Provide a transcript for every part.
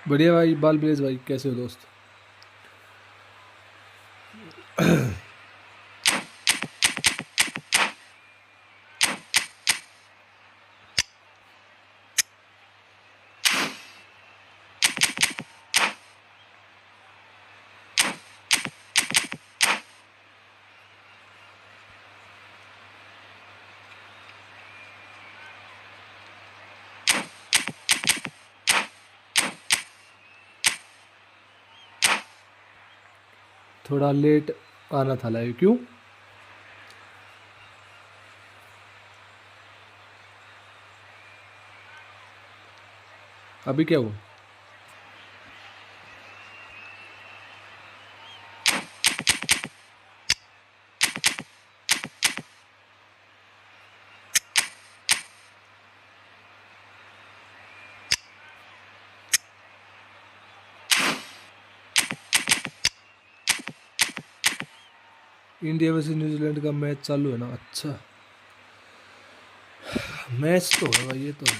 बढ़िया भाई। बाल ब्लेज भाई, कैसे हो दोस्त? थोड़ा लेट आना था लाइव, क्यों? अभी क्या हुआ? इंडिया वर्सेस न्यूजीलैंड का मैच चालू है ना? अच्छा, मैच तो है भाई, ये तो है।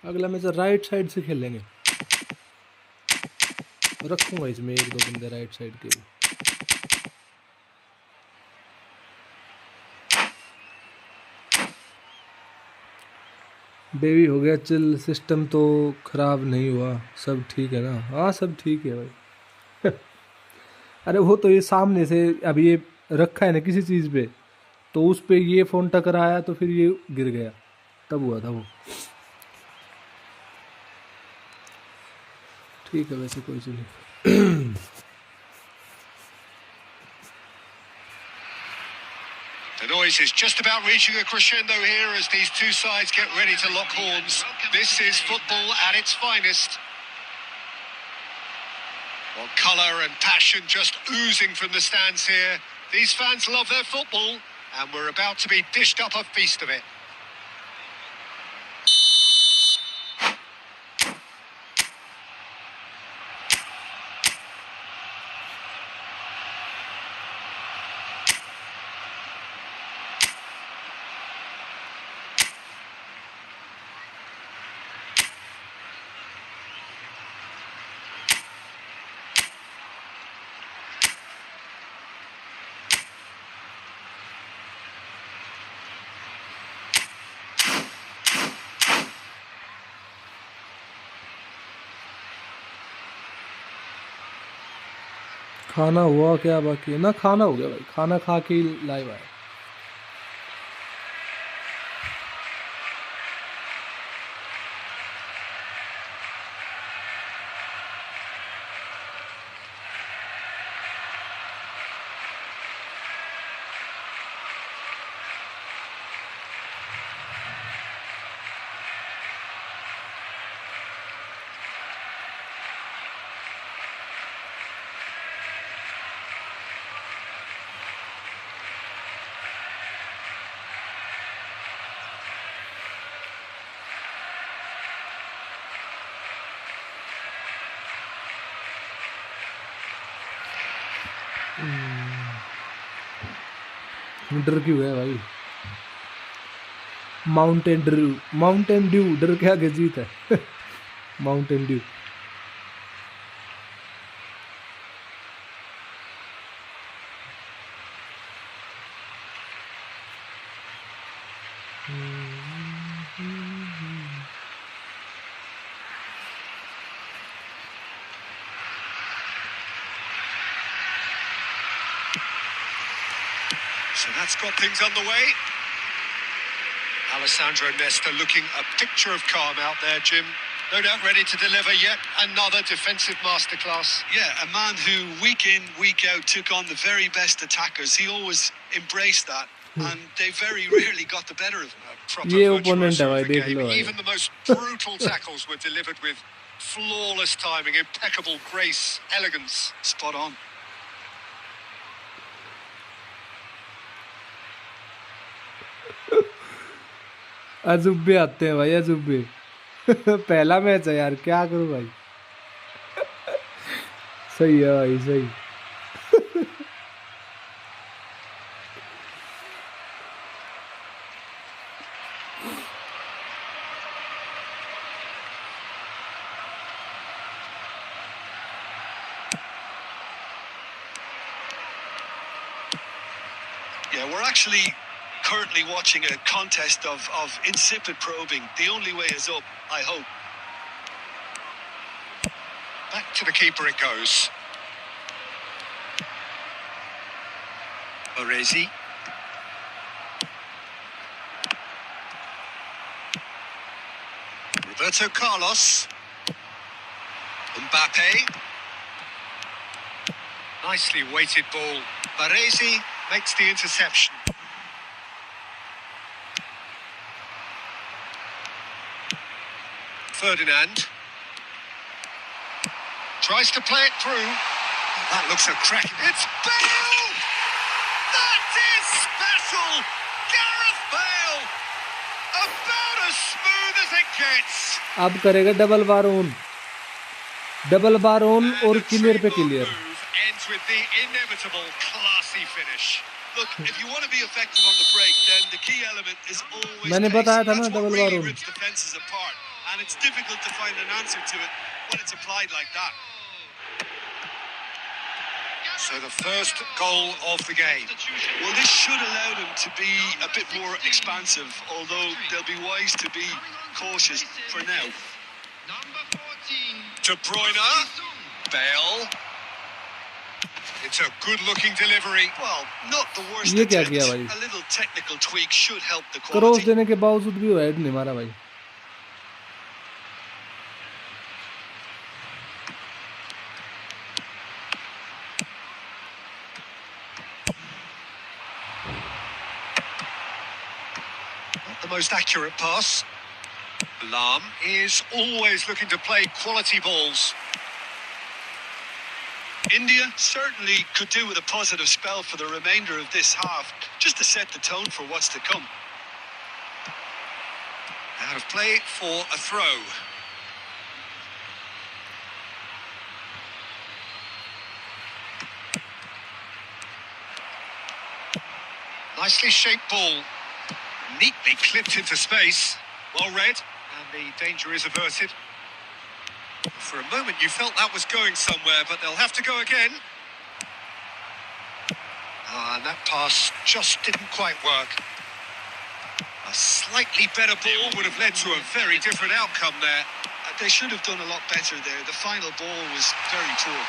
अगला मैच राइट साइड से खेलेंगे। रखूंगा इसमें एक दो बंदे राइट साइड के भी। बेबी हो गया चिल। सिस्टम तो खराब नहीं हुआ, सब ठीक है ना? हाँ, सब ठीक है भाई। अरे वो तो ये सामने से अभी ये रखा है ना किसी चीज़ पे, तो उस पे ये फ़ोन टकराया तो फिर ये गिर गया, तब हुआ था वो। ठीक है, वैसे कोई चलिए। The noise is just about reaching a crescendo here as these two sides get ready to lock horns. This is football at its finest. Well, colour and passion just oozing from the stands here. These fans love their football, and we're about to be dished up a feast of it. खाना हुआ क्या बाकी है ना? खाना हो गया भाई, खाना खा के ही लाइव आया। डर क्यों है भाई? माउंटेन ड्यू डर के आगे जीत है। Mountain Dew. So that's got things underway. Alessandro Nesta looking a picture of calm out there, Jim. No doubt ready to deliver yet another defensive masterclass. Yeah, a man who week in, week out took on the very best attackers. He always embraced that, and they very rarely got the better of him. Proper virtuoso of the game. Even the most brutal tackles were delivered with flawless timing, impeccable grace, elegance. Spot on. अजुब्बे आते हैं भाई, अजुब्बे। पहला match है यार, क्या करूं भाई। सही है भाई सही. Yeah, we're actually currently watching a contest of insipid probing. The only way is up, I hope. Back to the keeper it goes. Baresi. Roberto Carlos. Mbappe. Nicely weighted ball. Baresi makes the interception. Ferdinand. Tries to play it through. That looks a crack. It's Bale! That is special! Gareth Bale! About as smooth as it gets. अब करेगा double bar on और And the clear पे three-ball clear. move ends with the inevitable classy finish. Look, if you want to be effective on the break, then the key element is always मैंने pace. बताया था ना That's what double really bar on. rips defenses apart, and it's difficult to find an answer to it when it's applied like that. So the first goal of the game. Well, this should allow them to be a bit more expansive, although they'll be wise to be cautious for now. De Bruyne. Bale. It's a good-looking delivery. Well, not the worst ये क्या attempt. किया भाई? A little technical tweak should help the cross quality. देने के बावजूद भी वो head नहीं मारा भाई. Not the most accurate pass. Lam is always looking to play quality balls. India certainly could do with a positive spell for the remainder of this half, just to set the tone for what's to come. Out of play for a throw. Nicely shaped ball. Neatly clipped into space. Well read. And the danger is averted. For a moment you felt that was going somewhere, but they'll have to go again. And that pass just didn't quite work. A slightly better ball would have led to a very different outcome there. They should have done a lot better there. The final ball was very poor.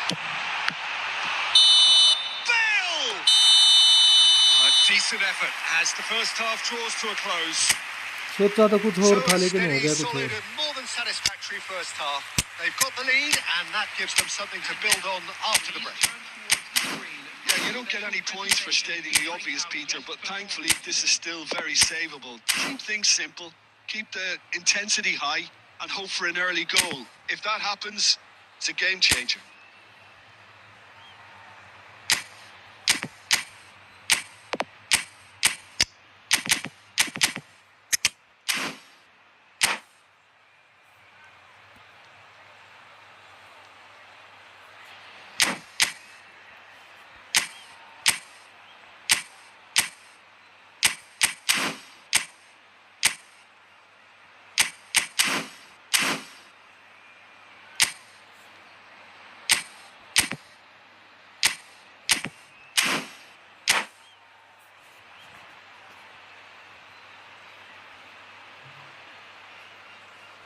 Bale! A decent effort as the first half draws to a close. सोचा तो कुछ So और था a लेकिन हो steady, गया कुछ solid और. and more than satisfactory first half. They've got the lead and that gives them something to build on after the break. Yeah, you don't get any points for stating the obvious, Peter, but thankfully this is still very savable. Keep things simple, keep the intensity high, and hope for an early goal. If that happens, it's a game changer.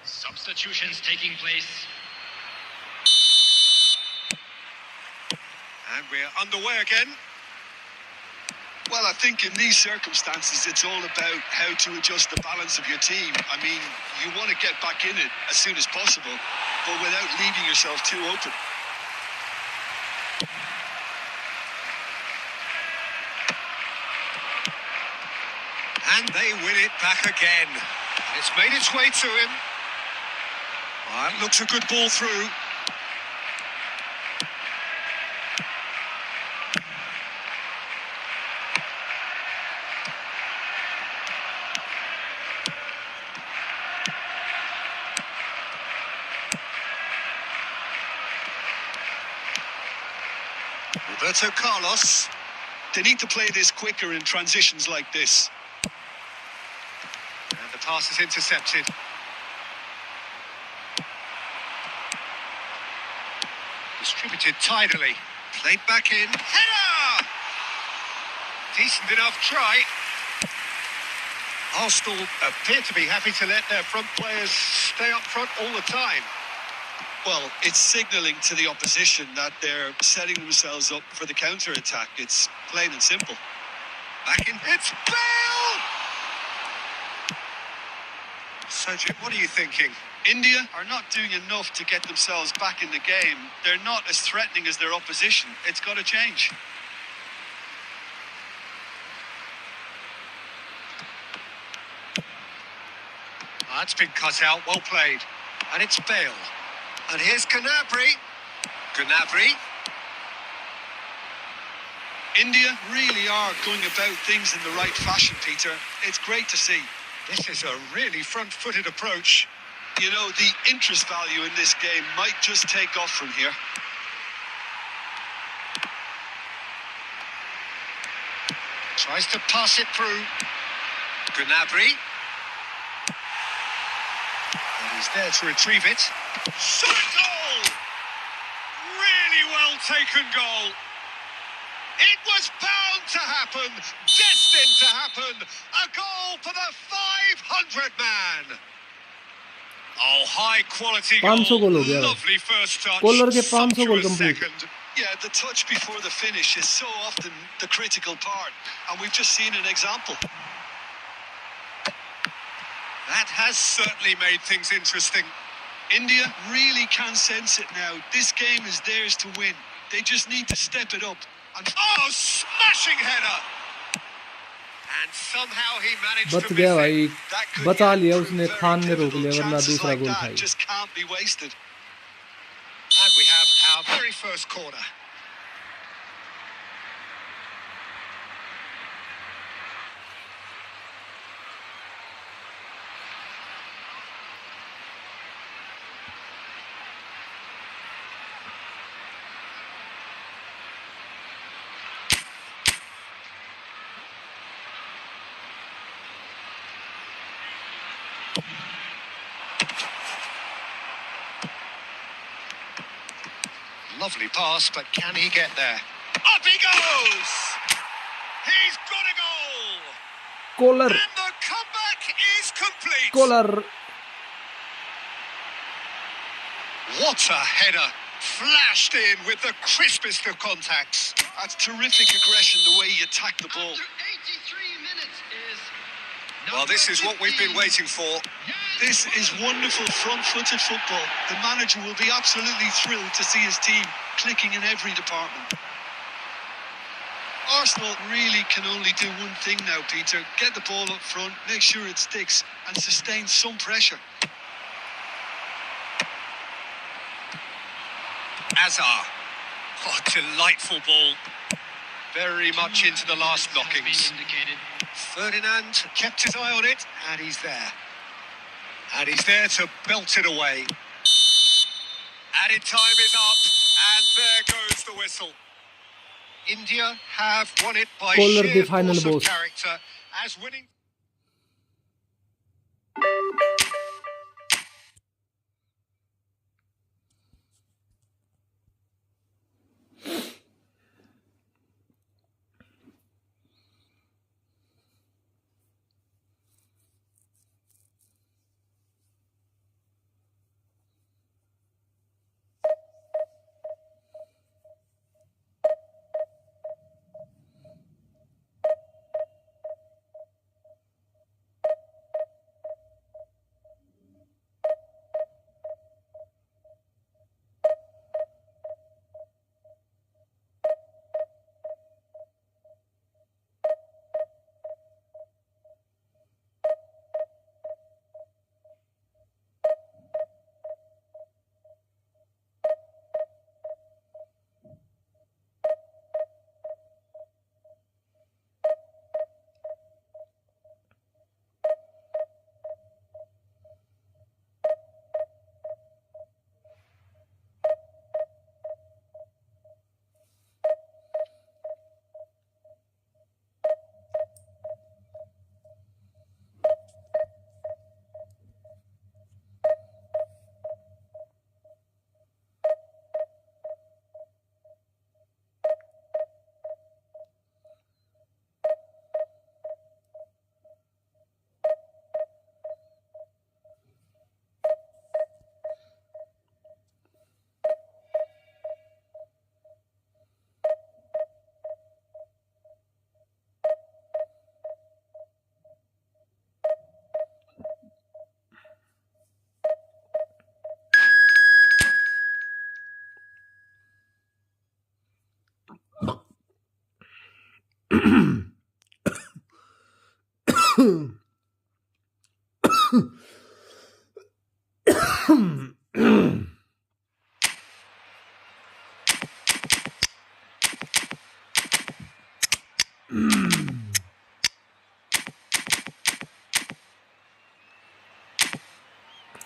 Substitutions taking place. And we're underway again. Well, I think in these circumstances, it's all about how to adjust the balance of your team. I mean, you want to get back in it as soon as possible, but without leaving yourself too open. And they win it back again. It's made its way to him. Well, that looks a good ball through. Roberto Carlos. They need to play this quicker in transitions like this. And the pass is intercepted. Distributed tidily. Played back in. Header! Decent enough try. Arsenal appear to be happy to let their front players stay up front all the time. Well, it's signalling to the opposition that they're setting themselves up for the counter-attack. It's plain and simple. Back in. It's Bale! So, Jim, what are you thinking? India are not doing enough to get themselves back in the game. They're not as threatening as their opposition. It's got to change. That's been cut out. Well played. And it's Bale. And here's Gnabry. Gnabry. India really are going about things in the right fashion, Peter. It's great to see. This is a really front-footed approach. You know, the interest value in this game might just take off from here. Tries to pass it through. Gnabry. And he's there to retrieve it. Shot goal! Really well taken goal. It was bound to happen, destined to happen. A goal for the 500 man. Oh, high quality 500 goal. goal हो गया भाई। Lovely first touch. Kolar के 500 goal Sumptuous complete। second. Yeah, the touch before the finish is so often the critical part, and we've just seen an example. That has certainly made things interesting. India really can sense it now. This game is theirs to win. They just need to step it up. And Oh, smashing header! And somehow he managed बच to गया miss भाई, it. that could बचा yet लिया prove उसने, very Khan ने रोक pivotal. लिया वरना Chances दूसरा like गोल that था ये। just can't be wasted. And we have our very first corner. Lovely pass, but can he get there? Up he goes! He's got a goal! Koller And the comeback is complete! Koller What a header! Flashed in with the crispest of contacts. That's terrific aggression, the way he attacked the ball. Well, this is what we've been waiting for. This is wonderful front-footed football. The manager will be absolutely thrilled to see his team clicking in every department. Arsenal really can only do one thing now, Peter. Get the ball up front, make sure it sticks, and sustain some pressure. Azar. Oh, delightful ball. Very much into the last knockings. Ferdinand kept his eye on it, and he's there. And he's there to belt it away. Added time is up, and there goes the whistle. India have won it by Kolar sheer the final force of boss। character, as winning...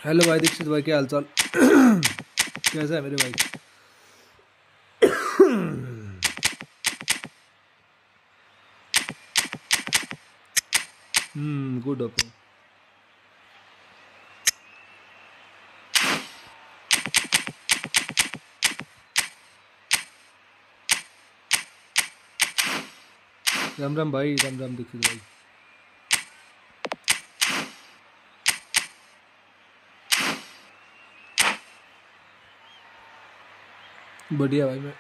hello भाई दीक्षित भाई, क्या हालचाल? कैसा है मेरे भाई? Good open. Ram Ram भाई, राम राम दीक्षित भाई. बढ़िया भाई. मैं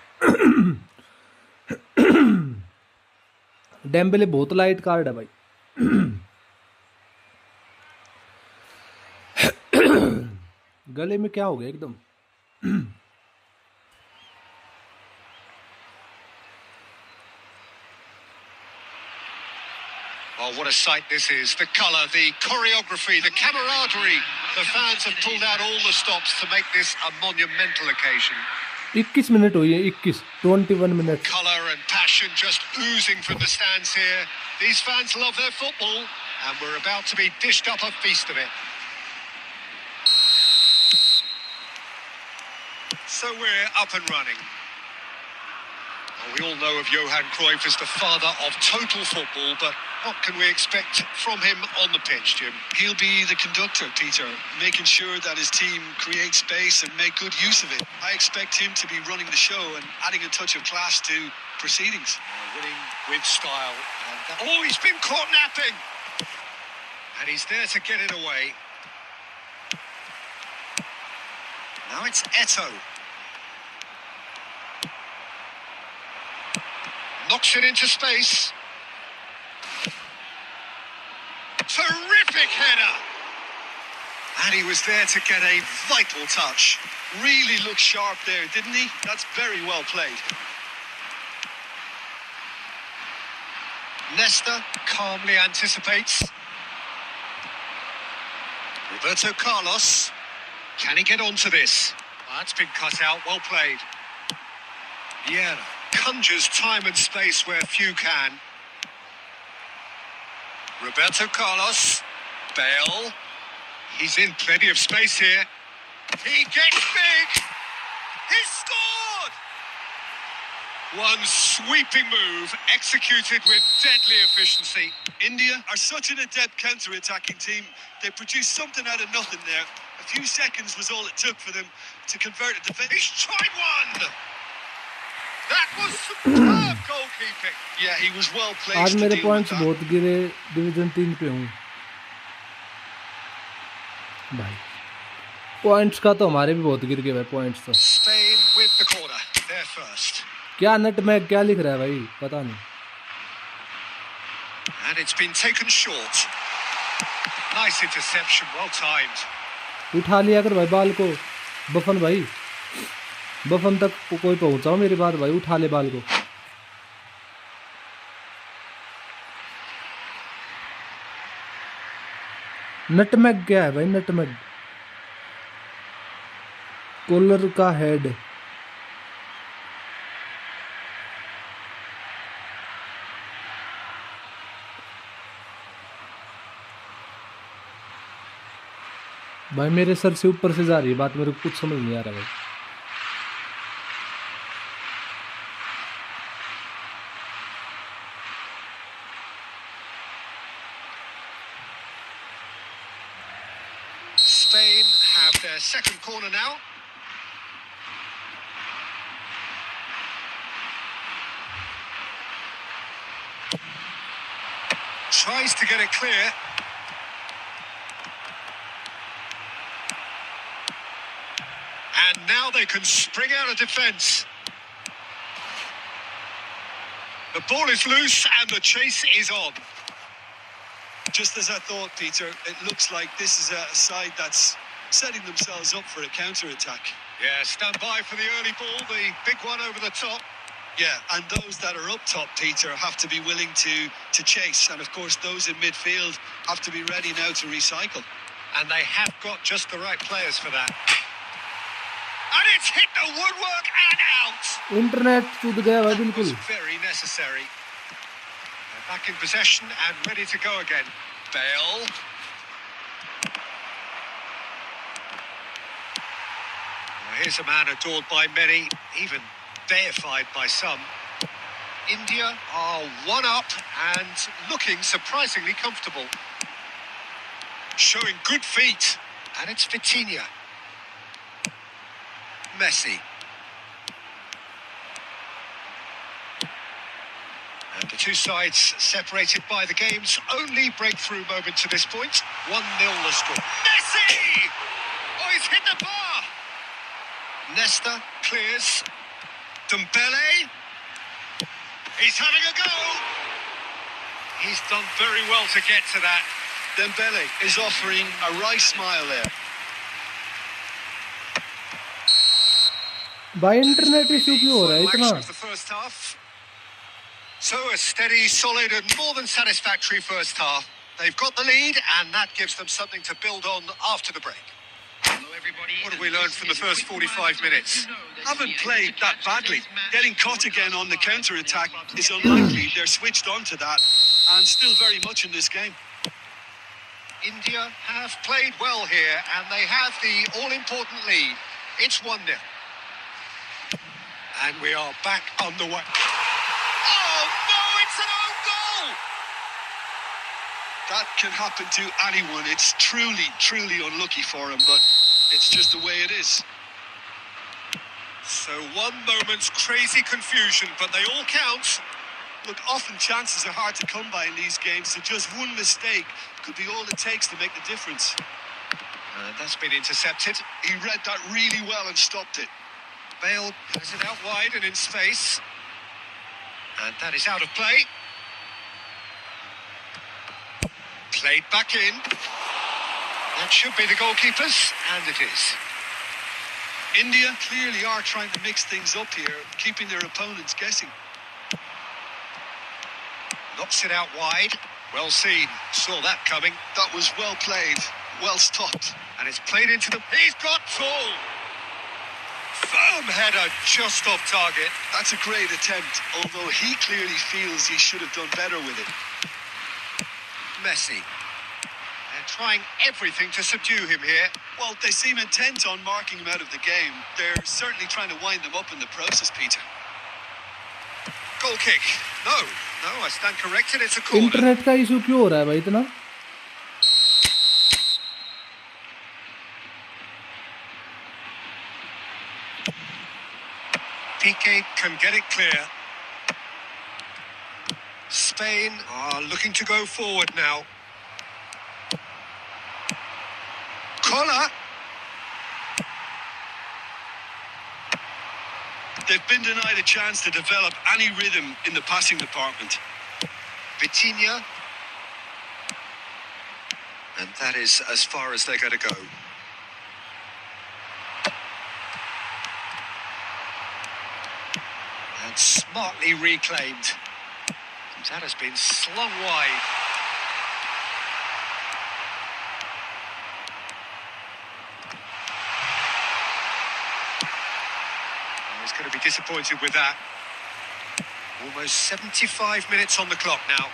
डेम्बेले बहुत लाइट कार्ड है भाई. गले में क्या हो गया एकदम? Oh, what a sight this is. The colour, the choreography, the camaraderie. The fans have pulled out all the stops to make this a monumental occasion. 21 minute हुई है. 21 minute. Colour and passion just oozing from the stands here. These fans love their football and we're about to be dished up a feast of it. So we're up and running. We all know of Johan Cruyff as the father of total football, but what can we expect from him on the pitch, Jim? He'll be the conductor, Peter, making sure that his team create space and make good use of it. I expect him to be running the show and adding a touch of class to proceedings. Winning with style. Oh, he's been caught napping! And he's there to get it away. Now it's Eto'o. Knocks it into space. Terrific header! And he was there to get a vital touch. Really looked sharp there, didn't he? That's very well played. Nesta calmly anticipates. Roberto Carlos. Can he get onto this? That's been cut out. Well played. Vieira conjures time and space where few can. Roberto Carlos. Bale. He's in plenty of space here. He gets big. He's scored! One sweeping move executed with deadly efficiency. India are such an adept counter-attacking team. They produced something out of nothing there. A few seconds was all it took for them to convert a defense. He's tried one! That was superb goalkeeping. Yeah, he was well placed आज to मेरे deal with points that. बहुत गिरे. Division 3 पे हूँ भाई. Points का तो हमारे भी बहुत गिर गए भाई. पॉइंट्स तो Spain with the corner. They're first. क्या नट में क्या लिख रहा है भाई, पता नहीं. And it's been taken short. Nice interception, well timed. उठा लिया कर भाई बाल को. बफन भाई, बफन तक कोई पहुंचाओ मेरी बात भाई. उठा ले बाल को. नटमैग क्या है भाई? नटमैग कॉलर का हेड. भाई मेरे सर से ऊपर से जा रही है बात, मेरे को कुछ समझ नहीं आ रहा भाई. Spain have their second corner now. Tries to get it clear. And now they can spring out of defence. The ball is loose and the chase is on. Just as I thought, Peter, it looks like this is a side that's setting themselves up for a counter-attack. Yeah, stand by for the early ball, the big one over the top. Yeah, and those that are up top, Peter, have to be willing to chase. And of course, those in midfield have to be ready now to recycle. And they have got just the right players for that. And it's hit the woodwork and out. Internet कूद गया भाई That was बिल्कुल. very necessary. They're back in possession and ready to go again. Bale. Well, here's a man adored by many, even deified by some. India are one up and looking surprisingly comfortable. Showing good feet. And it's Vitinha. Messi. And the two sides separated by the game's only breakthrough moment to this point. 1-0 the score. Messi! Oh, he's hit the bar! Nesta clears. Dembele. He's having a go! He's done very well to get to that. Dembele is offering a right smile there. भाई internet issue क्यों हो रहा है Final इतना? action of the first half. So a steady, solid and more than satisfactory first half. They've got the lead and that gives them something to build on after the break. What have we learned from the first 45 minutes? Haven't played that badly. Getting caught again on the counter-attack is unlikely. They're switched on to that and still very much in this game. India have played well here and they have the all-important lead. It's 1-0. And we are back underway. Oh, no, it's an own goal! That can happen to anyone. It's truly, truly unlucky for him, but it's just the way it is. So one moment's crazy confusion, but they all count. Look, often chances are hard to come by in these games, so just one mistake could be all it takes to make the difference. That's been intercepted. He read that really well and stopped it. Bale has it out wide and in space. And that is out of play. Played back in. That should be the goalkeepers, and it is. India clearly are trying to mix things up here, keeping their opponents guessing. Knocks it out wide. Well seen. Saw that coming. That was well played, well stopped. And it's played into the... He's got full! Firm header just off target. That's a great attempt, although he clearly feels he should have done better with it. Messi. They're trying everything to subdue him here. Well, they seem intent on marking him out of the game. They're certainly trying to wind them up in the process, Peter. Goal kick. No, I stand corrected. It's a corner. Internet का issue क्यों हो रहा है भाई इतना? Piqué can get it clear. Spain are looking to go forward now. Collar. They've been denied a chance to develop any rhythm in the passing department. Vitinha. And that is as far as they're going to go. And smartly reclaimed. That has been slung wide. He's going to be disappointed with that. Almost 75 minutes on the clock now.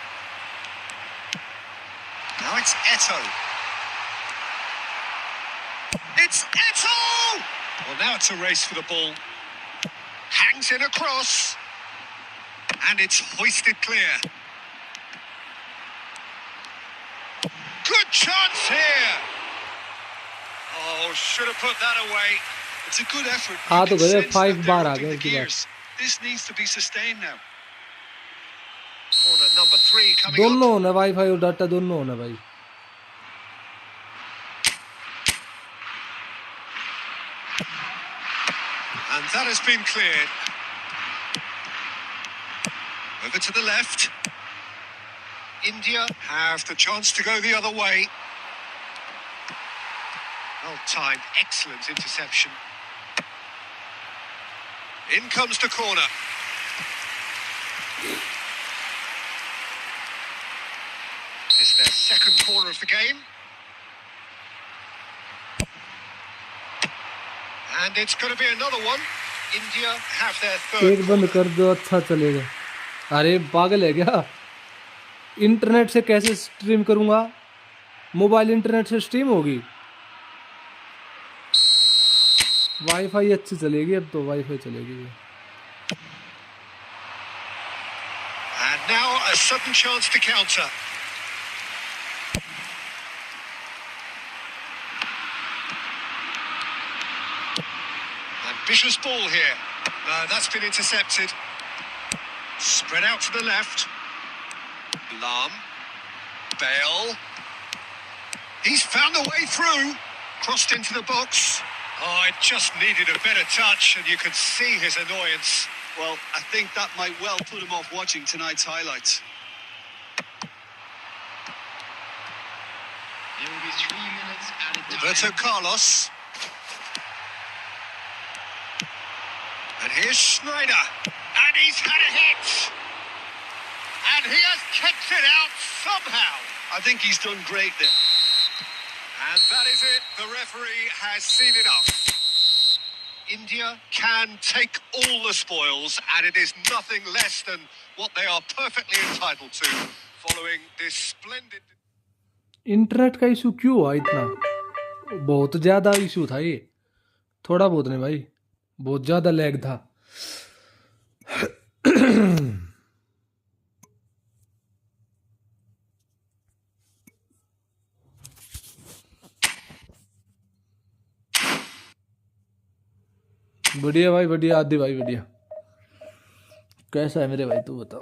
Now it's Eto. It's Eto! Well, now it's a race for the ball. Hangs in a cross. And it's hoisted clear. Good chance here. Oh, should have put that away. It's a good effort. हाँ You तो can गए sense 5 that bar they're uh upping गए the इसके बाद. gears. This needs to be sustained now. Corner number 3 coming दोनों up. होना wifi और data दोनों होना भाई. And that has been cleared. Over to the left. India have the chance to go the other way. Well timed, excellent interception. In comes the corner. It's their second corner of the game. And it's going to be another one. India have their third एक बंद corner. कर दो, अच्छा चलेगा। अरे पागल है क्या? इंटरनेट से कैसे स्ट्रीम करूंगा? मोबाइल इंटरनेट से स्ट्रीम होगी? वाईफाई अच्छी चलेगी, अब तो वाईफाई चलेगी। And now a sudden chance to counter. Ambitious ball here. No, that's been intercepted. Spread out to the left. Lam. Bale. He's found a way through. Crossed into the box. Oh, it just needed a better touch, and you could see his annoyance. Well, I think that might well put him off watching tonight's highlights. There will be 3 minutes added time. Roberto Carlos. And here's Schneider. And he's had a hit. And he has kicked it out somehow. I think he's done great there. And that is it. The referee has seen enough. India can take all the spoils, and it is nothing less than what they are perfectly entitled to, following this splendid... internet का issue क्यों हुआ इतना? बहुत ज़्यादा issue था ये, थोड़ा बहुत नहीं भाई, बहुत ज़्यादा लैग था। बढ़िया भाई, बढ़िया आदि भाई, बढ़िया। कैसा है मेरे भाई, तू बताओ।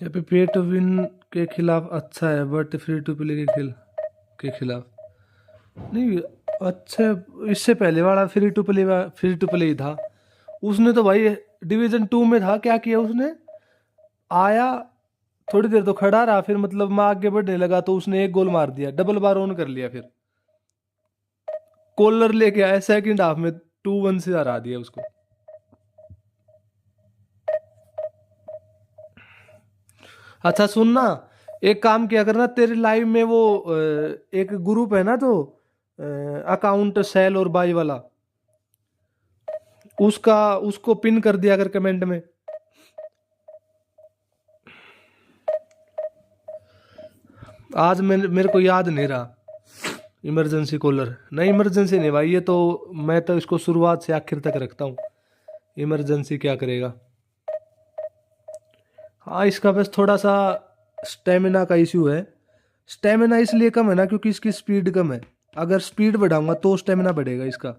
यहाँ पे पे टू विन के खिलाफ अच्छा है, बट फ्री टू प्ले के खिलाफ नहीं अच्छा। इससे पहले वाला फ्री टू प्ले ही था। उसने तो भाई डिवीजन 2 में था, क्या किया उसने, आया थोड़ी देर तो खड़ा रहा, फिर मतलब मैं आगे बढ़ने लगा तो उसने एक गोल मार दिया, डबल बार ऑन कर लिया, फिर कॉलर लेके आया, सेकंड हाफ में 2-1 से हरा दिया उसको। अच्छा सुनना, एक काम किया करना, तेरे लाइव में वो एक ग्रुप है ना, तो अकाउंट सेल और बाई वाला, उसको पिन कर दिया कर कमेंट में। आज मेरे को याद नहीं रहा इमरजेंसी कॉलर। नहीं इमरजेंसी नहीं भाई, ये तो मैं तो इसको शुरुआत से आखिर तक रखता हूँ। इमरजेंसी क्या करेगा? हाँ, इसका बस थोड़ा सा स्टेमिना का इश्यू है। स्टेमिना इसलिए कम है ना क्योंकि इसकी स्पीड कम है। अगर स्पीड बढ़ाऊंगा तो स्टेमिना बढ़ेगा इसका।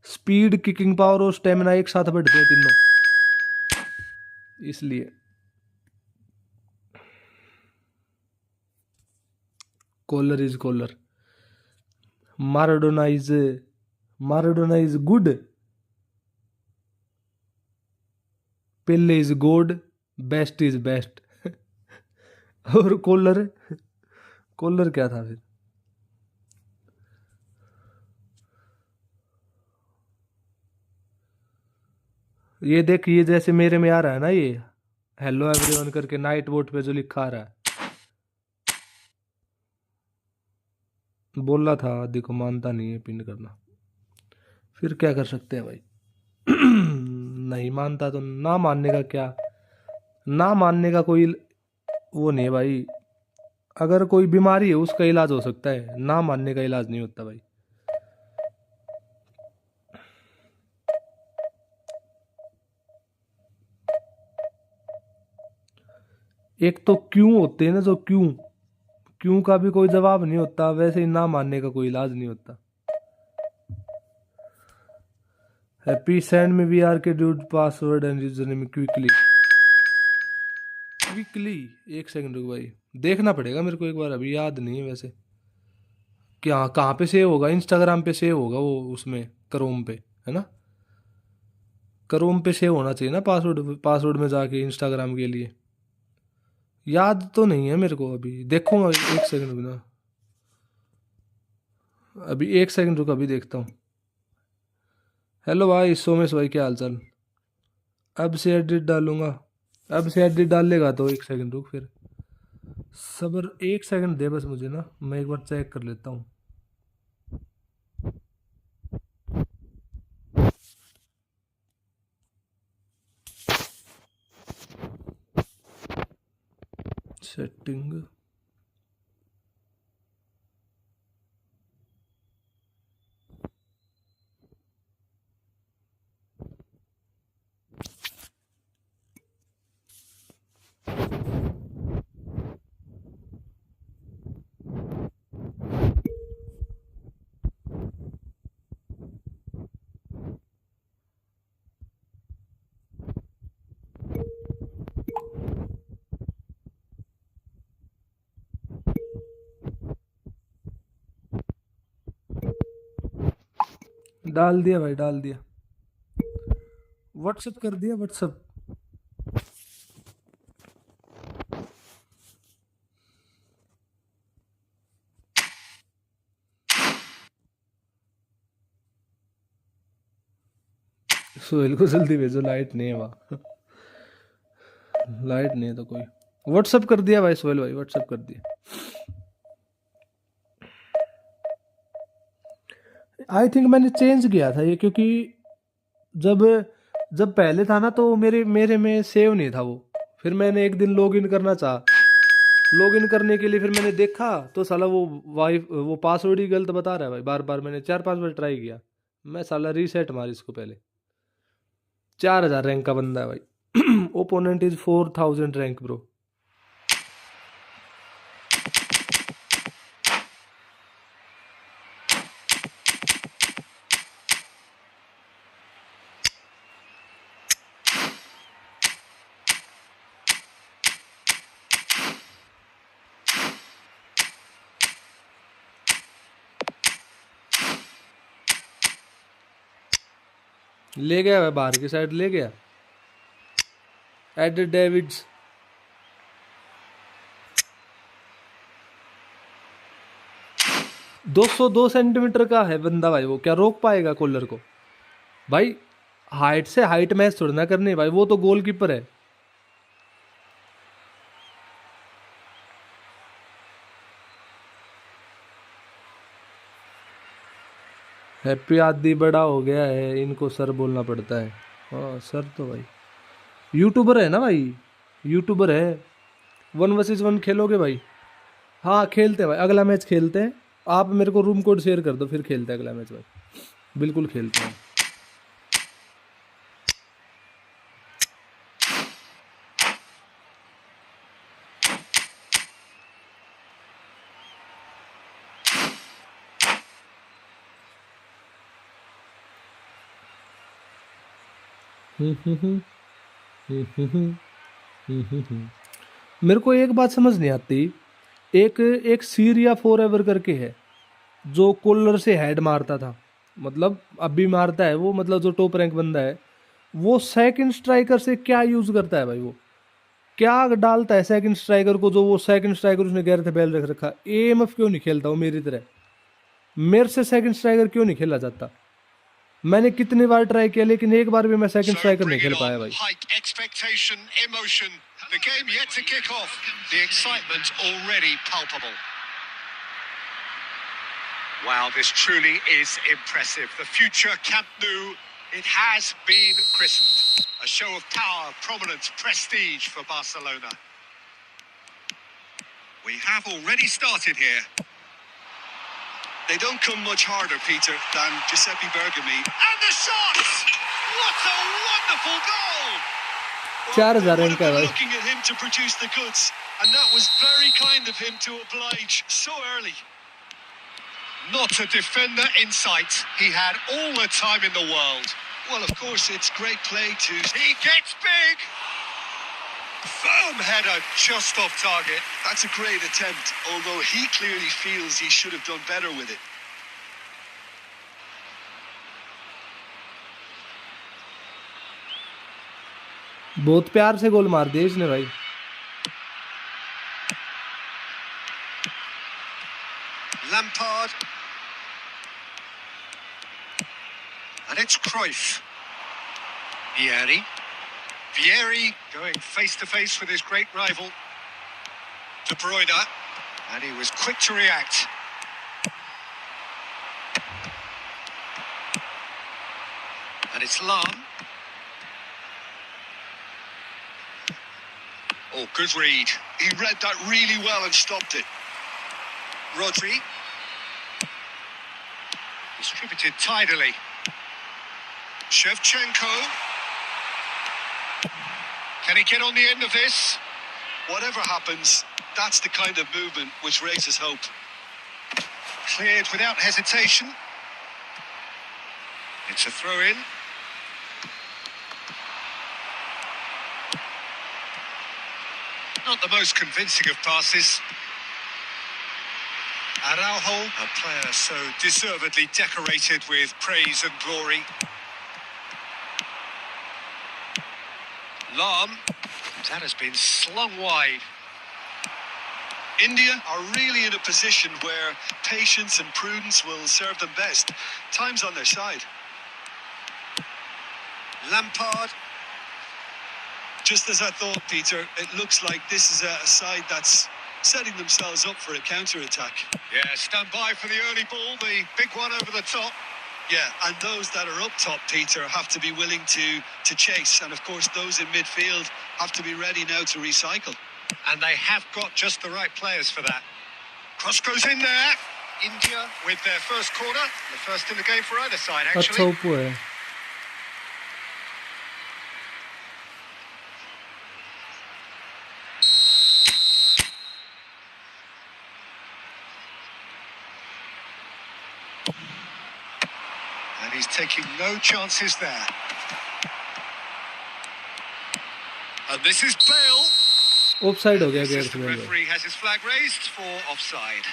स्पीड, किकिंग पावर और स्टेमिना एक साथ बढ़ते हैं तीनों, इसलिए। Koller is Koller. Maradona is good, Pele is God, Best is best. और कॉलर क्या था फिर? ये देख, ये जैसे मेरे में आ रहा है ना, ये हेलो एवरीवन करके नाइट बोट पे जो लिखा आ रहा है, बोला था देखो, मानता नहीं है पिन करना, फिर क्या कर सकते हैं भाई। नहीं मानता तो ना मानने का क्या, ना मानने का कोई वो नहीं है भाई। अगर कोई बीमारी है उसका इलाज हो सकता है, ना मानने का इलाज नहीं होता भाई। एक तो क्यों होते हैं ना, जो क्यों का भी कोई जवाब नहीं होता, वैसे ही ना मानने का कोई इलाज नहीं होता। हैप्पी सेंड में वीआर के dude password and user name quickly. एक सेकंड रुक भाई, देखना पड़ेगा मेरे को एक बार, अभी याद नहीं है वैसे। क्या कहाँ पे सेव होगा? इंस्टाग्राम पे सेव होगा वो, उसमें क्रोम पे है ना, क्रोम पे सेव होना चाहिए ना पासवर्ड में जाके इंस्टाग्राम के लिए। याद तो नहीं है मेरे को, अभी देखूंगा, एक सेकंड रुकना, अभी एक सेकंड रुक, अभी देखता हूँ। हेलो भाई सोमेश भाई, क्या हाल चाल? अब से एडिट डालूंगा, अब से एडिट डालेगा तो 1 सेकंड रुक, फिर सबर 1 सेकंड दे बस मुझे ना, मैं एक बार चेक कर लेता हूँ। सेटिंग, डाल दिया भाई, डाल दिया, व्हाट्सअप कर दिया, व्हाट्सअप। सोहेल को जल्दी भेजो, लाइट नहीं है वहाँ। लाइट नहीं है तो कोई, व्हाट्सअप कर दिया भाई सोहेल भाई, व्हाट्सअप कर दिया। आई थिंक मैंने चेंज किया था ये, क्योंकि जब जब पहले था ना तो मेरे मेरे में सेव नहीं था वो। फिर मैंने एक दिन लॉगिन करना चाहा, लॉगिन करने के लिए फिर मैंने देखा तो साला वो पासवर्ड ही गलत बता रहा है भाई। बार बार मैंने 4-5 बार ट्राई किया, मैं साला रीसेट मार इसको पहले। 4000 रैंक का बंदा है भाई। Opponent is 4000 rank bro. ले गया भाई, बाहर की साइड ले गया। एड डेविड्स, 202 सेंटीमीटर का है बंदा भाई, वो क्या रोक पाएगा कॉलर को भाई? हाइट से हाइट मैच थोड़ी ना करनी भाई, वो तो गोलकीपर है। हैप्पी आदि बड़ा हो गया है, इनको सर बोलना पड़ता है। हाँ सर तो भाई यूट्यूबर है ना भाई, यूट्यूबर है। 1 vs 1 खेलोगे भाई? हाँ खेलते हैं भाई, अगला मैच खेलते हैं। आप मेरे को रूम कोड शेयर कर दो, फिर खेलते हैं अगला मैच भाई, बिल्कुल खेलते हैं। मेरे को एक बात समझ नहीं आती, एक एक सीरिया फॉर एवर करके है जो कॉलर से हेड मारता था, मतलब अभी मारता है वो, मतलब जो टॉप रैंक बंदा है वो सेकंड स्ट्राइकर से क्या यूज करता है भाई? वो क्या डालता है सेकंड स्ट्राइकर को, जो वो सेकंड स्ट्राइकर उसने गैरेथ बेल रख रखा। एएमएफ क्यों नहीं खेलता वो मेरी तरह? मेरे से सेकंड स्ट्राइकर क्यों नहीं खेला जाता? मैंने कितनी बार ट्राई किया लेकिन एक बार भी मैं सेकंड So स्ट्राइकर नहीं bring खेल it पाया on. भाई। Hype, expectation, emotion. The game yet to kick off. The excitement already palpable. Wow, this truly is impressive. The future Camp Nou, it has been christened. A show of power, prominence, prestige for Barcelona. We have already started here. They don't come much harder, Peter, than Giuseppe Bergami. And the shot! What a wonderful goal! 4000 Would rank have का है been भाई। looking at him to produce the goods, and that was very kind of him to oblige so early. Not a defender in sight. He had all the time in the world. Well, of course, it's great play to... He gets big! Firm header just off target. That's a great attempt, although he clearly feels he should have done better with it. बहुत प्यार से गोल मार दिया इसने भाई। Lampard. And it's Cruyff. Vieri. Vieri going face to face with his great rival, De Bruyne, and he was quick to react. And it's Lam. Oh, good read. He read that really well and stopped it. Rodri. Distributed tidily. Shevchenko. Can he get on the end of this? Whatever happens, that's the kind of movement which raises hope. Cleared without hesitation. It's a throw-in. Not the most convincing of passes. Araujo, a player so deservedly decorated with praise and glory. Lam, that has been slung wide. India are really in a position where patience and prudence will serve them best. Time's on their side. Lampard. Just as I thought, Peter, it looks like this is a side that's setting themselves up for a counter-attack. Yeah, stand by for the early ball, the big one over the top. Yeah, and those that are up top, Peter, have to be willing to chase. And, of course, those in midfield have to be ready now to recycle. And they have got just the right players for that. Cross goes in there. India with their first corner. The first in the game for either side, अच्छा actually. ऊपर है. And he's taking no chances there. And this is Bale. Offside हो गया The गैर assistant में. referee has his flag raised for offside.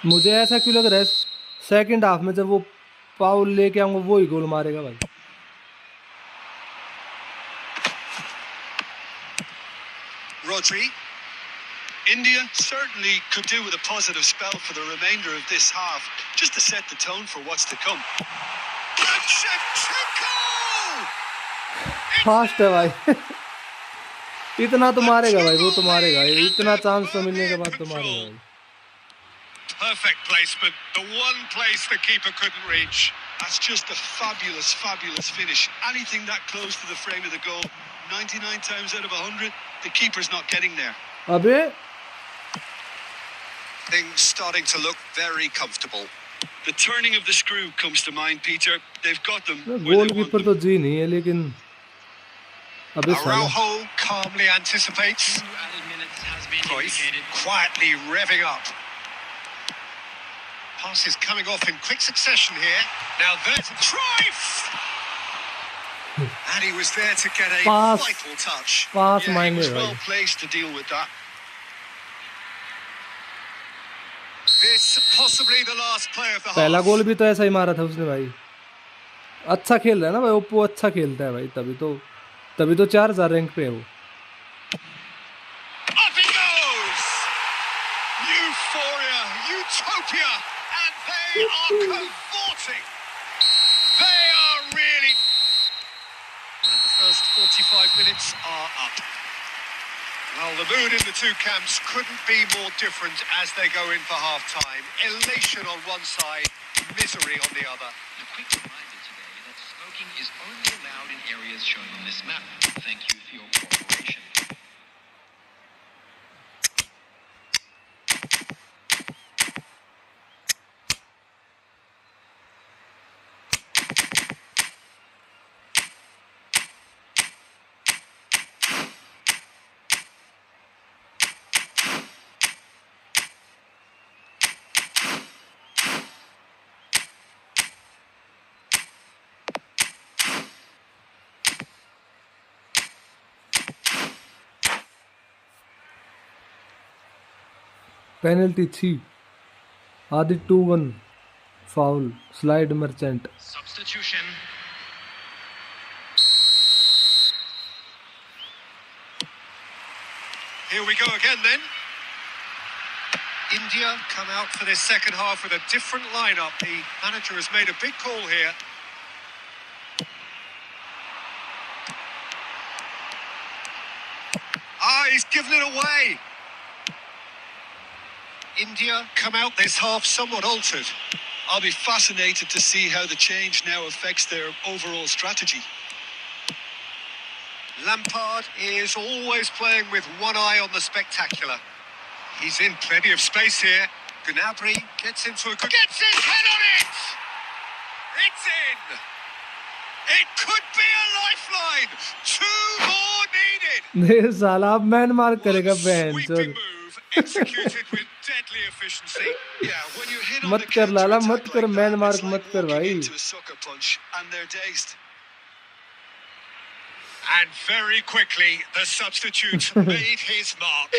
मुझे ऐसा क्यों लग रहा है सेकंड हाफ में जब वो पाउल लेके आऊंगा वो ही गोल मारेगा भाई. Rodri. India certainly could do with a positive spell for the remainder of this half, just to set the tone for what's to come. And Shevchenko! Fast है भाई. इतना तो मारेगा भाई, वो तो मारेगा. इतना चांस तो मिलने के बाद तो मारेगा भाई. Perfect placement, the one place the keeper couldn't reach. That's just a fabulous, fabulous finish. Anything that close to the frame of the goal, 99 times out of 100, the keeper's not getting there. अबे Things starting to look very comfortable. The turning of the screw comes to mind, Peter. They've got them where they want goalkeeper them. तो जी नहीं है लेकिन अबे साला Araujo calmly anticipates. 2 added minutes has been Cruyff indicated. quietly revving up. Passes coming off in quick succession here. Now there's Cruyff! And he was there to get a Pass. vital touch. Pass Yeah, he मांगे was भाई. well placed to deal with that. This possibly the last play of the पहला half. गोल भी तो ऐसा ही मारा था उसने भाई. अच्छा खेल रहा है ना भाई, ओप्पो अच्छा खेलता है भाई. तभी तो 4000 रैंक पे है वो. Up he goes! Euphoria, utopia, and they are cavorting. They are really... And the first 45 minutes are up. Well, the mood in the two camps couldn't be more different as they go in for half-time. Elation on one side, misery on the other. A quick reminder today that smoking is only allowed in areas shown on this map. Thank you for your cooperation. Penalty थी. आदि 2-1 foul slide merchant. Substitution. Here we go again then. India come out for this second half with a different lineup. The manager has made a big call here. he's given it away. India come out this half somewhat altered. I'll be fascinated to see how the change now affects their overall strategy. Lampard is always playing with one eye on the spectacular. He's in plenty of space here. Gnabry gets into a good... Gets his head on it! It's in! It could be a lifeline! 2 more needed! ये साला अब man mark करेगा बहन Sweeping चोद move executed with deadly efficiency. Yeah, when you hit on मत the कर लाला counter-attack मत कर like man that, mark it's like मत कर walking भाई into a sucker punch and they're dazed. And very quickly, the substitute made his mark.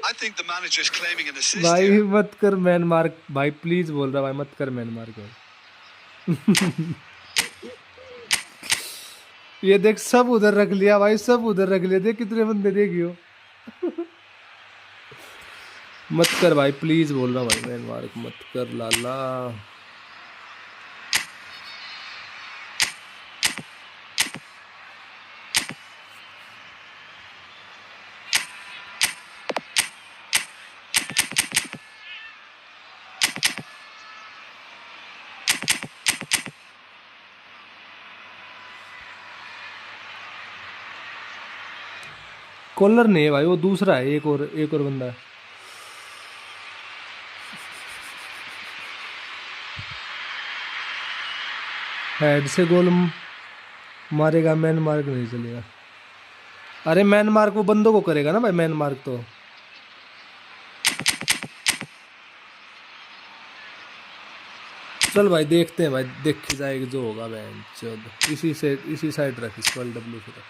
I think the manager's claiming an assist भाई here. मत कर man mark भाई please बोल रहा भाई मत कर मैन मार्क भाई ये देख सब उधर रख लिया भाई सब उधर रख लिया देख कितने बंदे देखियो मत कर भाई प्लीज बोल रहा भाई मैन मार्क मत कर लाला कॉलर नहीं है भाई वो दूसरा है एक और बंदा है हेड से गोल मारेगा मैन मार्क नहीं चलेगा अरे मैन मार्क वो बंदों को करेगा ना भाई मैन मार्क तो चल भाई देखते हैं भाई देख जाएगा जो होगा बहन चल इसी साइड रख इसको LW से रख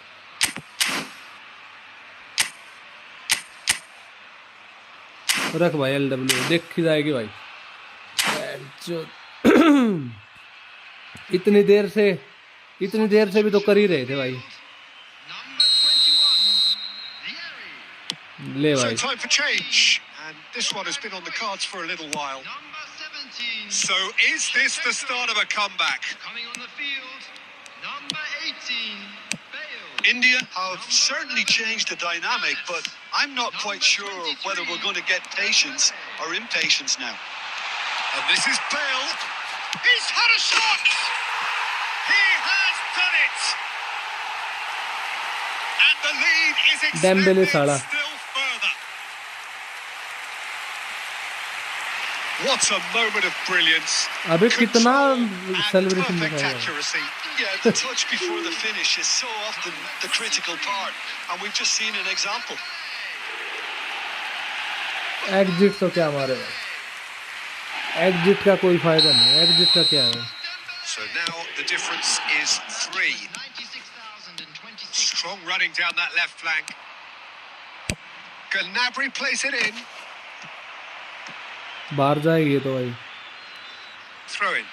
रख भाई LW देख जाएगी भाई इतनी देर से भी तो कर ही रहे थे भाई ले So भाई time for change, and this one has been on the cards for a little while. Number 17. So is this the start of a comeback? Coming on the field, number 18, Bale. India have certainly changed the dynamic, but I'm not quite sure whether we're going to get patience or impatience now. And this is Bale. He's had a shot! He has done it! And the lead is Dembele extended साला still further. What a moment of brilliance. अबे कितना Control and celebration perfect दिखाया accuracy. Yeah, the touch before the finish is so often the critical part, and we've just seen an example. Exit तो क्या मारे भाई exit का कोई फायदा नहीं एग्जिट का क्या है So now the difference is 3. 96,026. Strong running down that left flank. Gnabry plays it in. बाहर जाएगी ये तो भाई Throw in.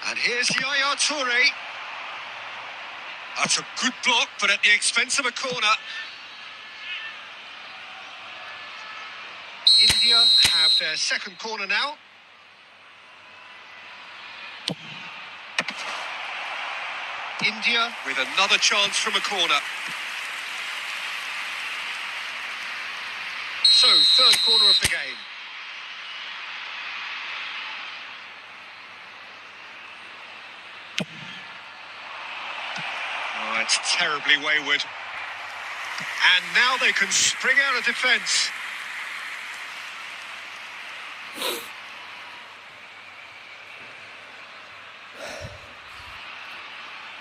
And here's Yaya Toure. That's a good block, but at the expense of a corner. India have their second corner now. India with another chance from a corner. So, third corner of the game. Oh, it's terribly wayward. And now they can spring out of defence.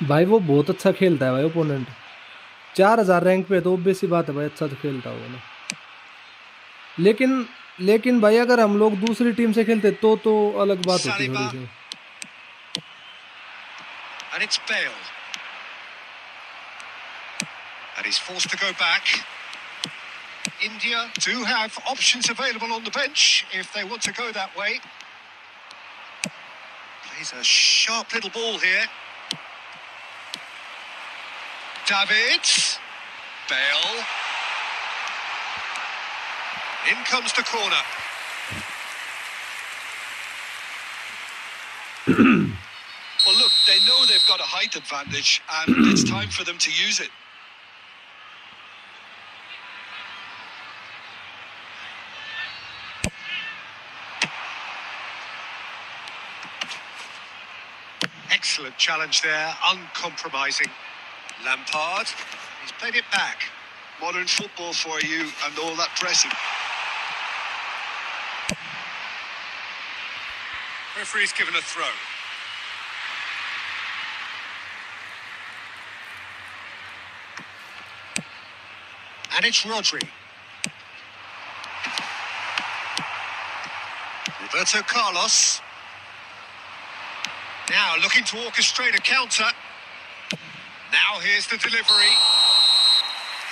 भाई वो बहुत अच्छा खेलता है भाई opponent 4000 rank पे तो obvious सी बात है भाई अच्छा तो खेलता होगा ना लेकिन भाई अगर हम लोग दूसरी टीम से खेलते तो अलग बात होती थोड़ी सी And it's Bale. And he's forced to go back. India do have options available on the bench if they want to go that way. Plays a sharp little ball here. Davids. Bale. In comes the corner. They know they've got a height advantage, and it's time for them to use it. Excellent challenge there, uncompromising. Lampard, he's played it back. Modern football for you and all that pressing. Referee's given a throw. And it's Rodri. Roberto Carlos. Now looking to orchestrate a counter. Now here's the delivery.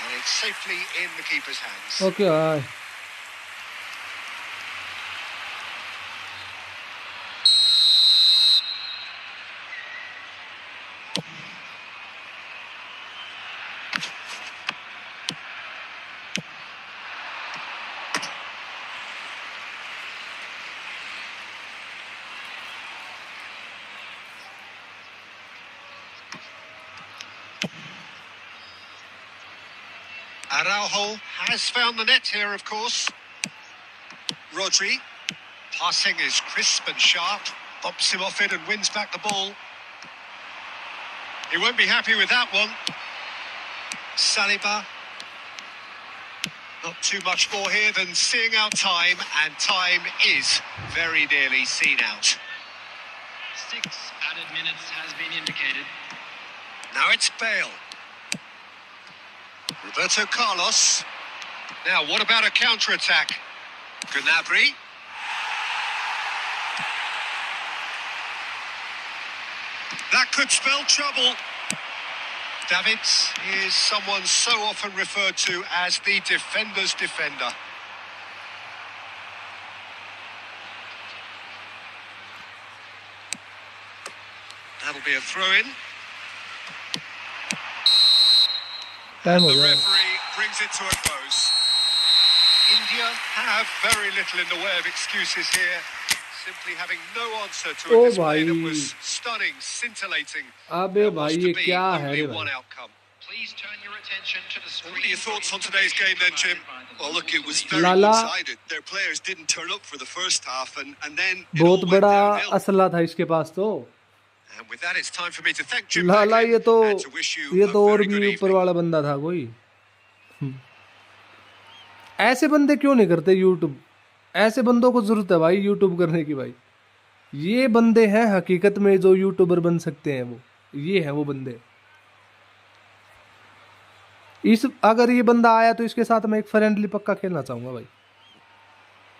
And it's safely in the keeper's hands. Okay. Araujo has found the net here, of course. Rodri, passing is crisp and sharp, bops him off it and wins back the ball. He won't be happy with that one. Saliba. Not too much more here than seeing out time, and time is very nearly seen out. 6 added minutes has been indicated. Now it's Bale. Roberto Carlos. Now, what about a counter-attack? Gnabry. That could spell trouble. Davids is someone so often referred to as the defender's defender. That'll be a throw-in. Time The हो गया referee brings it to a close. India have very little in the way of excuses here. Simply having no answer to a Oh, display that भाई। was stunning, scintillating. अबे There was भाई to ये be क्या है only रे one भाई outcome. Please turn your attention to the screen. What are your thoughts on today's for game then, information Jim? provided by the Well, look, local it was television. very Lala। one-sided. Their players didn't turn up for the first half, and then it बहुत all went बड़ा downhill. असला था इसके पास तो And with that, it's time for me to thank Jim Lala Beglin ये तो and to wish you a और very भी good ऊपर evening. वाला बंदा था कोई ऐसे बंदे क्यों नहीं करते यूट्यूब ऐसे बंदों को जरूरत है भाई यूट्यूब करने की भाई ये बंदे हैं हकीकत में जो यूट्यूबर बन सकते हैं वो ये है वो बंदे इस अगर ये बंदा आया तो इसके साथ मैं एक फ्रेंडली पक्का खेलना चाहूंगा भाई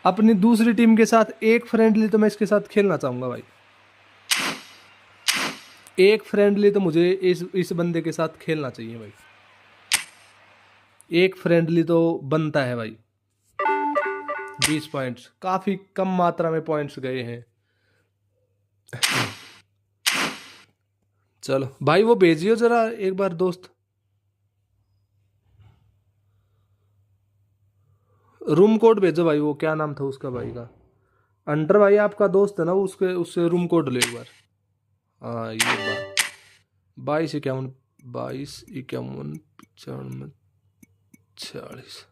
अपनी दूसरी टीम के साथ एक फ्रेंडली तो मैं इसके साथ खेलना चाहूंगा भाई एक फ्रेंडली तो मुझे इस बंदे के साथ खेलना चाहिए भाई एक फ्रेंडली तो बनता है भाई 20 पॉइंट्स काफी कम मात्रा में पॉइंट्स गए हैं चलो भाई वो भेजियो जरा एक बार दोस्त रूम कोड भेजो भाई वो क्या नाम था उसका भाई का अंटर भाई आपका दोस्त है ना उसके उससे रूम कोड ले एक बार हाँ ये बात 22 51 95 45 46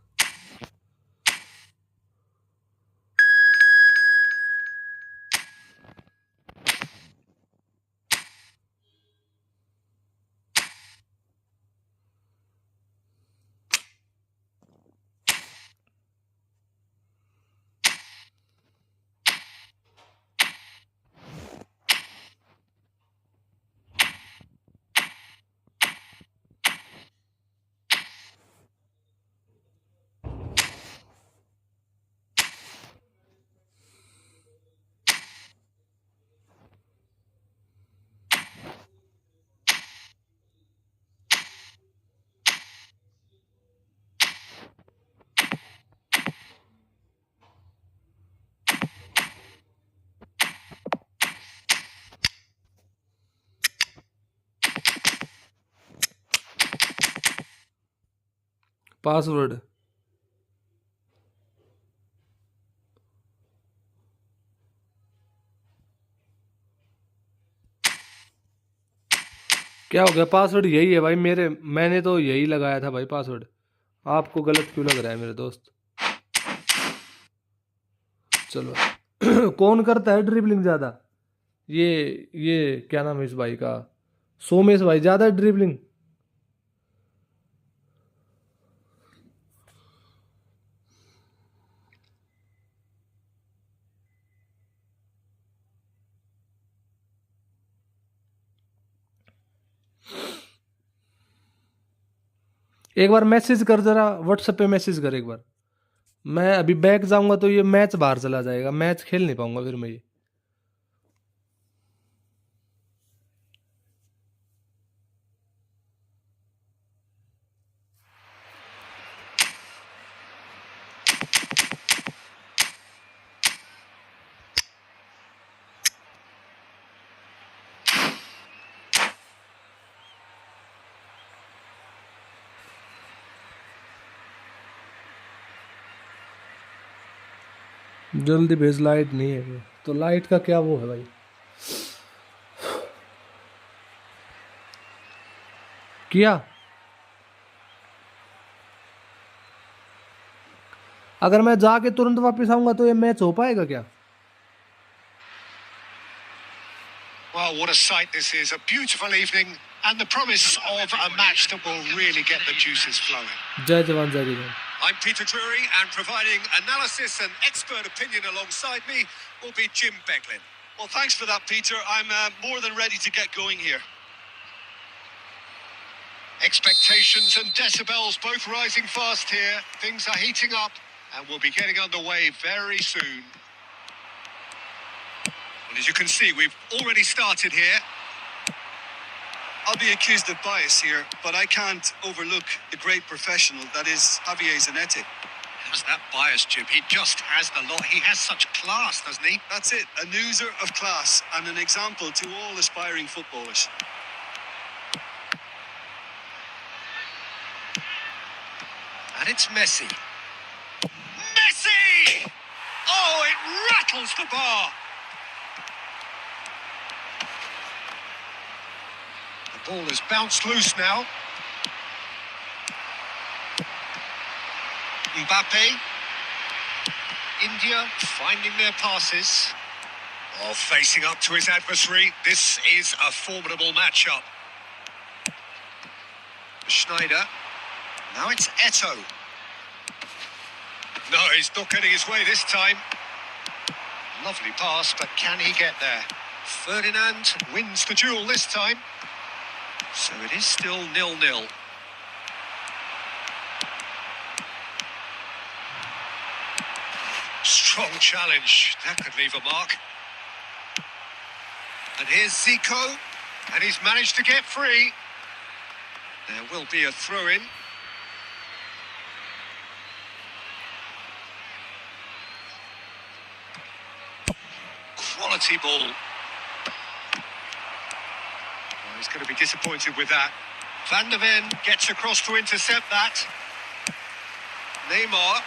पासवर्ड क्या हो गया? पासवर्ड यही है भाई मेरे, मैंने तो यही लगाया था भाई पासवर्ड। आपको गलत क्यों लग रहा है मेरे दोस्त? चलो कौन करता है ड्रिबलिंग ज्यादा? ये ये क्या नाम है इस भाई का? सोमेश भाई ज्यादा ड्रिबलिंग। एक बार मैसेज कर, जरा व्हाट्सएप पे मैसेज कर एक बार। मैं अभी बैक जाऊंगा तो ये मैच बाहर चला जाएगा, मैच खेल नहीं पाऊंगा फिर मैं ये। जल्दी भेज, लाइट नहीं है तो लाइट का क्या वो है भाई? किया। अगर मैं जाके तुरंत वापस आऊंगा तो ये मैच हो पाएगा क्या? Well, what a sight this is. A beautiful evening and the promise of a match that will really get the juices flowing. जय जवान जय किसान। I'm Peter Drury, and providing analysis and expert opinion alongside me will be Jim Beglin. Well, thanks for that, Peter. I'm more than ready to get going here. Expectations and decibels both rising fast here. Things are heating up and we'll be getting underway very soon. Well, as you can see, we've already started here. I'll be accused of bias here, but I can't overlook the great professional that is Javier Zanetti. How's that bias, Jim? He just has the lot. He has such class, doesn't he? That's it, a oozler of class and an example to all aspiring footballers. And it's Messi. Messi! Oh, it rattles the bar. The ball has bounced loose now. Mbappe. India finding their passes. Oh, facing up to his adversary. This is a formidable matchup. Schneider. Now it's Eto'o. No, he's not getting his way this time. Lovely pass, but can he get there? Ferdinand wins the duel this time. So it is still 0-0. Strong challenge. That could leave a mark. And here's Zico. And he's managed to get free. There will be a throw-in. Quality ball. Oh, he's going to be disappointed with that. Van der Ven gets across to intercept that. Neymar.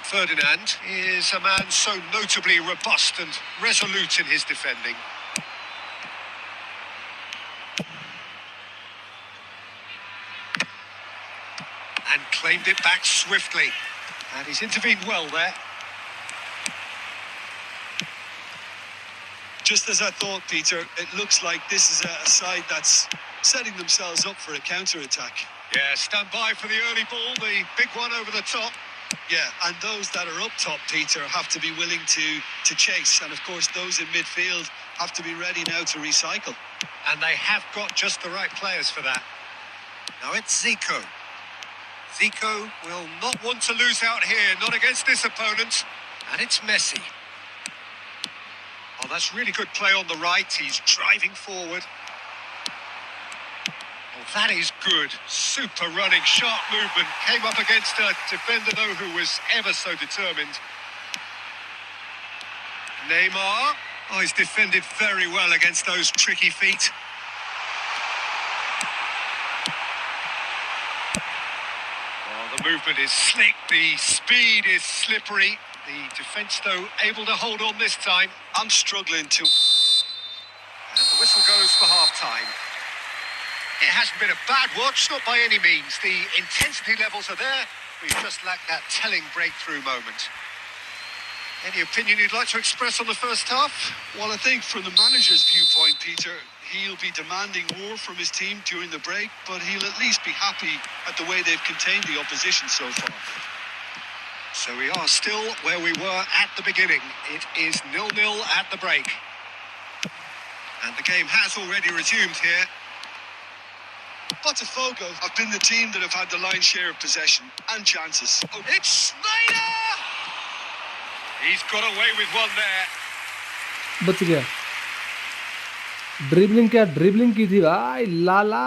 Ferdinand is a man so notably robust and resolute in his defending. And claimed it back swiftly. And he's intervened well there. Just as I thought, Peter, it looks like this is a side that's setting themselves up for a counter-attack. Yeah, stand by for the early ball, the big one over the top. Yeah, and those that are up top, Peter, have to be willing to chase. And of course, those in midfield have to be ready now to recycle. And they have got just the right players for that. Now it's Zico. Zico will not want to lose out here, not against this opponent. And it's Messi. Oh, that's really good play on the right. He's driving forward. Oh, that is good. Super running, sharp movement. Came up against a defender, though, who was ever so determined. Neymar. Oh, he's defended very well against those tricky feet. Oh, the movement is slick. The speed is slippery. The defence, though, able to hold on this time. I'm struggling to... And the whistle goes for for half-time. It hasn't been a bad watch, not by any means. The intensity levels are there. We've just lacked that telling breakthrough moment. Any opinion you'd like to express on the first half? Well, I think from the manager's viewpoint, Peter, he'll be demanding more from his team during the break, but he'll at least be happy at the way they've contained the opposition so far. So we are still where we were at the beginning. It is 0-0 at the break. And the game has already resumed here. Botafogo have been the team that have had the lion's share of possession and chances. Oh, it's Snyder! He's got away with one there. बच गया. Dribbling क्या dribbling की थी भाई लाला.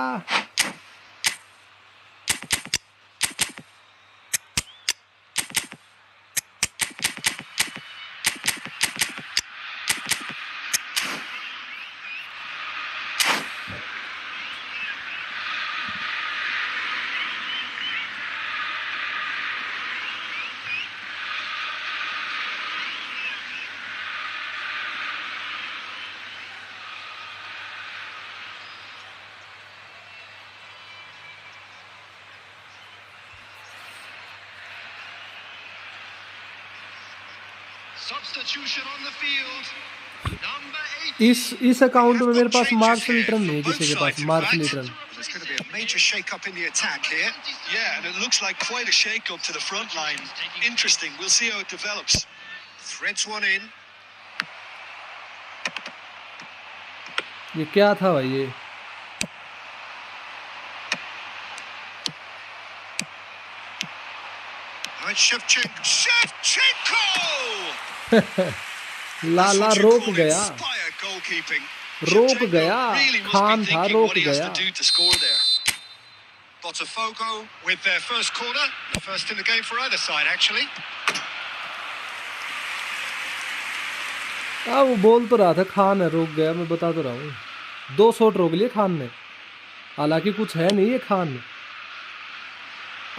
Substitution on the field. Number 8. इस account में मेरे पास marks return नहीं है किसी के पास marks return. There's going to be a major shake-up in the attack here. Yeah, and it looks like quite a shake-up to the front line. Interesting. We'll see how it develops. Threads one in. ये क्या था भाई ये. And Shevchenko! लाला रोक गया. Inspired goalkeeping. रोक गया. Really must Khan be था thinking रोक what he has गया. to do to score there. Botafogo with their first corner. The first in the game for either side, actually. हाँ वो बोल तो रहा था खान है रोक गया. मैं बता तो रहा हूँ 2 शॉट रोक लिए खान ने. हालांकि कुछ है नहीं ये खान.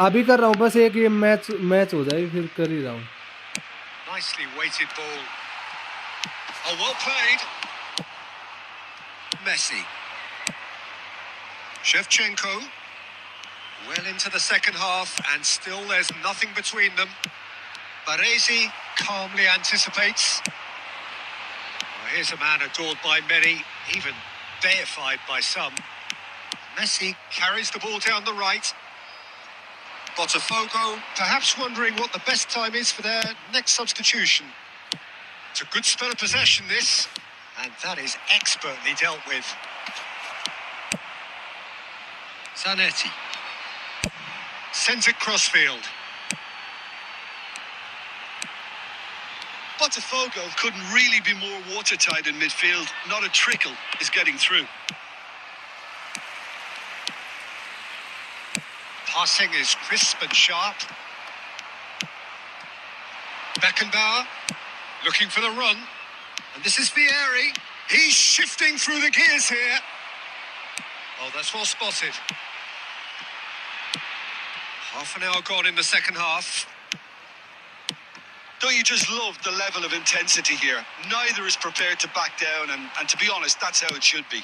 अभी कर रहा हूँ बस एक ये मैच हो जाए फिर कर ही रहा हूँ. Nicely weighted ball. Oh, well played. Messi. Shevchenko. Well into the second half, and still there's nothing between them. Baresi calmly anticipates. Well, here's a man adored by many, even deified by some. Messi carries the ball down the right. Botafogo perhaps wondering what the best time is for their next substitution. It's a good spell of possession, this, and that is expertly dealt with. Zanetti sends it crossfield. Botafogo couldn't really be more watertight in midfield. Not a trickle is getting through. Passing is crisp and sharp. Beckenbauer looking for the run. And this is Vieri. He's shifting through the gears here. Oh, that's well spotted. Half an hour gone in the second half. Don't you just love the level of intensity here? Neither is prepared to back down, and to be honest, that's how it should be.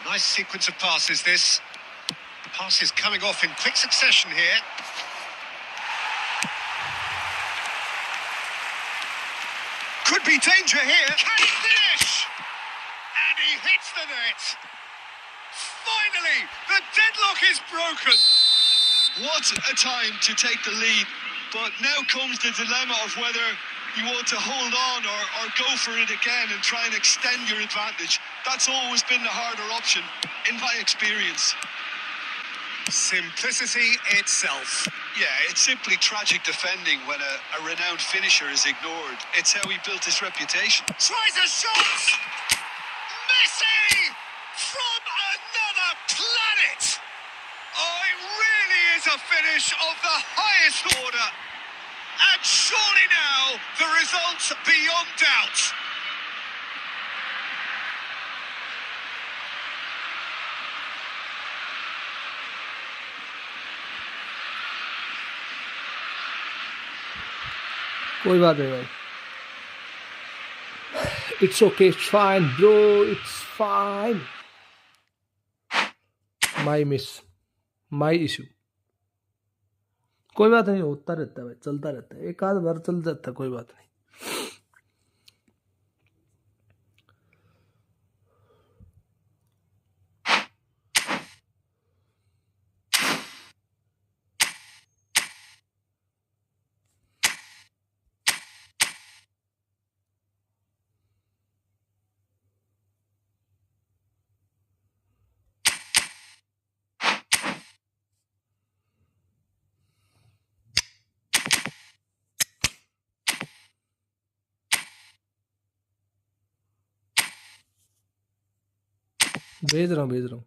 Nice sequence of passes, this. Passes coming off in quick succession here. Could be danger here. Can he finish? And he hits the net. Finally, the deadlock is broken. What a time to take the lead. But now comes the dilemma of whether you want to hold on or go for it again and try and extend your advantage. That's always been the harder option, in my experience. Simplicity itself. Yeah, it's simply tragic defending when a renowned finisher is ignored. It's how he built his reputation. Tries a shot! Messi! From another planet! Oh, it really is a finish of the highest order. And surely now, the result's beyond doubt. कोई बात नहीं भाई. It's okay, it's fine, bro, it's fine. My miss, my issue. कोई बात नहीं, होता रहता है भाई, चलता रहता है, एक आध बार चल जाता है, कोई बात नहीं। भेज रहा हूँ, भेज रहा हूँ।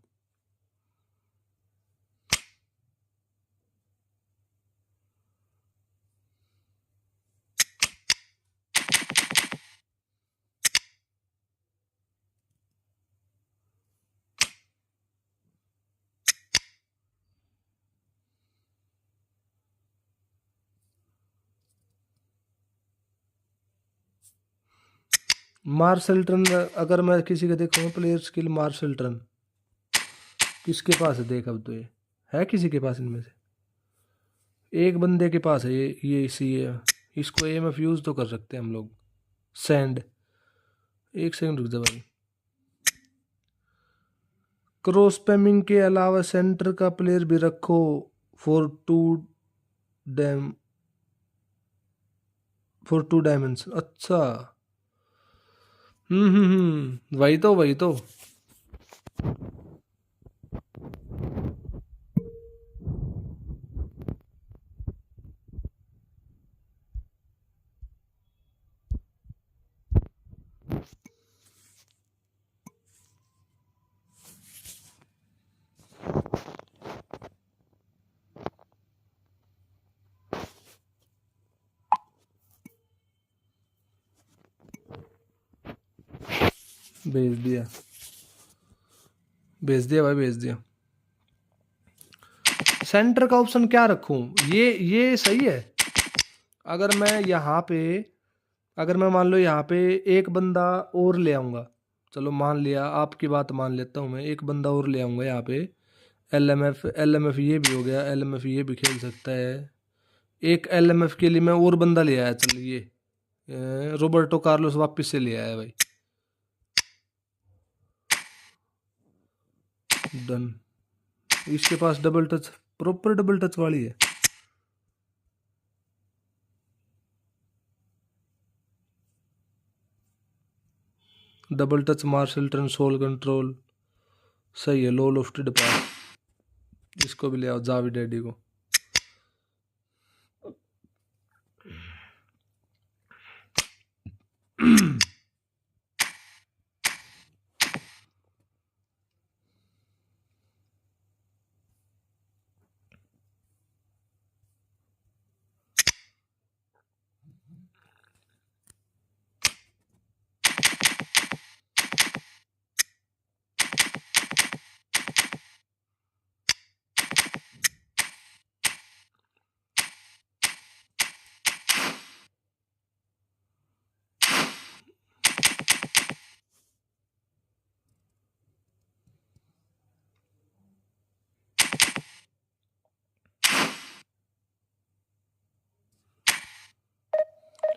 मार्शल टर्न, अगर मैं किसी का देखूंगा प्लेयर स्किल मार्शल टर्न, किसके पास है देख, अब तो ये है किसी के पास, इनमें से एक बंदे के पास है ये इसी इसको एएमएफ यूज तो कर सकते हैं हम लोग। सैंड, एक सेकंड रुक जा भाई। क्रॉस स्पैमिंग के अलावा सेंटर का प्लेयर भी रखो फॉर डैम फॉर 2 डायमेंशन। अच्छा, वही तो, वही तो। भेज दिया, भेज दिया भाई, भेज दिया। सेंटर का ऑप्शन क्या रखूं? ये सही है। अगर मैं यहाँ पे, अगर मैं मान लो यहाँ पे एक बंदा और ले आऊंगा, चलो मान लिया, आपकी बात मान लेता हूँ मैं, एक बंदा और ले आऊंगा यहाँ पे। एलएमएफ ये भी हो गया, एलएमएफ ये भी खेल सकता है। एक एलएमएफ के लिए मैं और बंदा ले आया, चल ये रोबर्टो कार्लोस वापस से ले आया भाई। डन। इसके पास double touch, proper double touch वाली है। Double touch, marshal turn, sole control, सही है। लो लोफ्टेड पास, इसको भी ले आओ, जावी डैडी को।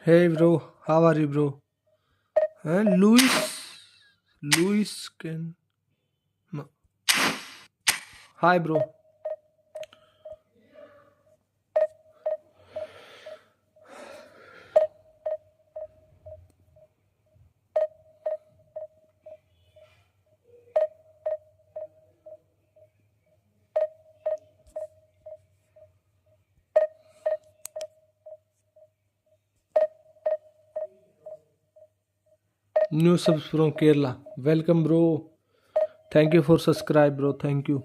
Hey bro, how are you bro? Luis can. No. Hi bro. New subs from Kerala. Welcome bro. Thank you for subscribe bro. Thank you.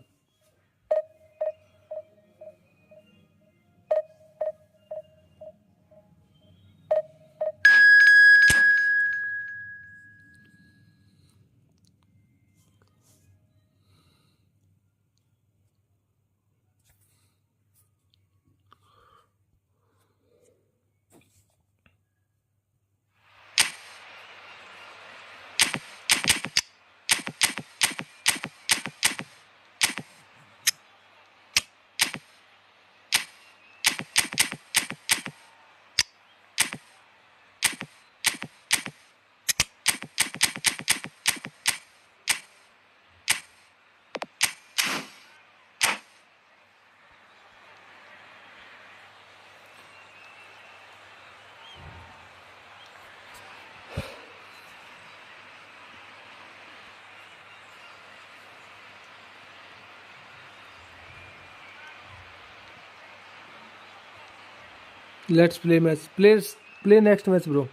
Let's play match. Play next match, bro.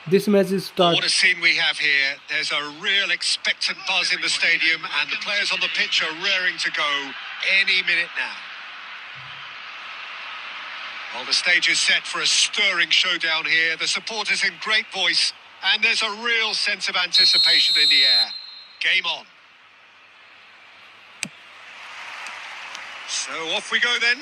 This match is Well, start. what a scene we have here. There's a real expectant buzz in the stadium, and the players on the pitch are raring to go any minute now. Well, the stage is set for a stirring showdown here. The supporters in great voice, and there's a real sense of anticipation in the air. Game on. So off we go then.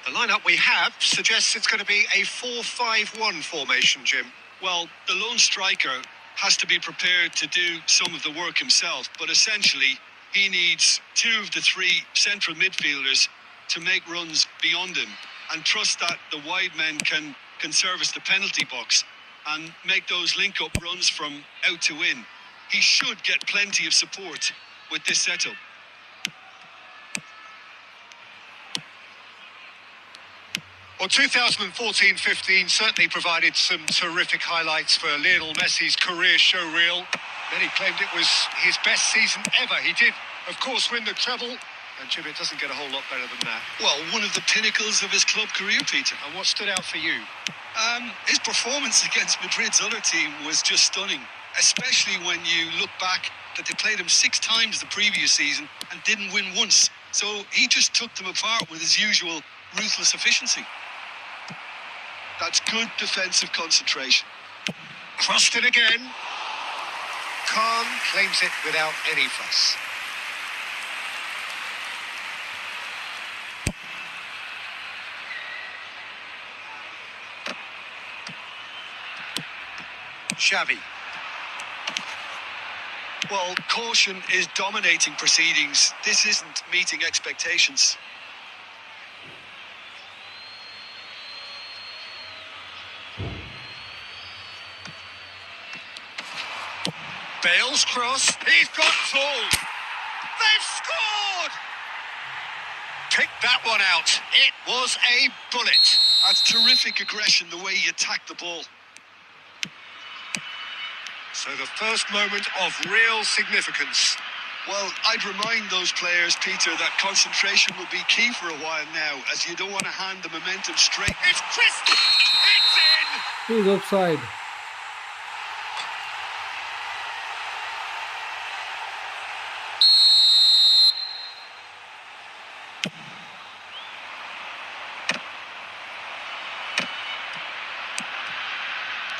The lineup we have suggests it's going to be a 4-5-1 formation, Jim. Well, the lone striker has to be prepared to do some of the work himself, but essentially he needs two of the three central midfielders to make runs beyond him and trust that the wide men can service the penalty box and make those link-up runs from out to in. He should get plenty of support with this setup. Well, 2014-15 certainly provided some terrific highlights for Lionel Messi's career showreel. Many claimed it was his best season ever. He did, of course, win the treble. And Jim, it doesn't get a whole lot better than that. Well, one of the pinnacles of his club career, Peter. And what stood out for you? His performance against Madrid's other team was just stunning, especially when you look back that they played him 6 times the previous season and didn't win once. So he just took them apart with his usual ruthless efficiency. That's good defensive concentration. Crossed it again. Khan claims it without any fuss. Xavi. Well, caution is dominating proceedings. This isn't meeting expectations. Bale's cross. He's got tall. They've scored! Pick that one out. It was a bullet. That's terrific aggression, the way he attacked the ball. So the first moment of real significance. Well, I'd remind those players, Peter, that concentration will be key for a while now, as you don't want to hand the momentum straight. It's crisp! It's in! He's offside.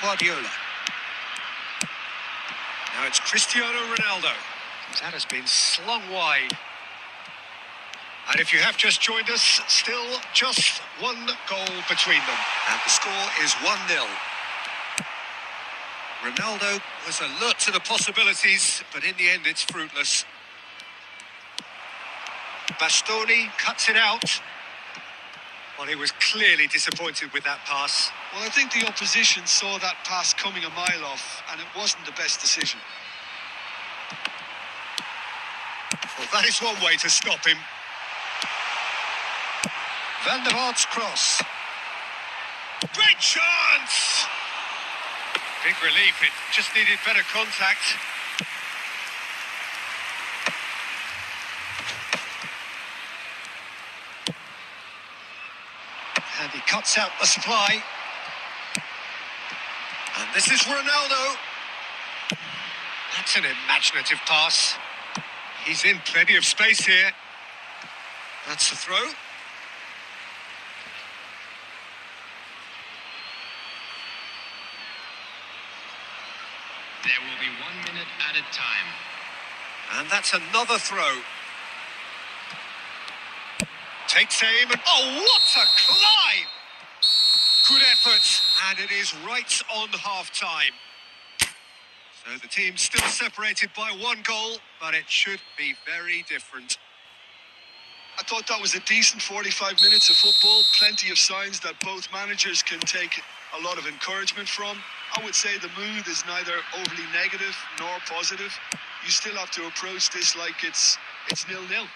Guardiola. Now it's Cristiano Ronaldo. That has been slung wide. And if you have just joined us, still just one goal between them. And the score is 1-0. Ronaldo was alert to the possibilities, but in the end it's fruitless. Bastoni cuts it out. Well, he was clearly disappointed with that pass. Well, I think the opposition saw that pass coming a mile off, and it wasn't the best decision. Well, that is one way to stop him. Van der Vaart's cross. Great chance! Big relief, it just needed better contact. And he cuts out the supply. And this is Ronaldo. That's an imaginative pass. He's in plenty of space here. That's the throw. There will be 1 minute added time. And that's another throw. Takes aim and oh, what a climb! Good effort, and it is right on half-time. So the team's still separated by 1 goal, but it should be very different. I thought that was a decent 45 minutes of football. Plenty of signs that both managers can take a lot of encouragement from. I would say the mood is neither overly negative nor positive. You still have to approach this like it's 0-0.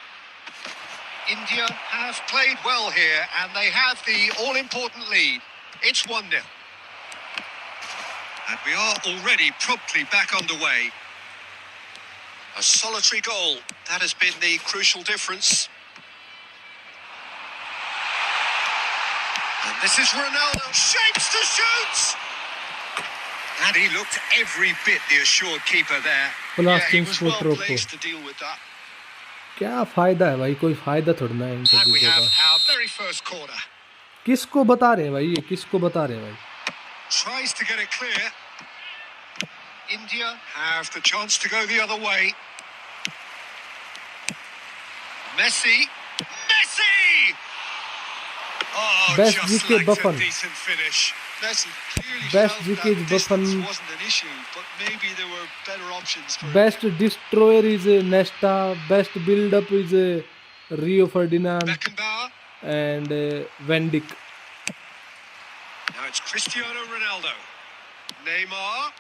India have played well here, and they have the all-important lead. It's 1-0. And we are already promptly back underway. A solitary goal. That has been the crucial difference. This is Ronaldo. Shapes to shoot! And he looked every bit the assured keeper there. Yeah, he plastering was sport well रोको placed to deal with that. क्या फायदा है भाई कोई फायदा थोड़ा ना है इन सब And we चीज़ों have का our very first corner. किसको बता रहे हैं भाई ये किसको बता रहे हैं भाई Tries to get it clear. India have the chance to go the other way. Messi! Messi! Oh, Best just GK like a Buffon. decent finish. Messi clearly Best felt GK that distance Buffon. wasn't an issue, but maybe there were better options for him. Best destroyer is Nesta best buildup is Rio Ferdinand Beckenbauer. And वेंडिक Now it's Cristiano Ronaldo. Neymar.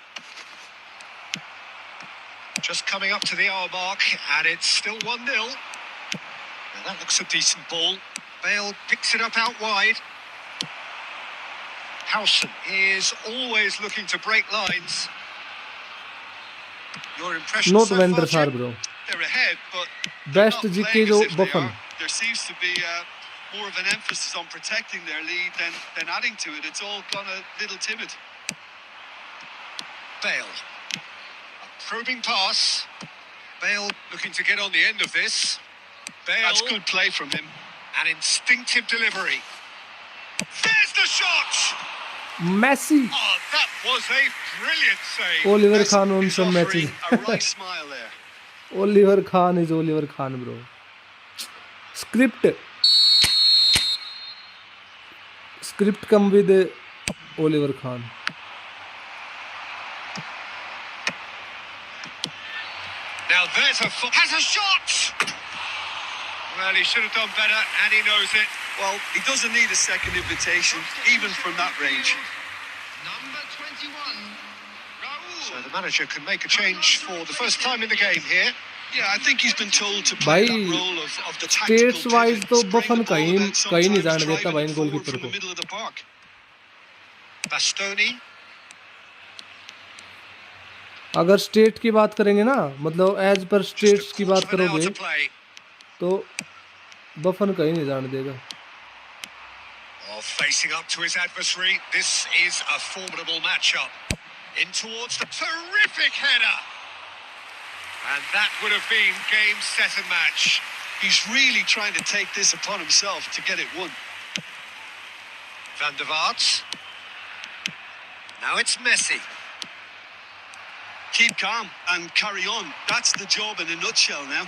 Just coming up to the hour mark, and it's still 1-0. Now that looks a decent ball. Bale picks it up out wide. Howson is always looking to break lines. Your impression not so far, vendor सार Jim? Bro They're ahead, but they're best not GK playing जो as if they बफन are. There seems to be more of an emphasis on protecting their lead than adding to it. It's all gone a little timid. Bale. A probing pass. Bale looking to get on the end of this. Bale. That's good play from him. An instinctive delivery. There's the shot! Messi Oh, that was a brilliant save. Oliver Messi Kahn on is some offering a right matches smile there. Oliver Kahn is Oliver Kahn bro script script come with Oliver Kahn Now there's has a shot! Well, he should have done better, and he knows it. Well, he doesn't need a second invitation, even from that range. Number 21, So Raul. the manager can make a change for the first time in the game here. Yeah, I think he's been told to play भाई that role of the tactical states wise pivot, तो spraying बफन the ball कहीं about कहीं नहीं sometimes, जाने देता driving भाई it इन forward goalkeeper from the को middle of the park. Bastoni. अगर स्टेट की बात करेंगे ना मतलब एज पर Just स्टेट्स a की quarter बात of an hour करोगे to play. तो बफन कहीं नहीं जाने देगा Oh, facing up to his adversary. This is a formidable matchup. In towards the terrific header. And that would have been game, set and match. He's really trying to take this upon himself to get it won. Van der Vaart. Now it's Messi. Keep calm and carry on. That's the job in a nutshell now.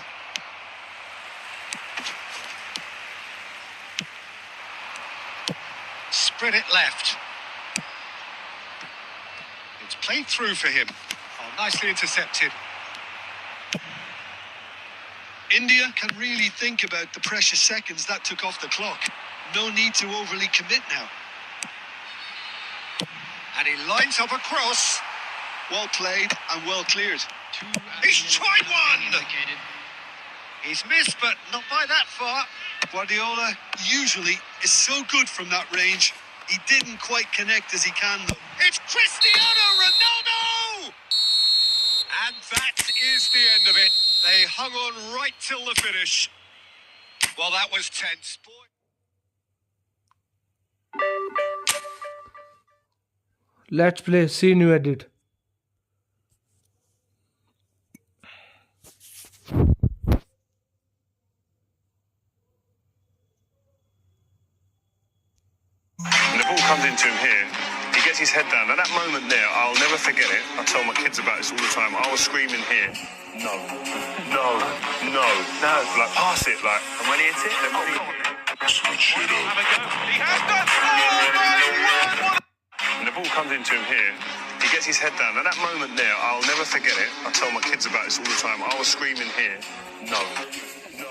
Spread it left. It's played through for him. Oh, nicely intercepted. India can really think about the precious seconds that took off the clock. No need to overly commit now. And he lines up a cross. Well played and well cleared. He's tried one! Indicated. He's missed, but not by that far. Guardiola usually is so good from that range. He didn't quite connect as he can though. It's Cristiano Ronaldo! And that is the end of it. They hung on right till the finish. Well, that was tense. Boy. Let's play see new edit And the ball comes into him here. He gets his head down. At that moment there, I'll never forget it. I tell my kids about this all the time. I was screaming here, no, no, no, no. Like, pass it, like. And when he hits it, they've got to switch it up. He has done. Oh, my word! And the ball comes into him here. He gets his head down. At that moment there, I'll never forget it. I tell my kids about this all the time. I was screaming here, no, no,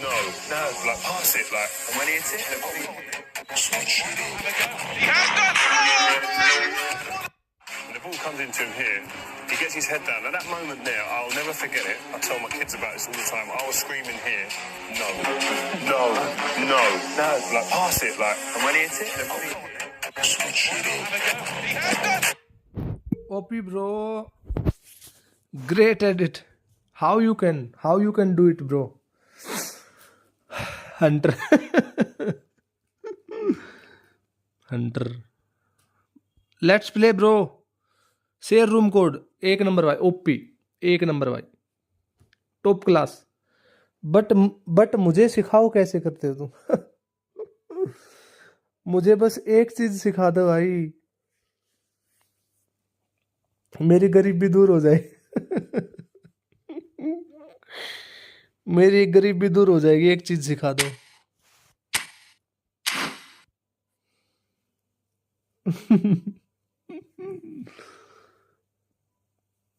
no, no. Like, pass it, like. And when he hits it, they've got to switch it up. He has done. Oh, my word! And the ball comes into him here. He gets his head down. At that moment there, I'll never forget it. I tell my kids about this all the time. I was screaming here, no, no, no, no. Like, pass it, like. And when he hits it, they've got to switch it up. He has done. OP bro great edit how you can do it bro Hunter Hunter, let's play bro, share room code, एक number भाई, OP, एक number भाई, top class. But मुझे सिखाओ कैसे करते हो तुम। मुझे बस एक चीज सिखा दो भाई, मेरी गरीबी दूर हो जाए। मेरी गरीबी दूर हो जाएगी, एक चीज सिखा दो।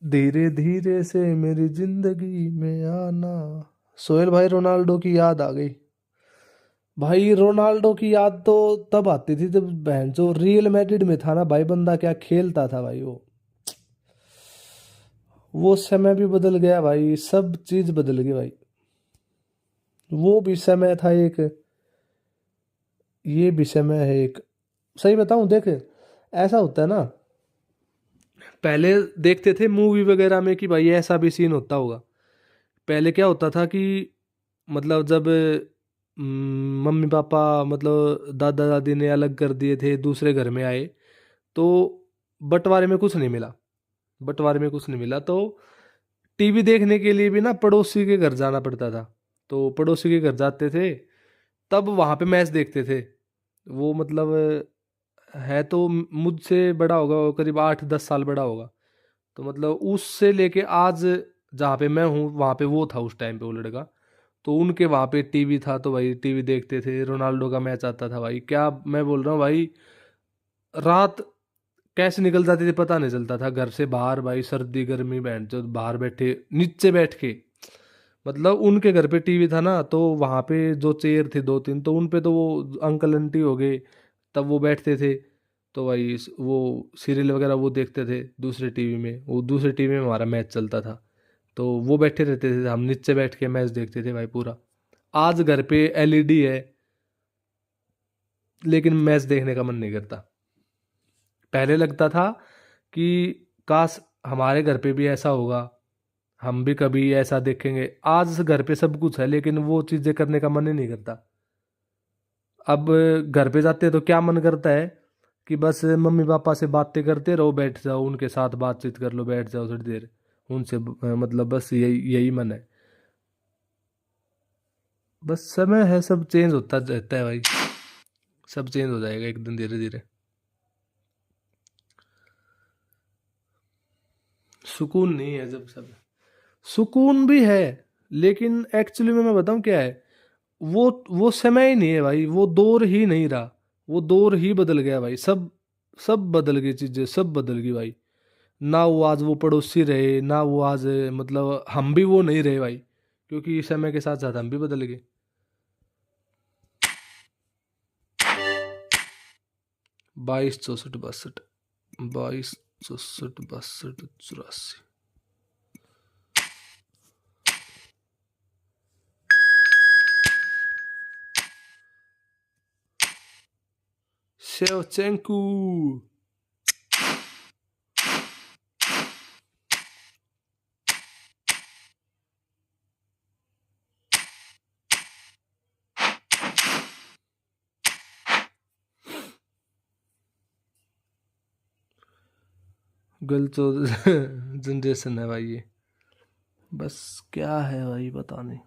धीरे धीरे से मेरी जिंदगी में आना। सोहेल भाई, रोनाल्डो की याद आ गई। भाई रोनाल्डो की याद तो तब आती थी जब बहन जो रियल मैड्रिड में था ना भाई, बंदा क्या खेलता था भाई वो समय भी बदल गया भाई, सब चीज बदल गई भाई। वो भी समय था एक, ये भी समय है एक। सही बताऊं देख, ऐसा होता है ना, पहले देखते थे मूवी वगैरह में कि भाई ऐसा भी सीन होता होगा। पहले क्या होता था कि मतलब जब मम्मी पापा मतलब दादा दादी ने अलग कर दिए थे, दूसरे घर में आए, तो बंटवारे में कुछ नहीं मिला, बंटवारे में कुछ नहीं मिला, तो टीवी देखने के लिए भी ना पड़ोसी के घर जाना पड़ता था। तो पड़ोसी के घर जाते थे, तब वहाँ पे मैच देखते थे। वो मतलब है तो मुझसे बड़ा होगा, वो करीब 8-10 साल बड़ा होगा। तो मतलब उससे लेके आज जहाँ पे मैं हूँ वहाँ पे वो था उस टाइम पे वो लड़का। तो उनके वहाँ पे टीवी था, तो भाई टीवी देखते थे, रोनाल्डो का मैच आता था भाई, क्या मैं बोल रहा हूँ भाई, रात कैसे निकल जाती थी पता नहीं चलता था, घर से बाहर भाई, सर्दी गर्मी बहन जो बाहर बैठे नीचे बैठ के, मतलब उनके घर पे टीवी था ना, तो वहाँ पे जो चेयर थे 2-3, तो उन पे तो वो अंकल आंटी हो गए, तब वो बैठते थे। तो भाई वो सीरियल वगैरह वो देखते थे दूसरे टीवी में, वो दूसरे टीवी में हमारा मैच चलता था, तो वो बैठे रहते थे, हम नीचे बैठ के मैच देखते थे भाई पूरा। आज घर पे एलईडी है, लेकिन मैच देखने का मन नहीं करता। पहले लगता था कि काश हमारे घर पे भी ऐसा होगा, हम भी कभी ऐसा देखेंगे। आज घर पे सब कुछ है, लेकिन वो चीजें करने का मन ही नहीं करता। अब घर पे जाते हैं तो क्या मन करता है कि बस मम्मी पापा से बातें करते रहो, बैठ जाओ उनके साथ बातचीत कर लो, बैठ जाओ थोड़ी देर उनसे, मतलब बस यही यही मन है। बस समय है, सब चेंज होता रहता है भाई, सब चेंज हो जाएगा एक दिन धीरे धीरे। सुकून नहीं है जब सब, सुकून भी है, लेकिन एक्चुअली में मैं बताऊं क्या है, वो समय ही नहीं है भाई, वो दौर ही नहीं रहा, वो दौर ही बदल गया भाई, सब सब बदल गई, चीजें सब बदल गई भाई। ना वो आज वो पड़ोसी रहे, ना वो आज मतलब हम भी वो नहीं रहे भाई, क्योंकि समय के साथ साथ हम भी बदल गए। 22 64 62, 22 64 62 84। शेवचेंको। गलत जनरेशन है भाई ये, बस क्या है भाई पता नहीं,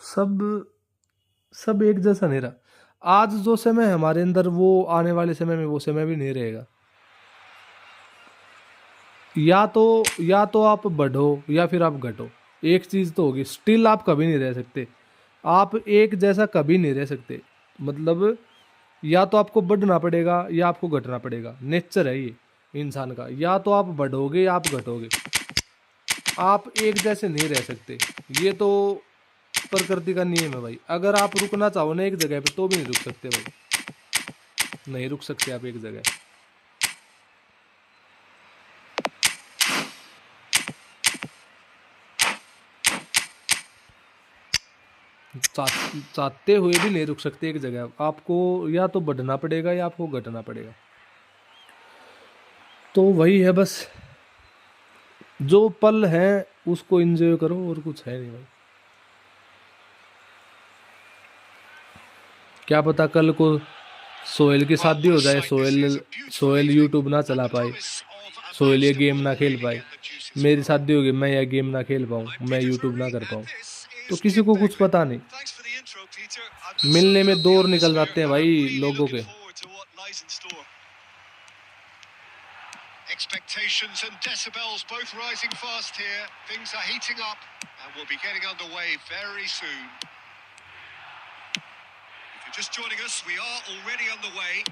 सब सब एक जैसा नहीं रहा। आज जो समय है हमारे अंदर, वो आने वाले समय में वो समय भी नहीं रहेगा। या तो आप बढ़ो या फिर आप घटो, एक चीज तो होगी, स्टिल आप कभी नहीं रह सकते, आप एक जैसा कभी नहीं रह सकते। मतलब या तो आपको बढ़ना पड़ेगा या आपको घटना पड़ेगा, नेचर है ये इंसान का, या तो आप बढ़ोगे या आप घटोगे, आप एक जैसे नहीं रह सकते। ये तो प्रकृति का नियम है भाई, अगर आप रुकना चाहो ना एक जगह पे तो भी नहीं रुक सकते भाई, नहीं रुक सकते आप एक जगह। चाहते हुए भी नहीं रुक सकते एक जगह, आपको या तो बढ़ना पड़ेगा या आपको घटना पड़ेगा। तो वही है बस, जो पल है उसको एंजॉय करो, और कुछ है नहीं भाई। क्या पता कल को सोहेल की Well, शादी what हो a जाए, sight this is, a beautiful Sohail evening, YouTube ना and चला the पाए, promise of a सोहेल ये match that गेम will ना खेल really पाए, get the juices मेरी flowing. शादी होगी, मैं यह गेम ना खेल पाऊँ, I'm मैं Peter यूट्यूब ना Drury, कर and पाऊँ, this तो is किसी Jim को कुछ Beglin. पता नहीं। Thanks for the intro, Peter. I'm मिलने soaking में up the दौर निकल atmosphere, जाते हैं and भाई I'm really लोगों looking के। forward to what lies in store. Expectations and decibels both rising fast here. Things are heating up, and we'll be getting underway very soon. If you're just joining us, we are already underway.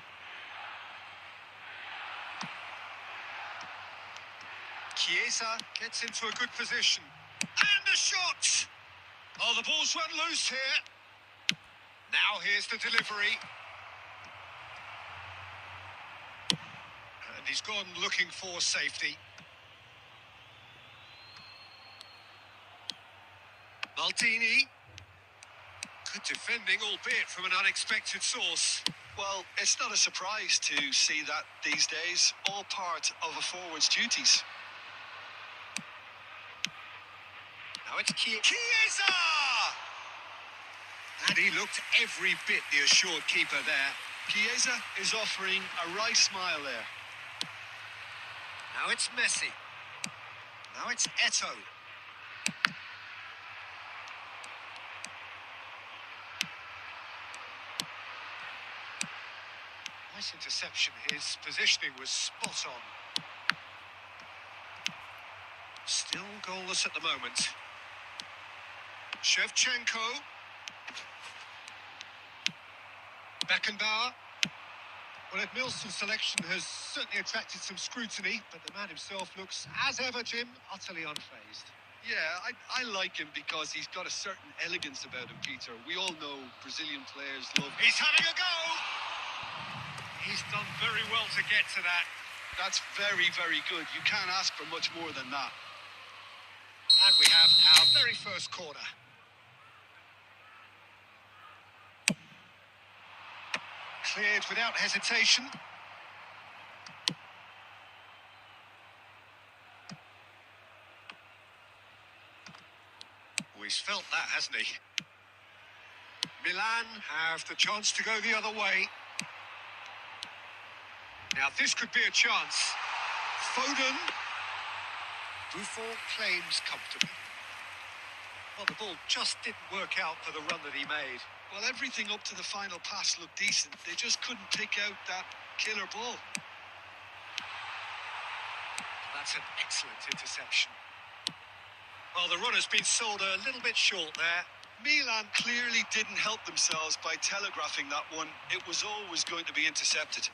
Chiesa gets into a good position. And the shot! Oh, the ball's run loose here. Now here's the delivery. And he's gone looking for safety. Maldini. Good defending, albeit from an unexpected source. Well, it's not a surprise to see that these days, all part of a forward's duties. Now it's Chiesa! And he looked every bit the assured keeper there. Chiesa is offering a right smile there. Now it's Messi. Now it's Eto'o. Nice interception. His positioning was spot on. Still goalless at the moment. Shevchenko. Beckenbauer. Well, Ed Milson's selection has certainly attracted some scrutiny, but the man himself looks, as ever, Jim, utterly unfazed. Yeah, I like him because he's got a certain elegance about him, Peter. We all know Brazilian players love him. He's having a go! He's done very well to get to that. That's very, very good. You can't ask for much more than that. And we have our very first corner. Cleared without hesitation. Oh, he's felt that, hasn't he? Milan have the chance to go the other way. Now this could be a chance. Foden. Buffon claims comfortably. Well, the ball just didn't work out for the run that he made. Well, everything up to the final pass looked decent. They just couldn't pick out that killer ball. That's an excellent interception. Well, the run has been sold a little bit short there. Milan clearly didn't help themselves by telegraphing that one. It was always going to be intercepted.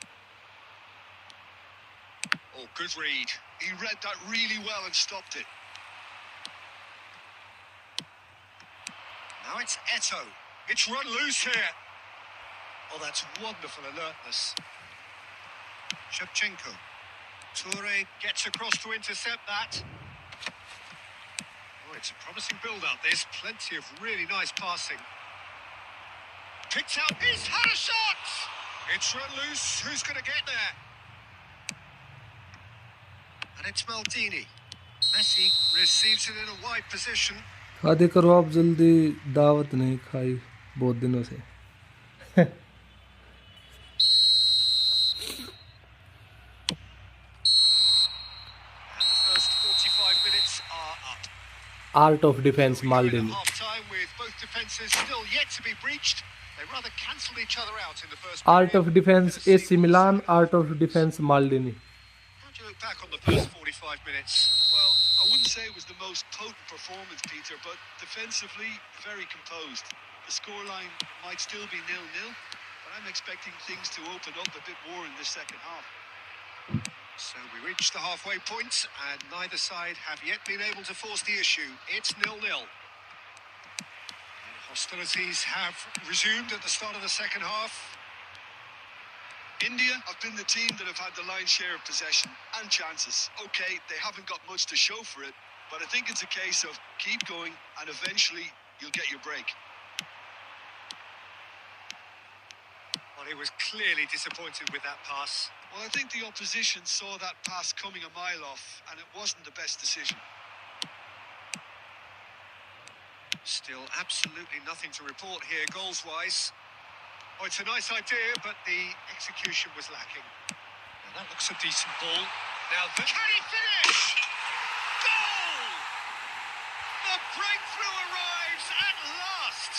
Oh, good read. He read that really well and stopped it. Now it's Eto'o. It's run loose here. Oh, that's wonderful alertness. Shevchenko. Toure gets across to intercept that. Oh, it's a promising build-up. There's plenty of really nice passing. Picked out. He's had a shot! It's run loose. Who's going to get there? And it's Maldini. Messi receives it in a wide position. शादी करो आप जल्दी, दावत नहीं खाई बहुत दिनों से। And the first 45 minutes are up. Art of defence We go in माल्डिनी। at half-time with both defences still yet to be breached. They rather cancelled each other out in the first art of period. Defence Then a AC sequence Milan, of art of defence Maldini. How do you look back on the first 45 minutes? Well, I wouldn't say it was the most potent performance, Peter, but defensively, very composed. The scoreline might still be 0-0, but I'm expecting things to open up a bit more in this second half. So we reached the halfway point, and neither side have yet been able to force the issue. It's 0-0. Hostilities have resumed at the start of the second half. India have been the team that have had the lion's share of possession and chances. Okay, they haven't got much to show for it, but I think it's a case of keep going and eventually you'll get your break. Well, he was clearly disappointed with that pass. Well, I think the opposition saw that pass coming a mile off and it wasn't the best decision. Still absolutely nothing to report here goals-wise. Oh, it's a nice idea, but the execution was lacking. Now that looks a decent ball. Now, can he finish? Goal! The breakthrough arrives at last!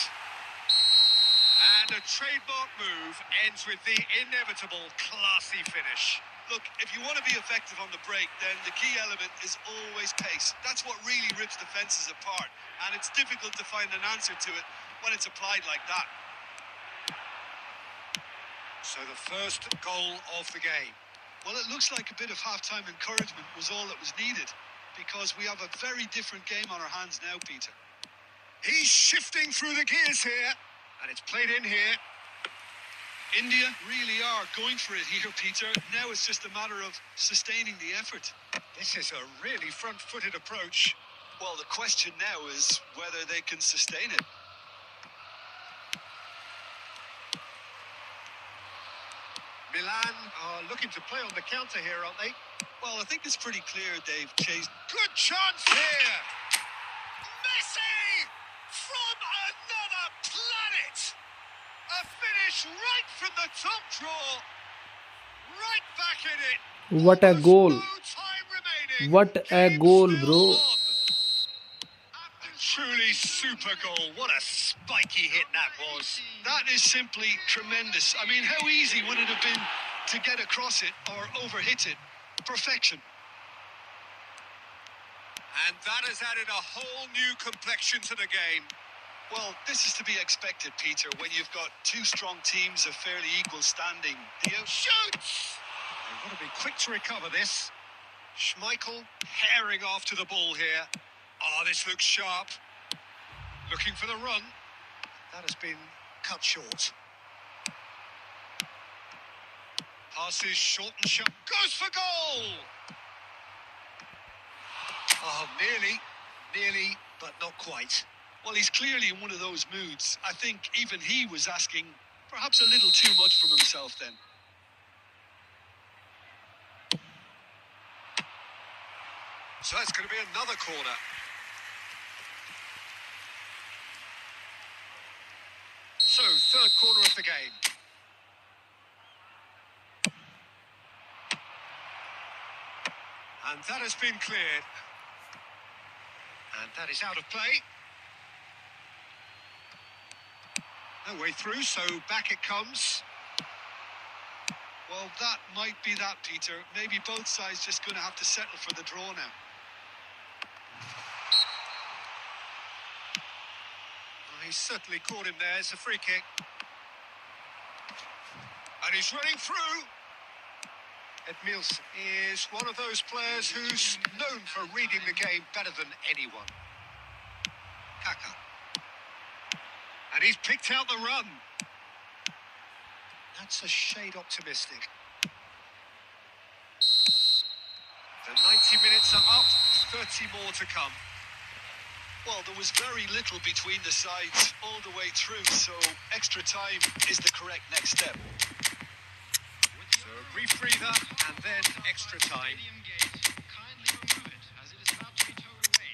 And a trademark move ends with the inevitable classy finish. Look, if you want to be effective on the break, then the key element is always pace. That's what really rips defences apart, and it's difficult to find an answer to it when it's applied like that. So the first goal of the game. Well, it looks like a bit of half-time encouragement was all that was needed, because we have a very different game on our hands now, Peter. He's shifting through the gears here, and it's played in here. India really are going for it here, Peter. Now it's just a matter of sustaining the effort. This is a really front-footed approach. Well, the question now is whether they can sustain it. Milan are looking to play on the counter here, aren't they? Well, I think it's pretty clear they've chased. Good chance here! Messi! From another planet! A finish right from the top draw! Right back in it! What a goal! No time remaining. What a Game goal, still bro! on. A truly super goal. What a spiky hit that was. That is simply tremendous. I mean, how easy would it have been to get across it or overhit it? Perfection. And that has added a whole new complexion to the game. Well, this is to be expected, Peter, when you've got two strong teams of fairly equal standing. Shoots! They've got to be quick to recover this. Schmeichel herring after the ball here. Oh, this looks sharp. Looking for the run. That has been cut short. Passes short and sharp. Goes for goal! Oh, nearly, but not quite. Well, he's clearly in one of those moods. I think even he was asking perhaps a little too much from himself then. So that's going to be another corner. So, third corner of the game. And that has been cleared. And that is out of play. No way through, so back it comes. Well, that might be that, Peter. Maybe both sides just going to have to settle for the draw now. He's certainly caught him there. It's a free kick. And he's running through. Edmils is one of those players who's known for reading the game better than anyone. Kaka. And he's picked out the run. That's a shade optimistic. The 90 minutes are up, 30 more to come. Well, there was very little between the sides all the way through, so extra time is the correct next step. So a brief breather and then extra time. Kindly remove it, as it is about to be towed away.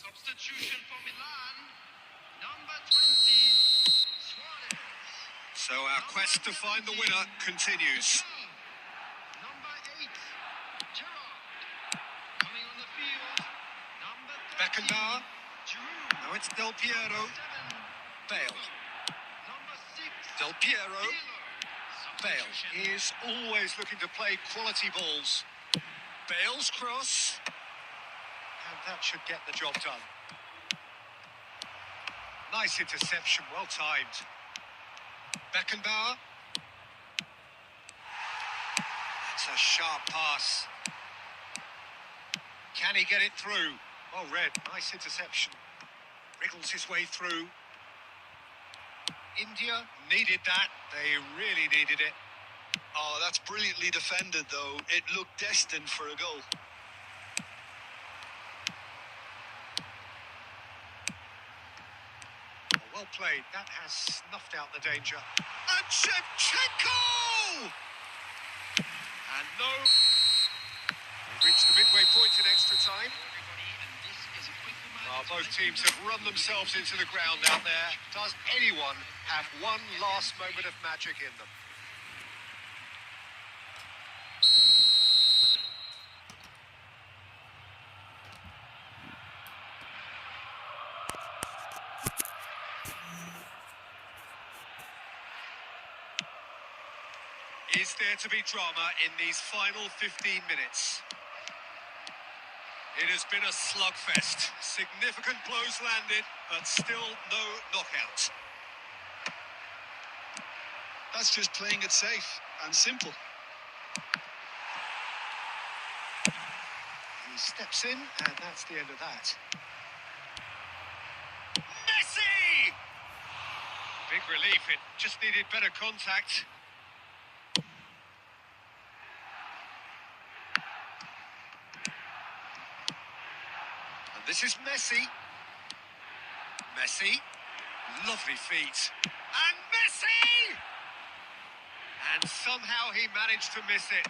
Substitution for Milan, number 20, Suarez. So our quest to find the winner continues. Number 8, Gerrard. Coming on the field, number 13, Beckenbauer. Giroud. Now it's Del Piero. 7, Bale. number 6, Del Piero. Bale Substitution. is always looking to play quality balls. Bale's cross. And that should get the job done. Nice interception, well timed. Beckenbauer. a sharp pass. Can he get it through? Well read, nice interception. Wriggles his way through. India needed that. They really needed it. Oh, that's brilliantly defended, though. It looked destined for a goal. Well played. That has snuffed out the danger. And Shevchenko! And no. We've reached the midway point in extra time. Both teams have run themselves into the ground out there. Does anyone have one last moment of magic in them? Is there to be drama in these final 15 minutes? It has been a slugfest. Significant blows landed, but still no knockout. That's just playing it safe and simple. He steps in, and that's the end of that. Messi! Big relief, it just needed better contact. This is Messi. Messi. Lovely feet. And Messi! And somehow he managed to miss it.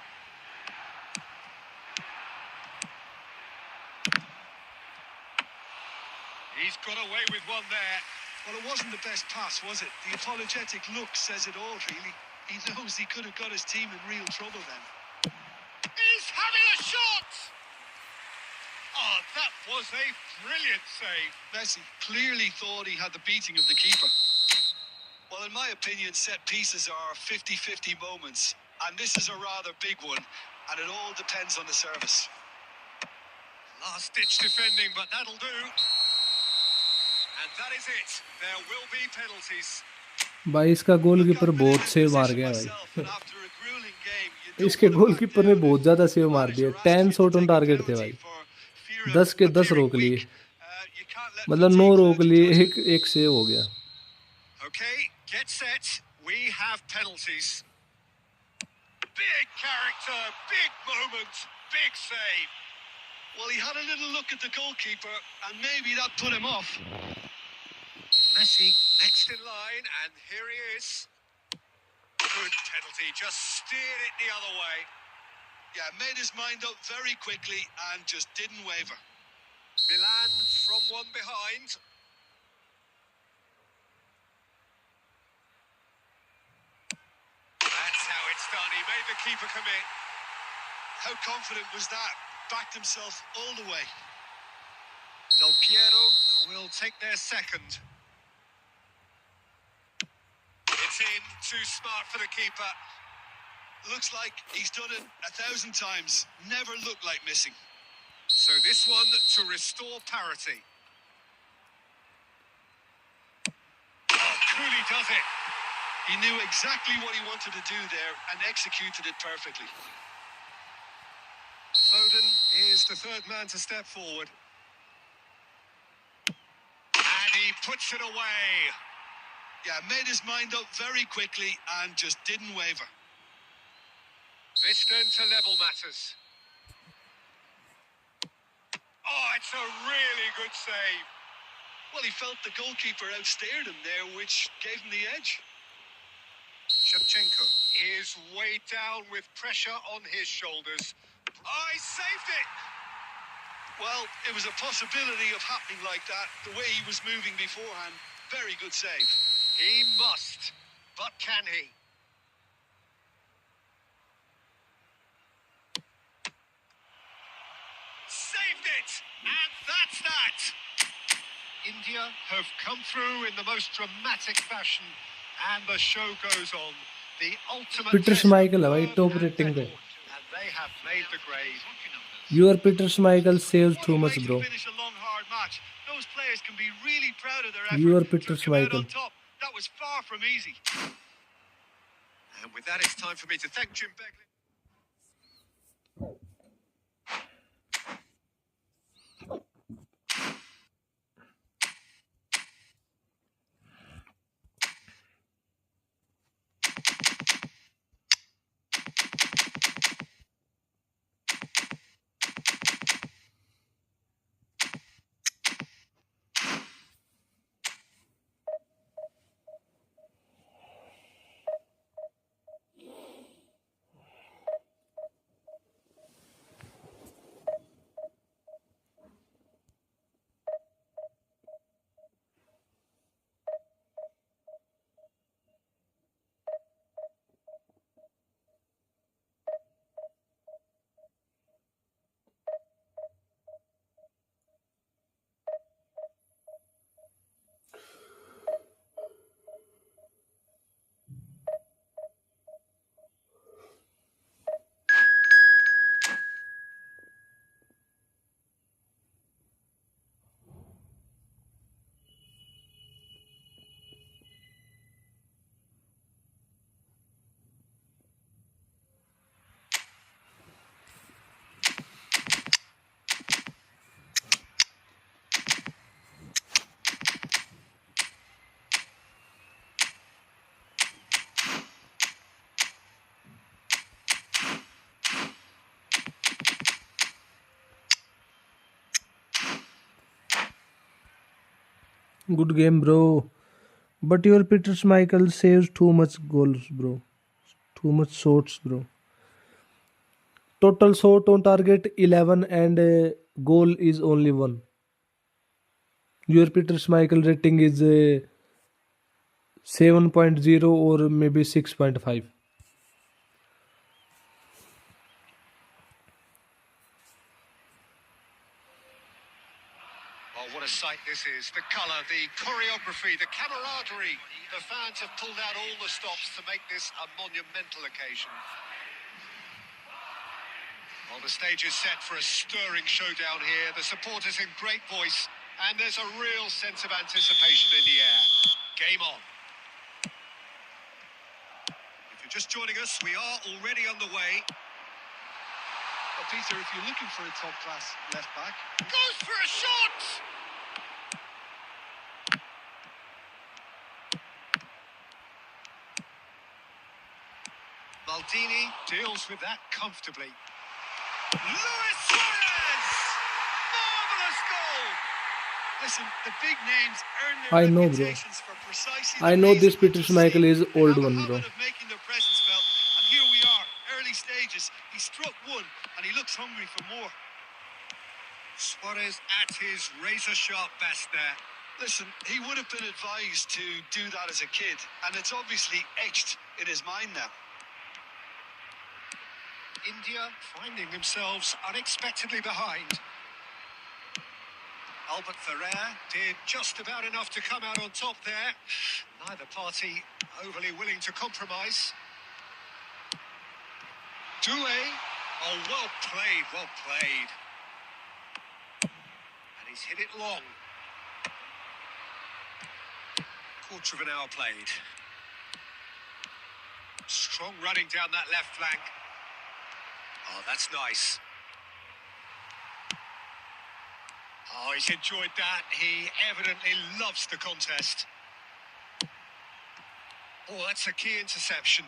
He's got away with one there. Well, it wasn't the best pass, was it? The apologetic look says it all, really. He knows he could have got his team in real trouble then. He's having a shot! Oh, that was a brilliant save. Messi clearly thought he had the beating of the keeper. Well, in my opinion, set pieces are 50-50 moments, and this is a rather big one, and it all depends on the service. Last-ditch defending, but that'll do. And that is it. There will be penalties. भाई इसका goalkeeper बहुत save मार गया भाई। इसके goalkeeper ने बहुत ज्यादा सेव मार दिए। 10 शॉट ऑन टारगेट थे भाई। 10 के 10 रोक लिए, मतलब 9 रोक लिए, एक सेव हो गया। Okay, get set. We have penalties. Big character, big moment, big save. Well, he had a little look at the goalkeeper, and maybe that put him off. Messi next in line, and here he is. Good penalty, just steered it the other way. Yeah, made his mind up very quickly and just didn't waver. Milan from one behind. That's how it's done. He made the keeper commit. How confident was that? Backed himself all the way. Del Piero will take their second. It's in, too smart for the keeper. Looks like he's done it 1,000 times. Never looked like missing. So this one to restore parity. Oh, Cooley does it. He knew exactly what he wanted to do there and executed it perfectly. Foden is the third man to step forward. And he puts it away. Yeah, made his mind up very quickly and just didn't waver. This then to level matters. Oh, it's a really good save. Well, he felt the goalkeeper outstared him there, which gave him the edge. Shevchenko is weighed down with pressure on his shoulders. Oh, he saved it! Well, it was a possibility of happening like that, the way he was moving beforehand. Very good save. He must, but can he? Saved it! And that's that! India have come through in the most dramatic fashion, and the show goes on. The ultimate Peter test श्माइकल है of भाई verve top and rating पे। mettle, and they have made the grade. Your Peter Schmeichel saves too much, What a bro. way to finish a long, hard match. Those players can be really proud of their effort. You are Peter to come out Schmeichel. on top. That was far from easy. And with that, it's time for me to thank Jim Begley. Good game, bro. But your Peter Schmeichel saves too much goals, bro. Too much shots, bro. Total shot on target 11 and goal is only one. Your Peter Schmeichel rating is 7.0 or maybe 6.5. Oh, what a sight this is. The colour, the choreography, the camaraderie. The fans have pulled out all the stops to make this a monumental occasion. Well, the stage is set for a stirring showdown here. The supporters in great voice, and there's a real sense of anticipation in the air. Game on. If you're just joining us, we are already on the way. Well, Peter, if you're looking for a top-class left-back, Goes for a shot! Maldini deals with that comfortably. Luis Suarez! Marvellous goal! listen, the big names earn their I know, bro. reputations for precisely I the know reason this that Peter just Schmeichel seen. is They old have a one, bro. habit of making their presence felt, and here we are, early stages. He struck one, and he looks hungry for more. Suarez at his razor-sharp best there. Listen, he would have been advised to do that as a kid, and it's obviously etched in his mind now. India finding themselves unexpectedly behind. Albert Ferrer did just about enough to come out on top there. Neither party overly willing to compromise. Doué. Oh, well played, well played. And he's hit it long. Quarter of an hour played. Strong running down that left flank. Oh, that's nice. Oh, he's enjoyed that. He evidently loves the contest. Oh, that's a key interception.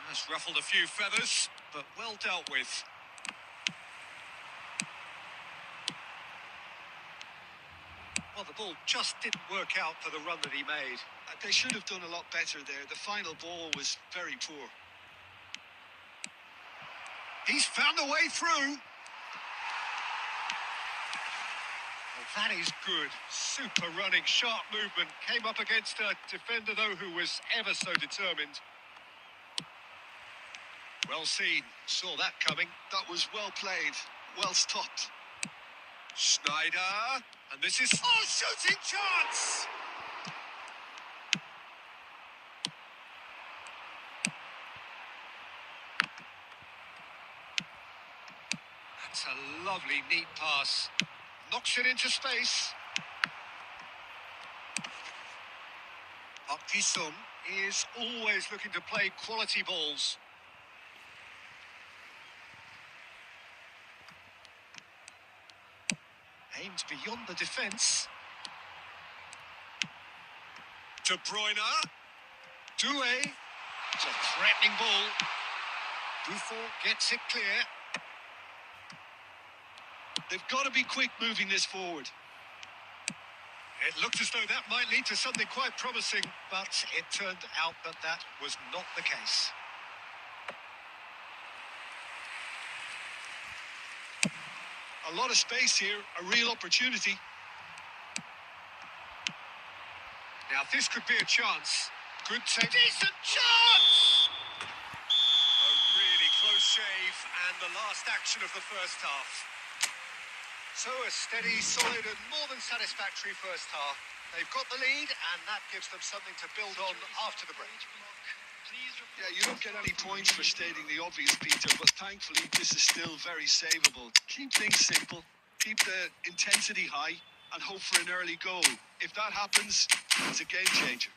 That's ruffled a few feathers, but well dealt with. Well, the ball just didn't work out for the run that he made. They should have done a lot better there. The final ball was very poor. He's found the way through. Well, that is good. Super running, sharp movement. Came up against a defender, though, who was ever so determined. Well seen. Saw that coming. That was well played, well stopped. Schneider. And this is... Oh, shooting chance! That's a lovely, neat pass. Knocks it into space. Park Ji-sung is always looking to play quality balls. Aimed beyond the defence. De Bruyne. Doué. It's a threatening ball. Buffon gets it clear. They've got to be quick moving this forward. It looked as though that might lead to something quite promising, but it turned out that that was not the case. A lot of space here, a real opportunity. Now this could be a chance. Good take. Decent chance! A really close shave and the last action of the first half. So a steady, solid and more than satisfactory first half. They've got the lead and that gives them something to build on after the break. Yeah, you don't get any points for stating the obvious, Peter, but thankfully this is still very savable. Keep things simple, keep the intensity high, and hope for an early goal. If that happens, it's a game changer.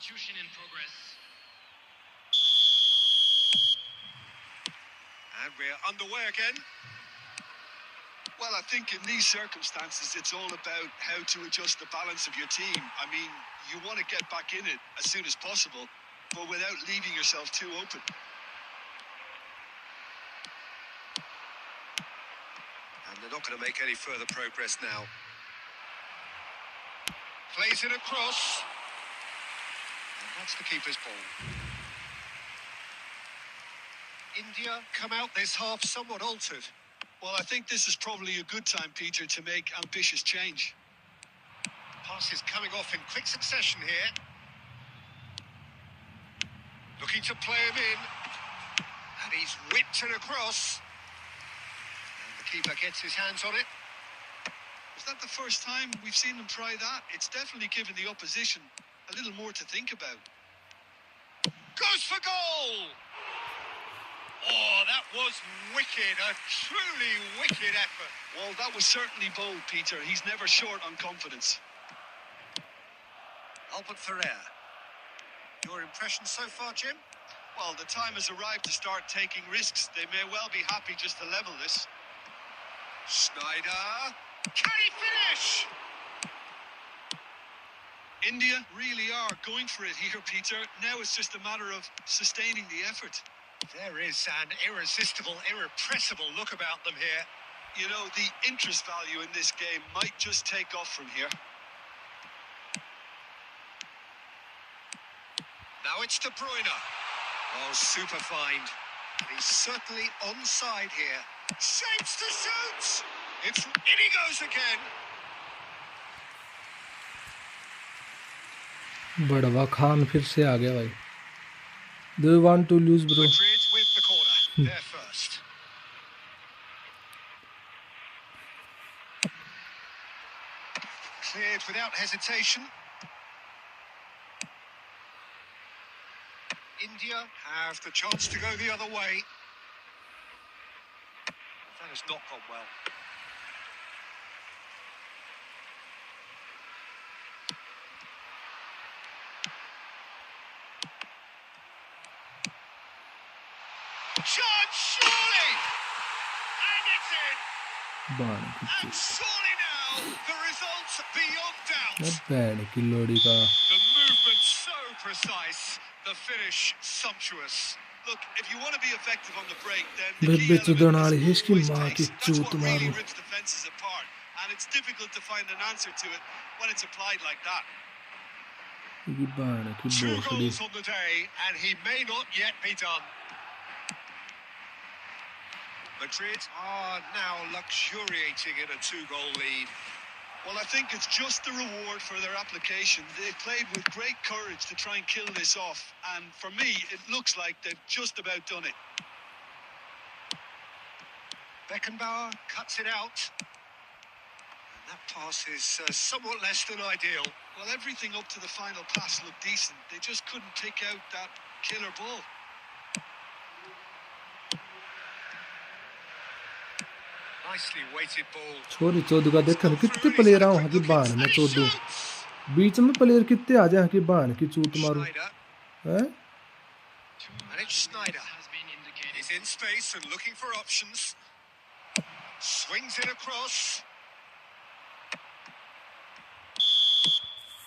Substitution in progress. And we're underway again. Well, I think in these circumstances, it's all about how to adjust the balance of your team. I mean, you want to get back in it as soon as possible, but without leaving yourself too open. And they're not going to make any further progress now. Plays it across. And that's the keeper's ball. India come out this half somewhat altered. Well, I think this is probably a good time, Peter, to make ambitious change. Pass is coming off in quick succession here. Looking to play him in. And he's whipped it across. And the keeper gets his hands on it. Is that the first time we've seen them try that? It's definitely given the opposition a little more to think about. Goes for goal! Oh, that was wicked. A truly wicked effort. Well, that was certainly bold, Peter. He's never short on confidence. Albert Ferrer. Your impression so far, Jim? Well, the time has arrived to start taking risks. They may well be happy just to level this. Snyder. Can he finish? India really are going for it here, Peter. Now it's just a matter of sustaining the effort. There is an irresistible, irrepressible look about them here. You know, the interest value in this game might just take off from here. Now it's De Bruyne. Oh, super find. And he's certainly onside here. Shapes to shoot! In he goes again. बड़वा खान फिर से आ गया भाई. Do you want to lose, bro? Madrid with the corner. There first. Cleared without hesitation. India have the chance to go the other way. That has not gone well. Chance, surely! And it's in! And surely now, the result's beyond doubt. Band की लोड़ी का. The movement so precise, the finish sumptuous. Look, if you want to be effective on the break, then the bay key बे चुदन वाली element is इसकी always माँ की pace. That's चूत what really मारू. rips defenses apart, and it's difficult to find an answer to it when it's applied like that. ये band की 2 भोसड़ी. goals on the day, and he may not yet be done. Madrid are now luxuriating in a 2-goal lead. Well, I think it's just the reward for their application. They played with great courage to try and kill this off, and for me, it looks like they've just about done it. Beckenbauer cuts it out. And that pass is somewhat less than ideal. Well, everything up to the final pass looked decent. They just couldn't pick out that killer ball. Nicely weighted ball. छोरी चोदू का देखा ना कितने player आओ हाँ की बाण में चोदू. बीच में प्लेयर कितने आ जाए हाँ की बाण की चूत मारू. Snyder. हैं? And it's Snyder. Has been indicated. He's in space and looking for options. Swings it across.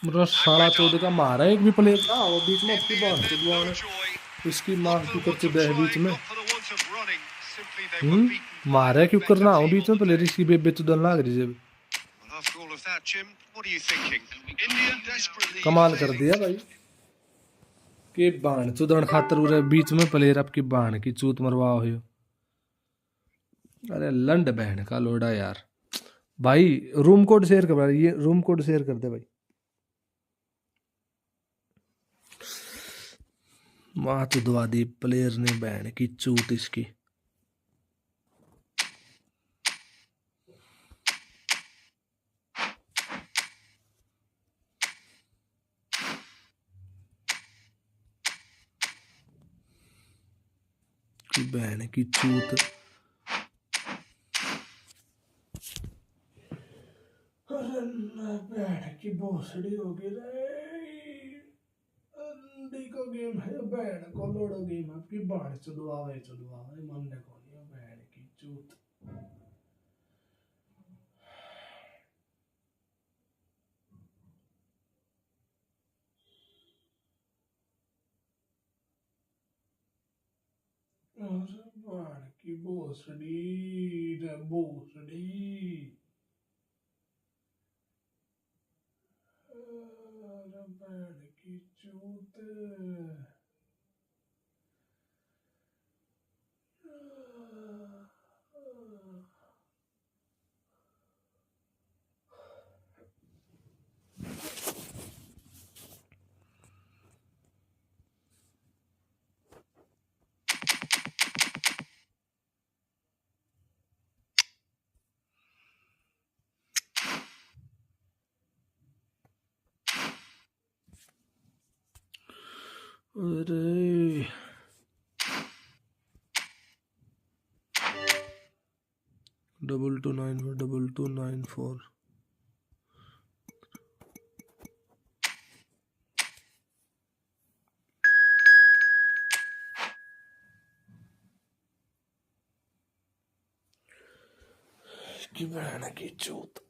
मेरा साला चोदू का मारा एक भी प्लेयर ना वो बीच में अपनी बाण There's के no दुआरे. joy. इसकी माँ Not की for the करते want of they beach trying, में. not for the want of running. Simply they were beaten. मारा क्यों Better करना हो team बीच में on the प्लेयर day. इसकी बेबे चुदन लाग रही है. Well, after all of that, Jim, what are you thinking? India desperately कमाल कर failing. दिया भाई कि बाण चुदन खातर उरे बीच में प्लेयर आपकी बाण की चूत मरवा हो. अरे लंड बहन का लोड़ा यार. भाई रूम कोड शेयर कर भाई. ये रूम कोड शेयर कर दे भाई. माँ तो दुआ दी प्लेयर ने बहन की चूत इसकी. की बहन की चूत. अरे बहन की भोसड़ी हो गई रे. भैन को लोडो गेम आपकी बाढ़ चुदवावे मन ने कोनी भैन की चूत अरे भैन की भोसड़ी रे भोसड़ी अरे भैन की चूत अरे डबल 2294 की बहन की चूत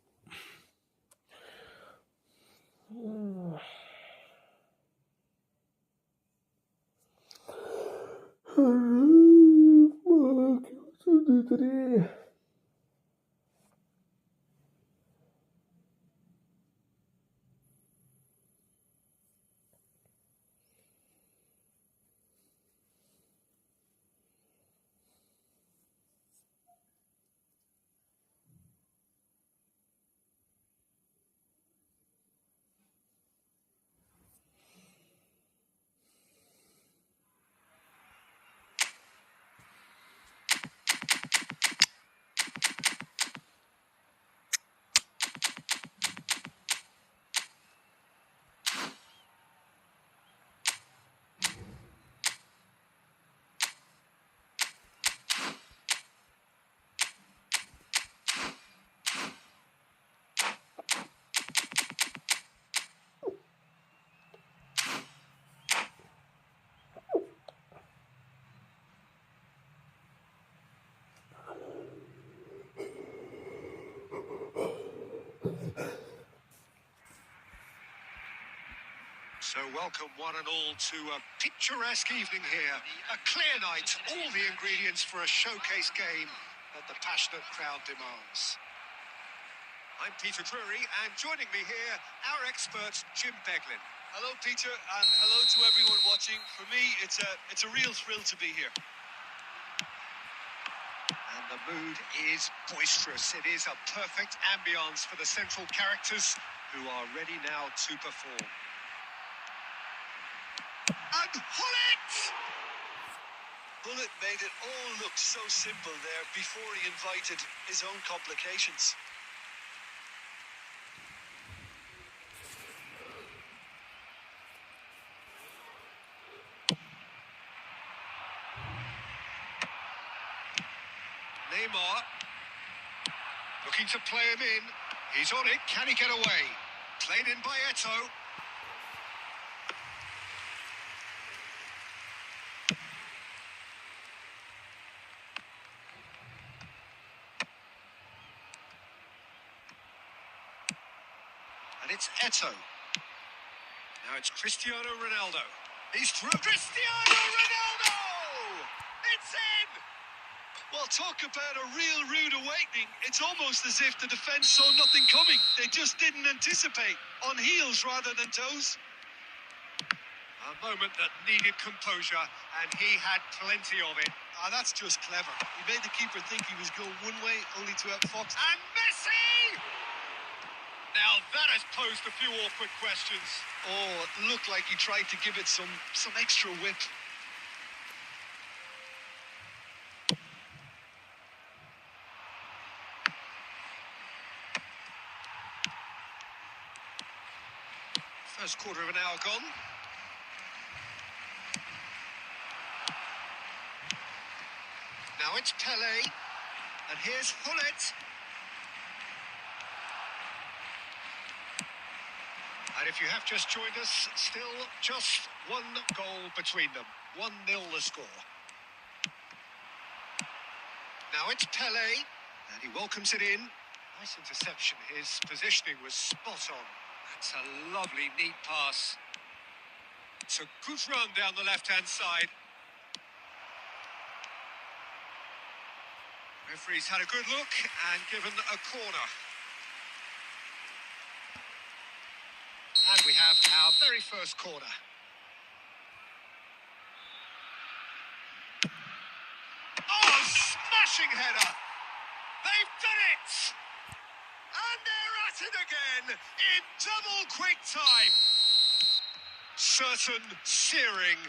So welcome one and all to a picturesque evening here. A clear night, all the ingredients for a showcase game that the passionate crowd demands. I'm Peter Drury, and joining me here, our expert, Jim Beglin. Hello, Peter, and hello to everyone watching. For me, it's a real thrill to be here. And the mood is boisterous. It is a perfect ambience for the central characters who are ready now to perform. And Hullet! Bullet made it all look so simple there before he invited his own complications. Neymar looking to play him in. He's on it. Can he get away? Played in by Eto'o. And it's Eto'o. Now it's Cristiano Ronaldo. He's through. Cristiano Ronaldo! It's in! Well, talk about a real rude awakening. It's almost as if the defence saw nothing coming. They just didn't anticipate. On heels rather than toes. A moment that needed composure, and he had plenty of it. That's just clever. He made the keeper think he was going one way, only to have Fox. And Messi! Now that has posed a few awkward questions. Oh, it looked like he tried to give it some extra whip. First quarter of an hour gone. Now it's Pele, and here's Hullet. And if you have just joined us, still just one goal between them. 1-0 the score. Now it's Pele, and he welcomes it in. Nice interception. His positioning was spot on. That's a lovely, neat pass. It's a good run down the left-hand side. Referee's had a good look and given a corner. And we have our very first corner. Oh, smashing header! They've done it! And they're at it again in double quick time. Certain, searing,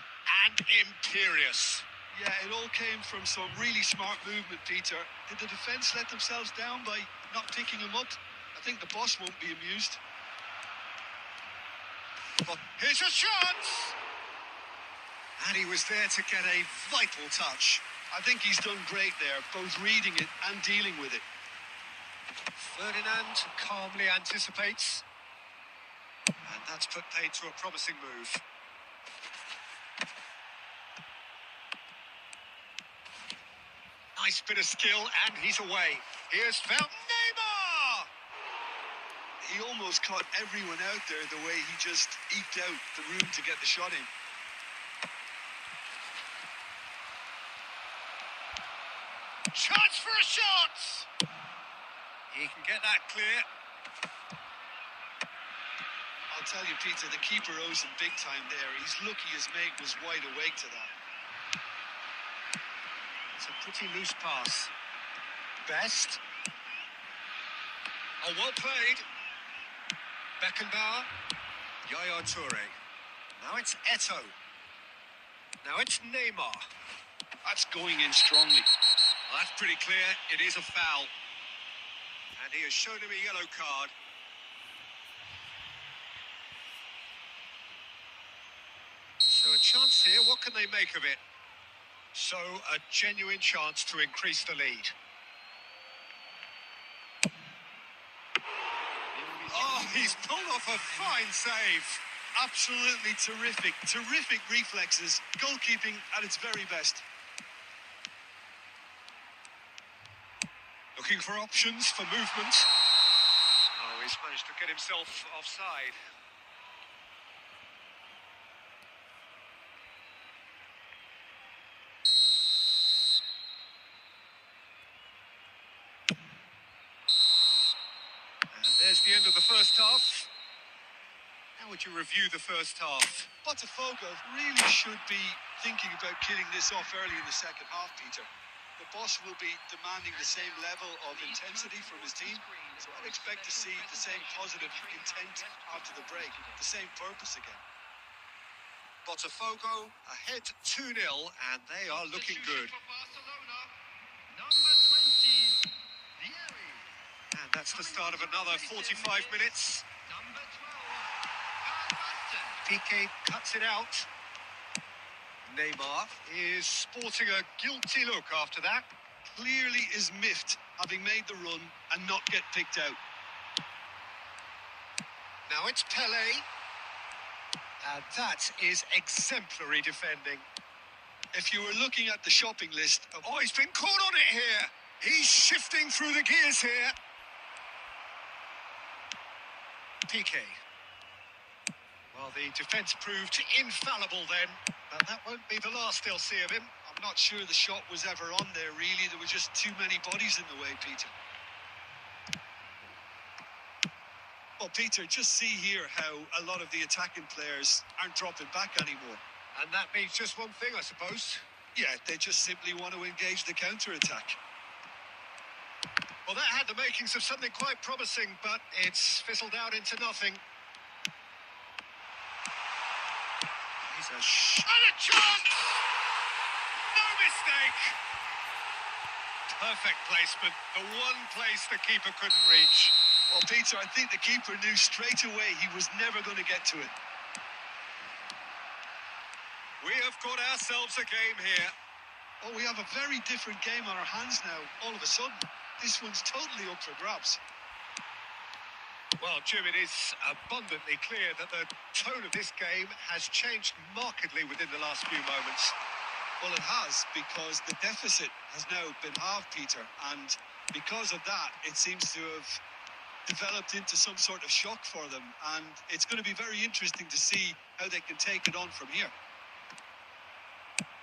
and imperious. Yeah, it all came from some really smart movement, Peter. Did the defence let themselves down by not picking him up? I think the boss won't be amused. But here's a chance! And he was there to get a vital touch. I think he's done great there, both reading it and dealing with it. Ferdinand calmly anticipates. And that's put paid to a promising move. Nice bit of skill, and he's away. Here's found Neymar! He almost caught everyone out there the way he just eked out the room to get the shot in. Chance for a shot! He can get that clear. I'll tell you, Peter, the keeper owes him big time there. He's lucky his mate was wide awake to that. It's a pretty loose pass. Best. Oh, well played. Beckenbauer. Yaya Toure. Now it's Eto'o. Now it's Neymar. That's going in strongly. Well, that's pretty clear. It is a foul. And he has shown him a yellow card. So a chance here. What can they make of it? So a genuine chance to increase the lead. Oh, he's pulled off a fine save. Absolutely terrific. Terrific reflexes. Goalkeeping at its very best. Looking for options for movement. Oh, he's managed to get himself offside. And there's the end of the first half. How would you review the first half? Botafogo really should be thinking about killing this off early in the second half, Peter. The boss will be demanding the same level of intensity from his team, so I'd expect to see the same positive intent after the break, the same purpose again. Botafogo ahead 2-0, and they are looking good. And that's the start of another 45 minutes. Piqué cuts it out. Neymar is sporting a guilty look after that. Clearly is miffed, having made the run and not get picked out. Now it's Pele. And that is exemplary defending. If you were looking at the shopping list of... Oh, he's been caught on it here. He's shifting through the gears here. Piqué. Well, the defence proved infallible then, but that won't be the last they'll see of him. I'm not sure the shot was ever on there, really. There were just too many bodies in the way, Peter. Well, Peter, just see here how a lot of the attacking players aren't dropping back anymore. And that means just one thing, I suppose. Yeah, they just simply want to engage the counter-attack. Well, that had the makings of something quite promising, but it's fizzled out into nothing. Here's a shot. And a chance! No mistake! Perfect placement. The one place the keeper couldn't reach. Well, Peter, I think the keeper knew straight away he was never going to get to it. We have got ourselves a game here. Oh, we have a very different game on our hands now, all of a sudden. This one's totally up for grabs. Well, Jim, it is abundantly clear that the tone of this game has changed markedly within the last few moments. Well, it has, because the deficit has now been halved, Peter, and because of that, it seems to have developed into some sort of shock for them, and it's going to be very interesting to see how they can take it on from here.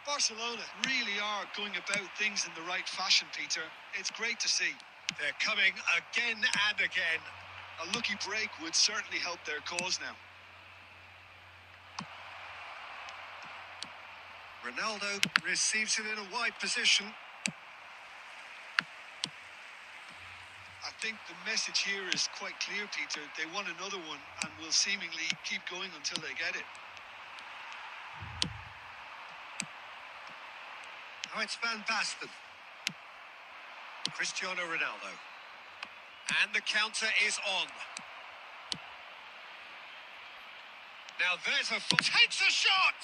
Barcelona really are going about things in the right fashion, Peter. It's great to see. They're coming again and again. A lucky break would certainly help their cause now. Ronaldo receives it in a wide position. I think the message here is quite clear, Peter. They want another one and will seemingly keep going until they get it. Now it's Van Basten. Cristiano Ronaldo. And the counter is on. Now there's a takes a shot!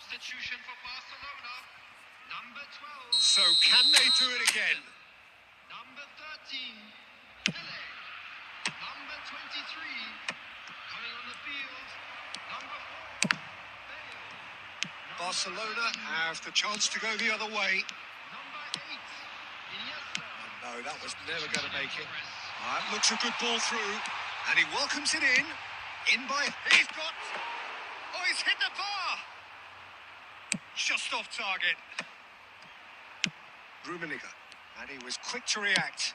Substitution for Barcelona. Number 12. So can they do it again? Number 13. Pele. Number 23. Coming on the field. Number 4. Bale. Barcelona have the chance to go the other way. Number 8. Iniesta. No, that was never going to make it. That looks a good ball through. And he welcomes it in. In by... He's got... Oh, he's hit the bar! Just off target. Rummenigge. And he was quick to react.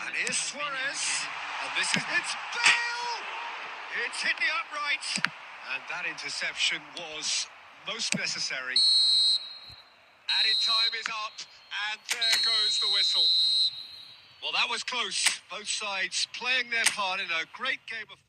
And here's Suarez. And this is... It's Bale! It's hit the upright. And that interception was most necessary. Added time is up. And there goes the whistle. Well, that was close. Both sides playing their part in a great game of football.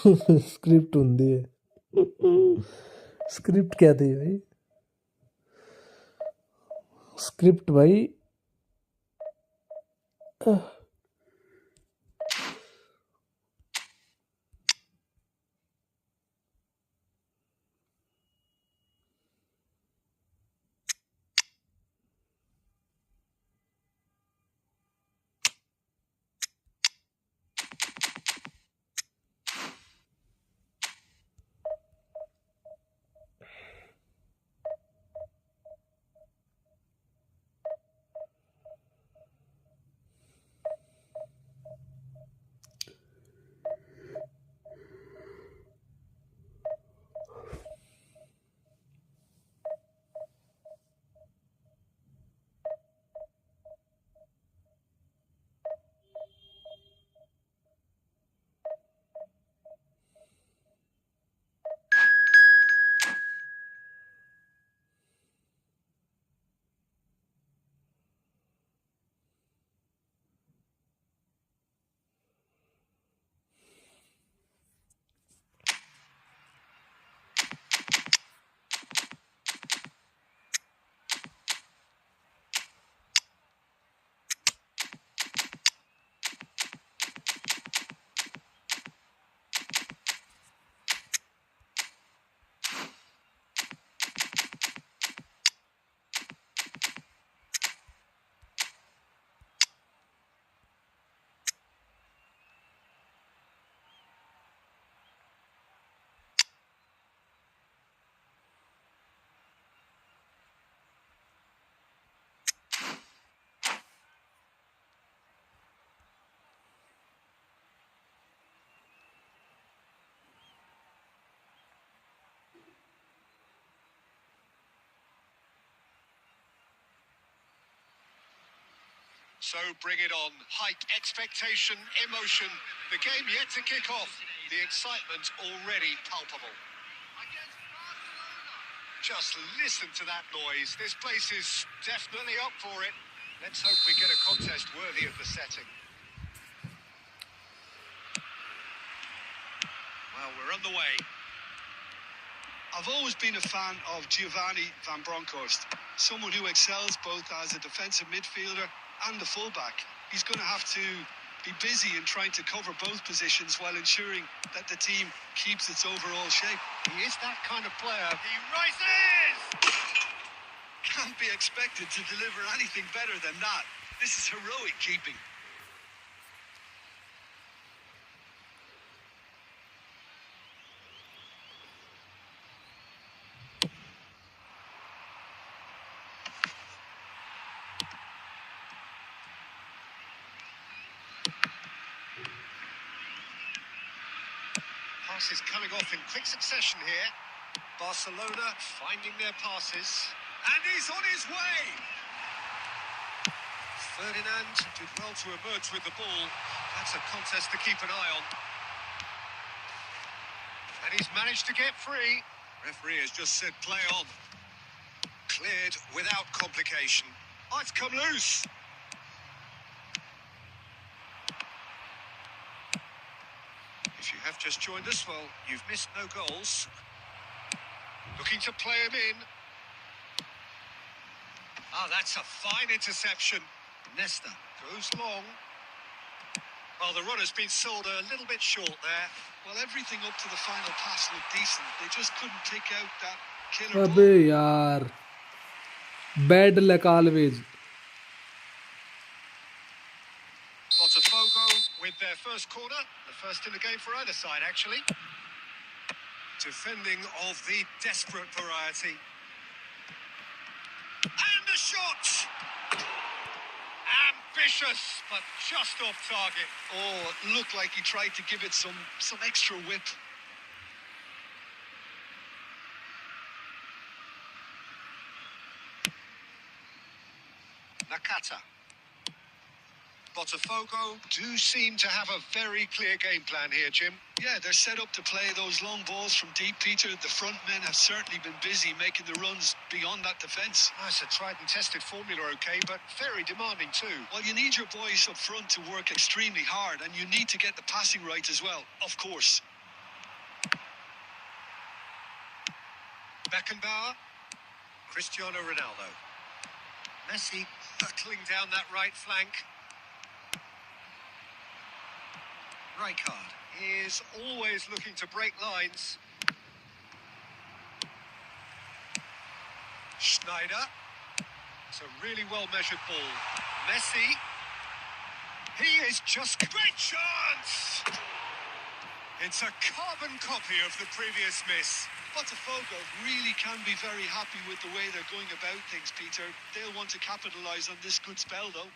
Script ਹੁੰਦੀ है script क्या थी भाई script भाई So bring it on. Hype, expectation, emotion. The game yet to kick off. The excitement already palpable. Just listen to that noise. This place is definitely up for it. Let's hope we get a contest worthy of the setting. Well, we're on the way. I've always been a fan of Giovanni van Bronckhorst, someone who excels both as a defensive midfielder and a fullback. He's going to have to be busy in trying to cover both positions while ensuring that the team keeps its overall shape. He is that kind of player. He rises! Can't be expected to deliver anything better than that. This is heroic keeping. Passes coming off in quick succession here. Barcelona finding their passes. And he's on his way! Ferdinand did well to emerge with the ball. That's a contest to keep an eye on. And he's managed to get free. Referee has just said play on. Cleared without complication. Oh, it's come loose. If you have just joined us, well, you've missed no goals. Looking to play him in. Ah, that's a fine interception. Nesta goes long. Well, the run has been sold a little bit short there. Well, everything up to the final pass looked decent. They just couldn't pick out that killer अबे ball. यार, bad luck always. Botafogo with their first corner. The first in the game for either side, actually. Defending of the desperate variety. And the shot! Ambitious, but just off target. Oh, it looked like he tried to give it some extra whip. Nakata. Botafogo do seem to have a very clear game plan here, Jim. Yeah, they're set up to play those long balls from deep, Peter. The front men have certainly been busy making the runs beyond that defence. That's a tried and tested formula, okay, but very demanding too. Well, you need your boys up front to work extremely hard, and you need to get the passing right as well, of course. Beckenbauer. Cristiano Ronaldo. Messi hurtling down that right flank. Rijkaard is always looking to break lines. Schneider. It's a really well-measured ball. Messi. He is just... Great chance! It's a carbon copy of the previous miss. Botafogo really can be very happy with the way they're going about things, Peter. They'll want to capitalise on this good spell, though.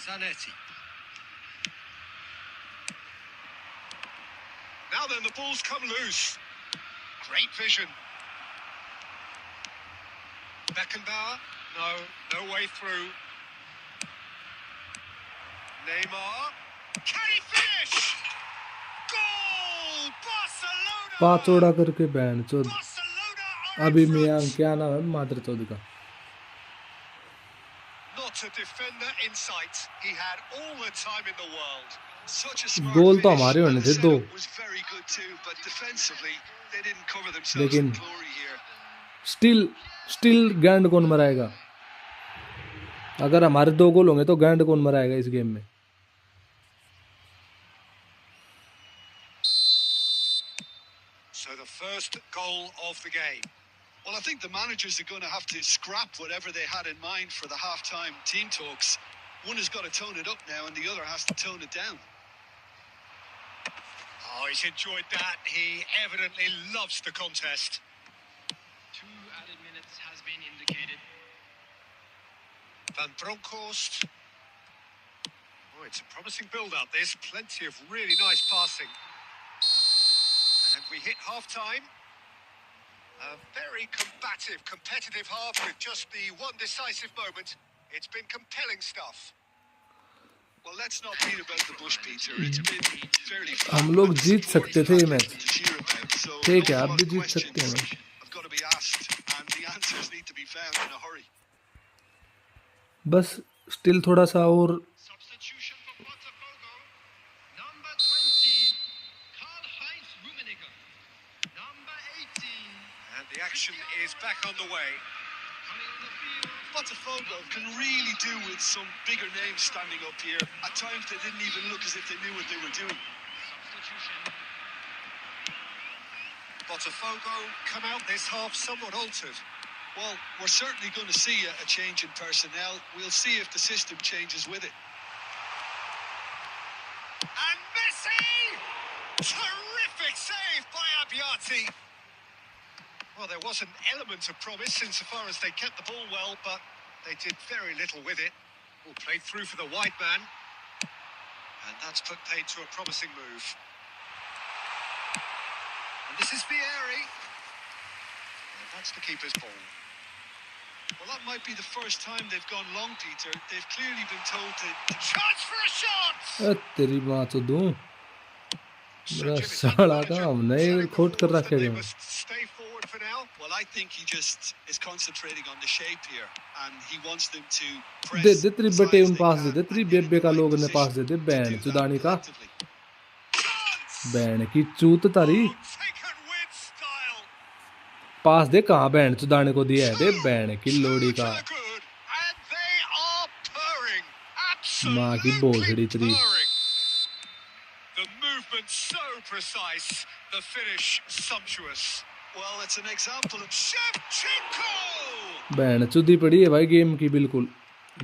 Zanetti. Now then, the ball's come loose. Great vision. Beckenbauer. No way through. Neymar. Can he finish? Goal! Barcelona! पाचोड़ा करके ban चोद. Barcelona are अभी in मैं front. क्या नाम है मात्र चौध का. Not a defender in sight. He had all the time in the world. Such a smart गोल तो finish, हमारे होने and the थे दो. setup was very good too, but defensively they didn't cover themselves लेकिन in glory here. स्टिल गैंड कौन मराएगा? अगर हमारे 2 गोल होंगे तो गैंड कौन मराएगा इस गेम में? So the first goal of the game. Well, I think the managers are going to have to scrap whatever they had in mind for the half-time team talks. One has got to tone it up now and the other has to tone it down. Oh, he's enjoyed that. He evidently loves the contest. 2 added minutes has been indicated. Van Bronckhorst. Oh, it's a promising build-up. There's plenty of really nice passing. And we hit half-time. A very combative, competitive half with just the one decisive moment. It's been compelling stuff. Well, let's not beat about the bush, Peter. It's been fairly हम flat, लोग and the Jeet support सकते has थे had ये match, little to cheer about. So ठीक है an आप awful भी lot of जीत सकते हैं questions match, have got to be asked, and the answers need to be found in a hurry. बस स्टिल थोड़ा सा और Substitution for Botafogo. Number 20, Karl-Heinz Rummenigge. Number 18, And the action is back on the way. coming on the field. Botafogo can really do with some bigger names standing up here. At times they didn't even look as if they knew what they were doing. Substitution. Botafogo come out this half somewhat altered. Well, we're certainly going to see a change in personnel. We'll see if the system changes with it. And Messi! Terrific save by Abbiati. Well, there was an element of promise insofar as they kept the ball well, but they did very little with it. All played through for the wide man. And that's put paid to a promising move. And this is Vieri. And that's the keeper's ball. Well, that might be the first time they've gone long, Peter. They've clearly been told to Chance for a shot! तेरी माँ तो दूं, So मेरा Jim, is that the साला manager काम नहीं telling the खोट कर forwards रखे that they गए, must stay forward for now? Well, I think he just is concentrating on the shape here, and he wants them to they press दे तेरी as बटे high as उन they pass they can दे तेरी and get in बेबे the का right लोग ने पास position they they to band do that चुदानी का, collectively. Chance! Band की चूत तारी, Oh, taken with style. पास दे कहाँ बैंड चुदाने को दिया है, दे Two, बैंड की two लोड़ी to का, the good, and they are purring. माँ की भोसड़ी Absolutely तेरी, purring. The movement so precise, the finish sumptuous. Well, it's an example of Shevchenko! Band चुदी पड़ी है भाई गेम की बिल्कुल,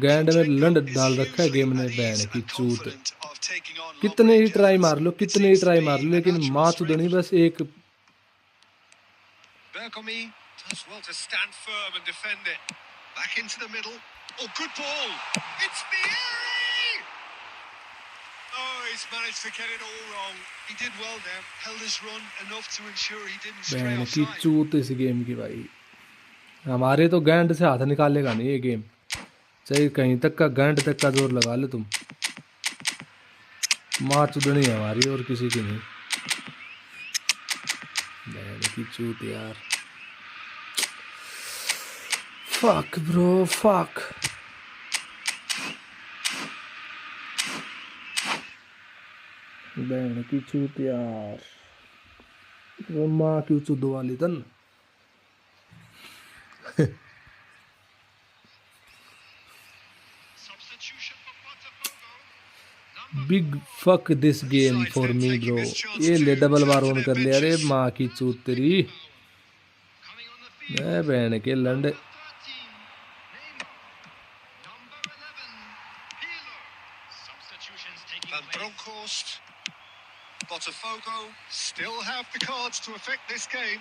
गैंड में Shevchenko लंड is डाल रखा है hugely गेम ने at बैंड ease की and चूत, confident of taking on कितने ही long-range ट्राई efforts. मार लो, It कितने ही seems to ट्राई be मार लो, a लेकिन natural माँ strength. चुदनी बस एक, Bergomi does well to stand firm and defend it. Back into the middle. Oh, good ball. It's Vieri! Oh, he's managed to get it all wrong. He did well there, held his run enough to ensure he didn't stray band की offside. चूत इस game की भाई, हमारे तो गैंड से हाथ निकालेगा नहीं ये गेम, चाहे कहीं तक का गैंड तक का जोर लगा लो तुम, माँ चुदनी है हमारी और किसी की नहीं, बैंड की चूत यार, फक ब्रो फक, बैंड की चूत यार, वो माँ की चूत वाली तन, Substitution for Botafogo. Number big fuck this game for me bro, ये ले डबल बार ऑन कर लिया रे माँ की चूत तेरी, coming on the field. मैं बैंड के लंड, Number 13, Neymar. Number 11, Pirlo. Substitutions taking Van place. Bronckhorst. Botafogo still have the cards to affect this game.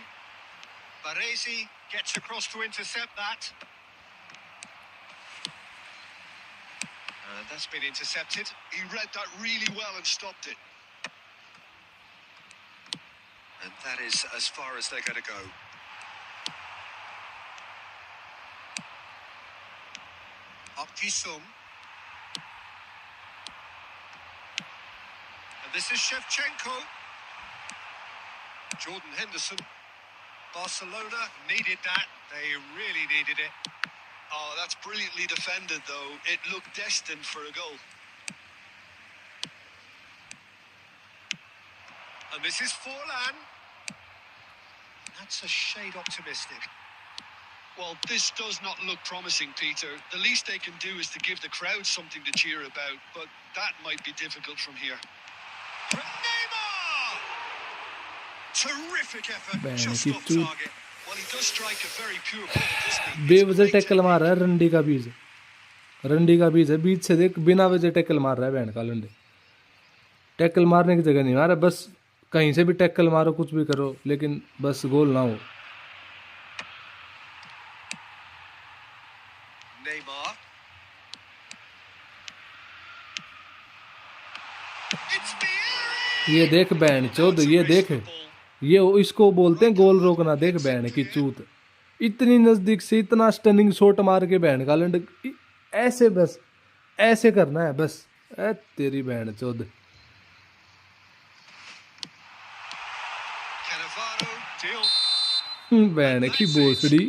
Baresi gets across to intercept that. And that's been intercepted. He read that really well and stopped it. And that is as far as they're going to go. Up Jisung. And this is Shevchenko. Jordan Henderson. Barcelona needed that. They really needed it. Oh, that's brilliantly defended, though. It looked destined for a goal. And this is Forlan. That's a shade optimistic. Well, this does not look promising, Peter. The least they can do is to give the crowd something to cheer about, but that might be difficult from here. From Neymar! Terrific effort, Man, just he off too- target. Well, he does strike a very pure ball, doesn't he? It's बेवजह great tackle मार रहा है, technique. रंडी का बीज, रंडी का बीज है, बीच से देख बिना वजह टैकल मार रहा है बैंड का लंडे, टैकल मारने की जगह नहीं मारा, बस कहीं से भी टैकल मारो कुछ भी करो, लेकिन बस गोल ना हो, Neymar. It's Vieri! ये देख बैंड चौध, ये देख, ये इसको बोलते हैं गोल रोकना। देख बहन की चूत, इतनी नजदीक से इतना स्टनिंग शॉट मार के बहन का लंड ऐसे, बस ऐसे करना है बस। तेरी बहन चोद। Cannavaro, deal. And बहन की that's it. भोसड़ी,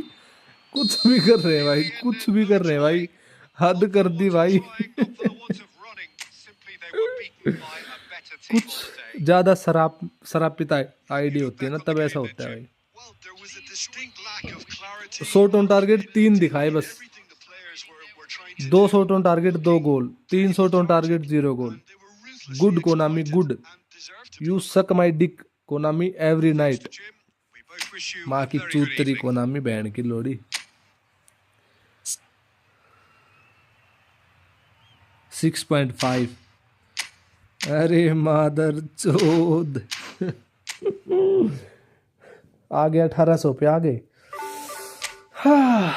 कुछ भी कर रहे हैं भाई, Really, and कुछ भी no कर रहे हैं trying. भाई, हद Not for कर the दी want of भाई। trying, not for the want of running. Simply they were beaten by a better team कुछ on the day. ज्यादा शराब आईडी You look होती है ना, back on तब the ऐसा game then, होता है Jim. भाई। Well, there was a distinct lack of clarity, shot on target तीन originality, दिखाए in बस, everything the players were trying to दो do. शॉट ऑन टारगेट दो Looking गोल, to तीन be shot on target lethargic, 0 goal. and they were ruthlessly good Konami exploited good, and deserved to be. You सक माई Dick Konami every Thanks night. to Jim. We both wish you माँ a की very good चूतरी evening. Konami बहन की लोड़ी। 6.5। अरे मादर चोद। आ गए 1800 पे आ गए। हाँ,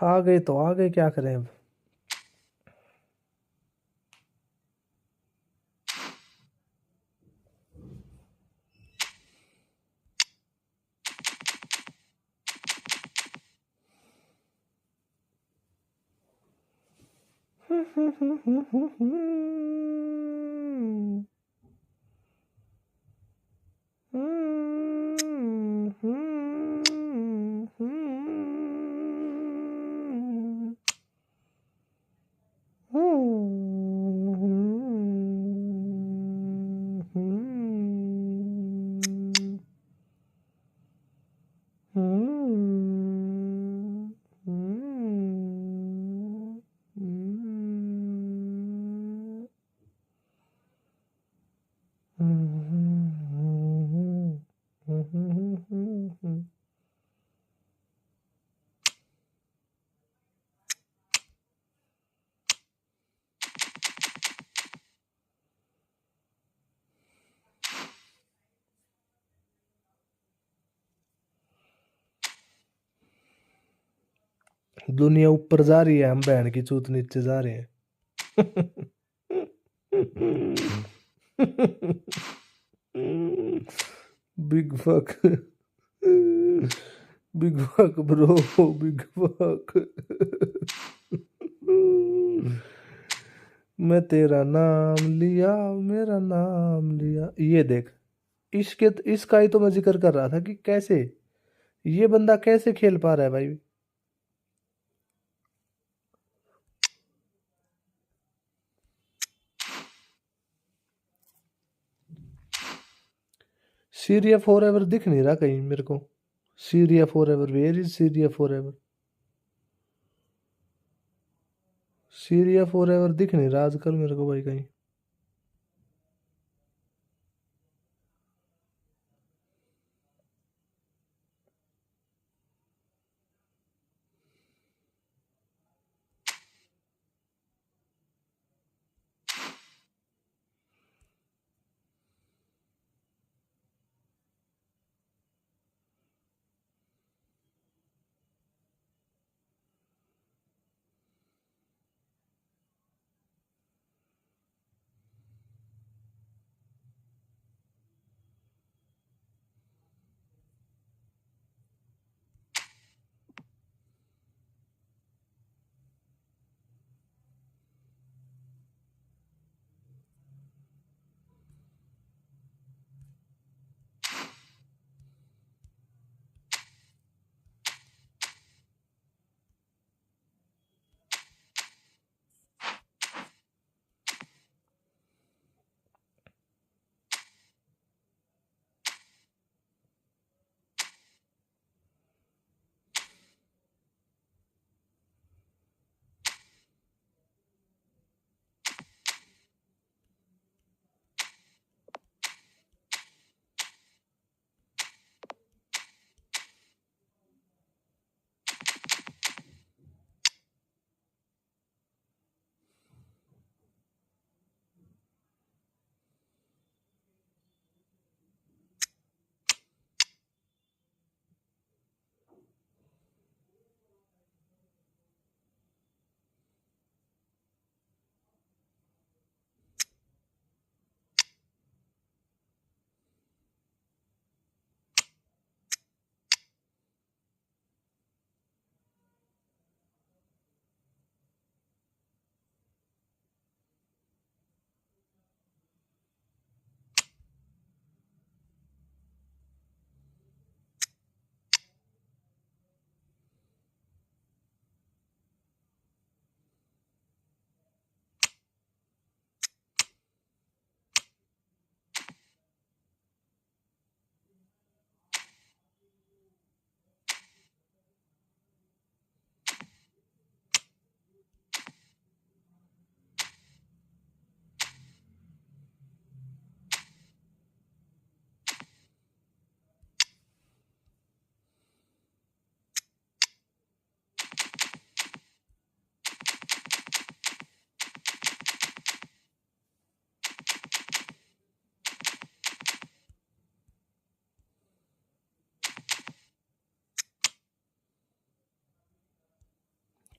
आ गए तो आ गए, क्या करें अब। दुनिया ऊपर जा रही है, हम बहन की चूत नीचे जा रहे हैं। Big fuck, big fuck bro, big fuck. मैं तेरा नाम लिया, मेरा नाम लिया। ये देख, इसका ही तो मैं जिक्र कर रहा था कि कैसे ये बंदा कैसे खेल पा रहा है भाई। सीरिया फॉर एवर दिख नहीं रहा कहीं मेरे को। Syria for ever, where is Syria for ever? Syria for ever दिख नहीं रहा आजकल मेरे को भाई कहीं।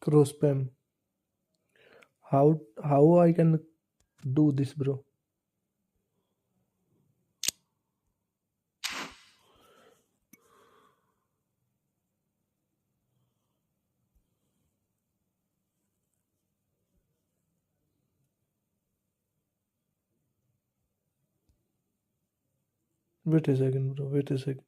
Cross spam. How I can do this, bro? Wait a second, bro. Wait a second.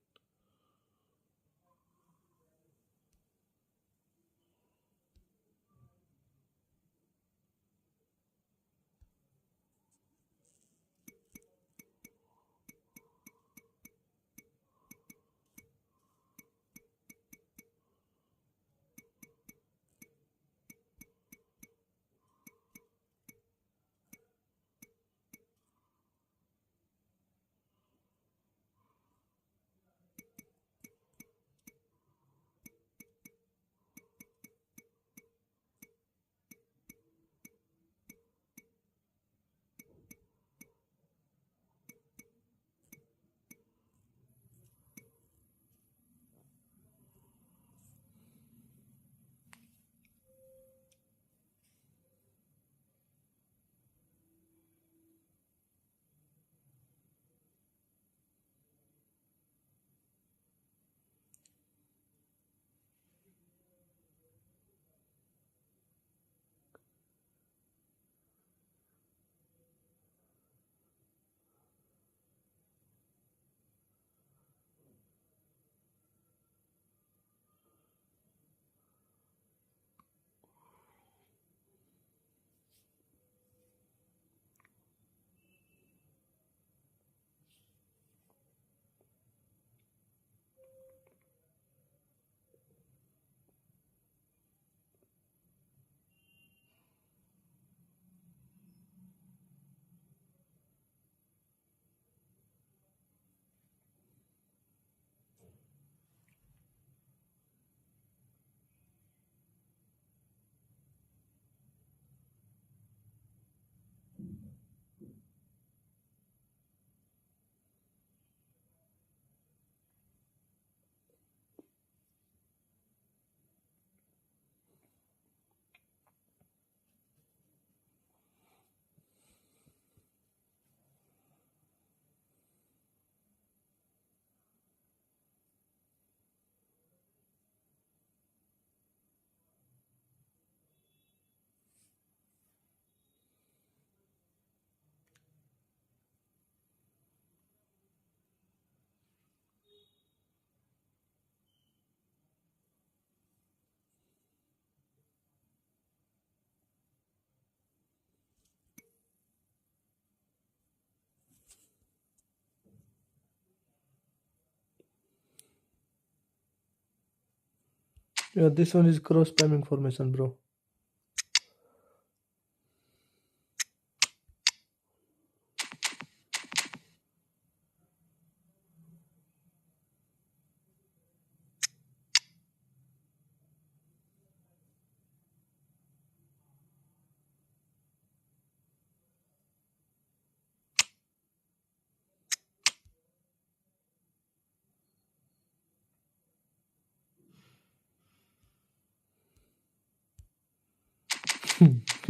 Yeah, this one is cross spam information, bro.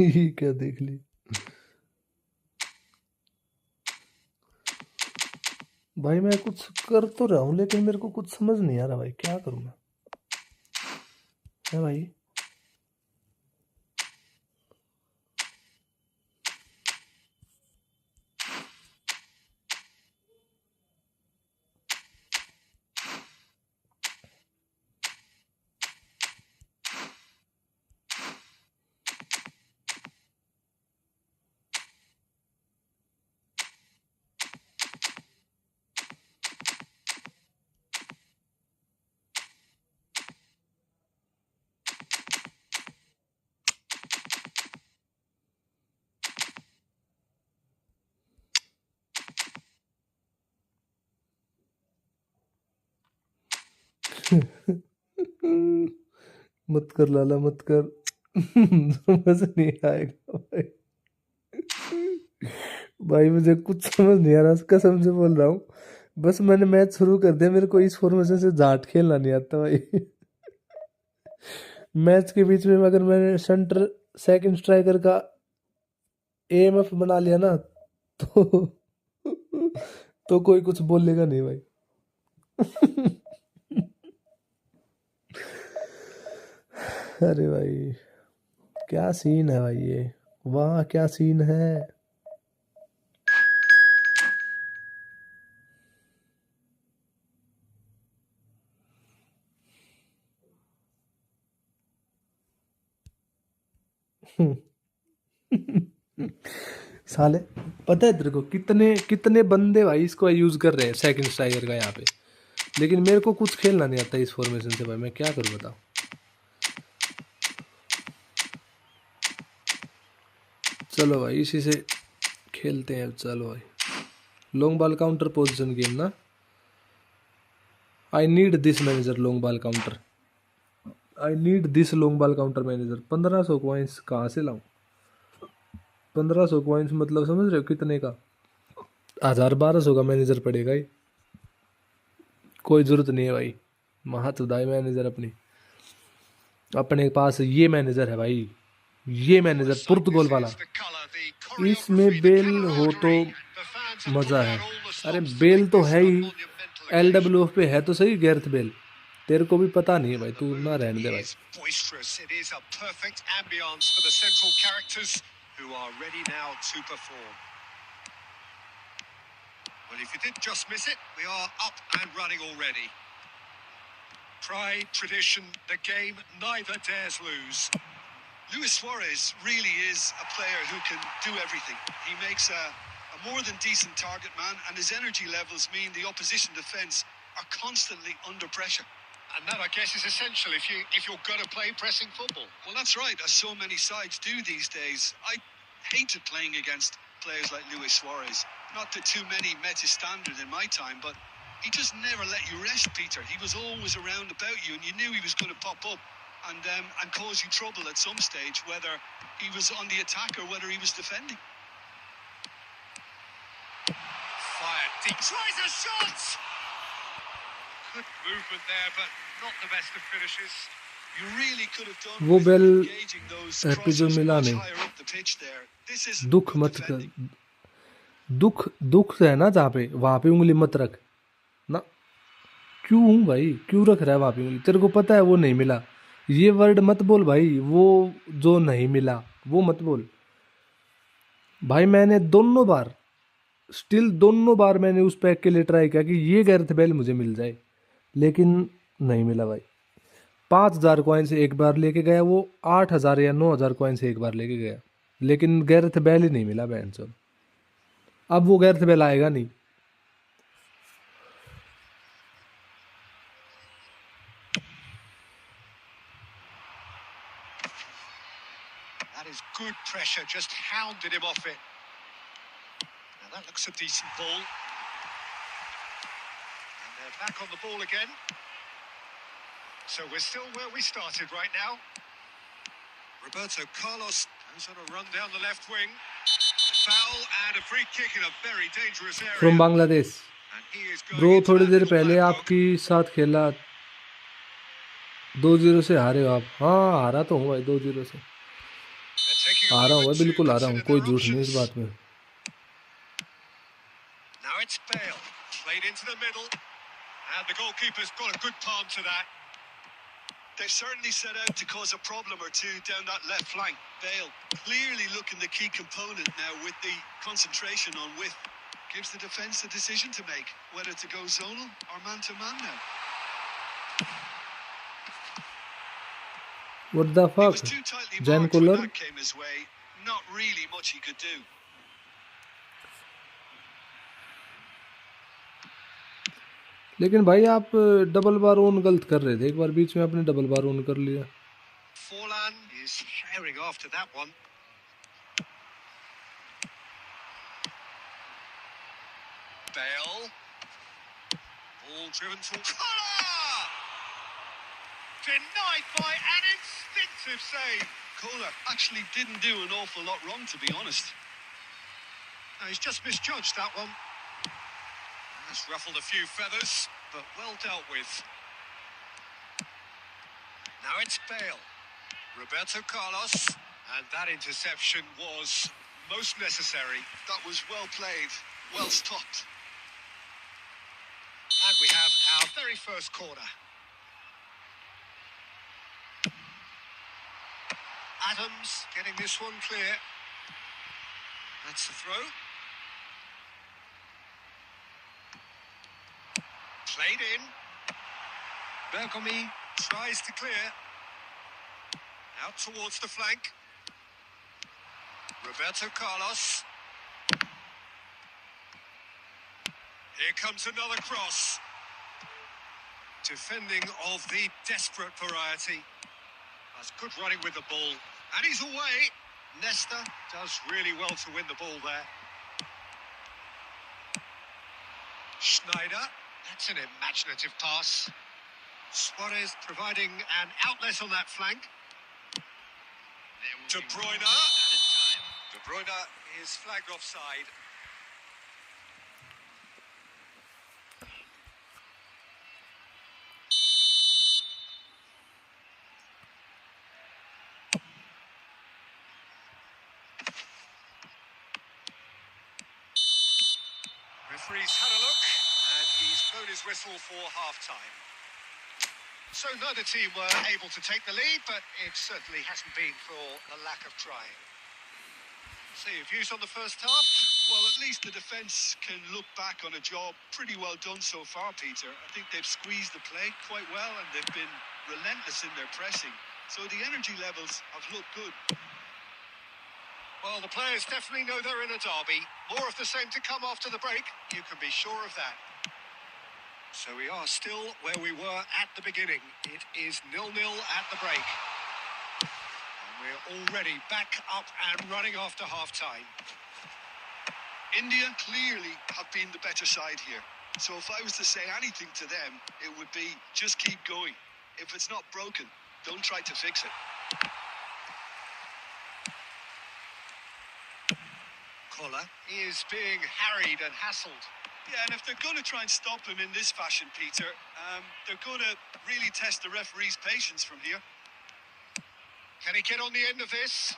ये क्या देख ली भाई? मैं कुछ कर तो रहा हूँ लेकिन मेरे को कुछ समझ नहीं आ रहा भाई, क्या करूँ मैं? है भाई? मत कर लाला, मत कर। समझ नहीं आएगा भाई। भाई मुझे कुछ समझ नहीं आ रहा, कसम से बोल रहा हूँ। बस मैंने मैच शुरू कर दिया, मेरे को इस फॉर्मेशन से जाट खेलना नहीं आता भाई। मैच के बीच में अगर मैंने सेंटर सेकंड स्ट्राइकर का एएमएफ बना लिया ना तो तो कोई कुछ बोलेगा नहीं भाई। अरे भाई क्या सीन है भाई ये, वाह क्या सीन है। साले पता है तेरे को कितने कितने बंदे भाई इसको यूज कर रहे हैं सेकंड स्ट्राइकर का यहाँ पे, लेकिन मेरे को कुछ खेलना नहीं आता इस फॉर्मेशन से भाई, मैं क्या करूँ बताओ। चलो भाई इसी से खेलते हैं, चलो भाई long ball counter position game ना, I need this manager long ball counter, I need this long ball counter manager. 1500 coins कहाँ से लाऊं, 1500 कॉइन्स मतलब समझ रहे हो कितने का, 1000-1200 का मैनेजर पड़ेगा ही, कोई जरूरत नहीं है भाई। महातुदाई मैनेजर अपने पास ये मैनेजर है भाई, ये मैनेजर पुर्तगाल वाला, इसमें बेल हो तो मज़ा है। अरे बेल तो है ही, LWF पे है तो सही गैरेथ बेल, तेरे को भी पता नहीं है भाई, तू ना रहने दे भाई। Well, if you did just miss it, we are up and running already. Pride, tradition, the game neither dares lose. Luis Suarez really is a player who can do everything. He makes a more than decent target man, and his energy levels mean the opposition defence are constantly under pressure. And that, I guess, is essential if you're going to play pressing football. Well, that's right, as so many sides do these days. I hated playing against players like Luis Suarez. Not that too many met his standard in my time, but he just never let you rest, Peter. He was always around about you, and you knew he was going to pop up and cause you trouble at some stage, whether he was on the attack or whether he was defending. Fired deep. Tries a shot! Good movement there, but not the best of finishes. You really could have done वो with Bale engaging those happy जो crosses मिला much नहीं, higher up the pitch there. This is दुख good मत कर, defending. दुख है ना जहाँ पे, वहाँ पे उंगली मत रख ना। क्यों भाई क्यों रख रहा है वहाँ पे उंगली, तेरे को पता है वो नहीं मिला, ये वर्ड मत बोल भाई, वो जो नहीं मिला वो मत बोल भाई। मैंने दोनों बार दोनों बार मैंने उस पैक के लिए ट्राई किया कि ये गैरेथ बेल मुझे मिल जाए, लेकिन नहीं मिला भाई। 5000 कॉइन से एक बार लेके गया वो, 8000 या 9000 कॉइन से एक बार लेके गया, लेकिन गैरेथ बेल ही नहीं मिला बहन सब। अब वो गैरेथ बेल आएगा नहीं। That is good pressure, just hounded him off it. Now that looks a decent ball. And they're back on the ball again. So we're still where we started right now. Roberto Carlos goes on a run down the left wing. Foul and a free kick in a very dangerous area. From Bangladesh bro, थोड़ी देर पहले आपकी साथ खेला, 2-0 से हारे हो आप। हाँ हारा तो हूँ भाई 2-0 से, आ रहा हूँ भाई, बिल्कुल आ रहा हूँ, कोई झूठ नहीं इस बात में। Now it's Bale, played into the middle, and the goalkeeper's got a good palm to that. They've certainly set out to cause a problem or two down that left flank. Bale clearly looking the key component now with the concentration on width. Gives the defence the decision to make, whether to go zonal or man-to-man now. What the He fuck? was too tightly Jan marked when Koller? that came his way. Not really much he could do. लेकिन भाई आप double bar on गलत कर रहे थे, एक बार बीच में आपने डबल बार ऑन कर लिया। Forlan is herring after that one. Bale. Ball driven to Koller! Denied by an instinctive save. Kohler actually didn't do an awful lot wrong, to be honest. No, he's just misjudged that one. That's ruffled a few feathers, but well dealt with. Now it's Bale. Roberto Carlos, and that interception was most necessary. That was well played, well stopped. And we have our very first corner. Adams getting this one clear. That's the throw. Played in. Bergomi tries to clear. Out towards the flank. Roberto Carlos. Here comes another cross. Defending of the desperate variety. That's good running with the ball. And he's away. Nesta does really well to win the ball there. Schneider. That's an imaginative pass. Suarez providing an outlet on that flank. De Bruyne. De Bruyne is flagged offside. Referee's had a look, and he's blown his whistle for half-time. So neither team were able to take the lead, but it certainly hasn't been for the lack of trying. So your views on the first half? Well, at least the defence can look back on a job pretty well done so far, Peter. I think they've squeezed the play quite well, and they've been relentless in their pressing. So the energy levels have looked good. Well, the players definitely know they're in a derby. More of the same to come after the break. You can be sure of that. So we are still where we were at the beginning. It is 0-0 at the break. And we're already back up and running after half-time. India clearly have been the better side here. So if I was to say anything to them, it would be just keep going. If it's not broken, don't try to fix it. Kola is being harried and hassled. Yeah, and if they're going to try and stop him in this fashion, Peter, they're going to really test the referee's patience from here. Can he get on the end of this?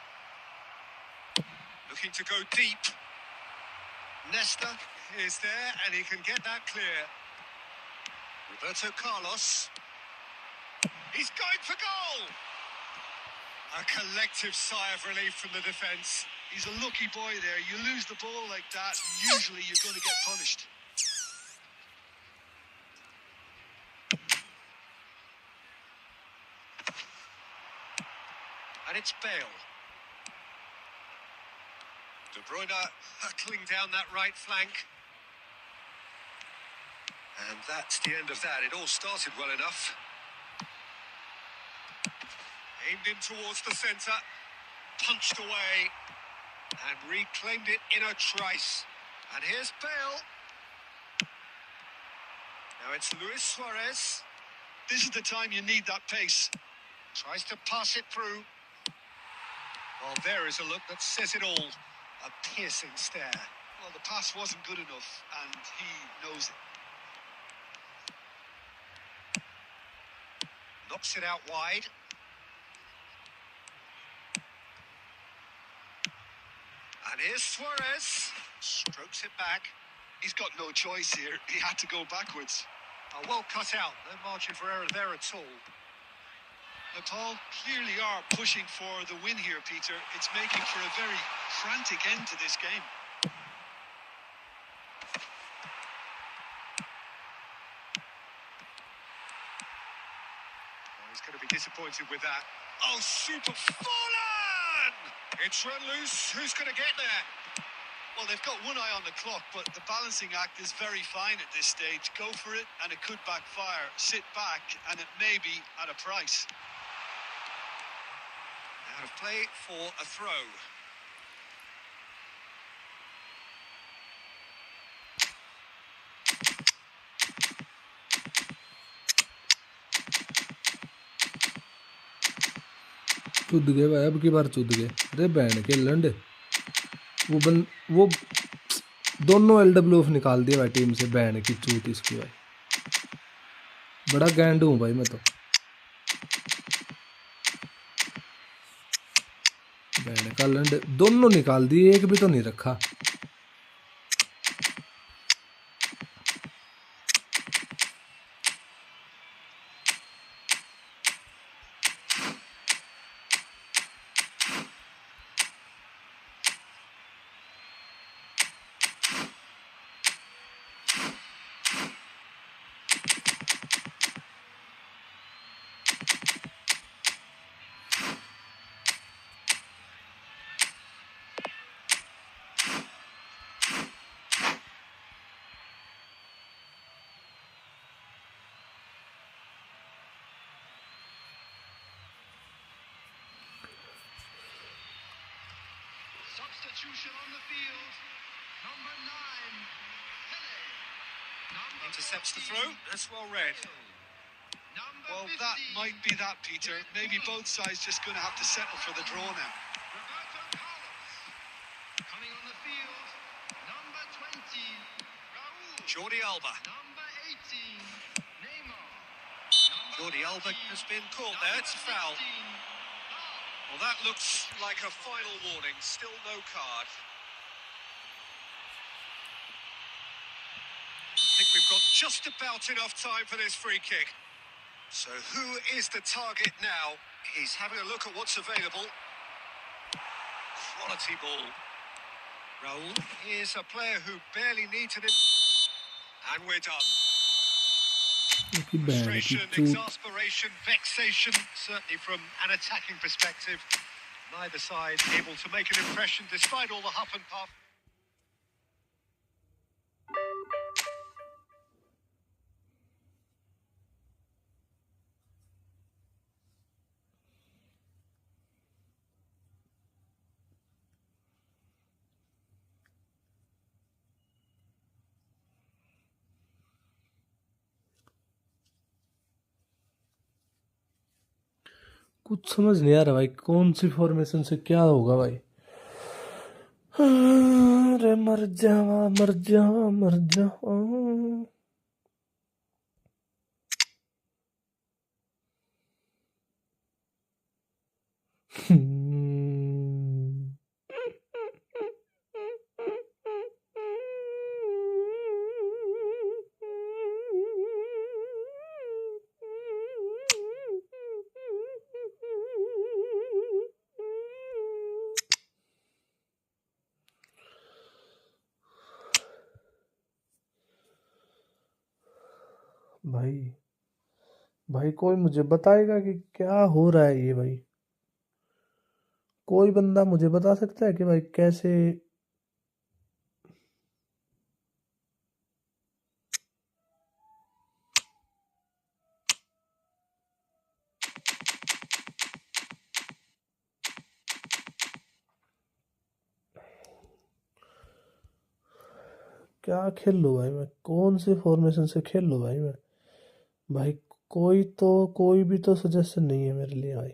Looking to go deep. Nesta is there, and he can get that clear. Roberto Carlos. He's going for goal! A collective sigh of relief from the defence. He's a lucky boy there. You lose the ball like that, and usually you're going to get punished. And it's Bale. De Bruyne hurtling down that right flank. And that's the end of that. It all started well enough. Aimed in towards the centre. Punched away. And reclaimed it in a trice. And here's Bale. Now it's Luis Suarez. This is the time you need that pace. Tries to pass it through. Well, there is a look that says it all. A piercing stare. Well, the pass wasn't good enough, and he knows it. Knocks it out wide. And here's Suarez. Strokes it back. He's got no choice here. He had to go backwards. Well cut out. No margin for error there at all. Nepal clearly are pushing for the win here, Peter. It's making for a very frantic end to this game. He's going to be disappointed with that. Oh, super fallen! It's run loose. Who's going to get there? Well, they've got one eye on the clock, but the balancing act is very fine at this stage. Go for it, and it could backfire. Sit back, and it may be at a price. Out of play for a throw. चुद गए भाई, अब की बार चुद गए। अरे band के लंड वो दोनों LWF निकाल दिया भाई टीम से। बैंड की चूत इसकी भाई, बड़ा गैंड हूँ भाई मैं तो। हालैंड दोनों निकाल दिए, एक भी तो नहीं रखा। Substitution on the field. Number 9, Pele. Intercepts the throw. That's well read. Well, that might be that, Peter. Maybe both sides just going to have to settle for the draw now. Roberto Carlos. Coming on the field. Number 20, Raul. Jordi Alba. Number 18, Neymar. Jordi Alba has been caught there. It's a foul. Well, that looks like a final warning. Still no card. I think we've got just about enough time for this free kick. So who is the target now? He's having a look at what's available. Quality ball. Raul is a player who barely needed it. And we're done. की बहन की Frustration, चूत। exasperation, vexation, certainly from an attacking perspective. Neither side able to make an impression despite all the huff and puff. कुछ समझ नहीं आ रहा भाई, कौन सी formation से क्या होगा भाई। अरे मर जावा मर जावा मर जावा। भाई भाई कोई मुझे बताएगा कि क्या हो रहा है ये भाई? कोई बंदा मुझे बता सकता है कि भाई कैसे? क्या खेल लूँ भाई मैं? कौन सी फॉर्मेशन से खेल लूँ भाई मैं? भाई कोई भी तो सजेशन नहीं है मेरे लिए भाई।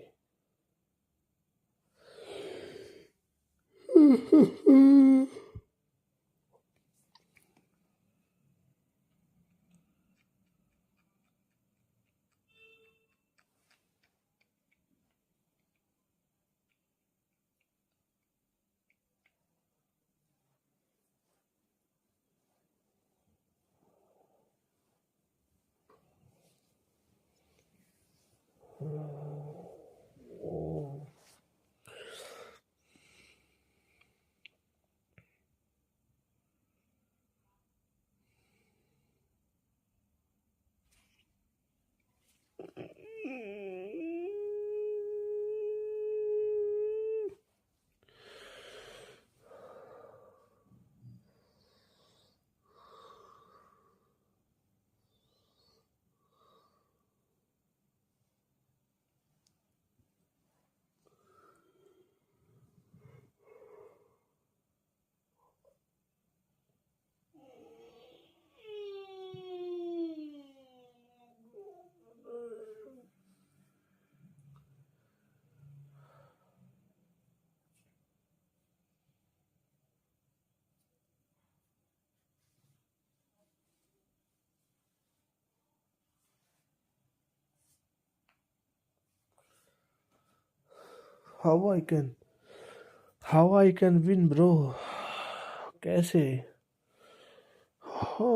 How I can win bro? कैसे? हो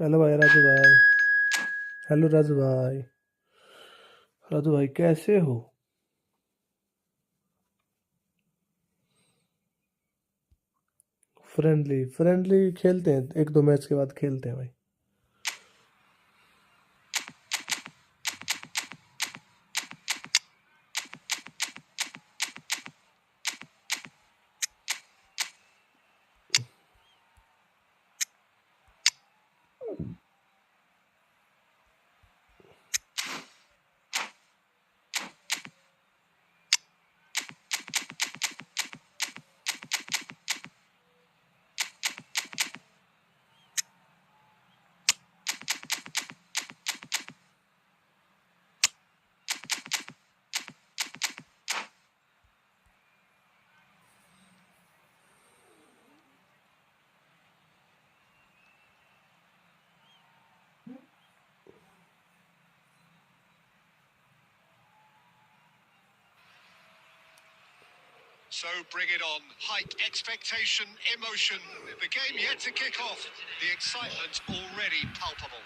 हेलो भाई राजू भाई। हेलो राजू भाई। राजू भाई कैसे हो? फ्रेंडली फ्रेंडली खेलते हैं, एक दो मैच के बाद खेलते हैं भाई। So bring it on. Height, expectation, emotion. The game yet to kick off. The excitement already palpable.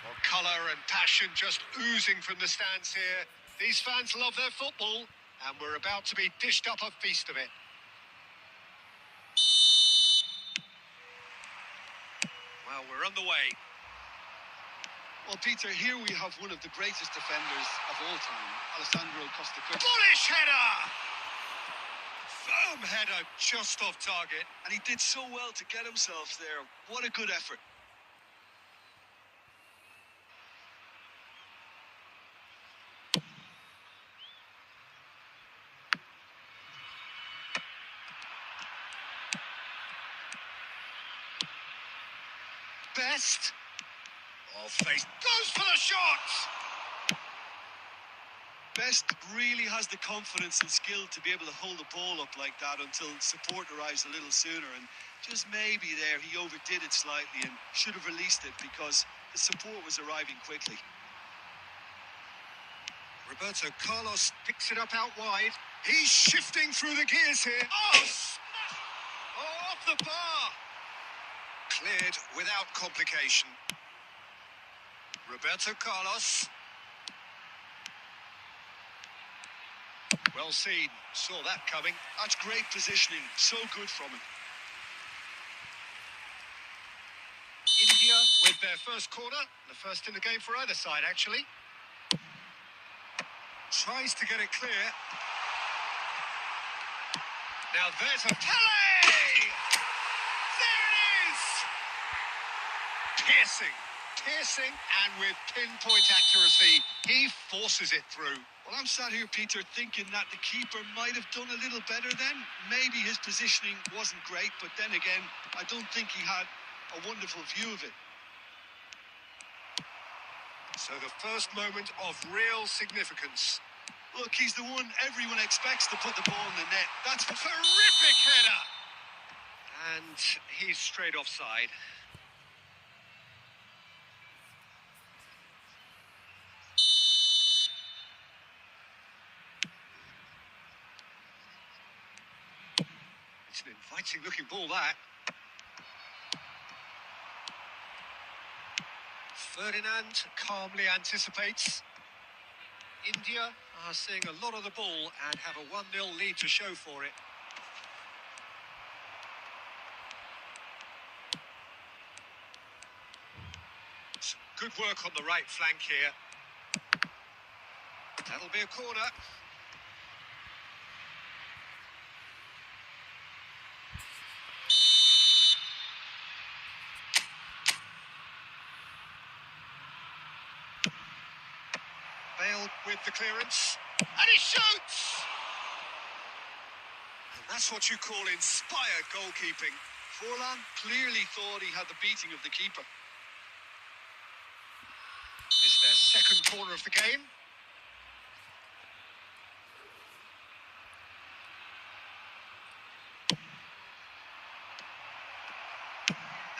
Well, colour and passion just oozing from the stands here. These fans love their football, and we're about to be dished up a feast of it. Well, we're on the way. Well, Peter, here we have one of the greatest defenders of all time, Alessandro Costa. Bullish header! Firm header, just off target. And he did so well to get himself there. What a good effort. Best. Ball face goes for the shot! Best really has the confidence and skill to be able to hold the ball up like that until support arrives a little sooner. And just maybe there he overdid it slightly and should have released it because the support was arriving quickly. Roberto Carlos picks it up out wide. He's shifting through the gears here. Oh, smash! Oh, off the bar! Cleared without complication. Roberto Carlos. Well seen. Saw that coming. That's great positioning. So good from him. India with their first corner. The first in the game for either side, actually. Tries to get it clear. Now there's a Pele! There it is! Piercing, and with pinpoint accuracy, he forces it through. Well, I'm sat here, Peter, thinking that the keeper might have done a little better then. Maybe his positioning wasn't great, but then again, I don't think he had a wonderful view of it. So the first moment of real significance. Look, he's the one everyone expects to put the ball in the net. That's A terrific header! And he's straight offside. It's an inviting looking ball, that. Ferdinand calmly anticipates. India are seeing a lot of the ball and have a 1-0 lead to show for it. Some good work on the right flank here. That'll be a corner. Bale with the clearance, and he shoots! And that's what you call inspired goalkeeping. Forlan clearly thought he had the beating of the keeper. It's their second corner of the game.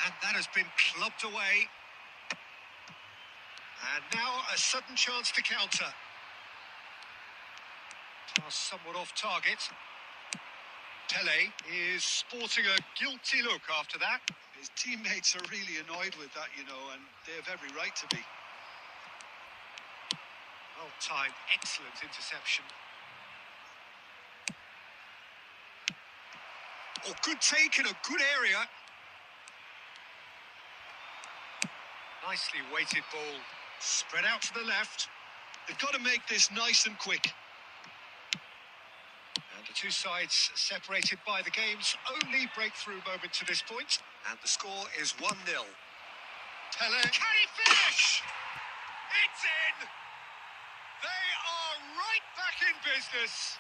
And that has been clubbed away. And now a sudden chance to counter. Pass somewhat off target. Pele is sporting a guilty look after that. His teammates are really annoyed with that, you know, and they have every right to be. Well timed, excellent interception. Oh, good take in a good area. Nicely weighted ball. Spread out to the left. They've got to make this nice and quick. And the two sides separated by the game's only breakthrough moment to this point. And the score is 1-0. Pele. Can he finish? It's in! They are right back in business.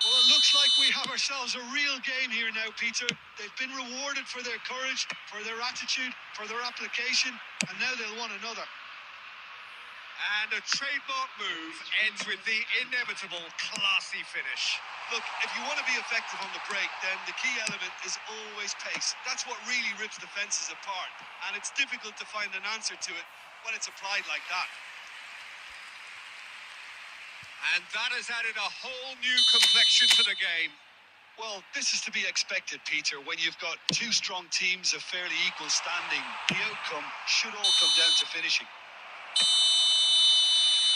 Well, it looks like we have ourselves a real game here now, Peter. They've been rewarded for their courage, for their attitude, for their application, and now they'll want another. And a trademark move ends with the inevitable classy finish. Look, if you want to be effective on the break, then the key element is always pace. That's what really rips defences apart. And it's difficult to find an answer to it when it's applied like that. And that has added a whole new complexion to the game. Well, this is to be expected, Peter. When you've got two strong teams of fairly equal standing, the outcome should all come down to finishing.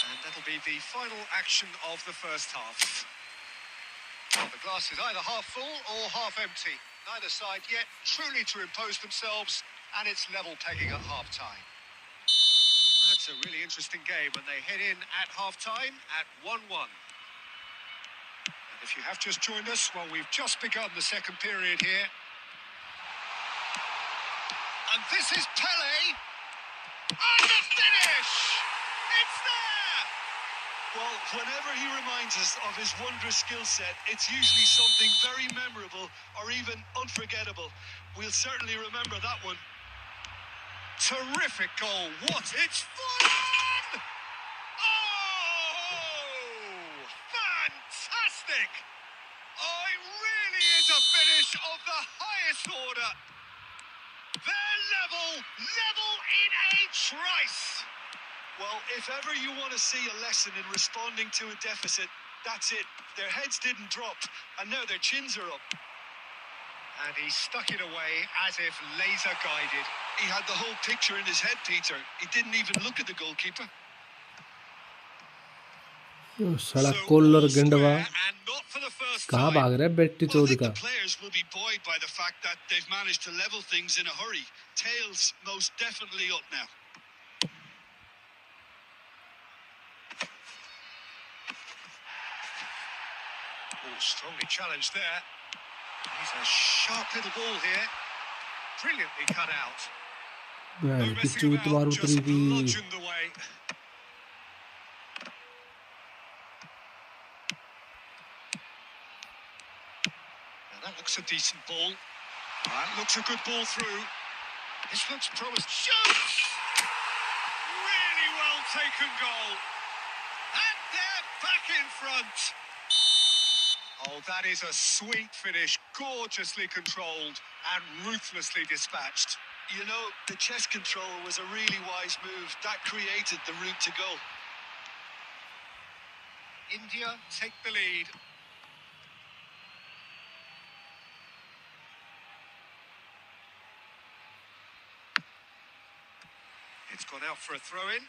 And that'll be the final action of the first half. The glass is either half full or half empty. Neither side yet truly to impose themselves, and it's level pegging at half-time. That's a really interesting game, and they head in at half-time at 1-1. And if you have just joined us, well, we've just begun the second period here. And this is Pele. And the finish! It's there! Well, whenever he reminds us of his wondrous skill set, it's usually something very memorable or even unforgettable. We'll certainly remember that one. Terrific goal. What? It's fun! Oh! Fantastic! Oh, it really is a finish of the highest order. They're level in a trice. Well, if ever you want to see a lesson in responding to a deficit, that's it. Their heads didn't drop, and now their chins are up. And he stuck it away as if laser guided. He had the whole picture in his head, Peter. He didn't even look at the goalkeeper. साला Kohler गंडवा And not for the first कहाँ time. भाग रहा है बेट्टी Well, I चोद think का the players will be buoyed by the fact that they've managed to level things in a hurry. Tails most definitely up now. Oh, strongly challenged there. He's a sharp little ball here. Brilliantly cut out. No बहन की messing चूत about, मार उतरी just थी bludgeoned away. Now that looks a decent ball. That looks a good ball through. This looks promising. Shoots! Really well taken goal. And they're back in front. Oh, that is a sweet finish, gorgeously controlled and ruthlessly dispatched. You know, the chest control was a really wise move. That created the route to goal. India take the lead. It's gone out for a throw-in.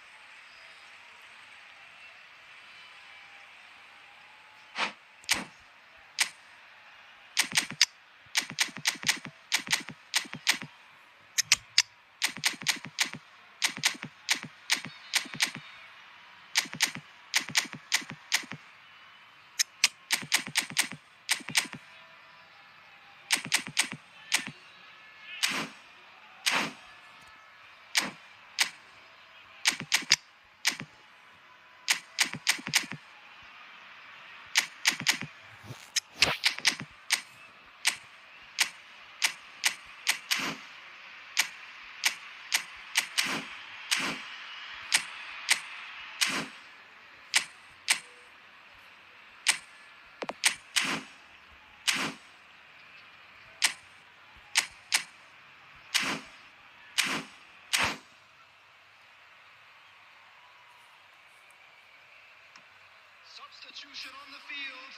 Substitution on the field.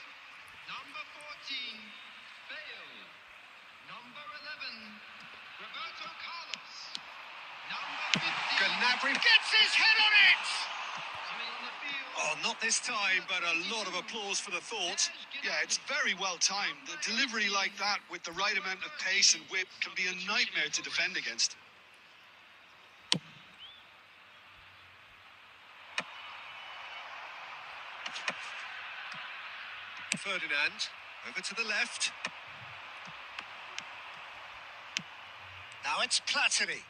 Number 14, Bale. Number 11, Roberto Carlos. Number 15, Gnabry gets his head on it! coming on the field. Oh, not this time, but a lot of applause for the thought. Yeah, it's very well timed. The delivery like that with the right amount of pace and whip can be a nightmare to defend against. Ferdinand, over to the left. Now it's Platini.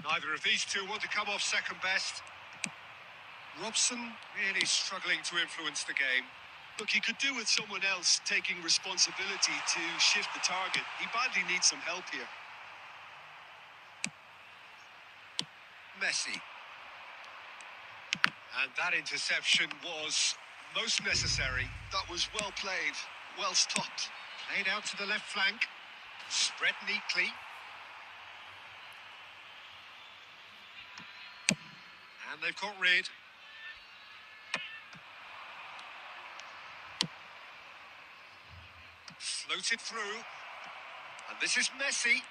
Neither of these two want to come off second best. Robson really struggling to influence the game. Look, he could do with someone else taking responsibility to shift the target. He badly needs some help here. Messi. And that interception was most necessary. That was well played, well stopped. Played out to the left flank. Spread neatly. And they've got rid. Floated through. And this is Messi.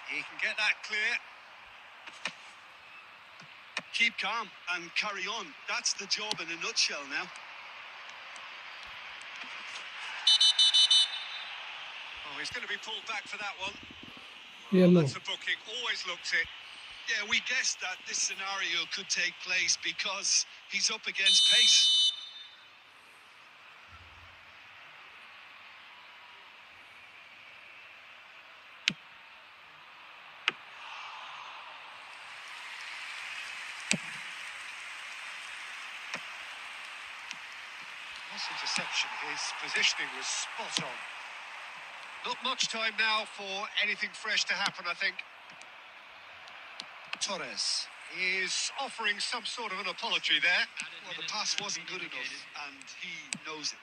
He can get that clear. Keep calm and carry on. That's the job in a nutshell now. Oh, he's going to be pulled back for that one. Yeah, no. That's a booking. Always looked it. Yeah, we guessed that this scenario could take place because he's up against pace. Nice interception. His positioning was spot on. Not much time now for anything fresh to happen, I think. Torres is offering some sort of an apology there. Well, the pass wasn't good enough, and he knows it.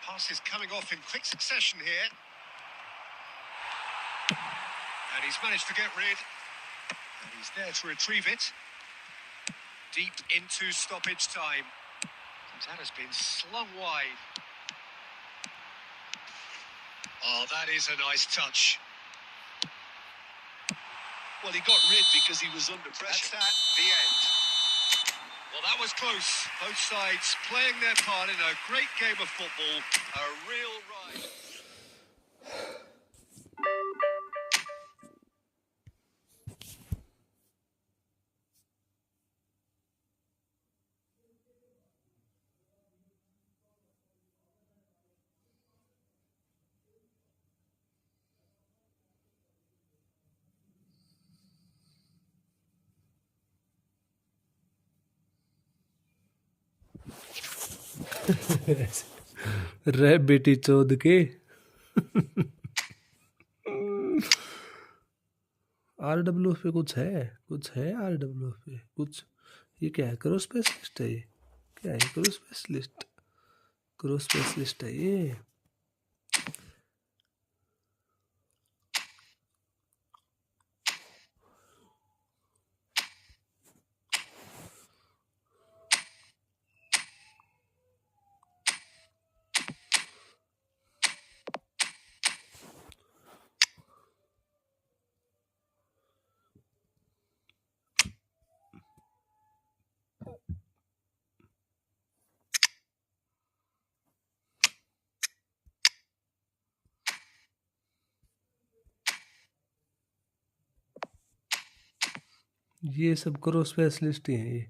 Pass is coming off in quick succession here. And he's managed to get rid. And he's there to retrieve it. Deep into stoppage time. That has been slung wide. Oh, that is a nice touch. Well, he got rid because he was under pressure. That's that, the end. Well, that was close. Both sides playing their part in a great game of football. A real ride. रे बेटी चोद के RWF पे कुछ है RWF पे कुछ। ये क्या है? करो स्पेशलिस्ट है ये? क्या है? करो स्पेशलिस्ट है ये? ये सब करो स्पेशलिस्ट ही हैं ये।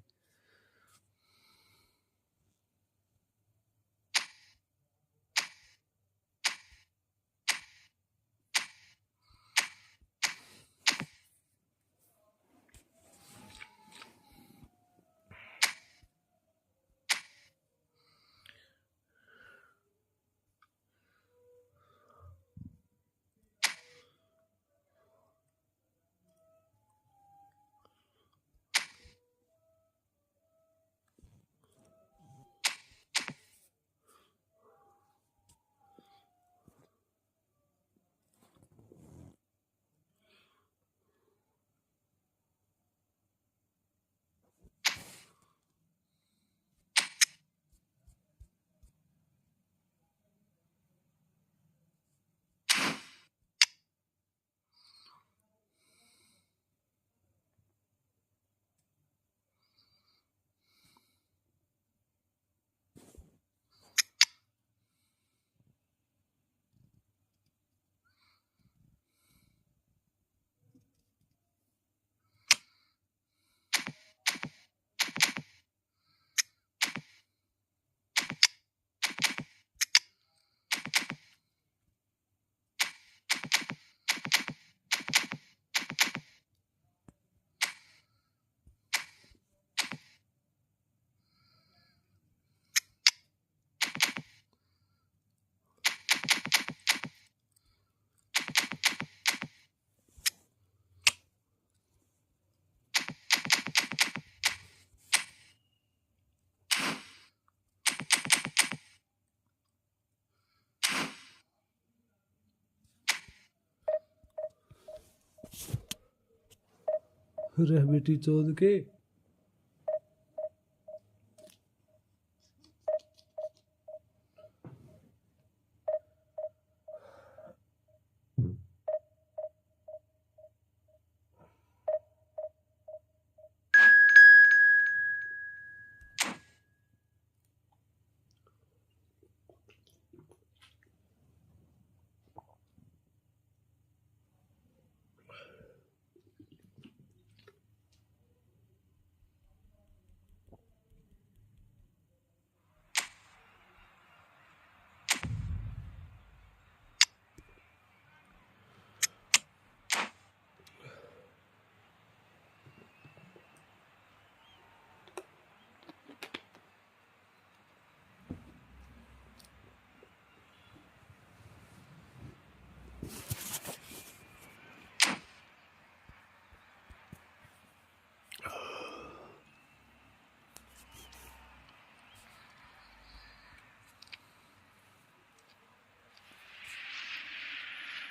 रह बेटी चोद के।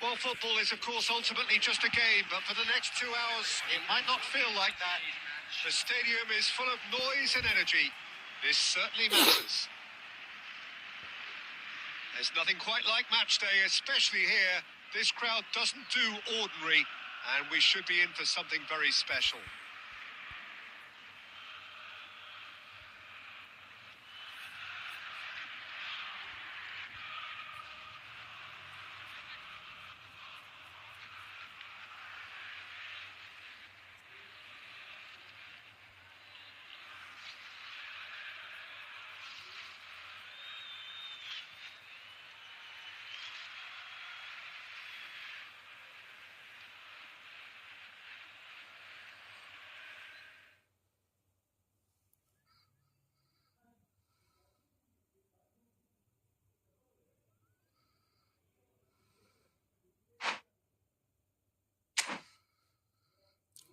Well, football is, of course, ultimately just a game, but for the next 2 hours, it might not feel like that. The stadium is full of noise and energy. This certainly matters. There's nothing quite like match day, especially here. This crowd doesn't do ordinary, and we should be in for something very special.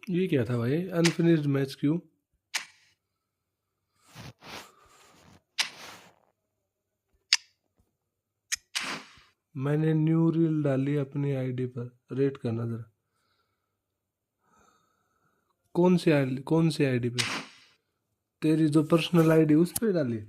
ये क्या था भाई? Unfinished match क्यों? मैंने new reel डाली अपनी ID पर, rate करना जरा। कौन सी आईडी पे? तेरी जो पर्सनल आईडी उस पे डाली?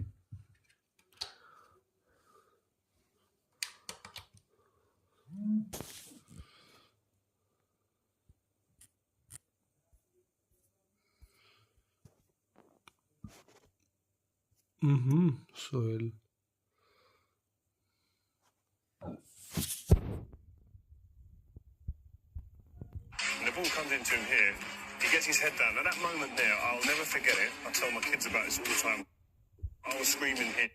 Sohail. And the ball comes into him here. He gets his head down. Now that moment there, I'll never forget it. I tell my kids about this all the time. I was screaming here.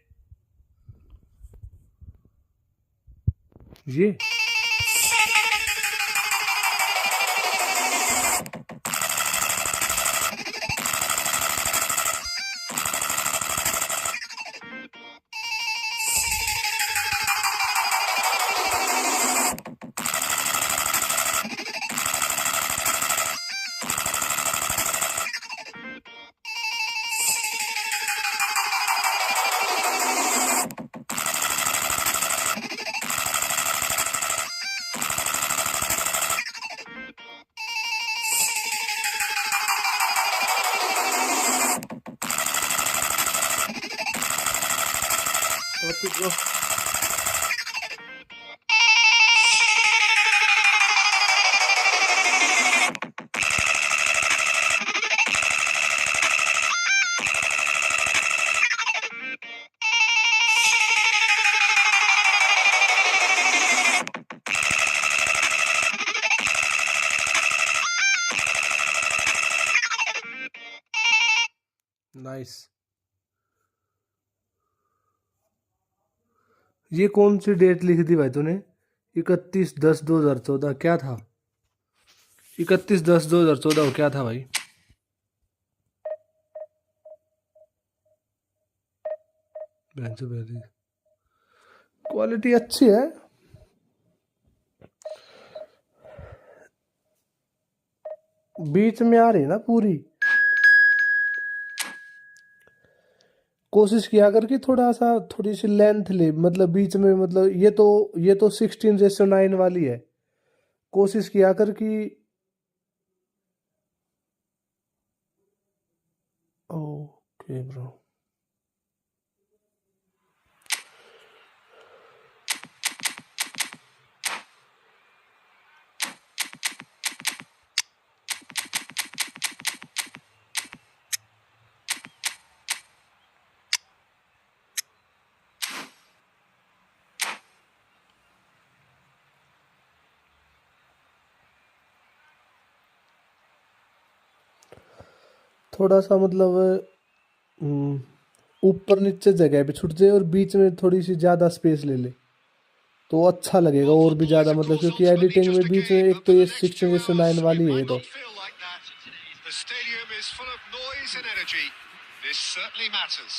ये nice. ये कौन सी date लिखी थी भाई तूने? 31/10/2014 क्या था? 31/10/2014 क्या था भाई? क्वालिटी अच्छी है। बीच में आ रही ना पूरी। कोशिश किया कर कि थोड़ी सी लेंथ ले, मतलब बीच में, मतलब ये तो 16:9 वाली है। कोशिश किया कर कि ओके ब्रो। थोड़ा सा मतलब ऊपर नीचे जगह पे छूट जाए और बीच में थोड़ी सी ज़्यादा स्पेस ले ले तो अच्छा लगेगा और भी ज़्यादा, मतलब क्योंकि एडिटिंग में बीच में एक तो ये 16:9 वाली है। तो The stadium is full of noise and energy. This certainly matters.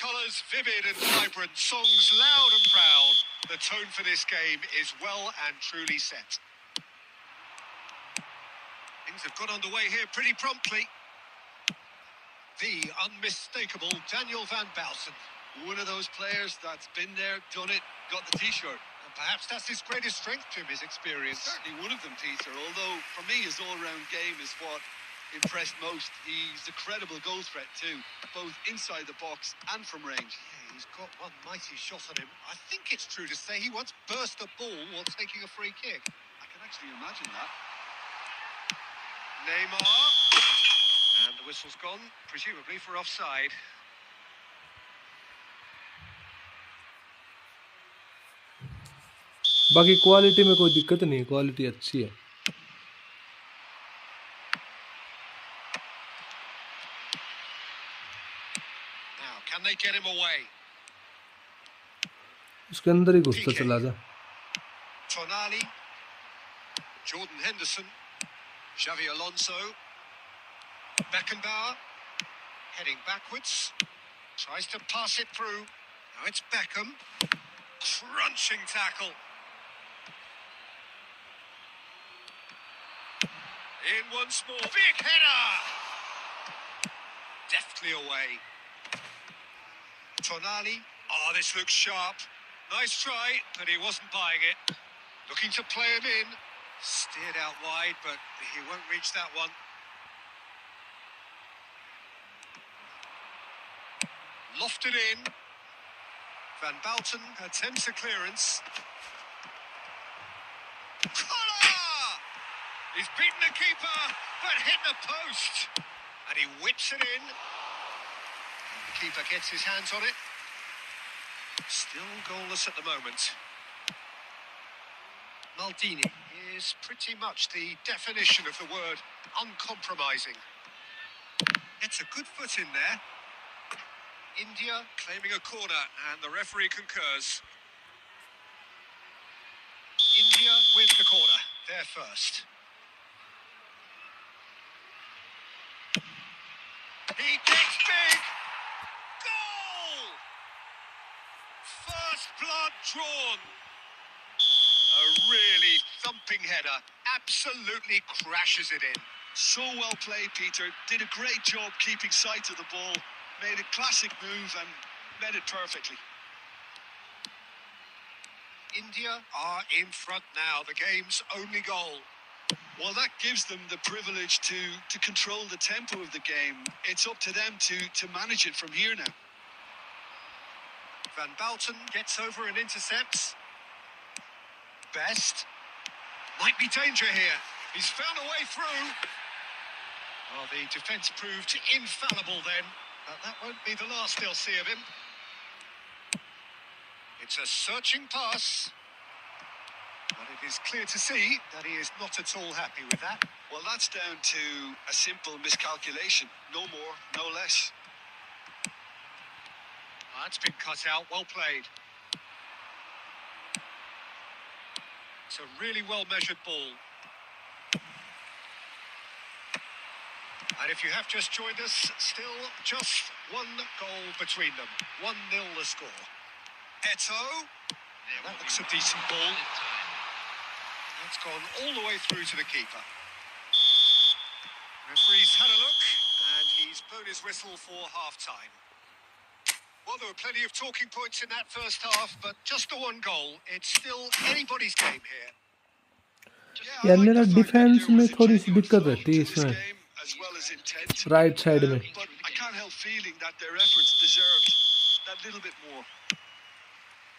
Colours vivid and vibrant, songs loud and proud. The tone for this game is well and truly set. Things have got underway here pretty promptly. The unmistakable Daniel van Baalsen. One of those players that's been there, done it, got the t-shirt. And Perhaps that's his greatest strength, Jim, his experience. Certainly one of them, Peter, although for me his all-round game is what impressed most. He's a credible goal threat too, both inside the box and from range. Yeah, he's got one mighty shot on him. I think it's true to say he once burst a ball while taking a free kick. I can actually imagine that. Neymar. And the whistle's gone, presumably for offside. बाकी quality में कोई दिक्कत नहीं है, quality अच्छी है। Now, can they get him away? उसके अंदर ही घुसता चला जा। Tonali, Jordan Henderson, Xavi Alonso, Beckenbauer, heading backwards, tries to pass it through. Now it's Beckham, crunching tackle. In once more, big header! Deftly away. Tonali, oh, this looks sharp. Nice try, but he wasn't buying it. Looking to play him in. Steered out wide, but he won't reach that one. Lofted in. Van Bouten attempts a clearance. Collar! He's beaten the keeper, but hit the post. And he whips it in. And the keeper gets his hands on it. Still goalless at the moment. Maldini is pretty much the definition of the word uncompromising. Gets a good foot in there. India claiming a corner, and the referee concurs. India with the corner, they're first. He gets big! Goal! First blood drawn. A really thumping header, absolutely crashes it in. So well played, Peter. Did a great job keeping sight of the ball. Made a classic move and met it perfectly. India are in front now, the game's only goal. Well, that gives them the privilege to control the tempo of the game. It's up to them to manage it from here now. Van Bouten gets over and intercepts. Best. Might be danger here. He's found a way through. Well, the defence proved infallible then, but that won't be the last they'll see of him. It's a searching pass, but it is clear to see that he is not at all happy with that. Well, that's down to a simple miscalculation. No more, no less. That's been cut out, well played. It's a really well-measured ball. And if you have just joined us, still just one goal between them. 1-0 the score. Eto. That looks a decent ball. That's gone all the way through to the keeper. Referee's had a look, and he's blown his whistle for half-time. Well, there were plenty of talking points in that first half, but just the one goal. It's still anybody's game here. यार मेरा defence में थोड़ी सी दिक्कत रहती है इसमें, right side में. But I can't help feeling that their efforts deserved that little bit more.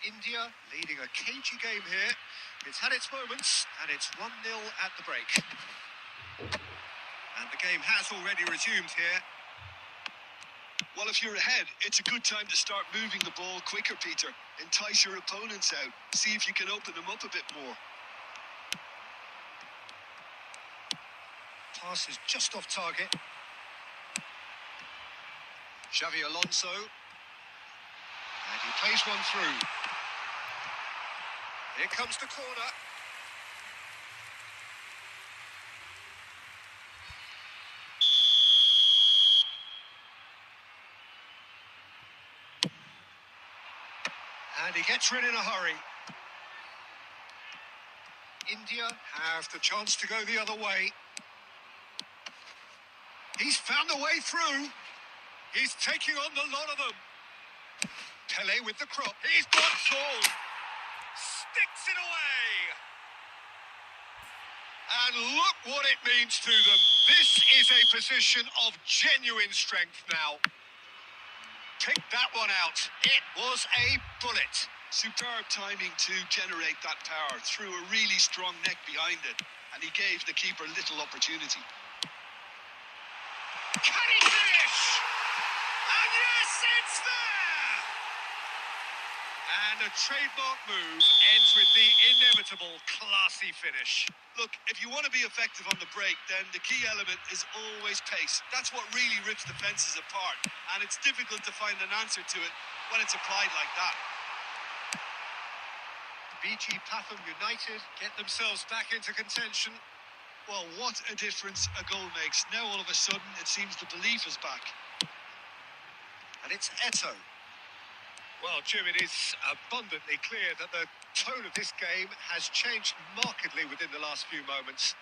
India leading a cagey game here. It's had its moments, and it's 1-0 at the break. And the game has already resumed here. Well, if you're ahead, it's a good time to start moving the ball quicker, Peter. Entice your opponents out. See if you can open them up a bit more. Pass is just off target. Xavi Alonso. And he plays one through. Here comes the corner. And he gets rid in a hurry. India have the chance to go the other way. He's found a way through. He's taking on the lot of them. Pele with the crop. He's got goal. sticks it away. And look what it means to them. This is a position of genuine strength now. Pick that one out. It was a bullet. Superb timing to generate that power. Threw a really strong neck behind it, and he gave the keeper little opportunity. Can he finish? And yes, it's there! And a trademark move ends with the inevitable classy finish. Look, if you want to be effective on the break, then the key element is always pace. That's what really rips defences apart, and it's difficult to find an answer to it when it's applied like that. BG Pathum United get themselves back into contention. Well, what a difference a goal makes. Now all of a sudden it seems the belief is back. And it's Eto. Well, Jim, it is abundantly clear that the tone of this game has changed markedly within the last few moments.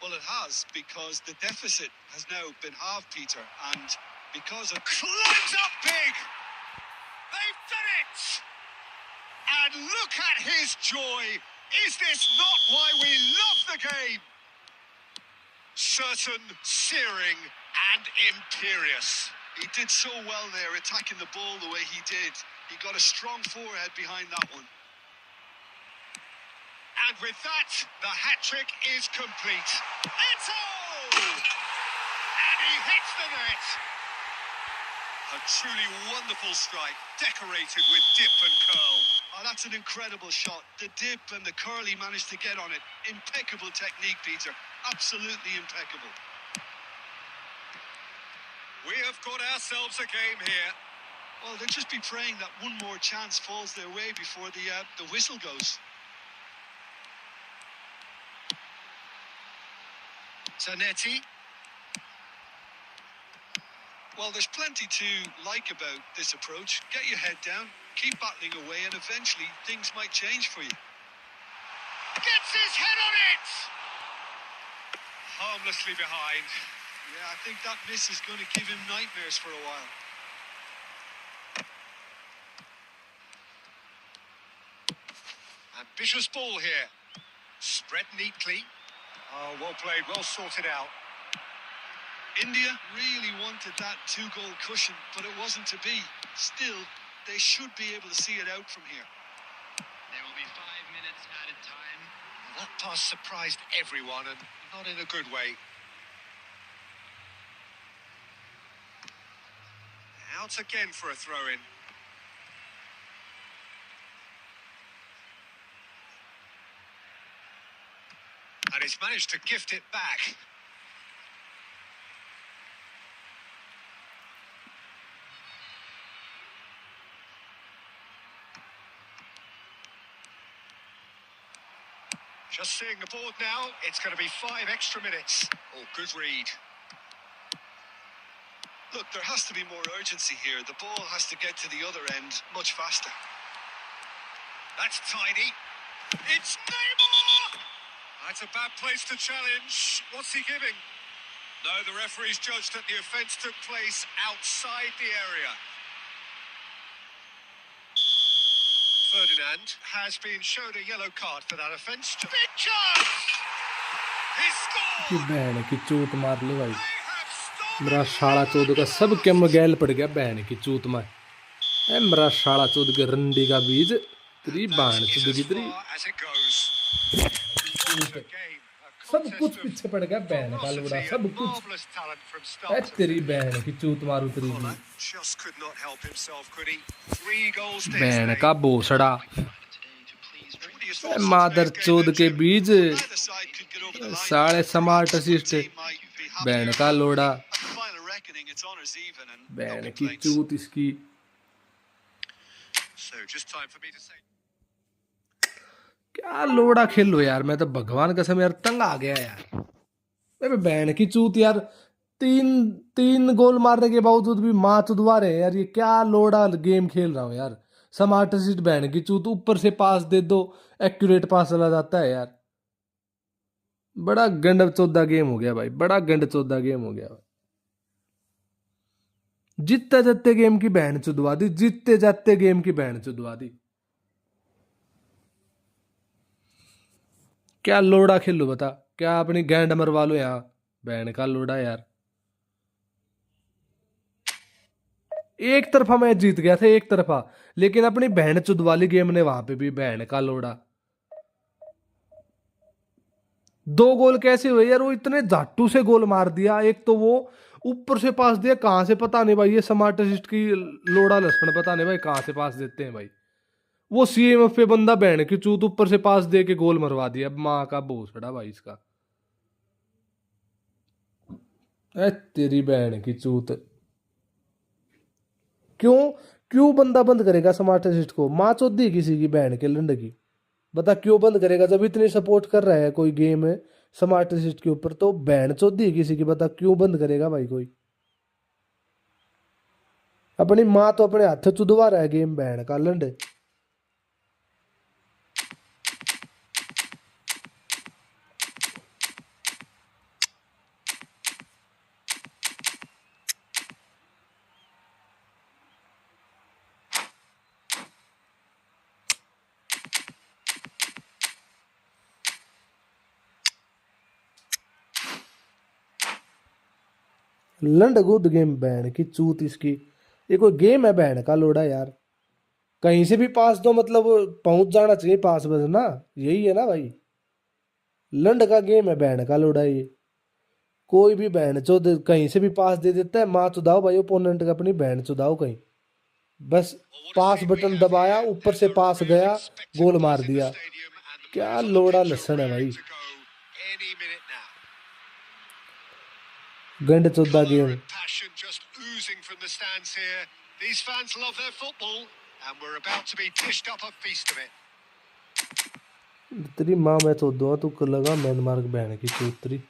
Well, it has, because the deficit has now been halved, Peter, and because of... Climbs up big! They've done it! And look at his joy! Is this not why we love the game? Certain, searing, and imperious. He did so well there, attacking the ball the way he did. He got a strong forehead behind that one. And with that, the hat-trick is complete. Eto! And he hits the net. A truly wonderful strike, decorated with dip and curl. Oh, that's an incredible shot. The dip and the curl he managed to get on it. Impeccable technique, Peter. Absolutely impeccable. We have got ourselves a game here. Well, they'll just be praying that one more chance falls their way before the whistle goes. Zanetti. Well, there's plenty to like about this approach. Get your head down, keep battling away, and eventually things might change for you. Gets his head on it! Harmlessly behind. Yeah, I think that miss is going to give him nightmares for a while. Ambitious ball here. Spread neatly. Oh, well played, well sorted out. India really wanted that two-goal cushion, but it wasn't to be. Still, they should be able to see it out from here. There will be 5 minutes added time. That pass surprised everyone, and not in a good way. Out again for a throw-in. And he's managed to gift it back. Just seeing the board now, it's going to be 5 extra minutes. Oh, good read. Look, there has to be more urgency here. The ball has to get to the other end much faster. That's tidy. It's Neymar! That's a bad place to challenge. What's he giving? No, the referee's judged that the offence took place outside the area. Ferdinand has been shown a yellow card for that offence. Big chance! He कि scored! बहन की चूत मार ली भाई. They have stolen मेरा शाला चौध का सब के मगैल पड़ गया बहन की चूत में. ए मेरा शाला चौध के रंडी का बीज तेरी बहन That is चौध की as तेरी far as it goes. What a game. A सब contest कुछ of पीछे पड़ गया बहन का लोड़ा ferocity सब and कुछ. marvellous talent from A start to तेरी finish. बहन की चूत मारू तेरी की. Collar just could not help himself, could he? 3 goals to his बहन name. का बोसड़ा. Today to please What are your A thoughts on मादर today's game चौध then, के Jim? बीज Neither side could get over the line. साले smart The assist. team might be happier. बहन का लोड़ा. At the final reckoning, it's honours even and no बहन की complaints. चूत इसकी. So just time for me to say क्या लोड़ा खेल लो यार. मैं तो भगवान कसम यार तंग आ गया यार. अरे बहन की चूत यार. तीन गोल मारने के बावजूद भी माँ चुदवा रहे हैं यार. ये क्या लोड़ा गेम खेल रहा हूँ यार. समार्ट असिस्ट बहन की चूत. ऊपर से पास दे दो, एक्यूरेट पास चला जाता है यार. बड़ा गंड चौदा गेम हो गया भाई. बड़ा गंड चौदा गेम हो गया भाई. जीतते जाते गेम की बहन चुदवा दी. जीतते जाते गेम की बहन चुदवा दी. क्या लोड़ा खेलो बता, क्या अपनी गैंड मरवा लो यहाँ, बहन का लोड़ा यार। एक तरफा मैच जीत गया था, एक तरफा, लेकिन अपनी बहन चुद वाली गेम ने वहां पे भी बहन का लोड़ा। 2 गोल कैसे हुए यार, वो इतने झाटू से गोल मार दिया। एक तो वो ऊपर से पास दिया, कहां से पता नहीं भाई, ये स्मार्ट असिस्ट की लोड़ा लक्षण पता नहीं भाई कहां से पास देते हैं भाई। वो सीएमएफ पे बंदा बहन की चूत ऊपर से पास दे के गोल मरवा दिया, माँ का भोसड़ा भाई इसका। ए तेरी बहन की चूत, क्यों क्यों बंदा बंद करेगा स्मार्ट असिस्ट को, माँ चौधी किसी की बहन के लंड की। बता क्यों बंद करेगा, जब इतनी सपोर्ट कर रहा है कोई गेम है स्मार्ट असिस्ट के ऊपर, तो बहन चौधी किसी की, बता क्यों बंद करेगा भाई कोई। अपनी माँ तो अपने हाथ चुदवा रहा है गेम, बहन का लंड। लंड गुड गेम बहन की चूत इसकी। ये कोई गेम है बहन का लोड़ा यार, कहीं से भी पास दो मतलब पहुंच जाना चाहिए पास, बस ना, यही है ना भाई। लंड का गेम है बहन का लोड़ा ये, कोई भी बहन चो कहीं से भी पास दे देता है, माँ चुदाओ भाई ओपोनेंट का, अपनी बहन चुदाओ कहीं, बस Well, what a pass scene we button have दबाया, here. ऊपर There's से a पास real गया, गोल spectacle मार is in the दिया। stadium, and the क्या players on the लोड़ा pitch are लसन है raring भाई, to go any minute now. गंड चौदा Colour game. and passion just oozing from the stands here. These fans love their football, and we're about to be dished up a feast of it. तेरी माँ मैं तो दो तू कर लगा Myanmar बहन की चौतरी।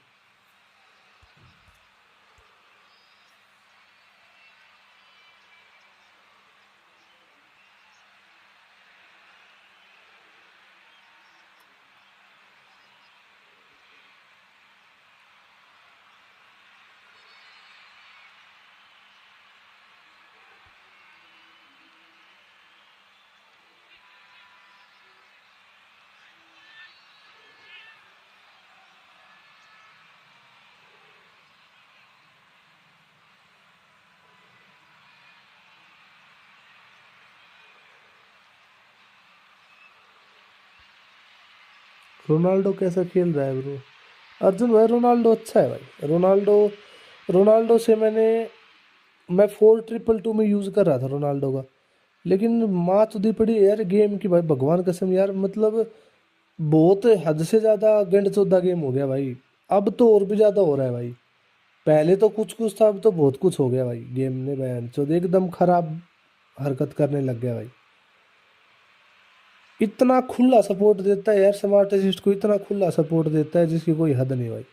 रोनाल्डो कैसा खेल रहा है ब्रो, अर्जुन भाई रोनाल्डो अच्छा है भाई। रोनाल्डो, रोनाल्डो से मैं 4-2-2 में यूज़ कर रहा था रोनाल्डो का, लेकिन माँ तुदी पड़ी है यार गेम की भाई, भगवान कसम यार, मतलब बहुत हद से ज़्यादा गंड चौदा गेम हो गया भाई। अब तो और भी ज़्यादा हो रहा है भाई, पहले तो कुछ कुछ था, अब तो बहुत कुछ हो गया भाई गेम में, बहन चौद एकदम खराब हरकत करने लग गया भाई। इतना खुला सपोर्ट देता है यार स्मार्ट असिस्ट को, इतना खुला सपोर्ट देता है जिसकी कोई हद नहीं भाई।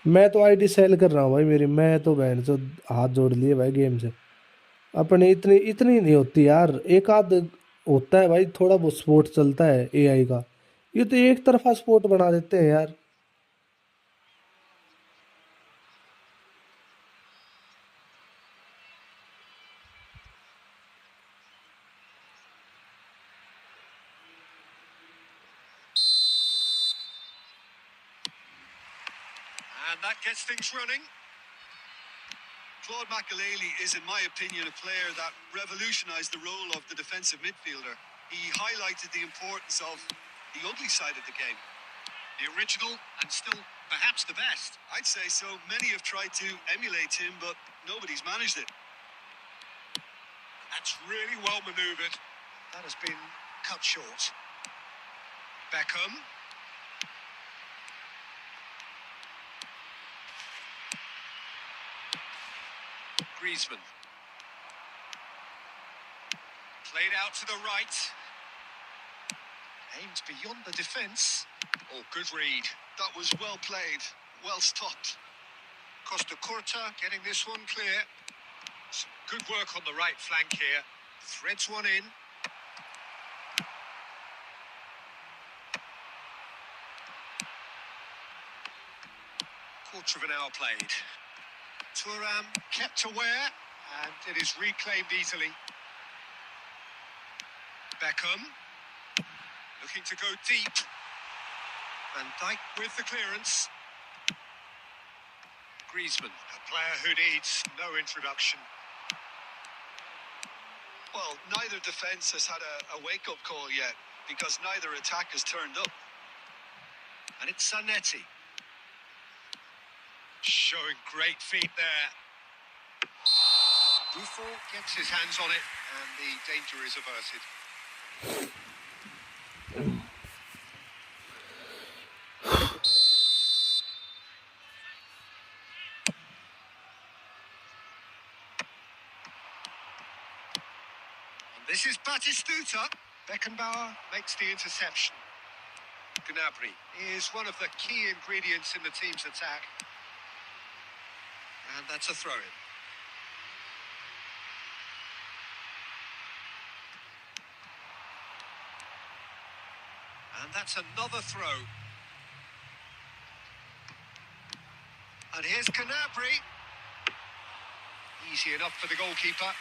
मैं तो आईडी सेल कर रहा हूँ भाई मेरी, मैं तो बहन चो हाथ जोड़ लिए भाई गेम से। अपने इतनी इतनी नहीं होती यार, एक आध होता है भाई, थोड़ा बहुत सपोर्ट चलता है एआई का, ये तो एक तरफा सपोर्ट बना देते हैं यार। And that gets things running. Claude Makelele is, in my opinion, a player that revolutionised the role of the defensive midfielder. He highlighted the importance of the ugly side of the game. The original and still perhaps the best. I'd say so. Many have tried to emulate him, but nobody's managed it. That's really well manoeuvred. That has been cut short. Beckham. Griezmann. Played out to the right. Aimed beyond the defence. Oh, good read. That was well played, well stopped. Costa Curta getting this one clear. Some good work on the right flank here. Threads one in. Quarter of an hour played. Thuram kept aware, and it is reclaimed easily. Beckham. Looking to go deep. Van Dijk with the clearance. Griezmann, a player who needs no introduction. Well, neither defence has had a wake-up call yet, because neither attack has turned up. And it's Zanetti. Showing great feet there. Buffon gets his hands on it, and the danger is averted. And this is Batistuta. Beckenbauer makes the interception. Gnabry is one of the key ingredients in the team's attack. And that's a throw-in. And that's another throw. And here's Gnabry. Easy enough for the goalkeeper.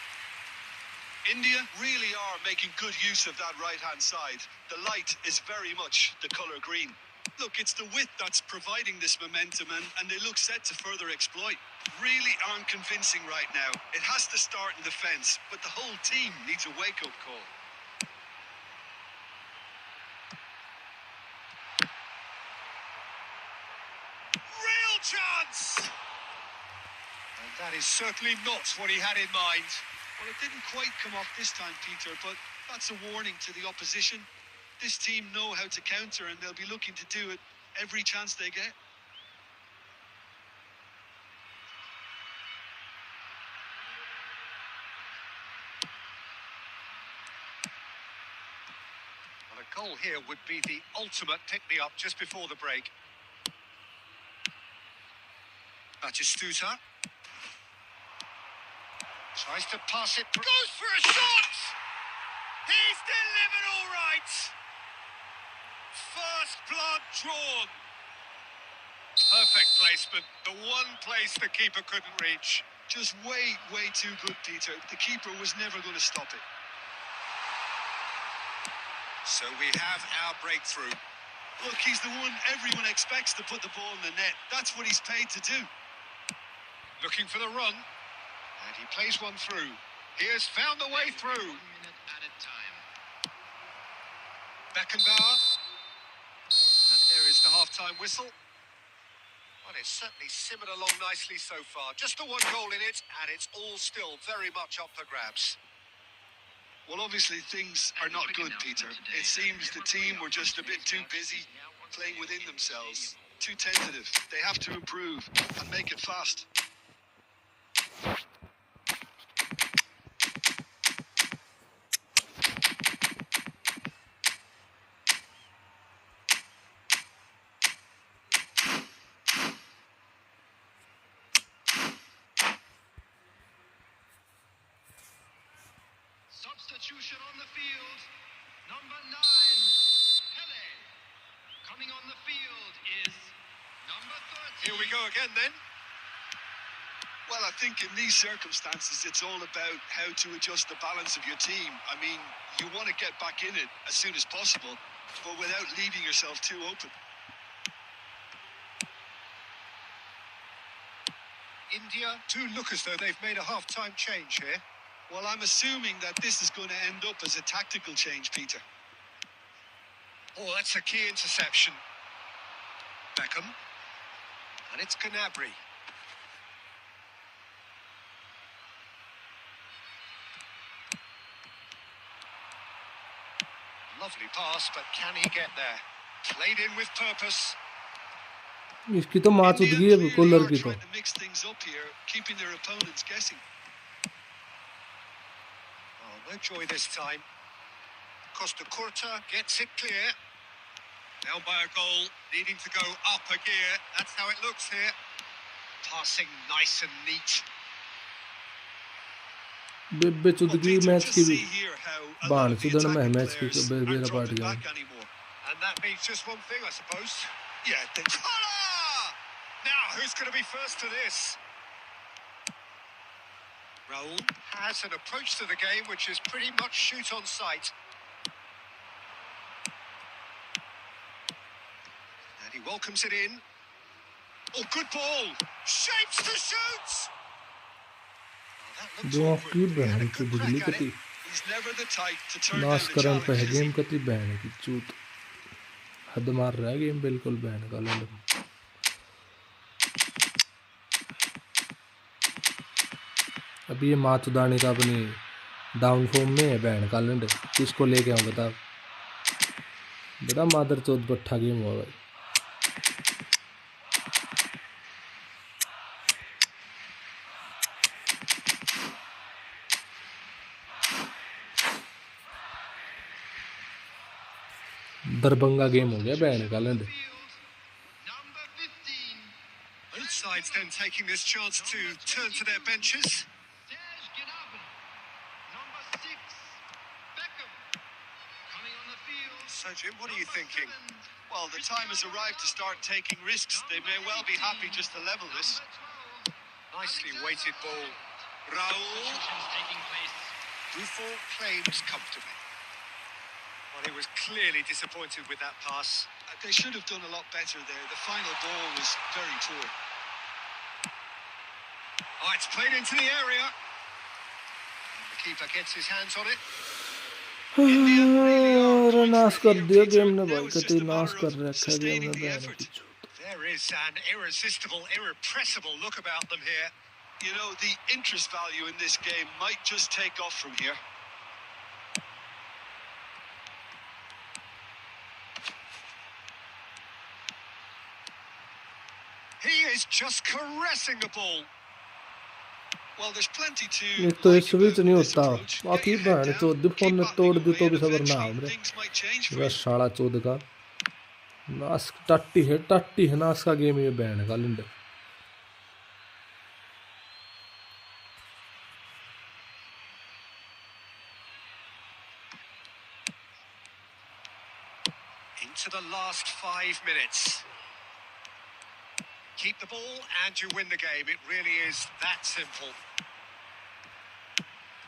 India really are making good use of that right-hand side. The light is very much the colour green. Look, it's the width that's providing this momentum, and they look set to further exploit. Really aren't convincing right now. It has to start in defence, but the whole team needs a wake-up call. Real chance! And that is certainly not what he had in mind. Well, it didn't quite come off this time, Peter, but that's a warning to the opposition. This team know how to counter, and they'll be looking to do it every chance they get. Well, a goal here would be the ultimate pick-me-up just before the break. Batistuta. Tries to pass it. Goes for a shot! He's delivered all right! First blood drawn. Perfect placement. The one place the keeper couldn't reach. Just way too good, Peter. The keeper was never going to stop it. So we have our breakthrough. Look, he's the one everyone expects to put the ball in the net. That's what he's paid to do. Looking for the run. And he plays one through. He has found the way through. 1 minute at a time. Beckenbauer. And there is the half-time whistle. Well, it's certainly simmered along nicely so far. Just the one goal in it, and it's all still very much up for grabs. Well, obviously things are not good, Peter. It seems the team were just a bit too busy playing within themselves. Too tentative. They have to improve and make it fast. Substitution on the field. Number 9, Pele. Coming on the field is number 30. Here we go again then. Well, I think in these circumstances, it's all about how to adjust the balance of your team. I mean, you want to get back in it as soon as possible, but without leaving yourself too open. India do look as though they've made a half-time change here. Well, I'm assuming that this is going to end up as a tactical change, Peter. Oh, that's a key interception. Beckham. And it's Gnabry. Lovely pass, but can he get there? Played in with purpose. इसकी तो माँ चुद गई है collar की तो Trying to mix things up here, keeping their opponents guessing. Oh, no joy this time. Costa Curta gets it clear. Down by a goal, needing to go up a gear. That's how it looks here. Passing nice and neat. बेबे चुद गई match की भी See here how a lot बाण of the चुदन में attacking match की players बेरा aren't part dropping गया back anymore. And that means just one thing, I suppose. Yeah, they Voila! Now, who's going to be first to this? Raul has an approach to the game which is pretty much shoot on sight. And he welcomes it in. Oh, good ball. Shapes to shoot. Oh, that looked जो awkward, की but he had बहन a की good बिजली crack at कती it. He's never the type to turn नाश down a करन पे challenge, है is he? Game कती बहन की चूत हद मार रहा है गेम बिल्कुल बहन का लंड अभी ये मातुदानी का अपनी डाउन फॉर्म में है बहन का लंड किसको लेके आऊँ बता बड़ा मादर चौथ बट्ठा गेम हुआ भाई दरभंगा गेम हो गया बहन का लंड Field, number 15, Both sides then taking this chance to turn to their benches. Serge Gnabry. Number 6, Beckham. Coming on the field. So, Jim, what are you number thinking? 7, Well, the time has arrived to start taking risks. They may well be happy just to level this. number 12, Nicely Alexander weighted ball. Arnold. Raul. Substitutions taking place. Buffon claims comfortably. Well, he was clearly disappointed with that pass. They should have done a lot better there. The final ball was very poor. Oh, it's played into the area. And the keeper gets his hands on it. India really are अरे going नाश for कर it दिया here, game Peter. ने Now भाई it's कती just a नाश matter कर of रखा है गेम sustaining ने the बहन की effort. चूत There is an irresistible, irrepressible look about them here. You know, the interest value in this game might just take off from here. He is just caressing the ball. Well, there's plenty to एक तो ये like switch about नहीं this होता approach. Get बाकी your head बहन down, चौथ दी phone keep ने battling तोड़ दी away, तो and भी सबर ना eventually हमरे things might change for बस you. साला चौथ का नाश टट्टी है नाश का गेम ये बहन का लिंड Into the last 5 minutes. Keep the ball and you win the game. It really is that simple.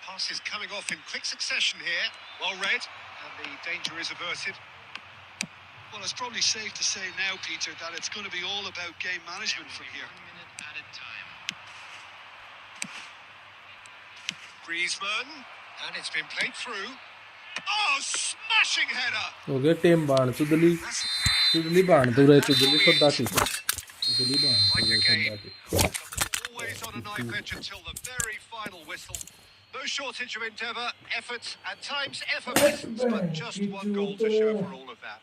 Pass is coming off in quick succession here. Well read, and the danger is averted. Well, it's probably safe to say now, Peter, that it's going to be all about game management from here. 1 minute at a time. Griezmann, and it's been played through. Oh, smashing header! हो गया टेम बाण चुदली बाण तो रे चुदली खुदा थी चुदली बाण तो Like रे a game. खुदा थी Always on a knife edge until the very final whistle. No shortage of endeavour, effort, and times effervescence, but just one goal to show for all of that.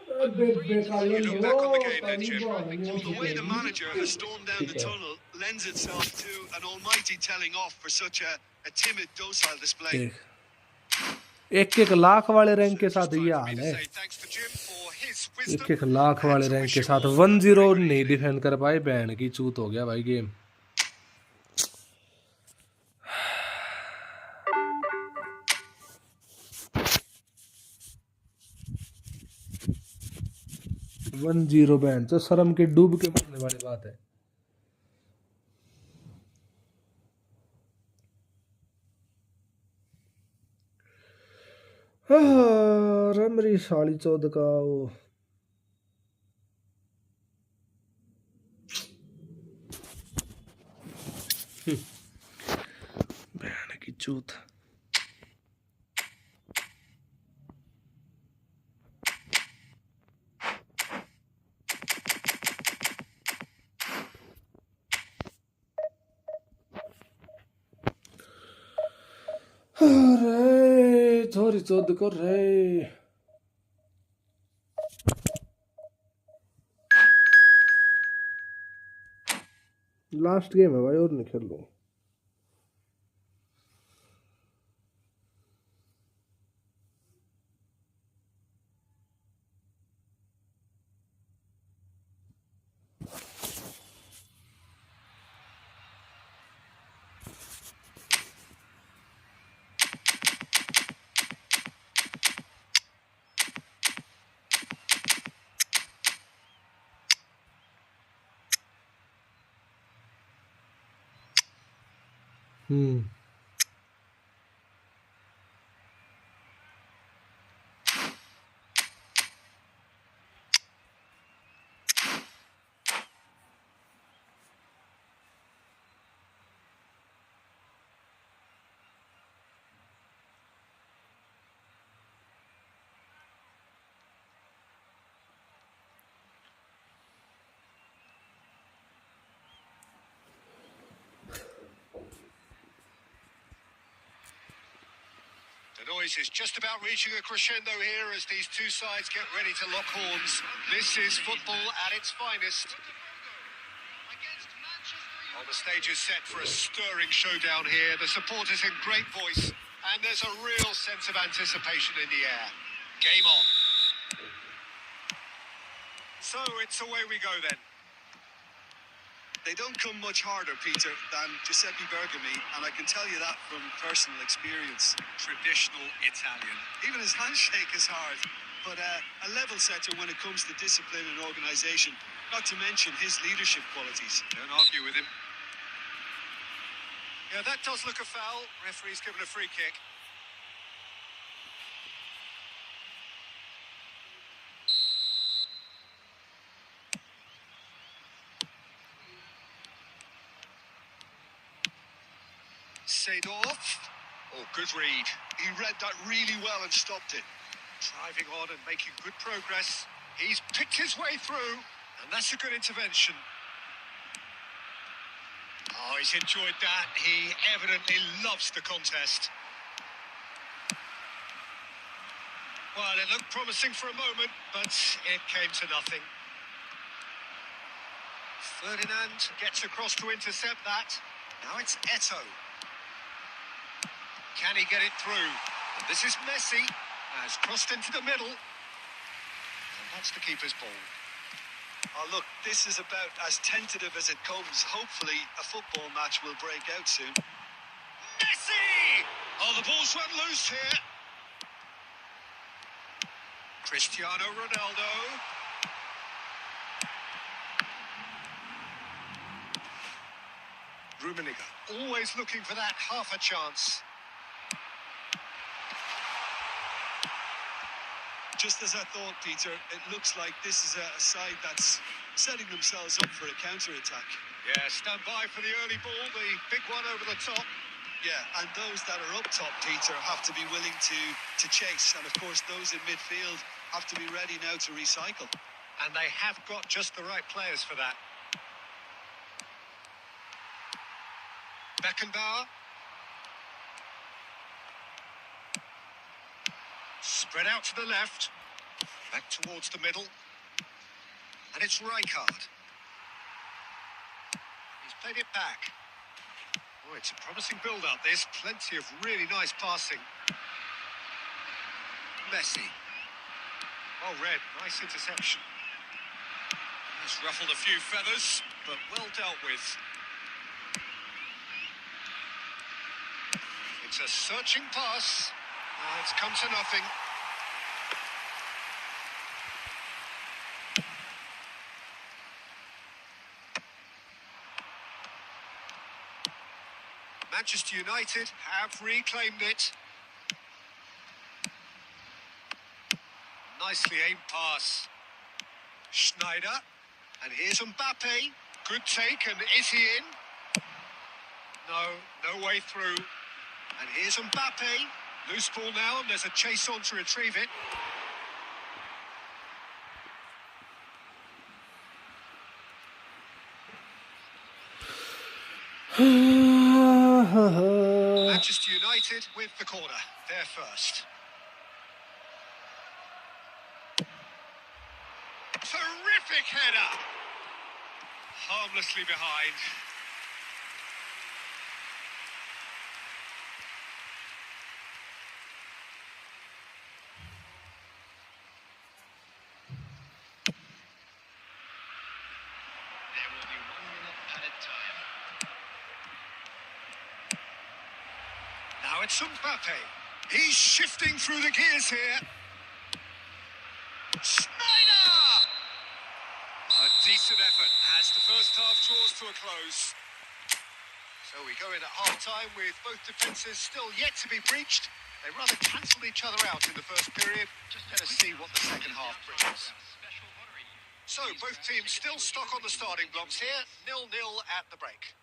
You look back on the game then, Jim. Well, the way the manager has stormed down the tunnel lends itself to an almighty telling off for such a timid, docile display. देख एक लाख वाले rank के साथ ये हाल है Thanks to Jim for his wisdom. एक लाख वाले And to rank wish के you साथ all 1-0 a good नहीं evening. डिफेंड कर पाए बहन की चूत हो गया भाई गेम वन जीरो बहन तो शर्म के डूब के मरने वाली बात है अरे मेरी साली चौथ का वो बहन की चूत अरे थोड़ी चौथ कर रे लास्ट गेम है भाई और नहीं खेल लूँ noise is just about reaching a crescendo here as these two sides get ready to lock horns. This is football at its finest. Against Manchester Well, the stage is set for a stirring showdown here. The supporters in great voice, and there's a real sense of anticipation in the air. Game on. So it's away we go then. They don't come much harder, Peter, than Giuseppe Bergami, and I can tell you that from personal experience. Traditional Italian. Even his handshake is hard, but a level setter when it comes to discipline and organisation, not to mention his leadership qualities. Don't argue with him. Yeah, that does look a foul. Referee's given a free kick. Seedorf. Oh, good read. He read that really well and stopped it. Driving on and making good progress. He's picked his way through, and that's a good intervention. Oh, he's enjoyed that. He evidently loves the contest. Well, it looked promising for a moment, but it came to nothing. Ferdinand gets across to intercept that. Now it's Eto'o. Can he get it through? And this is Messi, has crossed into the middle. And that's the keeper's ball. Oh, look, this is about as tentative as it comes. Hopefully, a football match will break out soon. Messi! Oh, the ball's run loose here. Cristiano Ronaldo. Rummenigge, always looking for that half a chance. Just as I thought, Peter, it looks like this is a side that's setting themselves up for a counter-attack. Yeah, stand by for the early ball, the big one over the top. Yeah, and those that are up top, Peter, have to be willing to chase. And, of course, those in midfield have to be ready now to recycle. And they have got just the right players for that. Beckenbauer. Spread out to the left. Back towards the middle. And it's Rijkaard. He's played it back. Oh, it's a promising build-up, this. Plenty of really nice passing. Messi. Well read. Nice interception. Has ruffled a few feathers, but well dealt with. It's a searching pass. It's come to nothing. Manchester United have reclaimed it. Nicely aimed pass. Schneider. And here's Mbappe. Good take, and is he in? No way through. And here's Mbappe. Loose ball now, and there's a chase on to retrieve it. Manchester United with the corner. They're first. Terrific header. Harmlessly behind. There will be 1 minute added time. Now it's Mbappe. He's shifting through the gears here. Schneider! A decent effort as the first half draws to a close. So we go in at half-time with both defences still yet to be breached. They rather cancelled each other out in the first period. Just let us see what the second half brings. So both teams still stuck on the starting blocks here. 0-0 at the break.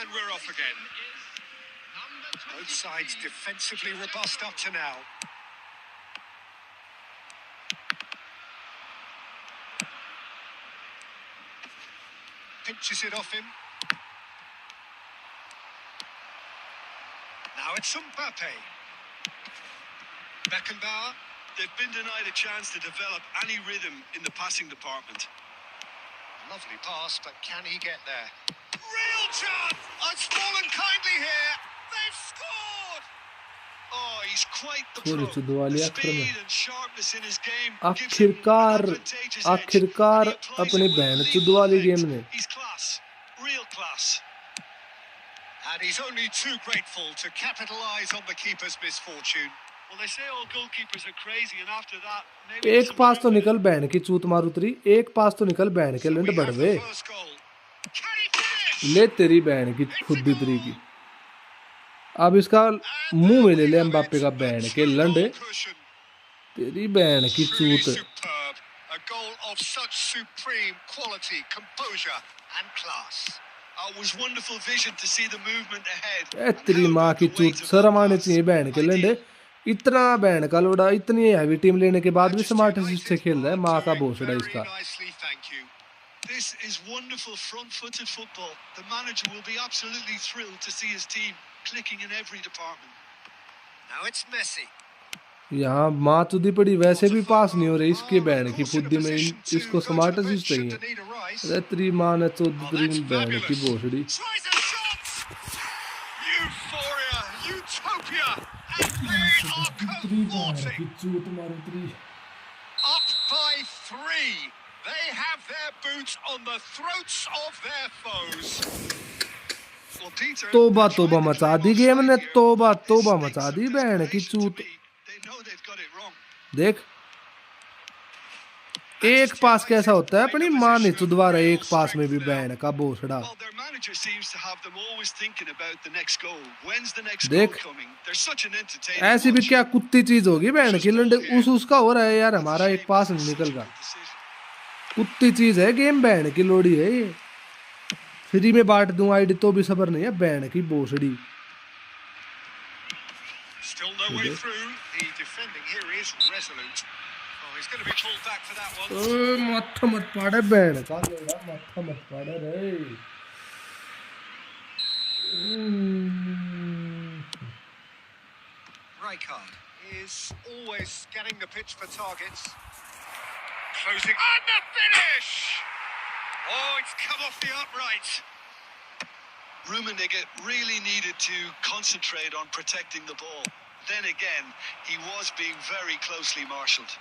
And we're off again. Is number Both sides 23. defensively robust up to now. Pinches it off him. Now it's Mbappe. Beckenbauer. They've been denied a chance to develop any rhythm in the passing department. Lovely pass, but can he get there? Real chance! It's fallen kindly here. They've scored! Oh, he's quite the थोड़ी pro. सी दुआ The लिया आखिर में speed and sharpness in his game gives him an आखिरकार advantageous edge. आखिरकार And he applies अपनी it with बहन lethal चुदवा ली effect. Game ने He's class. Real class. And he's only too grateful to capitalise on the keeper's misfortune. Well, they say all goalkeepers are crazy, and after that, maybe एक some पास तो truth in निकल it. बहन की चूत मार उतरी एक पास तो निकल बहन के So लंड we have बढ़वे the first goal. Can he finish? ले तेरी बहन की खुदी तरी की अब इसका मुंह में ले ले एम्बाप्पे का बहन के लंडे तेरी बहन की Truly चूत superb. A goal of such supreme quality, composure and class. It was wonderful vision to see the movement ahead. ए तेरी माँ की चूत शर्म आने चाहिए बहन के लंडे इतना बहन का लोड़ा इतनी हैवी टीम लेने के बाद भी स्मार्ट असिस्ट से खेल रहा है माँ का भोसड़ा इसका Very nicely, thank you. This is wonderful front-footed football. The manager will be absolutely thrilled to see his team clicking in every department. Now it's Messi. यहाँ माँ चुदी पड़ी वैसे भी पास नहीं हो रही इसके बहन की फुद्दी में इसको स्मार्ट असिस्ट चाहिए अरे तेरी माँ ने चौध तेरी बहन की भोसड़ी Tries a shot! Euphoria! Utopia! And they are cavorting! Up by 3! They have their boots on the throats of their foes. Well, Peter, तोबा they're तोबा trying to मचा play दी गेम ने offside here. तोबा This तोबा takes मचा some दी बहन की desperation to चूत me. They know they've got it wrong. देख एक पास कैसा होता है अपनी माँ ने चुदवा रहे एक पास में भी बहन का भोसड़ा Well, their manager seems to have them always thinking about the next goal. When's the next देख goal coming? They're such an entertaining ऐसी भी watch. क्या कुत्ती चीज होगी बहन की लंडे उसका हो रहा है यार हमारा एक पास नहीं निकल रहा कुत्ती चीज है गेम बहन की लोड़ी है ये फ्री में बांट दूं आईडी तो भी सबर नहीं है बहन की भोसड़ी Still no way through. The defending here is resolute. Oh, he's going to be pulled back for that one. ओए माथा मत पाड़े बहन का लोड़ा माथा मत पाड़े रे Rijkaard is always scanning the pitch for targets. Closing. And the finish! Oh, it's come off the upright. Rummenigge really needed to concentrate on protecting the ball. Then again, he was being very closely marshalled.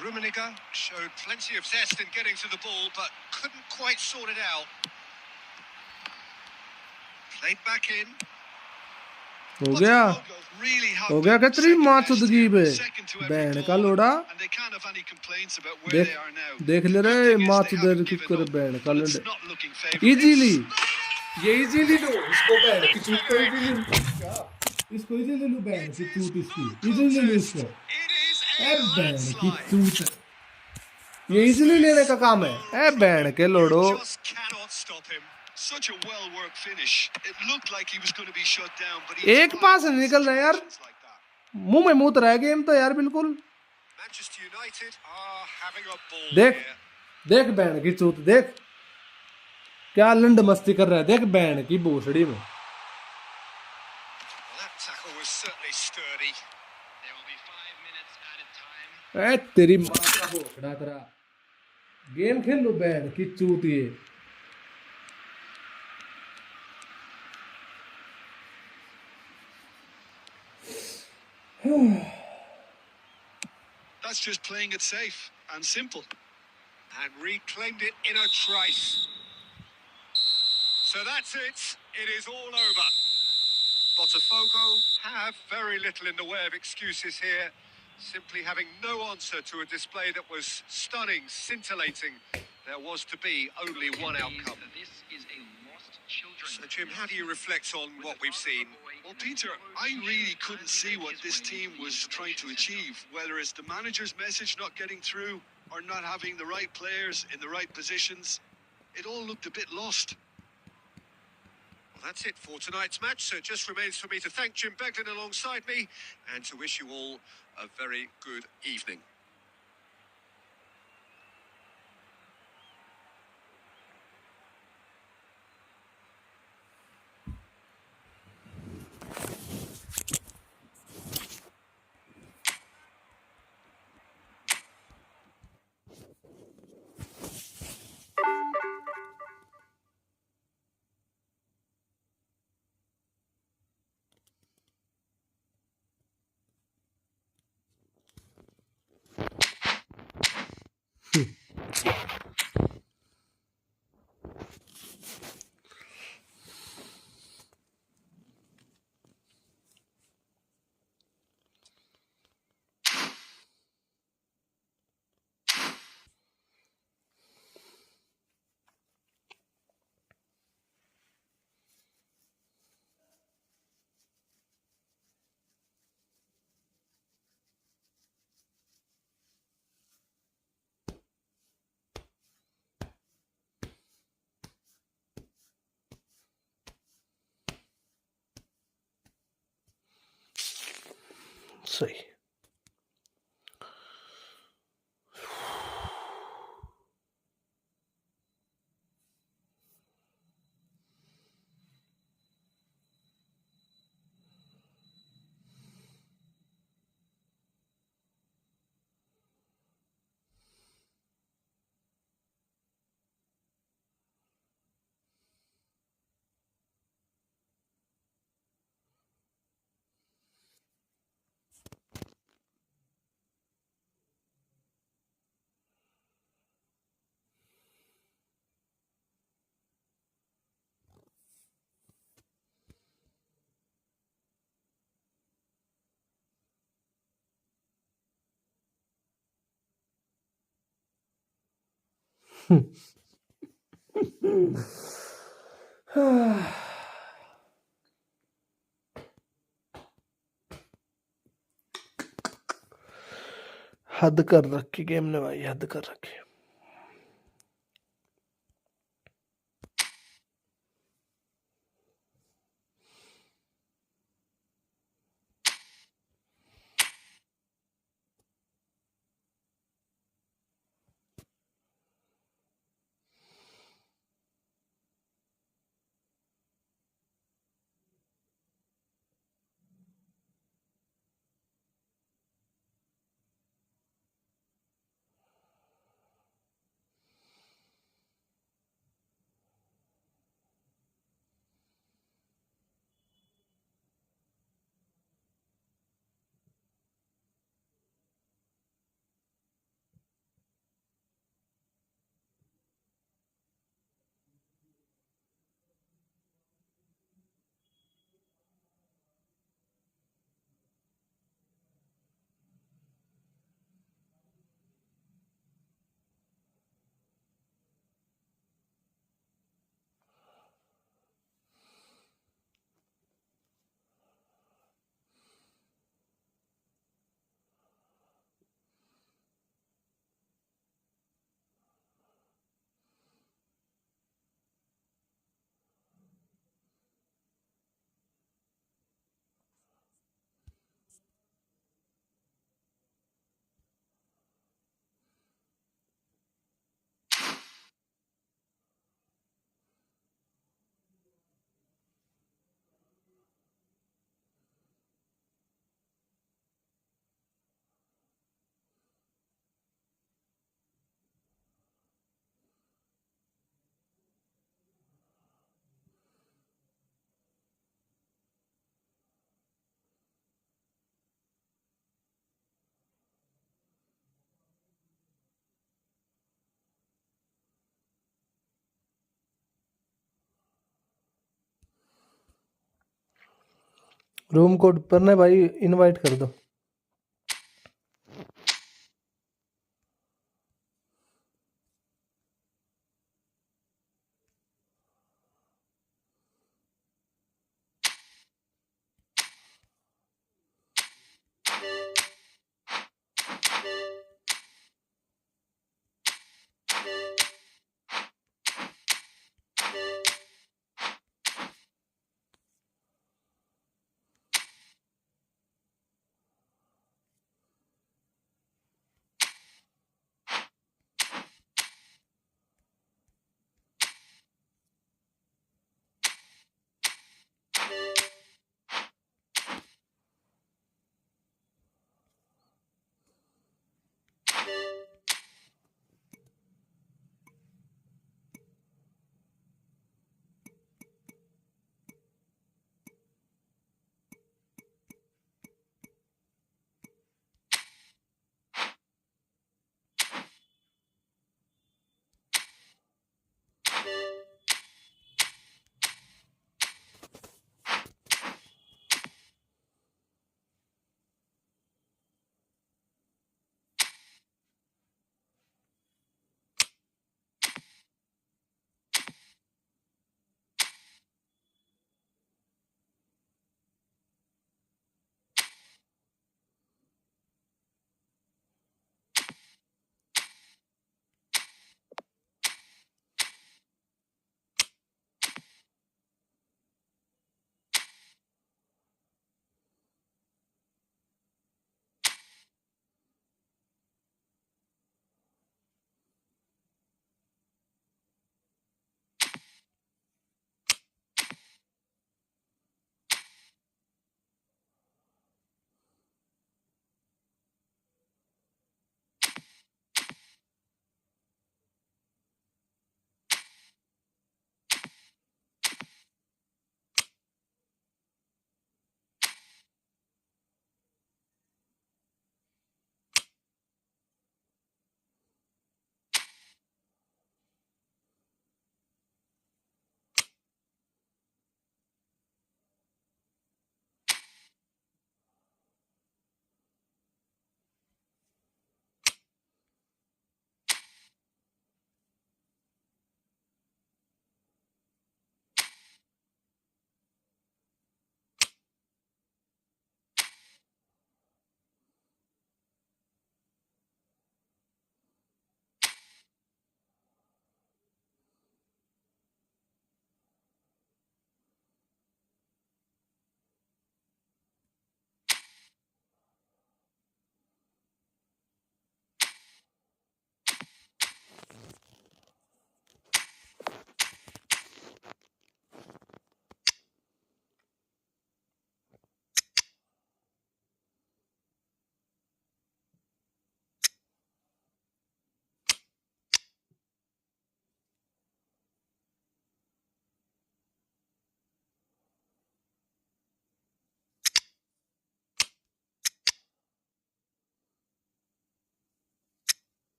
Rummenigge showed plenty of zest in getting to the ball, but couldn't quite sort it out. Played back in. हो गया Really have हो गया been क्या तेरी second माँ best चुदगी here, पे second to every बहन का ball, लोड़ा and they can't have any complaints about where देख they are now. देख ले The रहे good thing is माँ they चुदर haven't की given कर up, बहन का but लंडे it's not looking favourable. Easily ये इजीली लो इसको बहन की चूत को इजीली क्या इसको इजीली लो बहन की चूत इसकी इजीली लो इसको It is ए a बहन की landslide. चूत ये इजीली लेने का काम है ए बहन के लोड़ो You just cannot stop him. Such a well-worked finish. It looked like he was going to be shut down, but he एक thrived पास in निकल रहा है यार situations like that. मुंह में मूत रहा है गेम तो यार बिल्कुल Manchester United are having a ball देख here. देख बहन की चूत देख क्या लंड मस्ती कर रहा है देख बहन की भोसड़ी में Well, that tackle was certainly sturdy. There will be 5 minutes added time. ए तेरी माँ का भोसड़ा तेरा गेम खेल लो बहन की चूत ये That's just playing it safe and simple. And reclaimed it in a trice. So that's it. It is all over. Botafogo have very little in the way of excuses here. Simply having no answer to a display that was stunning, scintillating. There was to be only one outcome. This is a lost children. So, Jim, how do you reflect on what we've seen? Well, Peter, I really couldn't see what this team was trying to achieve, whether it's the manager's message not getting through or not having the right players in the right positions. It all looked a bit lost. Well, that's it for tonight's match. So it just remains for me to thank Jim Beglin alongside me and to wish you all a very good evening. सही. हद कर रखी game ने भाई, हद कर रखी. Room code पर ना भाई इनवाइट कर दो.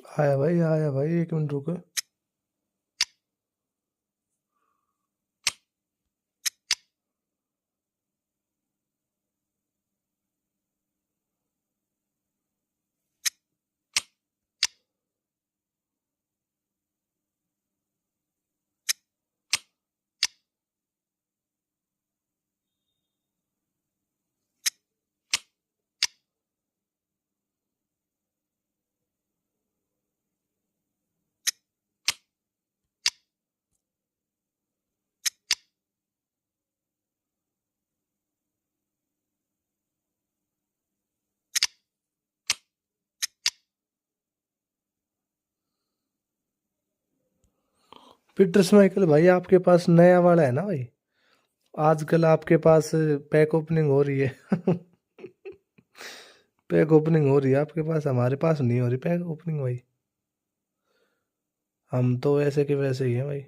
आया भाई, 1 मिनट रुको। पीटर माइकल भाई, आपके पास नया वाला है ना भाई? आजकल आपके पास पैक ओपनिंग हो रही है। पैक ओपनिंग हो रही है आपके पास, हमारे पास नहीं हो रही पैक ओपनिंग भाई। हम तो वैसे के वैसे ही हैं भाई।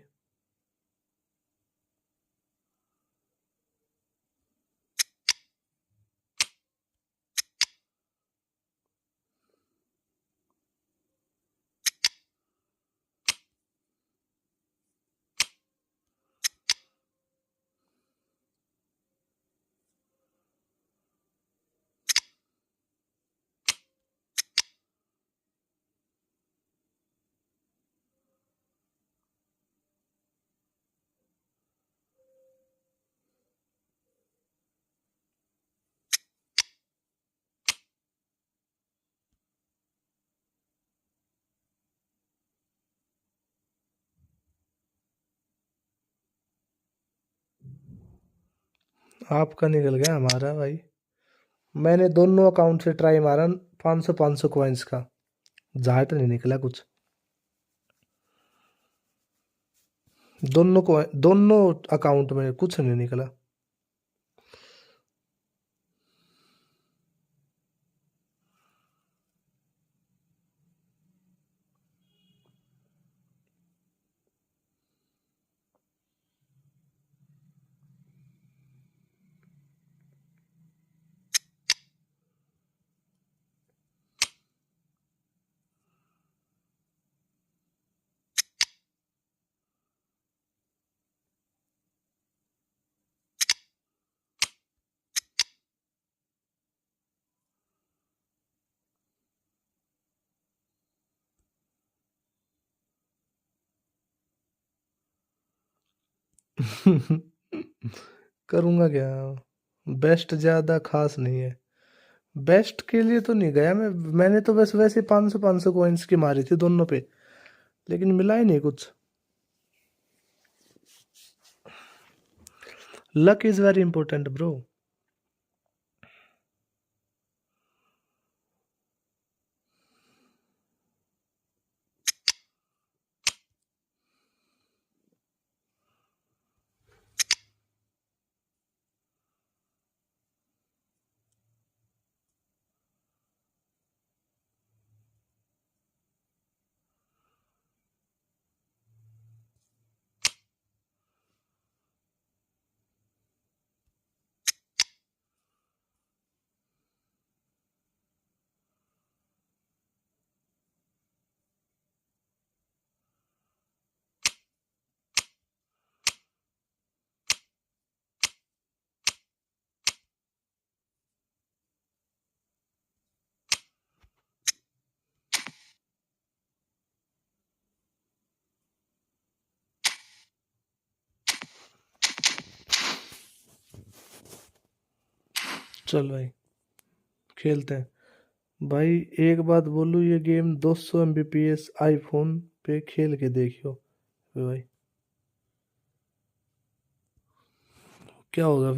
आपका निकल गया, हमारा भाई। मैंने दोनों अकाउंट से ट्राई मारा, 500 कॉइन्स का, जाट नहीं निकला कुछ। दोनों अकाउंट में कुछ नहीं निकला। करूंगा क्या? बेस्ट ज्यादा खास नहीं है। बेस्ट के लिए तो नहीं गया मैं। मैंने तो बस वैसे 500 कॉइन्स की मारी थी दोनों पे, लेकिन मिला ही नहीं कुछ। Luck is very important bro. चल भाई, खेलते हैं भाई। एक बात बोलूँ, ये गेम 200 Mbps आईफोन पे खेल के देखियो भाई। क्या होगा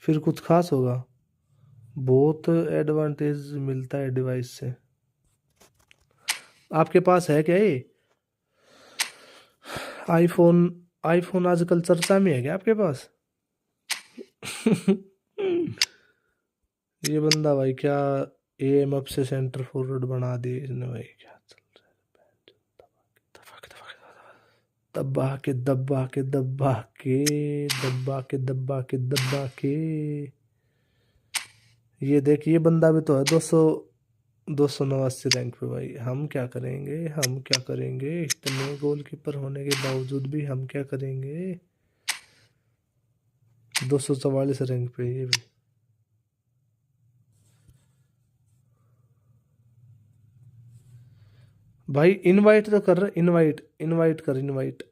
फिर कुछ खास होगा? बहुत एडवांटेज मिलता है डिवाइस से। आपके पास है क्या ये आईफोन? आईफोन आजकल चर्चा में है क्या आपके पास? ये बंदा भाई क्या एम अप से सेंटर फॉरवर्ड बना दिए इसने भाई, क्या चल रहा है? दब्बा के। ये देख, ये बंदा भी तो है 200 289 रैंक पे भाई। हम क्या करेंगे, हम क्या करेंगे, इतने गोलकीपर होने के बावजूद भी हम क्या करेंगे। 244 रैंक पे ये भी। भाई इनवाइट तो कर रहा, इनवाइट इनवाइट कर, इनवाइट।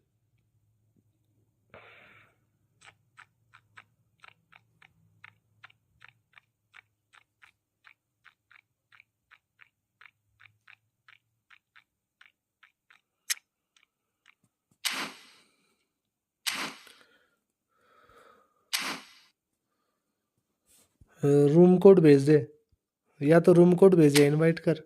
रूम कोड भेज दे, या तो रूम कोड भेज या इनवाइट कर।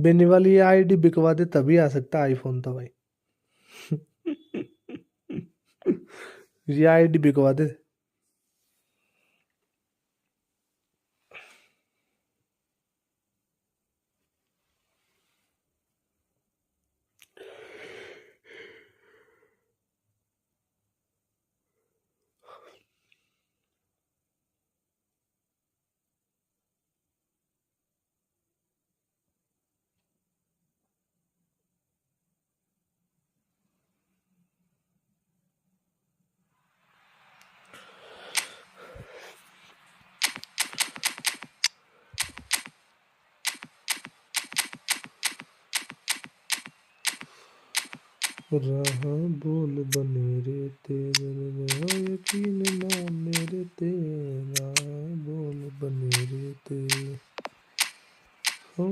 बेनी वाली ये आईडी बिकवा दे तभी आ सकता आईफोन तो भाई। ये आईडी बिकवा दे। रहा बोल बने रे तेरे हो यकीन ना मेरे तेरा बोल बने रे तेरे हो।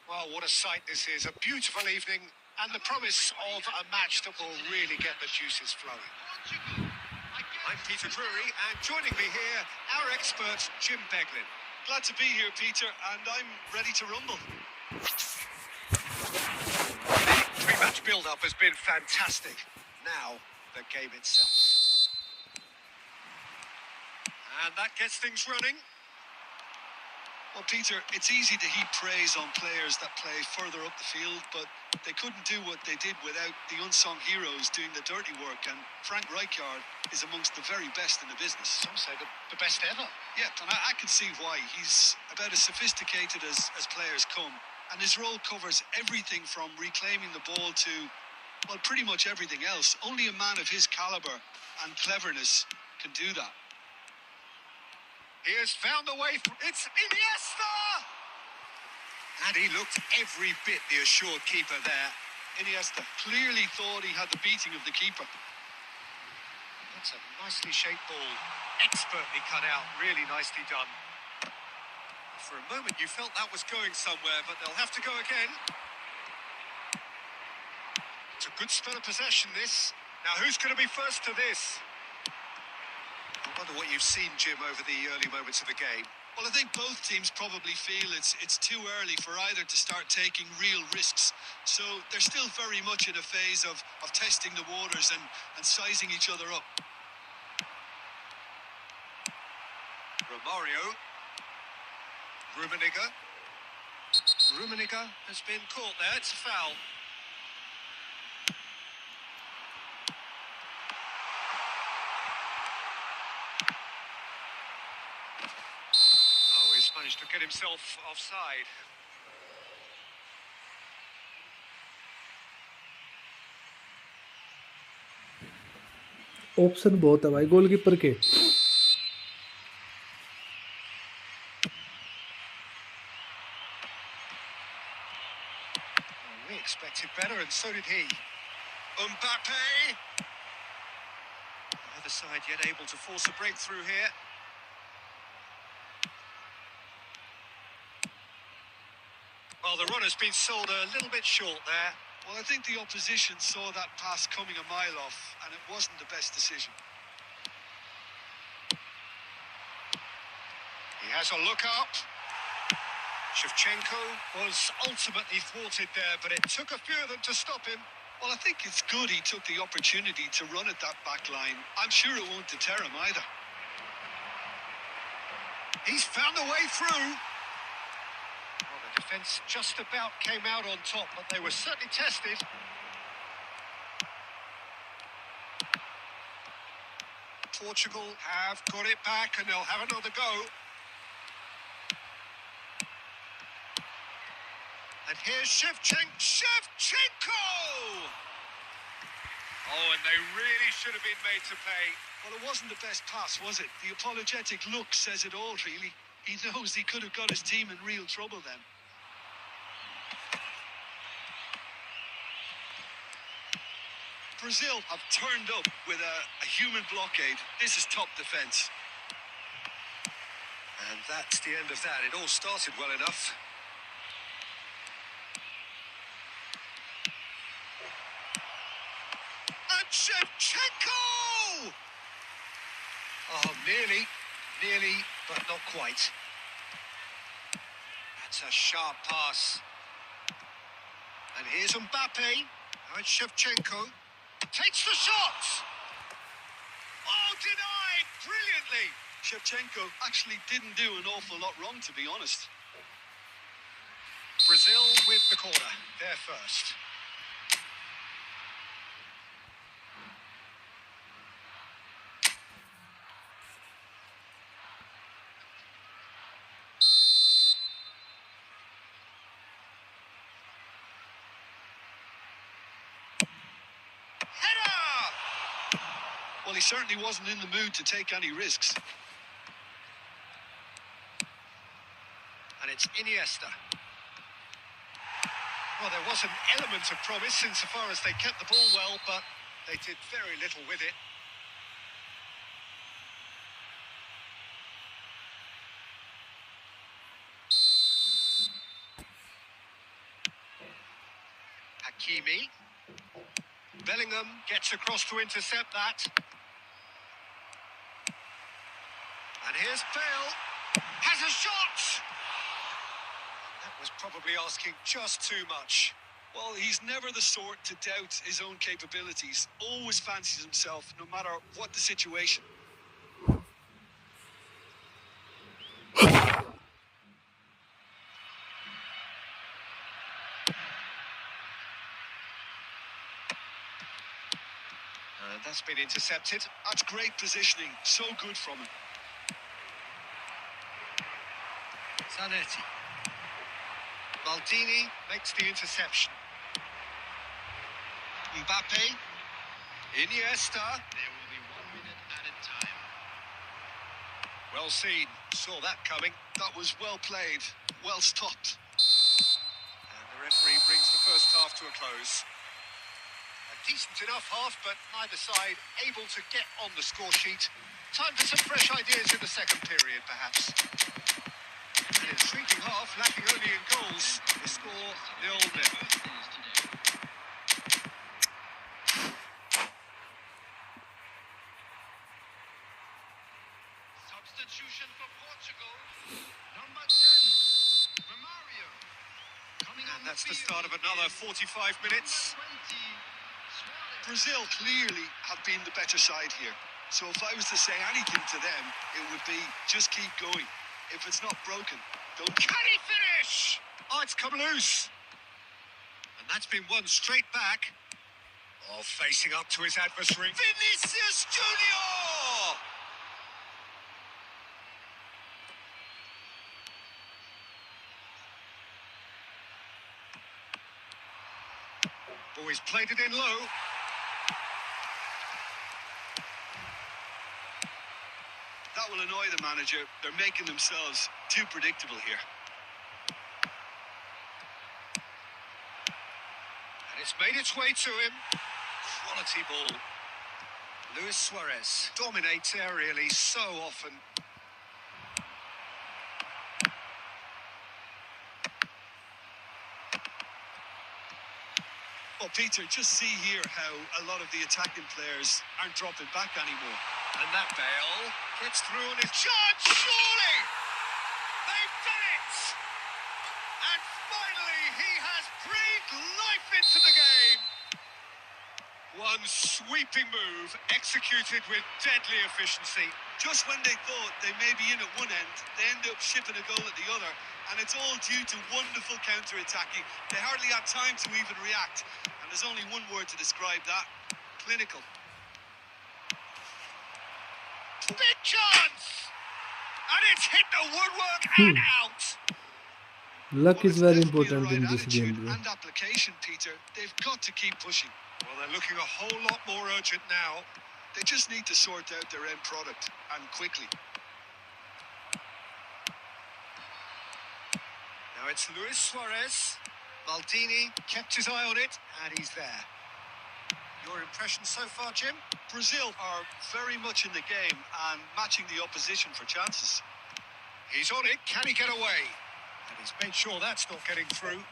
Well, what a sight this is. A beautiful evening and the promise of a match that will really get the juices flowing. I'm Peter Drury, and joining me here, our expert, Jim Beglin. Glad to be here, Peter, and I'm ready to rumble. The pre-match build-up has been fantastic. Now, the game itself. And that gets things running. Well, Peter, it's easy to heap praise on players that play further up the field, but they couldn't do what they did without the unsung heroes doing the dirty work, and Frank Rijkaard is amongst the very best in the business. Some say the best ever. Yeah, and I can see why. He's about as sophisticated as players come, and his role covers everything from reclaiming the ball to, well, pretty much everything else. Only a man of his caliber and cleverness can do that. He has found the way through. It's Iniesta! And he looked every bit the assured keeper there. Iniesta clearly thought he had the beating of the keeper. That's a nicely shaped ball. Expertly cut out. Really nicely done. For a moment you felt that was going somewhere, but they'll have to go again. It's a good spell of possession, this. Now who's going to be first to this? I wonder what you've seen, Jim, over the early moments of the game. Well, I think both teams probably feel it's too early for either to start taking real risks. So they're still very much in a phase of testing the waters and sizing each other up. Romario. Rummenigge. Rummenigge has been caught there. It's a foul. Oh, he's managed to get himself offside. Option बहुत है भाई goalkeeper के। We expected better, and so did he. Mbappe! The other side yet able to force a breakthrough here. Well, the run has been sold a little bit short there. Well, I think the opposition saw that pass coming a mile off, and it wasn't the best decision. He has a look up. Shevchenko was ultimately thwarted there, but it took a few of them to stop him. Well, I think it's good he took the opportunity to run at that back line. I'm sure it won't deter him either. He's found a way through. Well, the defence just about came out on top, but they were certainly tested. Portugal have got it back, and they'll have another go. And here's Shevchenko! Oh, and they really should have been made to pay. Well, it wasn't the best pass, was it? The apologetic look says it all, really. He knows he could have got his team in real trouble then. Brazil have turned up with a human blockade. This is top defence. And that's the end of that. It all started well enough. And Shevchenko! Oh, nearly, but not quite. That's a sharp pass. And here's Mbappe. Now it's Shevchenko. Takes the shot! Oh, denied! Brilliantly! Shevchenko actually didn't do an awful lot wrong, to be honest. Brazil with the corner. They're first. Well, he certainly wasn't in the mood to take any risks. And it's Iniesta. Well, there was an element of promise insofar as they kept the ball well, but they did very little with it. Hakimi. Bellingham gets across to intercept that. And here's Bale. Has a shot! That was probably asking just too much. Well, he's never the sort to doubt his own capabilities. Always fancies himself, no matter what the situation. And that's been intercepted. That's great positioning. So good from him. Zanetti. Maldini makes the interception. Mbappe. Iniesta. There will be 1 minute added time. Well seen. Saw that coming. That was well played. Well stopped. And the referee brings the first half to a close. A decent enough half, but neither side able to get on the score sheet. Time for some fresh ideas in the second period, perhaps. And in the shrinking half, lacking only in goals, the score 0-0. Substitution for Portugal. Number 10, Romario. Coming on And that's the field start of another is 45 minutes. number 20, Suarez. Brazil clearly have been the better side here. So if I was to say anything to them, it would be just keep going. If it's not broken, don't... Can he finish? Oh, it's come loose. And that's been won straight back. Oh, facing up to his adversary. Vinicius Junior! Oh, he's played it in low. That will annoy the manager. They're making themselves too predictable here. And it's made its way to him. Quality ball. Luis Suarez dominates aerially so often. Well, Peter, just see here how a lot of the attacking players aren't dropping back anymore. And that Bale gets through on his chance, surely! They've done it! And finally, he has breathed life into the game. One sweeping move, executed with deadly efficiency. Just when they thought they may be in at one end, they end up shipping a goal at the other. And it's all due to wonderful counter-attacking. They hardly had time to even react. And there's only one word to describe that: clinical. Big chance! And it's hit the woodwork and out. Luck is it's very definitely the important right in this attitude game, bro. and application, Peter. They've got to keep pushing. Well, they're looking a whole lot more urgent now. They just need to sort out their end product, and quickly. Now it's Luis Suarez. Maldini kept his eye on it, and he's there. Your impression so far, Jim? Brazil are very much in the game and matching the opposition for chances. He's on it. Can he get away? And he's made sure that's not getting through.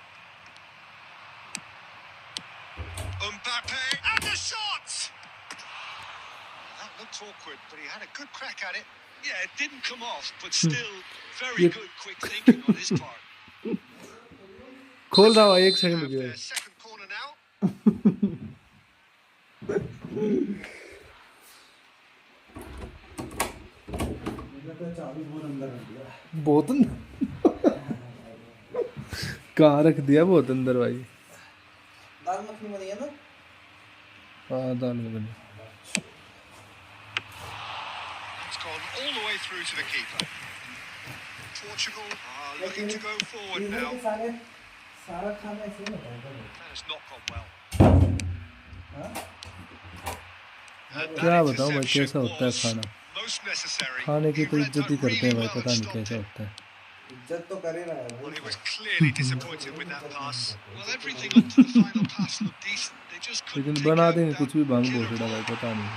Mbappe, and the shot! That looked awkward, but he had a good crack at it. Yeah, it didn't come off, but still very good quick thinking on his part. खोल रहा हूँ एक second Have रुकिए their second corner now. बहुत कहाँ रख दिया बहुत अंदर भाई दाल मखनी बनी है ना हाँ दाल में बनी It's gone all the way through to the keeper. Portugal are looking to go forward now. सारा खाना ऐसे ही होता है That has not gone well. हाँ And क्या that बताऊँ भाई interception कैसा होता है was खाना most necessary. खाने की He तो read इज्जत ही that करते हैं really भाई well पता and नहीं stopped कैसा it. होता है इज्जत तो कर ही रहा है Well, he भाई was clearly disappointed with that pass. Well, everything up to the final pass looked decent. They just couldn't लेकिन take बना out देंगे that कुछ भी भांग killer भोसड़ा ball. भाई पता नहीं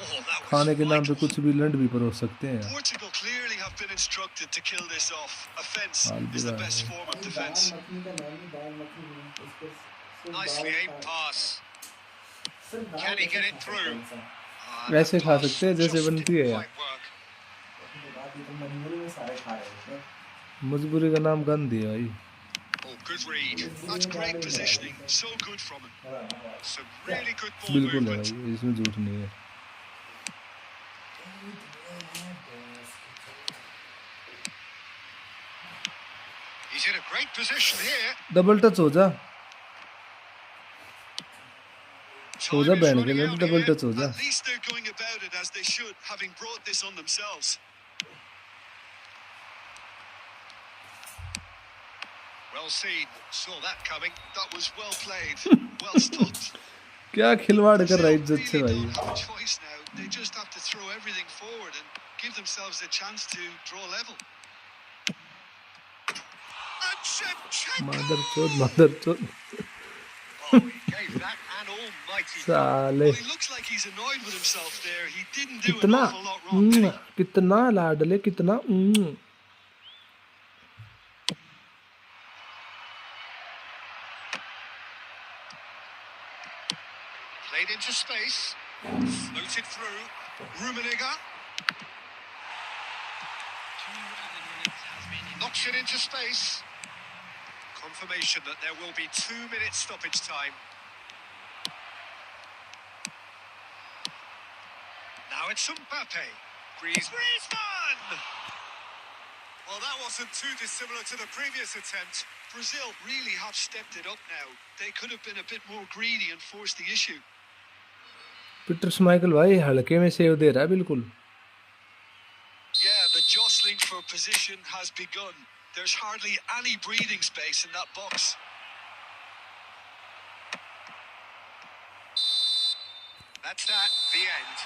Oh, that was खाने के नाम पे vital. कुछ भी लंड भी परोस सकते हैं Portugal clearly have been instructed to kill this off. Offense hall is the बुरा best है form of dal defense. Makhani का नाम ही दाल मखनी है इसको सिर्फ Nicely दाल aimed pass. सिर्फ दाल Can he कैसे get it खा through? सकता है इंसान? Ah, वैसे that खा pass सकते हैं जैसे just बनती है didn't यार quite work. अपनी बात ही तो मजबूरी में सारे खा रहे हैं मजबूरी का नाम गंद है भाई Oh, good read. That's great positioning. So good from him. Some really good ball बिल्कुल है movement. भाई इसमें झूठ नहीं है He's in a great position here. Double touch हो जा हो Time जा is बहन के running लिए out डबल here. टच हो जा At least they're going about it as they should, having brought this on themselves. Well seen. Saw that coming. That was well played, well stopped. क्या खिलवाड़ कर रहा है Brazil इज्जत से really भाई don't have a choice now. They just have to throw everything forward and give themselves a chance to draw level. And Shevchenko! मादर चोद Oh, he gave that an almighty throw. साले Well, he looks like he's annoyed with himself there. He didn't do an कितना awful lot wrong, did he? कितना लाडले कितना Played into space. Floated through. Rummenigge. Knocks it into space. Confirmation that there will be 2 minutes stoppage time. Now it's Mbappe. Griezmann! Well, that wasn't too dissimilar to the previous attempt. Brazil really have stepped it up now. They could have been a bit more greedy and forced the issue. Peter Schmeichel भाई हल्के में save दे रहा है बिल्कुल. Yeah, the jostling for position has begun. There's hardly any breathing space in that box. That's that, the end.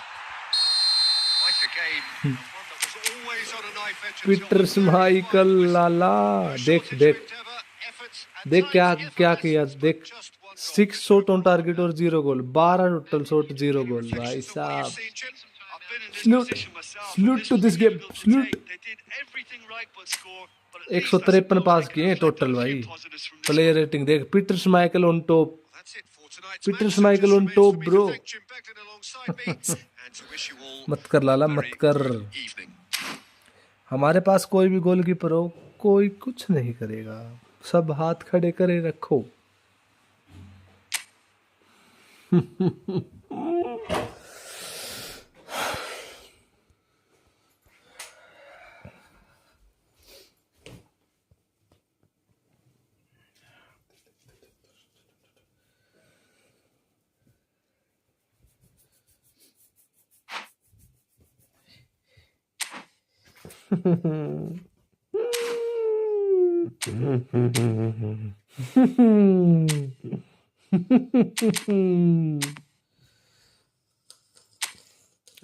Like a game, one that was always on a knife edge until Peter the very स्माइकल final whistle. Lala No देख shortage of देख endeavour, efforts, and देख क्या times क्या किया. effervescence, but देख just one goal 6 to shot show on for target और 0 गोल. 12 total shot 0 Any गोल. भाई reflections on what you've साहब seen, Jim? I've been in this salute position myself. Salute This too was this game. difficult to salute. take. They did everything right but score. But at least I 153 suppose pass they can किए हैं reflect total on a भाई. few positives from this player one. Rating देख. Peter Schmeichel on top. Well, that's it for tonight's Peter match. So Schmeichel just on remains top for me to bro. thank Jim Beglin alongside me and to wish you all मत कर लाला a मत very कर. good evening. हमारे पास कोई भी goalkeeper हो कोई कुछ नहीं करेगा. सब हाथ खड़े करे रखो.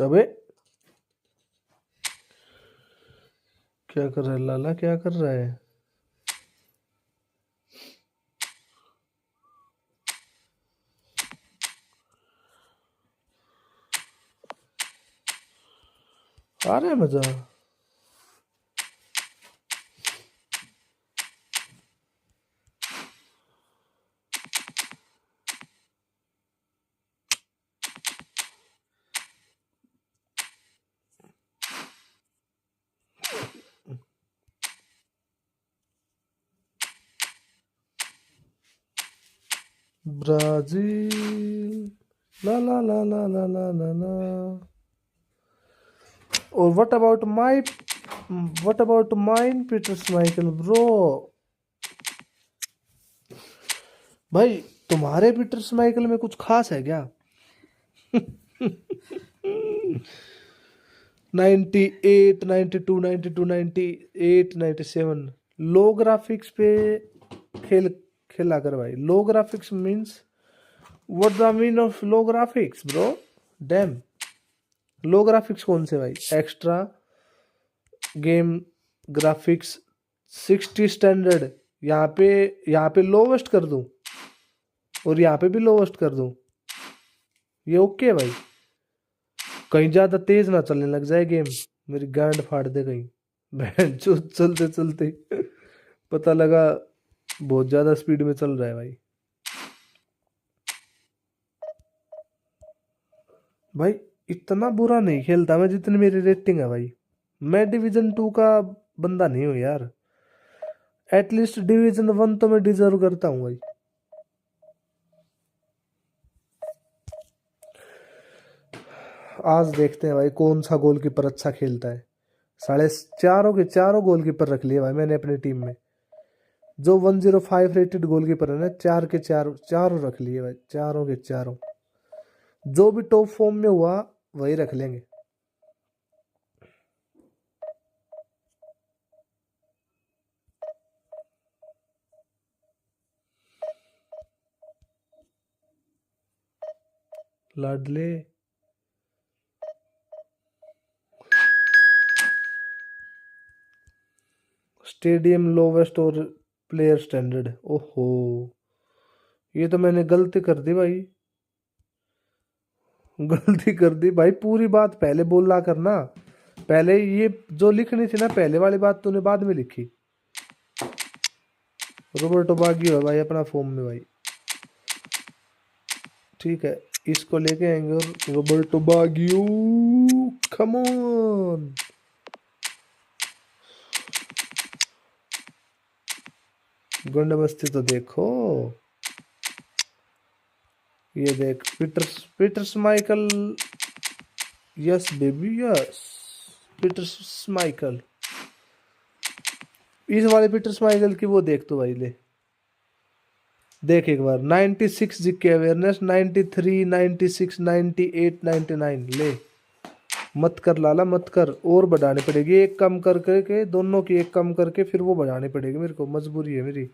अबे क्या कर रहा है लाला. क्या कर रहा है. आ रहा है मजा. ब्राजील ला ला ला ला ला ला ला ला. और what about mine Peter Schmeichel bro. भाई तुम्हारे पीटर स्माइकल में कुछ खास है क्या. 98 92 92 98 97 लो ग्राफिक्स पे खेला कर भाई. Low graphics means what the mean of low graphics bro. Damn low graphics कौन से भाई. Extra game graphics 60 standard. यहाँ पे लोवेस्ट कर दूं और यहाँ पे भी लोवेस्ट कर दूं. ये ओके भाई. कहीं ज्यादा तेज ना चलने लग जाए गेम. मेरी गांड फाड़ दे कहीं. बहन जो चलते चलते पता लगा बहुत ज्यादा स्पीड में चल रहा है भाई. भाई इतना बुरा नहीं खेलता मैं जितनी मेरी रेटिंग है भाई. मैं डिवीजन 2 का बंदा नहीं हूँ यार. एटलीस्ट डिवीजन 1 तो मैं डिजर्व करता हूँ भाई. आज देखते हैं भाई कौन सा गोलकीपर अच्छा खेलता है. साढ़े चारों के चारों गोलकीपर रख लिए भाई मैंने अपनी टीम में. जो 105 रेटेड गोलकीपर है ना 4 के 4 चारों रख लिए भाई. चारों के चारों जो भी टॉप फॉर्म में हुआ वही रख लेंगे. लाडले स्टेडियम लोवेस्ट और प्लेयर स्टैंडर्ड. ओहो ये तो मैंने गलती कर दी भाई. गलती कर दी भाई. पूरी बात पहले बोला करना. पहले ये जो लिखनी थी ना पहले वाली बात तूने बाद में लिखी. रोबर्टो बागियो है भाई अपना फॉर्म में भाई. ठीक है इसको लेके आएंगे. और रोबर्टो बागियो कम ऑन. गुंडमस्ती तो देखो. ये देख Peter Schmeichel. Yes baby yes. Peter Schmeichel इस वाले पीटर स्माइगल की वो देख तो भाई, ले देख एक बार, 96 जीके अवेयरनेस, 93, 96, 98, 99, ले मत कर लाला मत कर, और बढ़ानी पड़ेगी एक कम कर करके, दोनों की एक कम करके फिर वो बढ़ानी पड़ेगी मेरे को, मजबूरी है मेरी।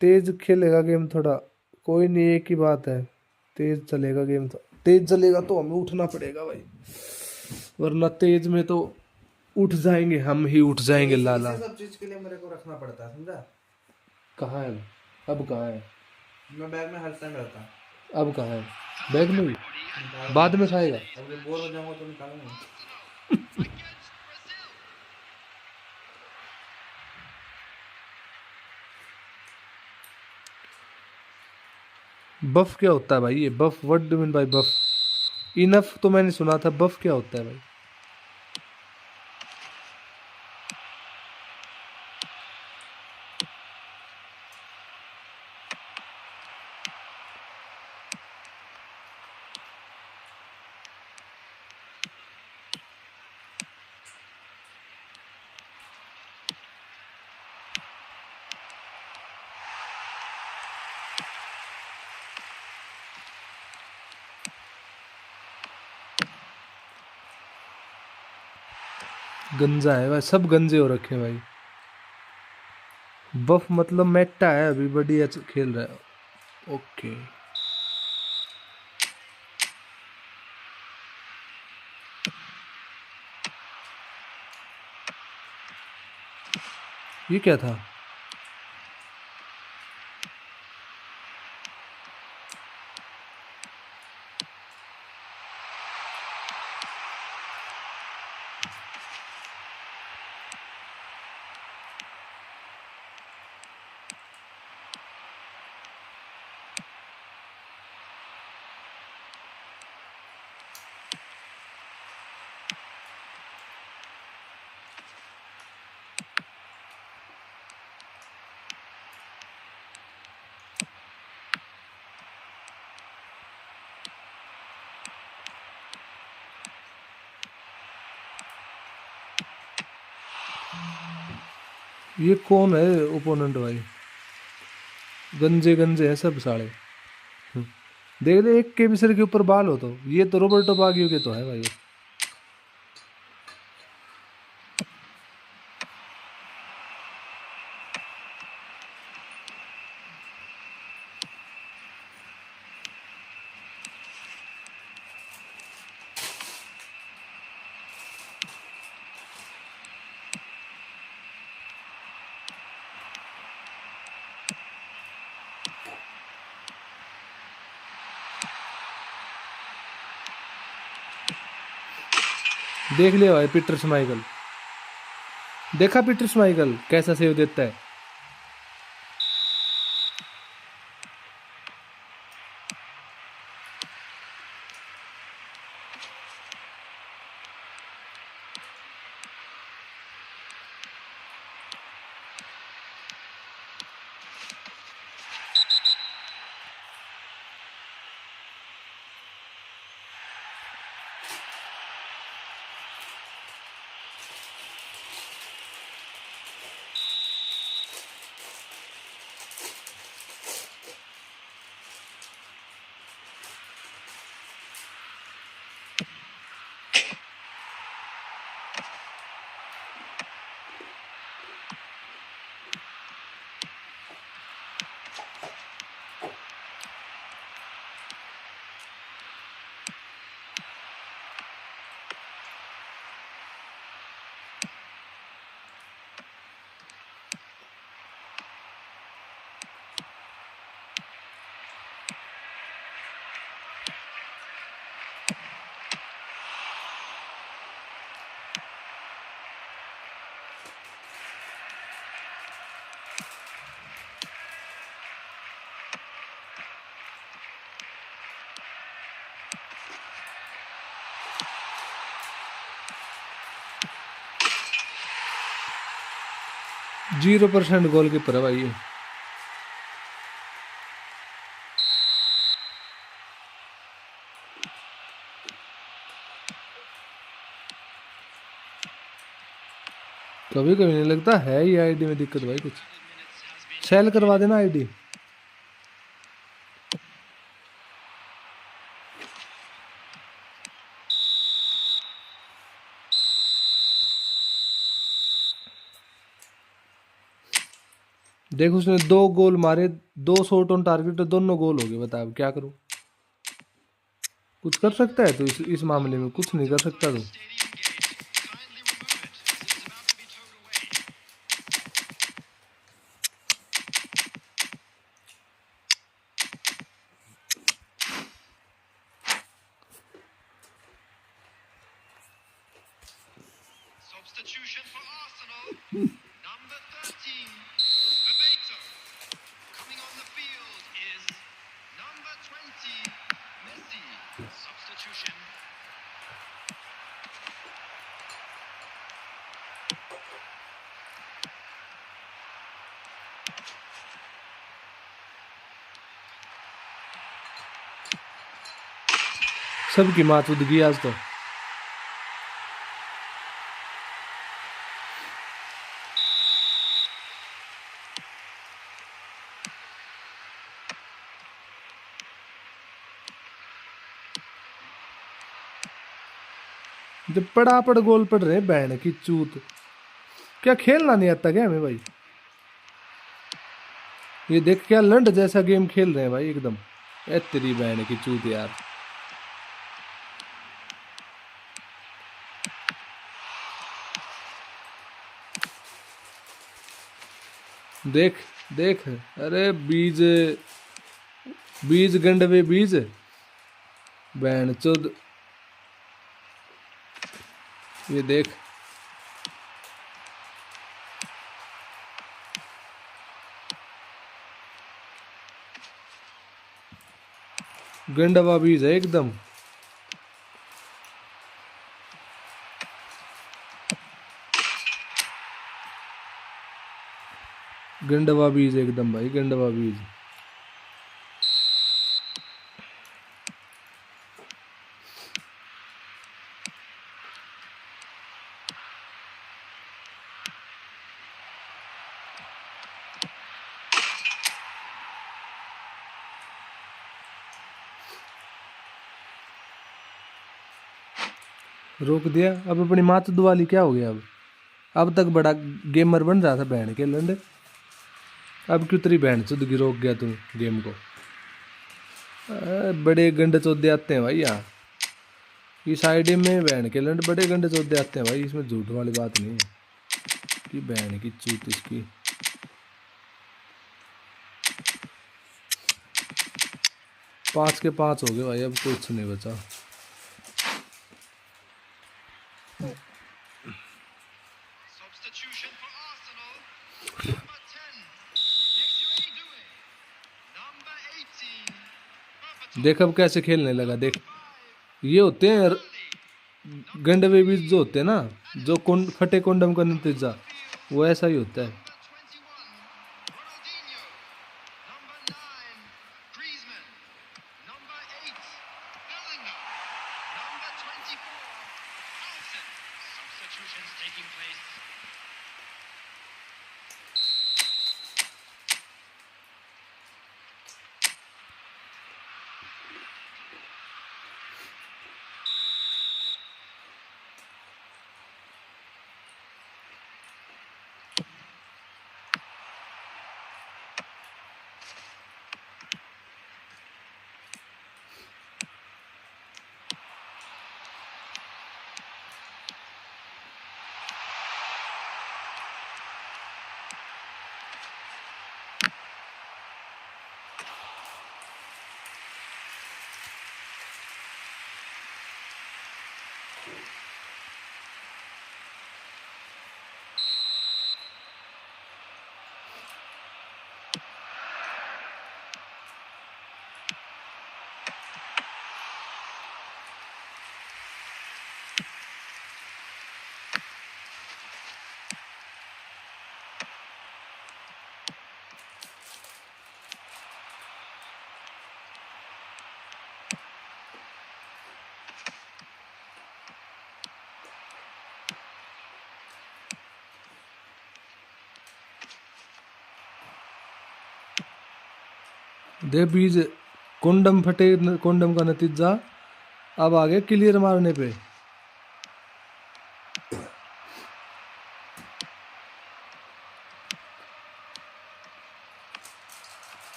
तेज खेलेगा गेम थोड़ा, कोई नहीं, एक ही बात है, तेज चलेगा गेम, तेज चलेगा तो हमें उठना पड़ेगा भाई, वरना तेज में तो उठ जाएंगे, हम ही उठ जाएंगे लाला। इसी सब चीज के लिए मेरे को रखना पड़ता है, समझा? कहाँ है अब कहाँ है? मैं बैग में हर टाइम रहता है। अब कहाँ है बैग में ही? निकाल बाद में खाएगा। अब जब बोर हो जाऊंगा तो निकालूंगा। बफ क्या होता है भाई? ये buff, what do mean by buff? Enough तो मैंने सुना था, बफ क्या होता है भाई? गंजा है भाई, सब गंजे हो रखे हैं भाई। बफ मतलब मेटा है, अभी बढ़िया खेल रहा है। ओके, ये क्या था? ये कौन है ओपोनेंट भाई? गंजे गंजे हैं सब साले। देख दे, एक के भी सिर के ऊपर बाल हो तो, ये तो रोबर्टो बागियो के तो है भाई। देख लिया भाई पीटर स्माइकल, देखा पीटर स्माइकल कैसा सेव देता है। जीरो % गोल कीपर है भाई ये। कभी कभी नहीं लगता है ये आईडी में दिक्कत भाई, कुछ सेल करवा देना आईडी। देख उसने 2 गोल मारे, 2 शॉट ऑन टारगेट, दोनों गोल हो गए। बता अब क्या करूं? कुछ कर सकता है तो इस मामले में कुछ नहीं कर सकता तो। Substitution for Arsenal. Number 13, Bebeto. Coming on the field is number 20, Messi. Substitution. सबकी माँ चुद गई आज तो। जब पड़ गोल पड़ रहे बैंड की चूत, क्या खेलना नहीं आता क्या हमें भाई? ये देख क्या लंड जैसा गेम खेल रहे हैं भाई एकदम। ए तेरी बैंड की चूत यार। देख देख, अरे बीज बीज गंडवे बीज, बैंड चुद। ये देख, गंडवा बीज है एकदम। गंडवा बीज एकदम भाई, गंडवा बीज। रोक दिया। अब अपनी मात दुआली क्या हो गया? अब तक बड़ा गेमर बन रहा था बहन के लंड, अब क्यों तेरी बहन चुद की रोक गया तू गेम को? बड़े गंडे चौदे आते हैं भाई यहाँ इस आईडी में, बहन के लंड बड़े गंडे चौदे आते हैं भाई, इसमें झूठ वाली बात नहीं है कि बहन की चूत इसकी। पाँच के पाँच हो गए भाई, अब कुछ नहीं बचा। Substitution for Arsenal. Number 10, Desiree Doué. Number 18, Berbatov. देख अब कैसे खेलने लगा। देख ये होते हैं गंडवे बीज जो होते हैं ना, जो फटे कोंडम का नतीजा, वो ऐसा ही होता है। Number 21, Ronaldinho. Number 9, Griezmann. Number 8, Bellingham. Number 24, Alsen. Substitutions taking place. दे बीज कुंडम फटे, कुंडम का नतीजा अब आ गया क्लियर मारने पे।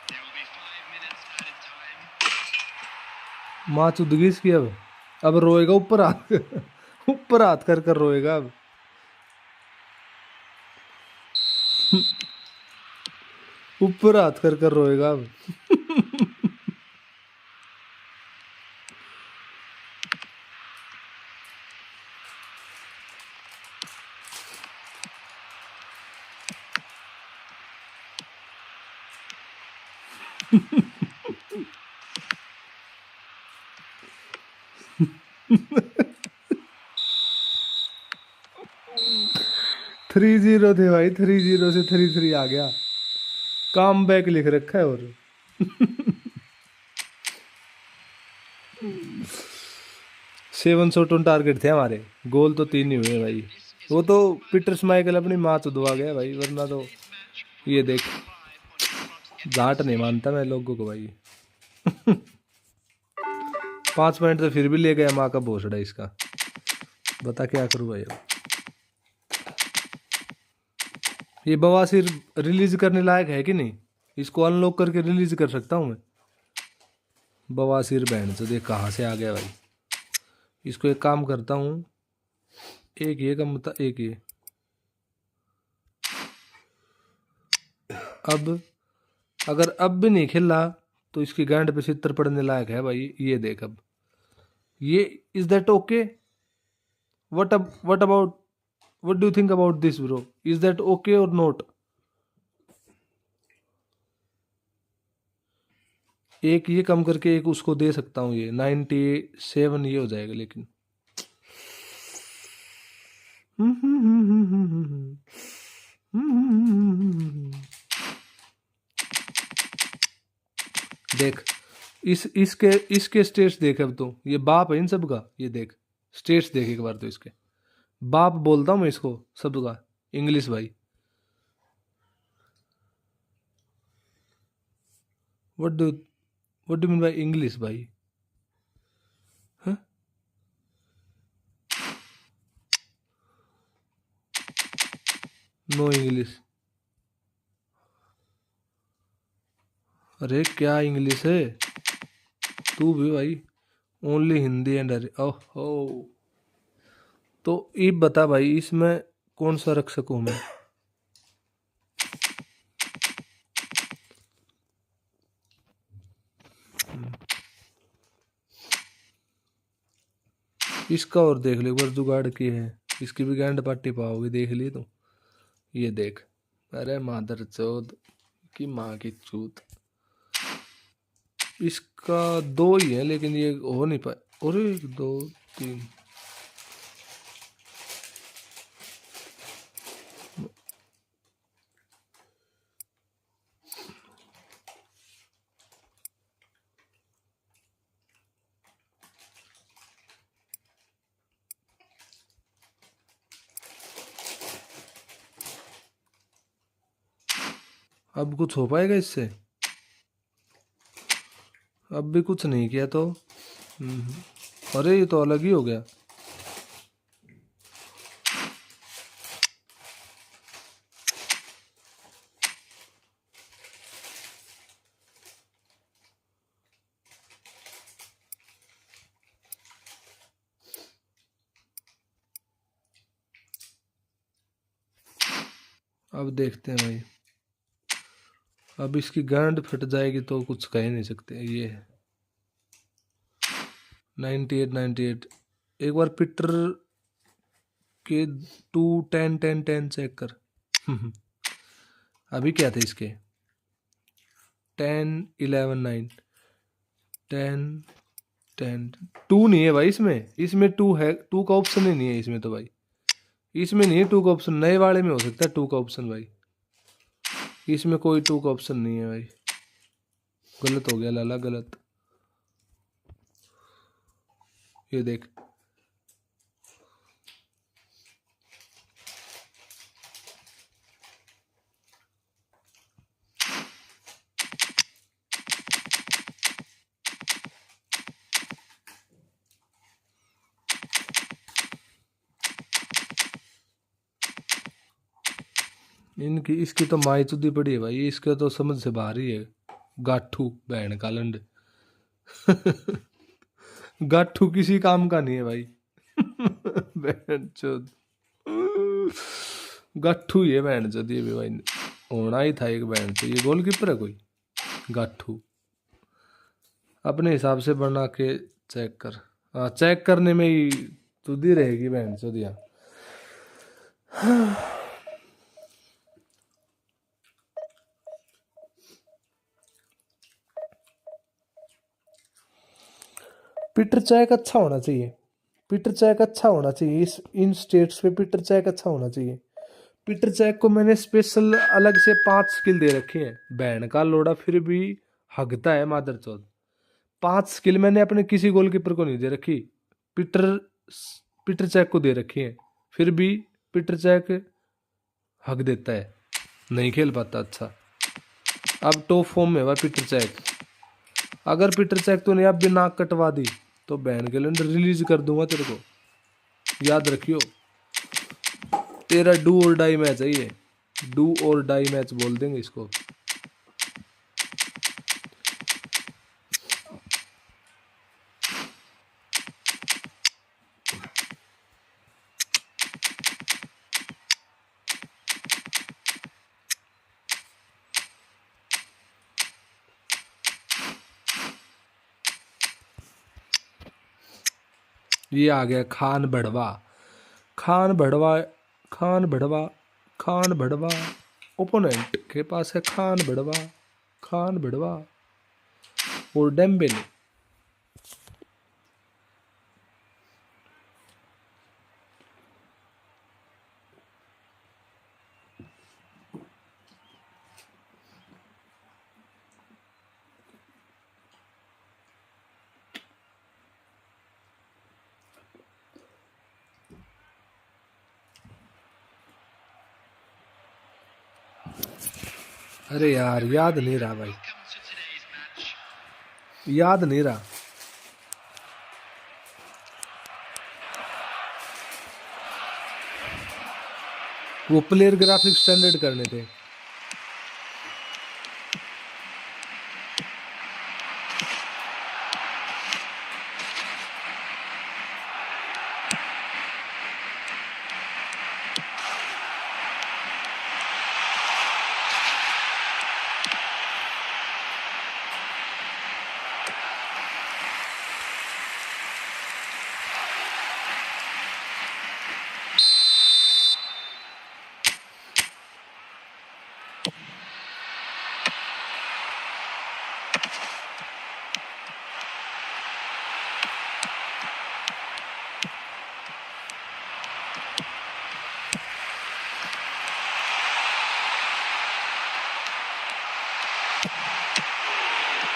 There will be 5 minutes added time. माँ चुदगी इसकी अब रोएगा ऊपर हाथ ऊपर हाथ कर कर रोएगा अब। ऊपर हाथ कर कर रोएगा अब। थ्री जीरो थे भाई, 3-0 से 3-3 आ गया। काम बैक लिख रखा है। और 7 शॉट ऑन टारगेट थे हमारे, गोल तो 3 ही हुए भाई। वो तो पीटर स्माइकल अपनी माँ चुदवा गया भाई, वरना तो ये देख झाट नहीं मानता मैं लोगों को भाई। 5 पॉइंट तो फिर भी ले गया माँ का भोसड़ा इसका। बता क्या करूँ भाई अब। ये बवासीर रिलीज करने लायक है कि नहीं? इसको अनलॉक करके रिलीज कर सकता हूँ मैं? बवासीर बहन से देख कहाँ से आ गया भाई। इसको एक काम करता हूँ, एक ये कम बता, एक ये। अब अगर अब भी नहीं खेला तो इसकी गांड पे चित्र पड़ने लायक है भाई। ये देख अब ये, is that okay? What about, what do you think about this bro? Is that okay और नॉट? एक ये कम करके एक उसको दे सकता हूँ, ये 97 ये हो जाएगा। लेकिन देख इसके स्टेट्स देख। अब तो ये बाप है इन सब का। ये देख स्टेट्स देख एक बार तो इसके। बाप बोलता हूँ मैं इसको सबका, इंग्लिश भाई। What do mean by English भाई? No English? अरे क्या इंग्लिश है तू भी भाई? ओनली हिंदी एंड अरे ओहो। तो ये बता भाई, इसमें कौन सा रख सकूं मैं? इसका और देख ले एक बार जुगाड़ की है। इसकी भी गांड पार्टी पाओगे देख लिए तो। ये देख, अरे मादर चौथ की माँ की चूत। इसका 2 ही है लेकिन ये हो नहीं पाए। अरे 1 2 3 अब कुछ हो पाएगा इससे? अब भी कुछ नहीं किया तो अरे ये तो अलग ही हो गया। अब देखते हैं भाई। अब इसकी गांड फट जाएगी तो कुछ कह नहीं सकते। ये 98 एक बार पीटर के 2 10 10 10 चेक कर। अभी क्या थे इसके? 10 11 9 10 10 2 नहीं है भाई इसमें 2 है। 2 का ऑप्शन ही नहीं है इसमें तो भाई। इसमें नहीं है 2 का ऑप्शन। नए वाले में हो सकता है 2 का ऑप्शन भाई। इसमें कोई 2 का ऑप्शन नहीं है भाई। गलत हो गया लाला, गलत। ये देख इनकी इसकी तो माई चुदी पड़ी है भाई, इसके तो समझ से बाहर ही है। गाठू बहन का लंड। गाठू किसी काम का नहीं है भाई। बहन चोद गाठू ये बहन चोद ये भी भाई होना ही था एक बहन से। ये गोलकीपर है कोई गाठू। अपने हिसाब से बना के चेक कर। हाँ चेक करने में ही तुदी रहेगी बहन चोद यहाँ। पीटर चेक अच्छा होना चाहिए। पीटर चेक अच्छा होना चाहिए। इस इन स्टेट्स पे पीटर चेक अच्छा होना चाहिए। पीटर चेक को मैंने स्पेशल अलग से 5 स्किल दे रखी है। बहन का लोड़ा फिर भी हगता है मादर चौथ। 5 स्किल मैंने अपने किसी गोलकीपर को नहीं दे रखी, पीटर पीटर चेक को दे रखी है। फिर भी पीटर चेक हक देता है, नहीं खेल पाता अच्छा। अब टॉप फॉर्म में हुआ पीटर चेक। अगर पीटर चेक तूने अब भी नाक कटवा दी तो बहन के लिए रिलीज कर दूंगा तेरे को, याद रखियो। तेरा डू और डाई मैच है ये, डू और डाई मैच बोल देंगे इसको। ये आ गया खान बढ़वा। खान बढ़वा खान बढ़वा खान बढ़वा। ओपोनेंट के पास है खान बढ़वा। खान बढ़वा और डेम्बेले। अरे यार याद नहीं रहा भाई, Welcome to today's match. याद नहीं रहा। वो प्लेयर ग्राफिक्स स्टैंडर्ड करने थे।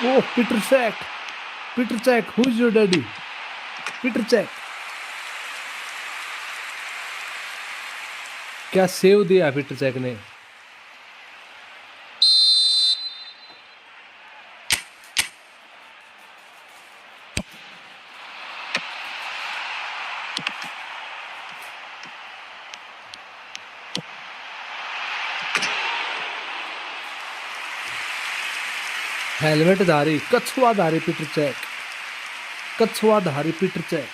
Oh Peter Cech, Peter Cech, who is your daddy? Peter Cech क्या सेव दिया पीटर चेक ने। हेलमेट धारी कछुआ धारी पीटर चेक, कछुआ धारी पीटर चेक।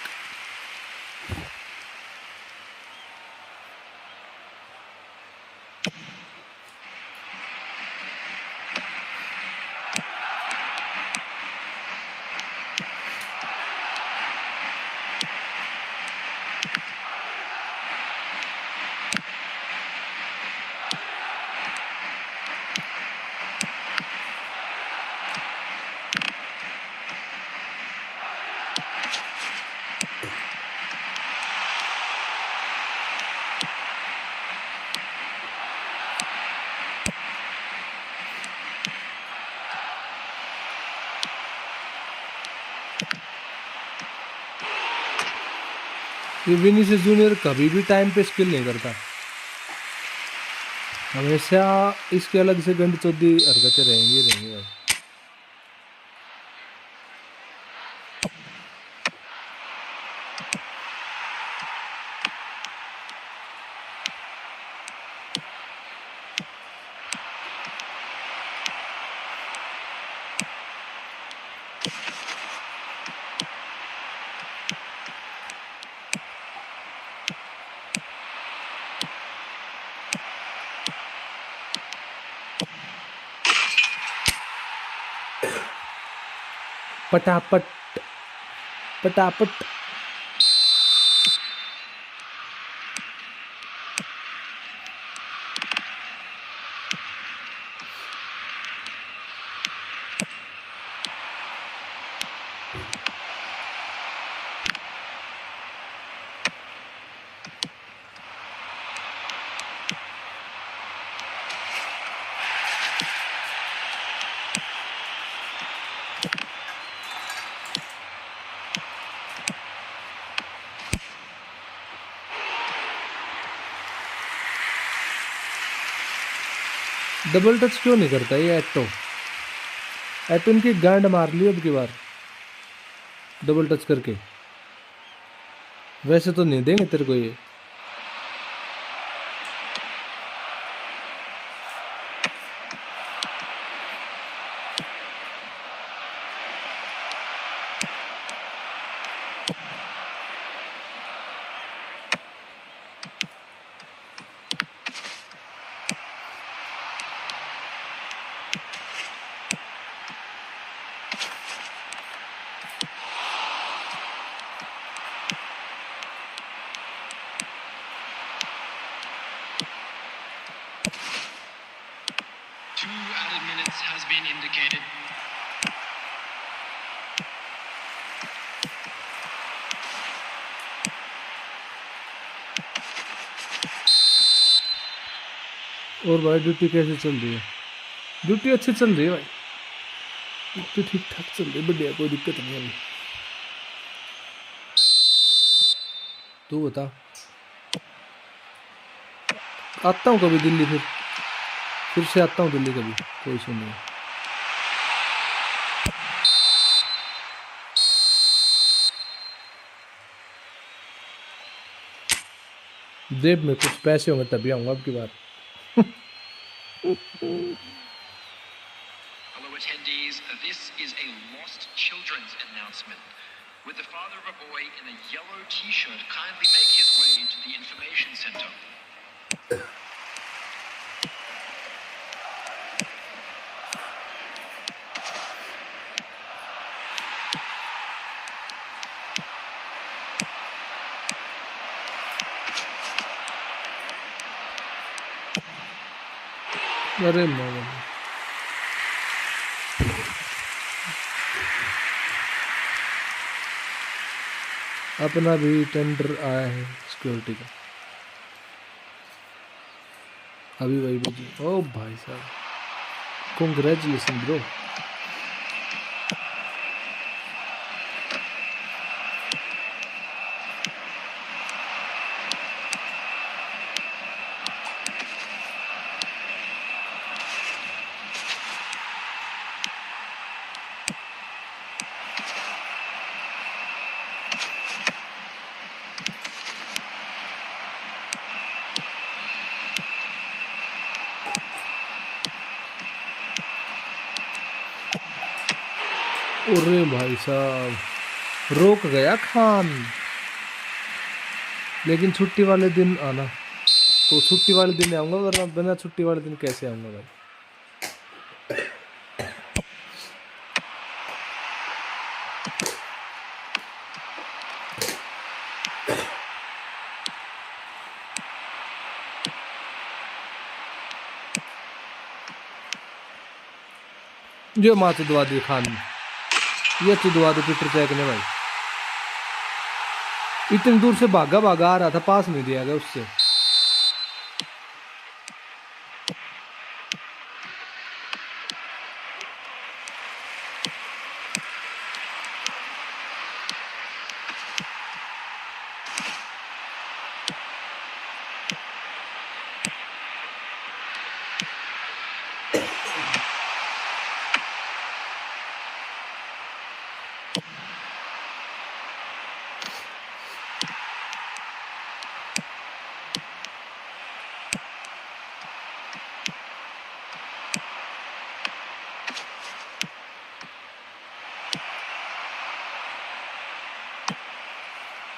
ये विनीसियस जूनियर कभी भी टाइम पे स्किल नहीं करता, हमेशा इसके अलग से गंद चौधी हरकतें रहेंगी भाई। पटापट पटापट। डबल टच क्यों नहीं करता ये एटो? एटो इनकी गांड मार ली अब की बार डबल टच करके। वैसे तो नहीं देंगे तेरे को ये। Two added minutes has been indicated. और भाई ड्यूटी कैसे चल रही है? ड्यूटी अच्छी चल रही है भाई, ड्यूटी ठीक ठाक चल रही है, बढ़िया, कोई दिक्कत नहीं है अभी। तू बता, आता हूँ कभी दिल्ली, फिर से आता हूँ दिल्ली कभी, कोई इशू नहीं है। जेब में कुछ पैसे होंगे तभी आऊँगा अब की बार। Hello attendees, this is a lost children's announcement. Would the father of a boy in a yellow t-shirt kindly make his way to the information center? अरे मामा, अपना भी टेंडर आया है सिक्योरिटी का, अभी वही बजी। ओ भाई साहब, कॉन्ग्रेचुलेशन ब्रो। अरे भाई साहब, रोक गया खान। लेकिन छुट्टी वाले दिन आना, तो छुट्टी वाले दिन आऊँगा, वरना बिना छुट्टी वाले दिन कैसे आऊँगा भाई। जो माँ चुदवा दी खान, ये चुदवा दे पीटर चैक ने भाई। इतनी दूर से भागा भागा आ रहा था, पास नहीं दिया गया उससे।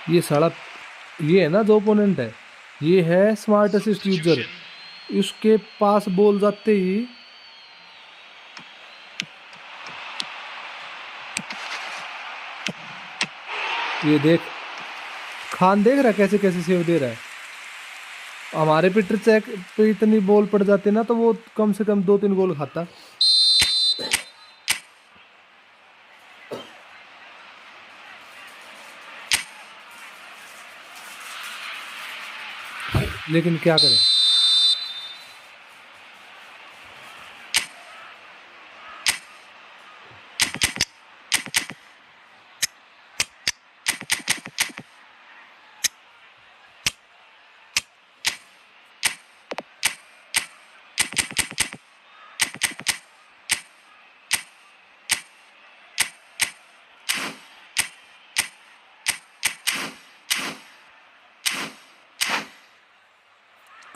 ये साला, ये है ना जो ओपोनेंट है, ये है स्मार्ट असिस्ट यूजर। उसके पास बॉल जाते ही ये देख, खान देख रहा है कैसे कैसे सेव दे रहा है। हमारे पीटर चेक पे इतनी बॉल पड़ जाती ना तो वो कम से कम 2-3 गोल खाता। लेकिन क्या करें,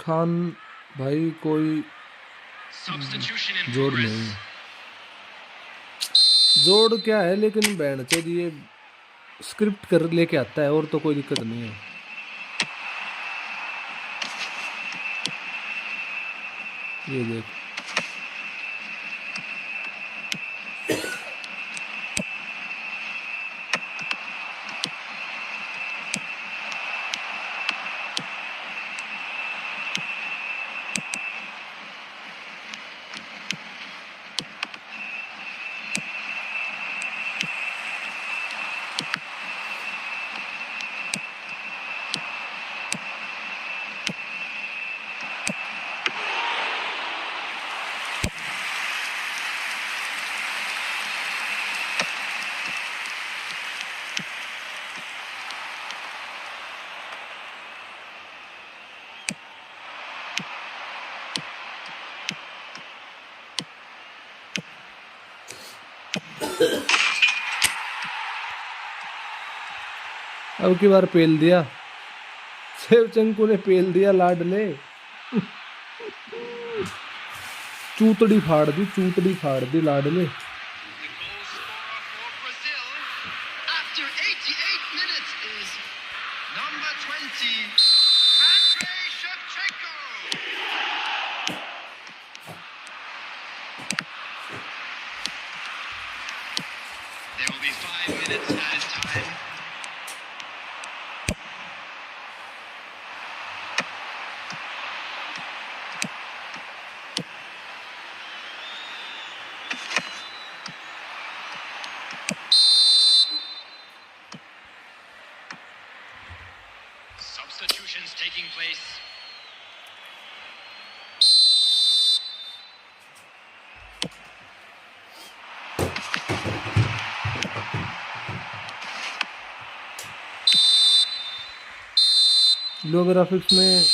खान भाई कोई Substitution in जोड़ progress. नहीं है। जोड़ क्या है, लेकिन बैंड चोद ये स्क्रिप्ट कर लेके आता है, और तो कोई दिक्कत नहीं है। ये देख, अब की बार पेल दिया, सेवचंकू ने पेल दिया लाडले। चूतड़ी फाड़ दी, चूतड़ी फाड़ दी लाडले। The goal scorer for Brazil after 88 minutes is number 20, Andrei Shevchenko. There will be 5 minutes added time. Substitutions taking place. Low graphics में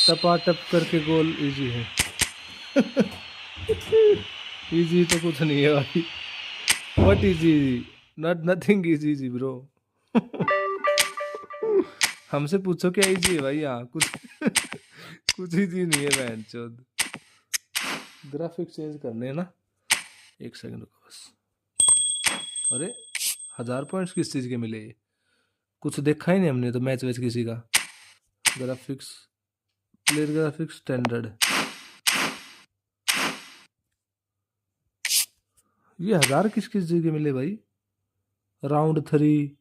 टपाटप करके गोल इजी है। इजी तो कुछ नहीं है भाई। What is easy? Not nothing is easy bro. हमसे पूछो क्या इजी है भाई, यहाँ कुछ कुछ इजी नहीं है बहन चोद। ग्राफिक्स चेंज करने हैं ना, एक सेकंड रुको बस। अरे 1000 पॉइंट्स किस चीज के मिले? कुछ देखा ही नहीं हमने तो मैच वैच किसी का। ग्राफिक्स, प्लेयर ग्राफिक्स स्टैंडर्ड, ये 1000 किस किस जगह मिले भाई? राउंड 3,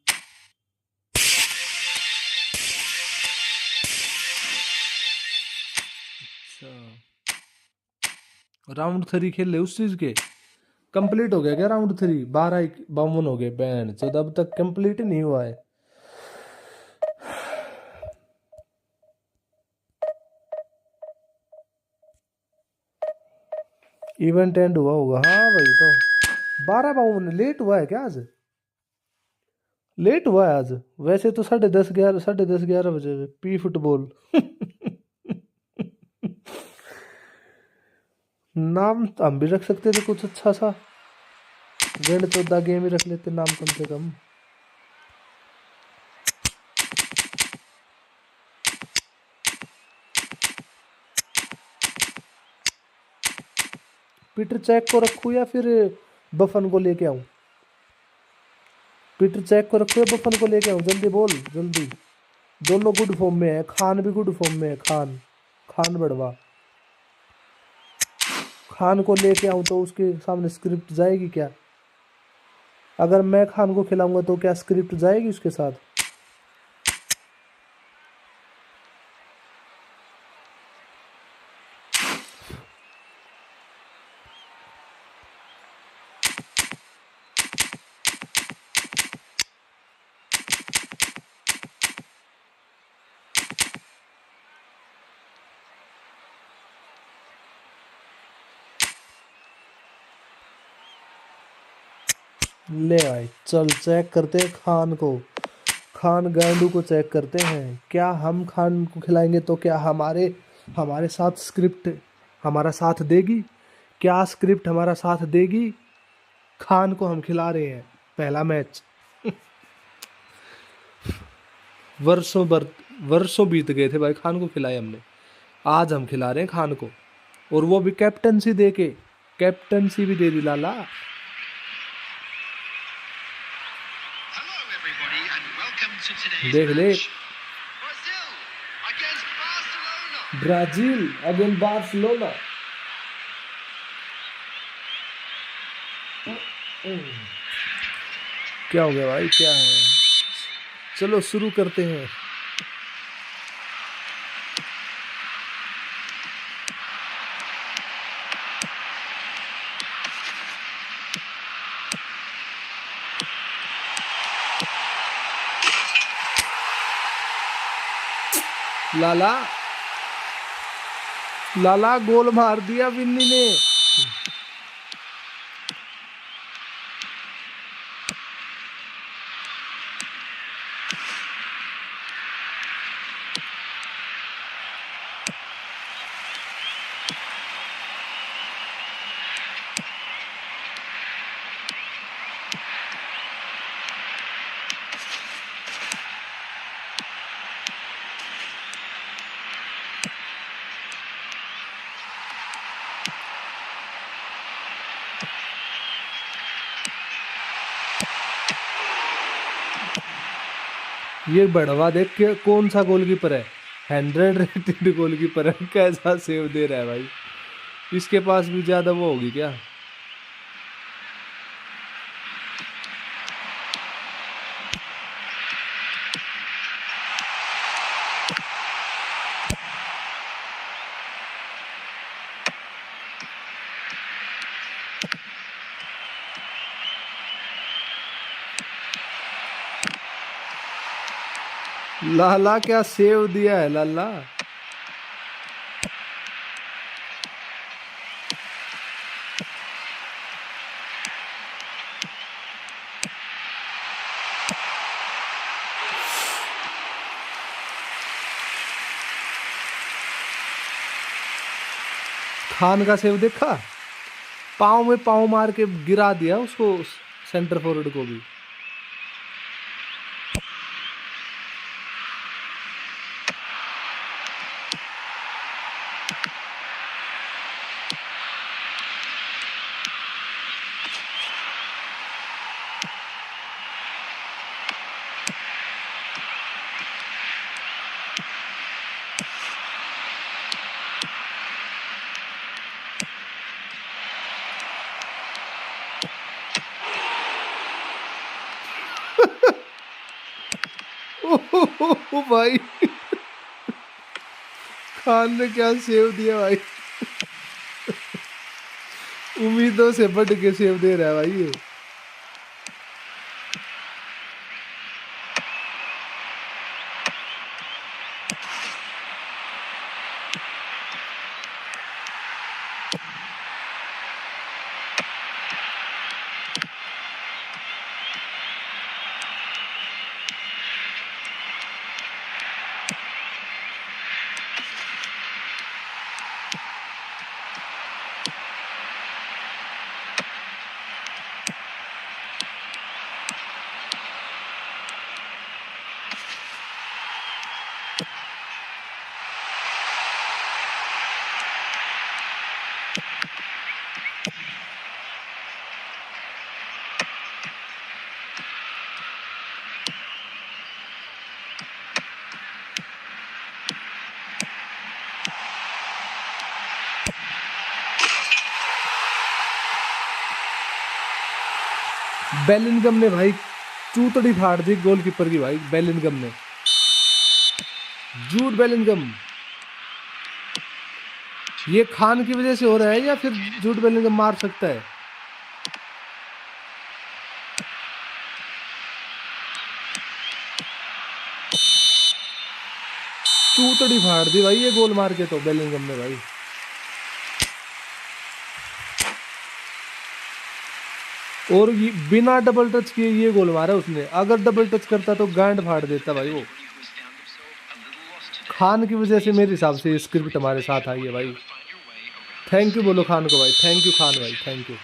अच्छा राउंड 3 खेल ले उस चीज के। कंप्लीट हो गया क्या राउंड 3? 12-52 हो गए बैंड चौदह, अब तक कंप्लीट नहीं हुआ है। इवेंट एंड हुआ होगा, हाँ भाई। तो 12-52 लेट हुआ है क्या आज? लेट हुआ है आज, वैसे तो 10:30 बजे पी फुटबॉल। नाम तो हम भी रख सकते थे कुछ अच्छा सा, गेंद चौदह गेम ही रख लेते नाम कम से कम। पीटर चेक को रखूं या फिर बफन को लेके आऊं? पीटर चेक को रखूं या बफन को लेके आऊं? जल्दी बोल जल्दी। दोनों गुड फॉर्म में है, खान भी गुड फॉर्म में है। खान बड़वा, खान को लेके आऊं तो उसके सामने स्क्रिप्ट जाएगी क्या? अगर मैं खान को खिलाऊंगा तो क्या स्क्रिप्ट जाएगी उसके साथ? ले भाई चल चेक करते हैं खान को, खान गांडू को चेक करते हैं। क्या हम खान को खिलाएंगे तो क्या हमारे हमारे साथ स्क्रिप्ट हमारा साथ देगी? क्या स्क्रिप्ट हमारा साथ देगी? खान को हम खिला रहे हैं, पहला मैच। वर्षों बर वर्षों बीत गए थे भाई, खान को खिलाए हमने। आज हम खिला रहे हैं खान को, और वो भी कैप्टनसी दे के, कैप्टनसी भी दे दी लाला। Hello, everybody, and welcome to today's देख ले, match. Brazil against Barcelona. Brazil against Barcelona. क्या हो गया भाई, क्या है? चलो शुरू करते हैं। लाला लाला गोल मार दिया विन्नी ने। ये बढ़वा देख के कौन सा गोलकीपर है, 100 रेटेड गोलकीपर है, कैसा सेव दे रहा है भाई। इसके पास भी ज्यादा वो होगी क्या? लाला क्या सेव दिया है लाला। खान का सेव देखा, पाँव में पाँव मार के गिरा दिया उसको, सेंटर फॉरवर्ड को भी। ओ भाई, खान ने क्या सेव दिया भाई। उम्मीदों से बढ़ के सेव दे रहा है भाई ये। बेलिंगम ने भाई चूतड़ी फाड़ दी गोलकीपर की भाई, बेलिंगम ने, जूड बेलिंगम। ये खान की वजह से हो रहा है या फिर जूड बेलिंगम मार सकता है? चूतड़ी फाड़ दी भाई ये गोल मार के तो बेलिंगम ने भाई। और ये बिना डबल टच किए ये गोल मारा उसने, अगर डबल टच करता तो गांड फाड़ देता भाई वो। खान की वजह से मेरे हिसाब से ये स्क्रिप्ट हमारे साथ आई है भाई। थैंक यू बोलो खान को भाई, थैंक यू खान भाई, thank you.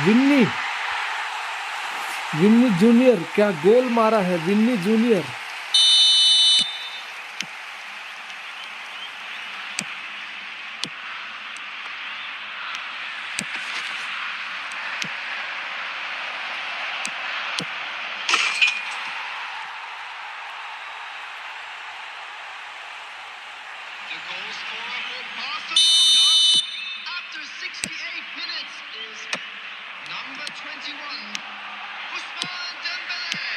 Vini, Vini Junior, क्या गोल मारा है Vini Junior. The goal scorer for Barcelona after 68 minutes is number 21, Ousmane Dembele.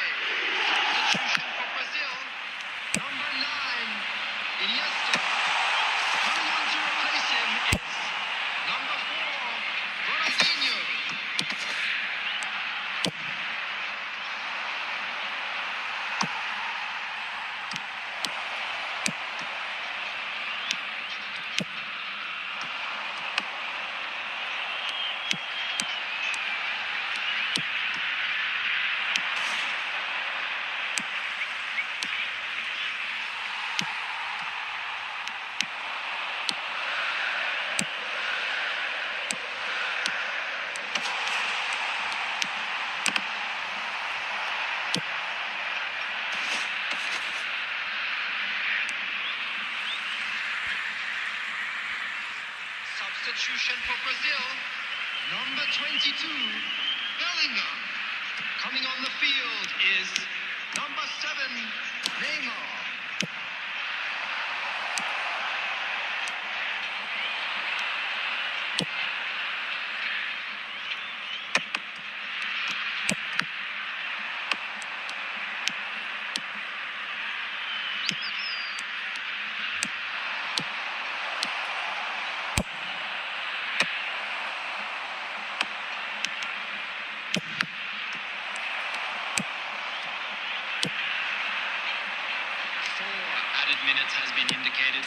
Substitution for Brazil, number 9, Iniesta. Coming on to replace him is number 4, Ronaldinho. Substitution for Brazil, number 22, Bellingham. Coming on the field is number 7, Neymar. Added minutes has been indicated.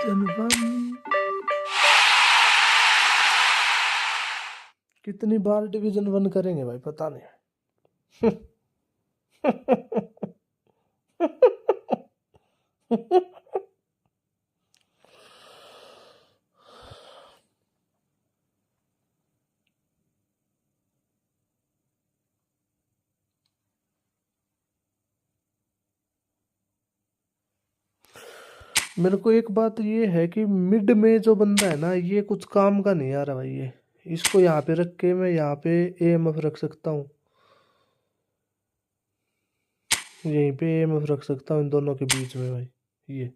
Division 1 कितनी बार division 1 करेंगे भाई, पता नहीं। मेरे को एक बात ये है कि मिड में जो बंदा है ना, ये कुछ काम का नहीं आ रहा भाई। ये इसको यहाँ पे रख के मैं यहाँ पे एएमएफ रख सकता हूँ, यहीं पे एएमएफ रख सकता हूँ इन दोनों के बीच में भाई। ये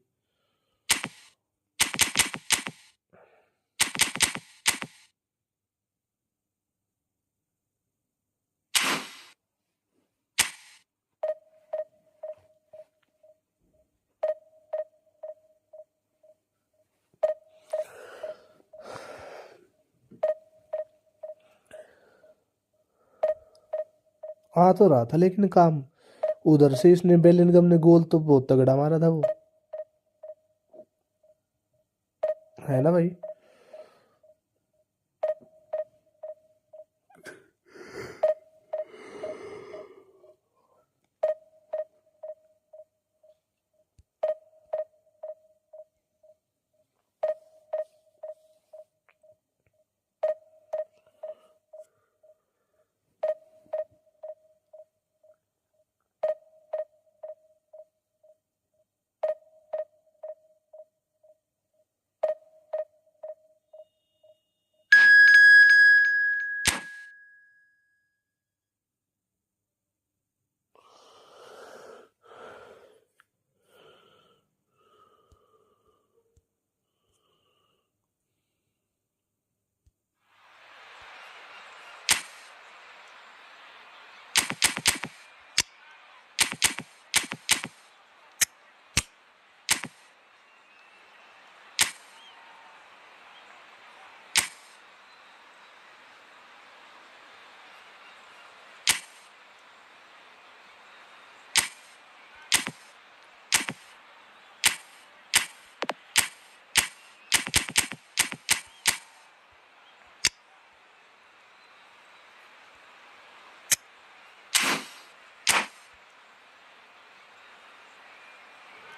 आ तो रहा था लेकिन काम, उधर से इसने बेलिंगम ने गोल तो बहुत तगड़ा मारा था वो, है ना भाई।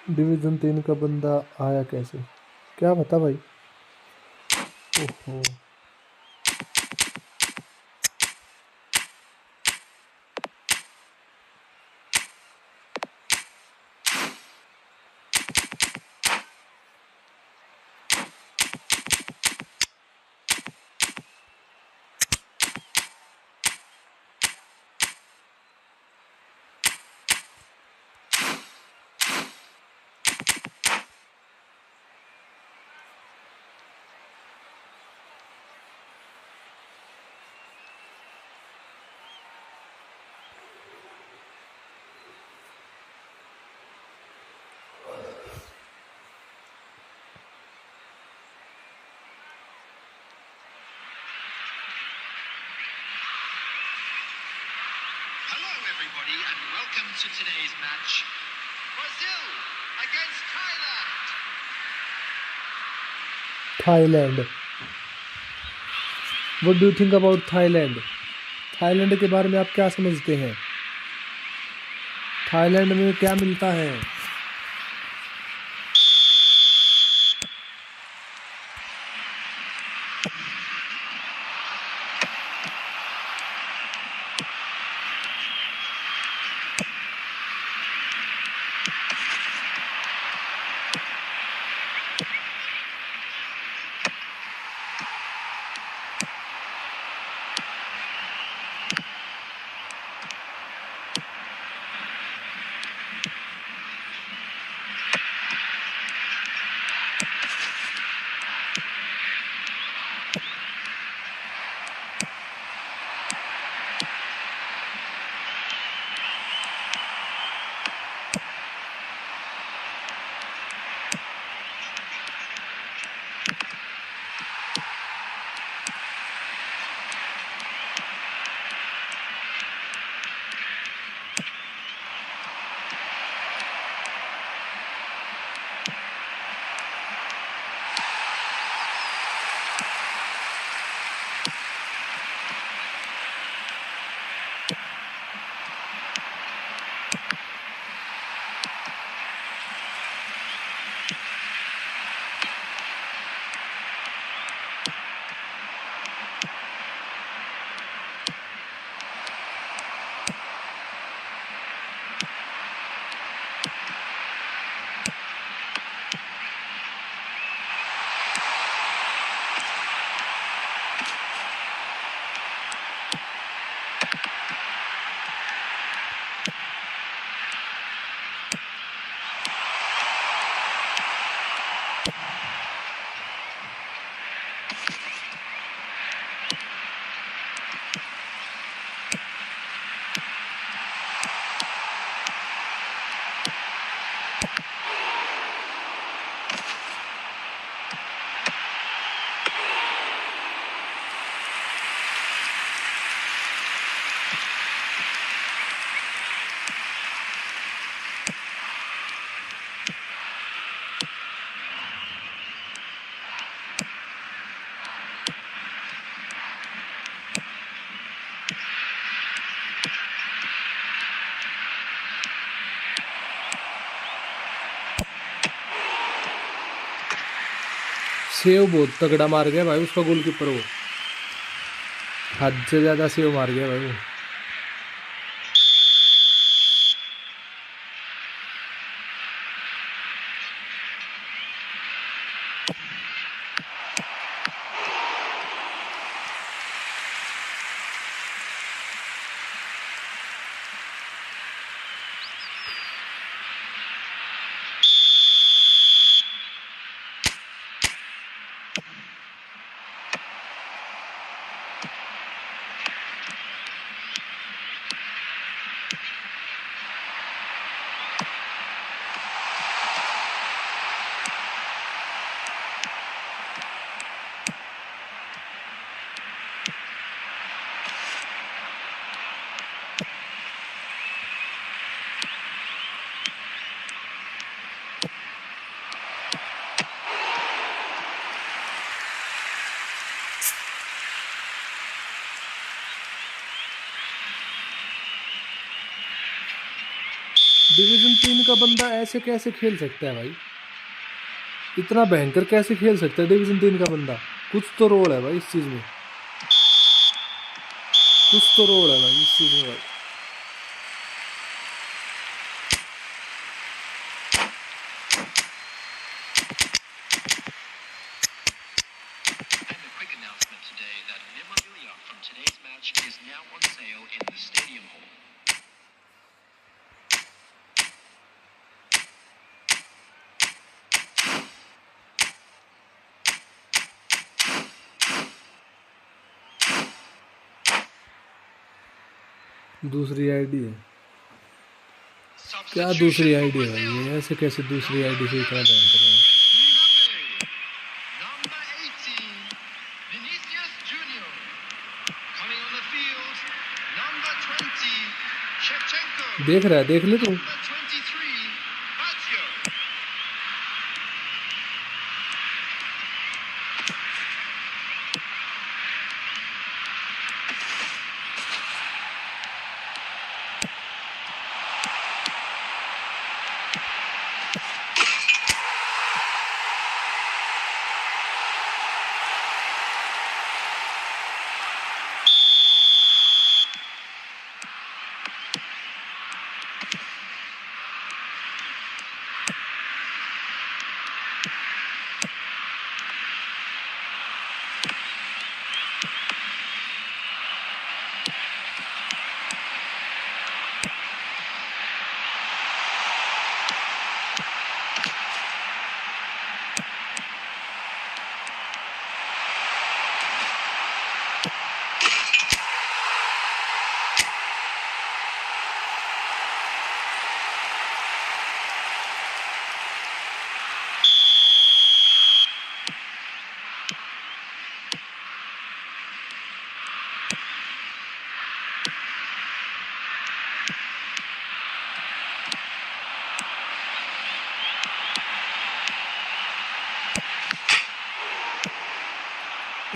डिवीजन 3 का बंदा आया कैसे, क्या बता भाई। ओहो, Hello, everybody, and welcome to today's match. Brazil against Thailand. Thailand, what do you think about Thailand. Thailand के बारे में आप क्या समझते हैं, थाईलैंड में क्या मिलता है। सेव बहुत तगड़ा मार गया भाई उसका गोलकीपर, वो हद से ज्यादा सेव मार गया भाई वो। डिवीजन 3 का बंदा ऐसे कैसे खेल सकता है भाई, इतना भयंकर कैसे खेल सकता है डिवीजन 3 का बंदा। कुछ तो रोल है भाई इस चीज में, कुछ तो रोल है भाई इस चीज में भाई। And a quick announcement today that memorabilia from today's match is now on sale in the stadium hall. दूसरी आईडी है क्या, दूसरी आईडी है भाई ये, ऐसे कैसे दूसरी आईडी से इतना भयंकर है। Number 18, Vinicius Junior. Coming on the field, number 20, Shevchenko. देख रहा है, देख ले तू। Number 23, Lazio.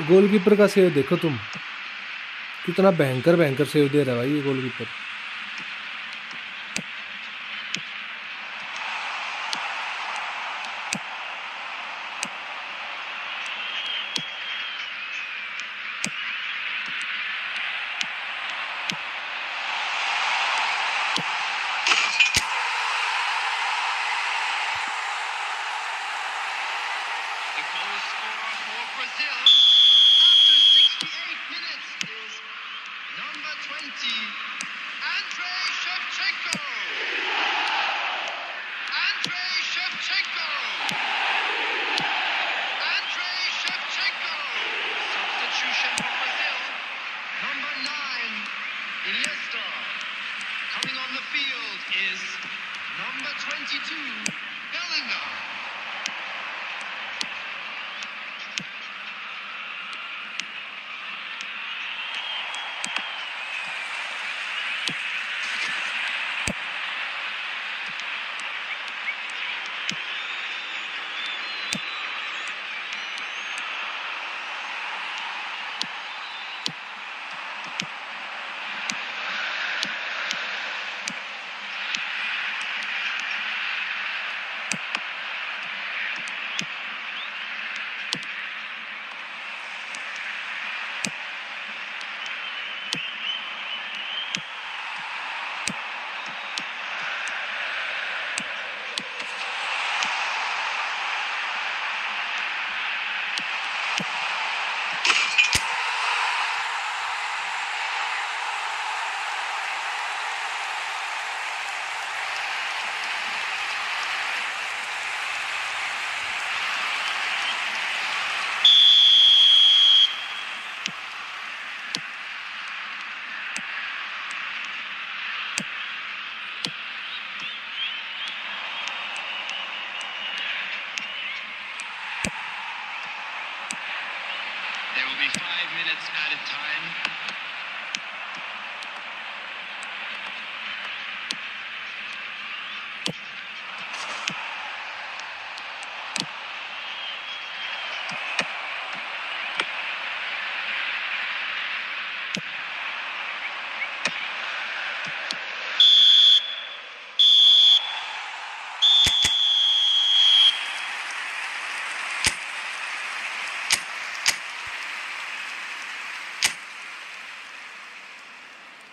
गोलकीपर का सेव देखो तुम, कितना भयंकर भयंकर सेव दे रहा है भाई ये goalkeeper. The goal scorer for Brazil after 68 minutes is number 20,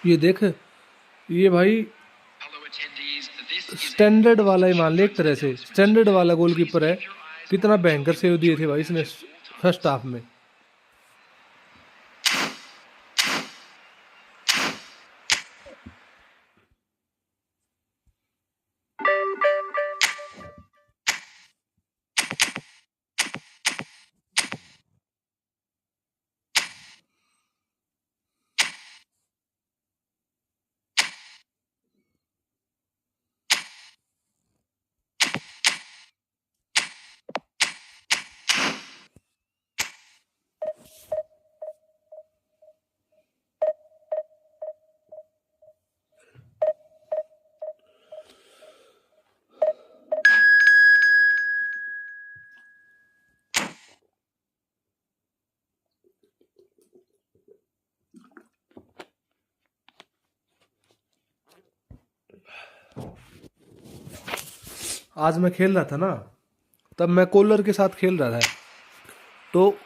ये देख, ये भाई Hello attendees, this is a standard वाला ही lost मान ले, एक children's तरह से announcement. स्टैंडर्ड वाला Please गोलकीपर है। keep your eyes कितना on the भयंकर सेव document दिए थे during भाई the इसने match at all first times. Half में। आज मैं खेल रहा था ना, तब मैं कॉलर के साथ खेल रहा था, तो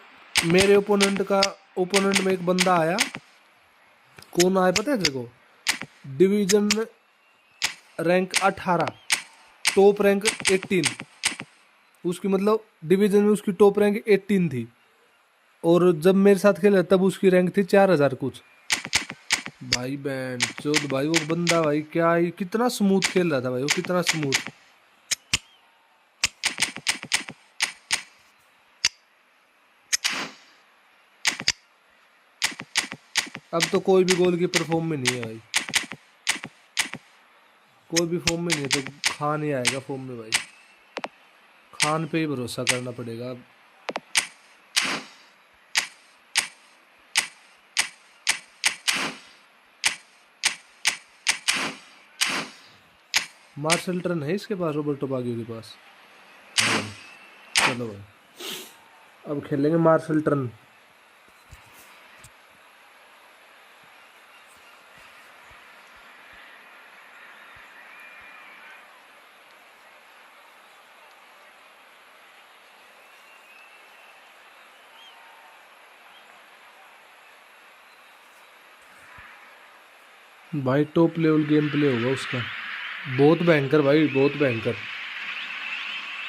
मेरे ओपोनेंट में एक बंदा आया। कौन आया पता है तेरे को? Division rank 18, top rank 18। उसकी मतलब डिवीजन में उसकी टॉप रैंक 18 थी, और जब मेरे साथ खेला तब उसकी रैंक थी 4000 कुछ। भाई बैंड चौथ भाई, वो बंदा भाई क्या ही कितना स्मूथ खेल रहा था भाई, वो कितना स्मूथ। अब तो कोई भी गोलकीपर फॉर्म में नहीं है भाई, कोई भी फॉर्म में नहीं है, तो खान ही आएगा फॉर्म में भाई। खान पे ही भरोसा करना पड़ेगा अब। मार्शल टर्न है इसके पास, रोबर्टो बागियो के पास। चलो भाई, अब खेलेंगे मार्शल टर्न। भाई टॉप लेवल गेम प्ले होगा उसका, बहुत भयंकर भाई, बहुत भयंकर।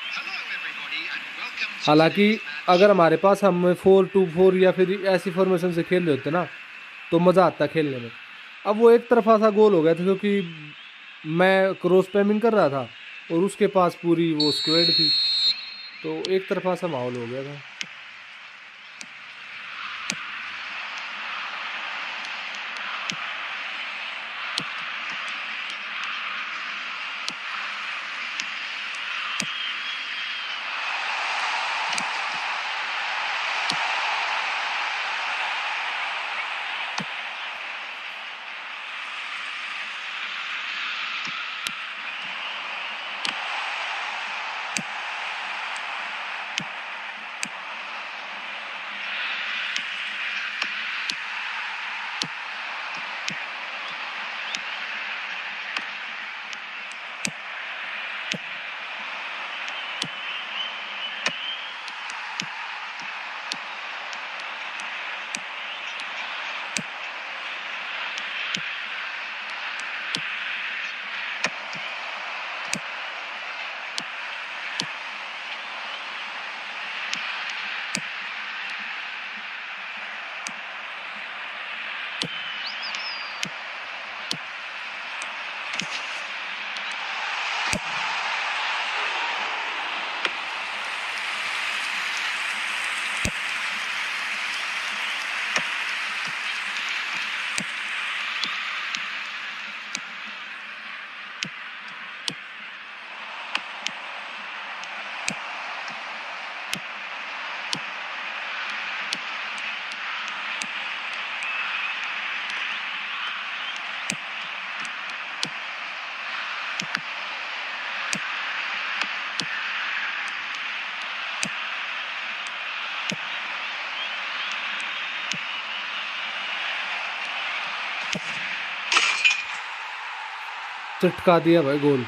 Hello everybody and welcome to हालांकि today's match. अगर हमारे पास हम 4-2-4 या फिर ऐसी फॉर्मेशन से खेल रहे होते ना, तो मज़ा आता खेलने में। अब वो एक तरफा सा गोल हो गया था, क्योंकि मैं क्रॉस पैमिंग कर रहा था और उसके पास पूरी वो स्क्वाड थी, तो एक तरफा सा माहौल हो गया था। चटका दिया भाई गोल।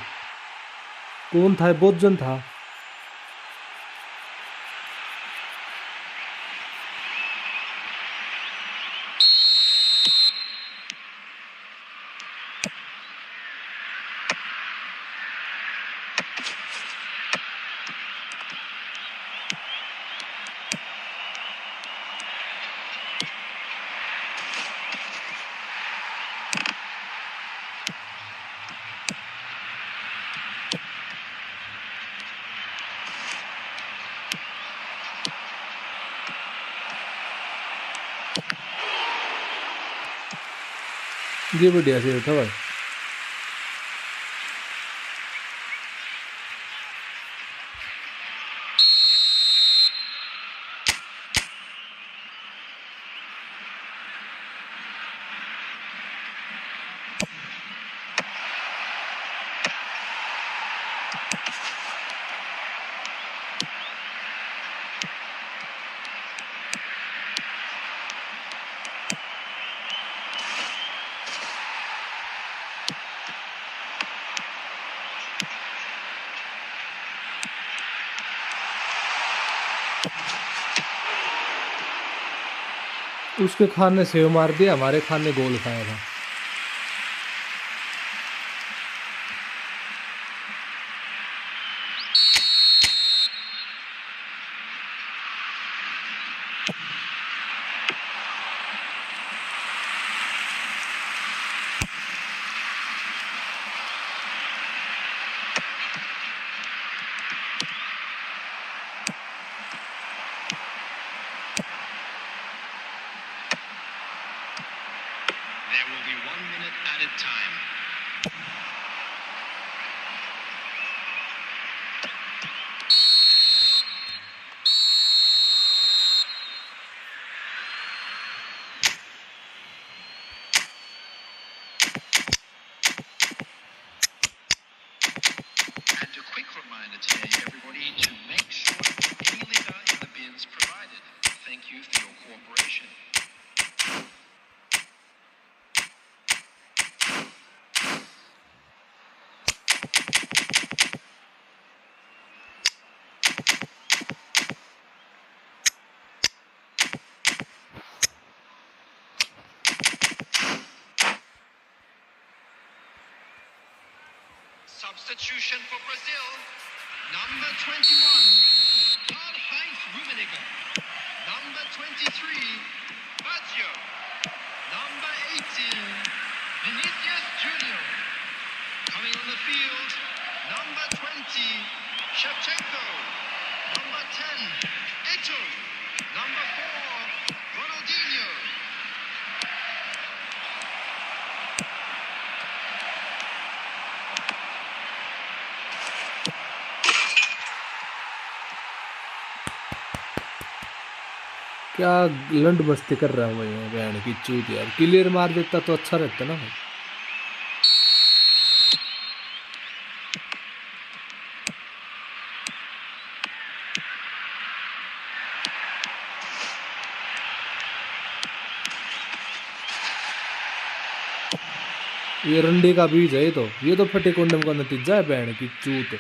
कौन था? बोजन था। ये बढ़िया से था भाई। उसके खाने सेव मार दिया, हमारे खाने गोल खाया था। There will be 1 minute added time. And a quick reminder today, everybody, to make sure you put any litter in the bins provided. Thank you for your cooperation. Substitution for Brazil. Number 21, Karl-Heinz Rummenigge. Number 23, Baggio. Number 18, Vinicius Junior. Coming on the field, number 20, Shevchenko. Number 10, Eto'o. Number 4, Ronaldinho. क्या लंड मस्ती कर रहा हूँ मैं बहन की चूत यार। Clear मार देता तो अच्छा रहता ना भाई। ये रंडी का बीज है ये तो फटे कुंडम का नतीजा है बहन की चूत।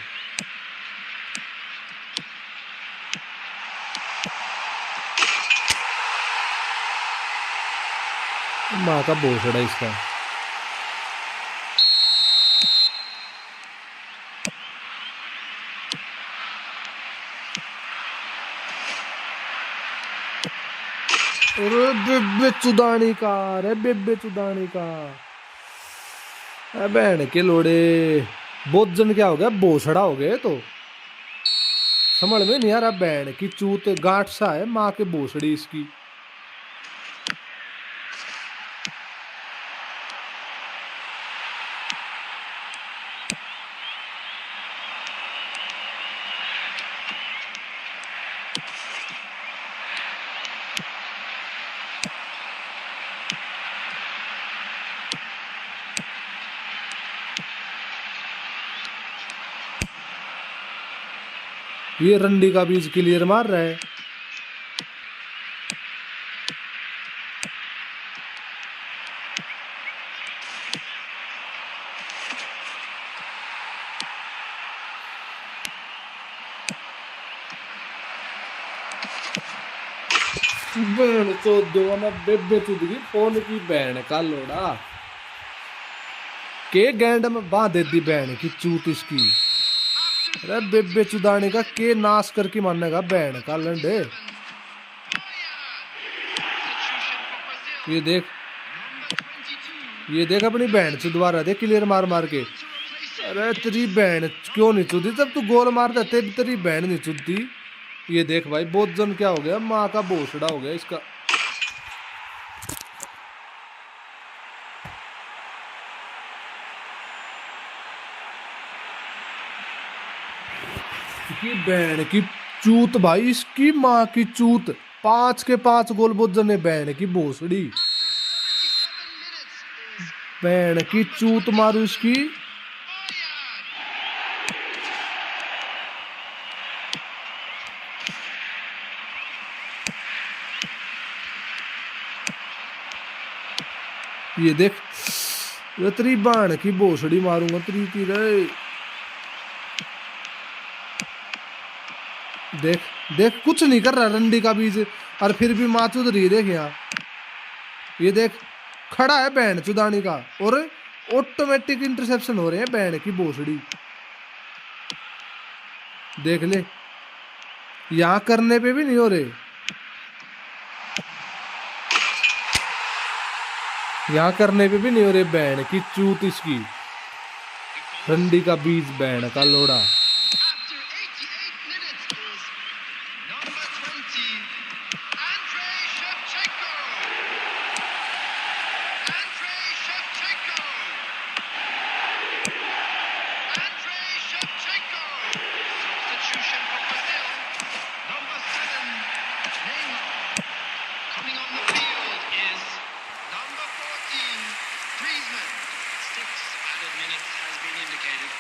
माँ का भोसड़ा इसका। अरे बेबे चुदानी का, अरे बेबे चुदानी का, बहन के लोड़े बहुत जन क्या हो गया, भोसड़ा हो गए तो समझ में नहीं आ रहा। बहन की चूत गांठ सा है माँ के भोसड़ी इसकी। ये रंडी का बीज क्लियर मार रहा है। बहन चोद दो ना बेबे चुदगी फोन की बहन का लोड़ा के गैंड में बांध देती बहन की चूत इसकी। अरे बेबे चुदाने का के नाश करके मानेगा बहन का लंडे। ये देख अपनी बहन चुदवा देख क्लियर मार मार के। अरे तेरी बहन क्यों नहीं चुदी जब तू गोल मार देते तेरी बहन नहीं चुदती। ये देख भाई बहुत जन क्या हो गया, माँ का भोसड़ा हो गया इसका। ये बहन की चूत भाई, इसकी माँ की चूत। 5 के 5 गोल बोझ ने, बहन की भोसड़ी, बहन की चूत मारू इसकी। ये देख, ये तेरी बहन की भोसड़ी मारूंगा तेरी की रे। देख देख, कुछ नहीं कर रहा रंडी का बीज, और फिर भी माँ चुद रही। देख यहाँ, ये देख, खड़ा है बहन चुदानी का, और ऑटोमेटिक इंटरसेप्शन हो रहे हैं बहन की भोसड़ी। देख ले, यहाँ करने पे भी नहीं हो रहे, यहाँ करने पे भी नहीं हो रहे, बहन की चूत इसकी, रंडी का बीज, बहन का लोड़ा। After 88 minutes is number 20, Andrei Shevchenko. Andrei Shevchenko. Andrei Shevchenko. Substitution for Brazil. Number 7, Neymar. Coming on the field is number 14, Griezmann. 6 added minutes has been indicated.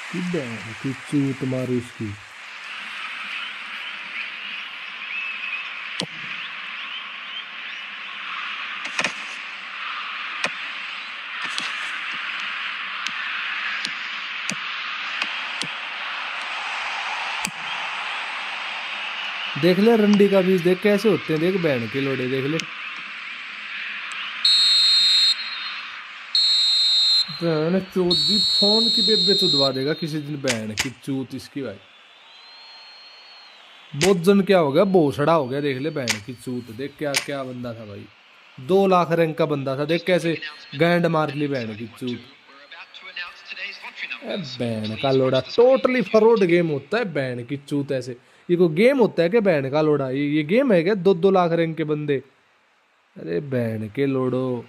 कि बहन की चूत मारू इसकी। देख ले रंडी का बीज, देख कैसे होते हैं, देख बहन के लोड़े, देख ले। बहन चूत भी फोन की बेबे चुदवा देगा किसी दिन, बहन की चूत इसकी भाई। बोझन क्या हो गया, भोसड़ा हो गया, देख ले बहन की चूत। देख क्या क्या बंदा था भाई, 2 लाख रैंक का बंदा था, देख कैसे गैंड मार ली बहन की चूत। बहन का लोड़ा, टोटली फ्रॉड गेम होता है बहन की चूत। ऐसे ये कोई गेम होता है क्या बहन का लोड़ा? ये गेम है क्या? 2-2 लाख रैंक के बंदे, अरे बहन के लोड़ो,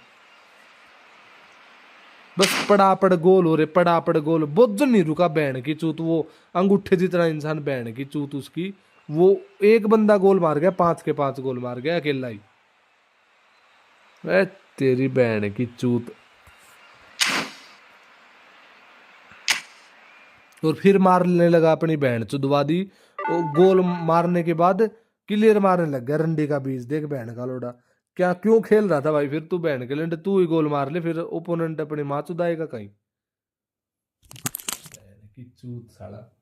बस पड़ापड़ गोल हो रहे, पड़ापड़ गोल। बोझन नहीं रुका बहन की चूत, वो अंगूठे जितना इंसान बहन की चूत उसकी। वो एक बंदा गोल मार गया, 5 के 5 गोल मार गया अकेला ही। ए तेरी बहन की चूत। और फिर मारने लगा अपनी बहन चुदवा दी, वो गोल मारने के बाद क्लियर मारने लग गया रंडी का बीज। देख बहन का लोड़ा, क्या क्यों खेल रहा था भाई फिर तू? बहन के लंडे, तू ही गोल मार ले, फिर ओपोनेंट अपनी माँ चुदाएगा कहीं। बहन की चूत साला।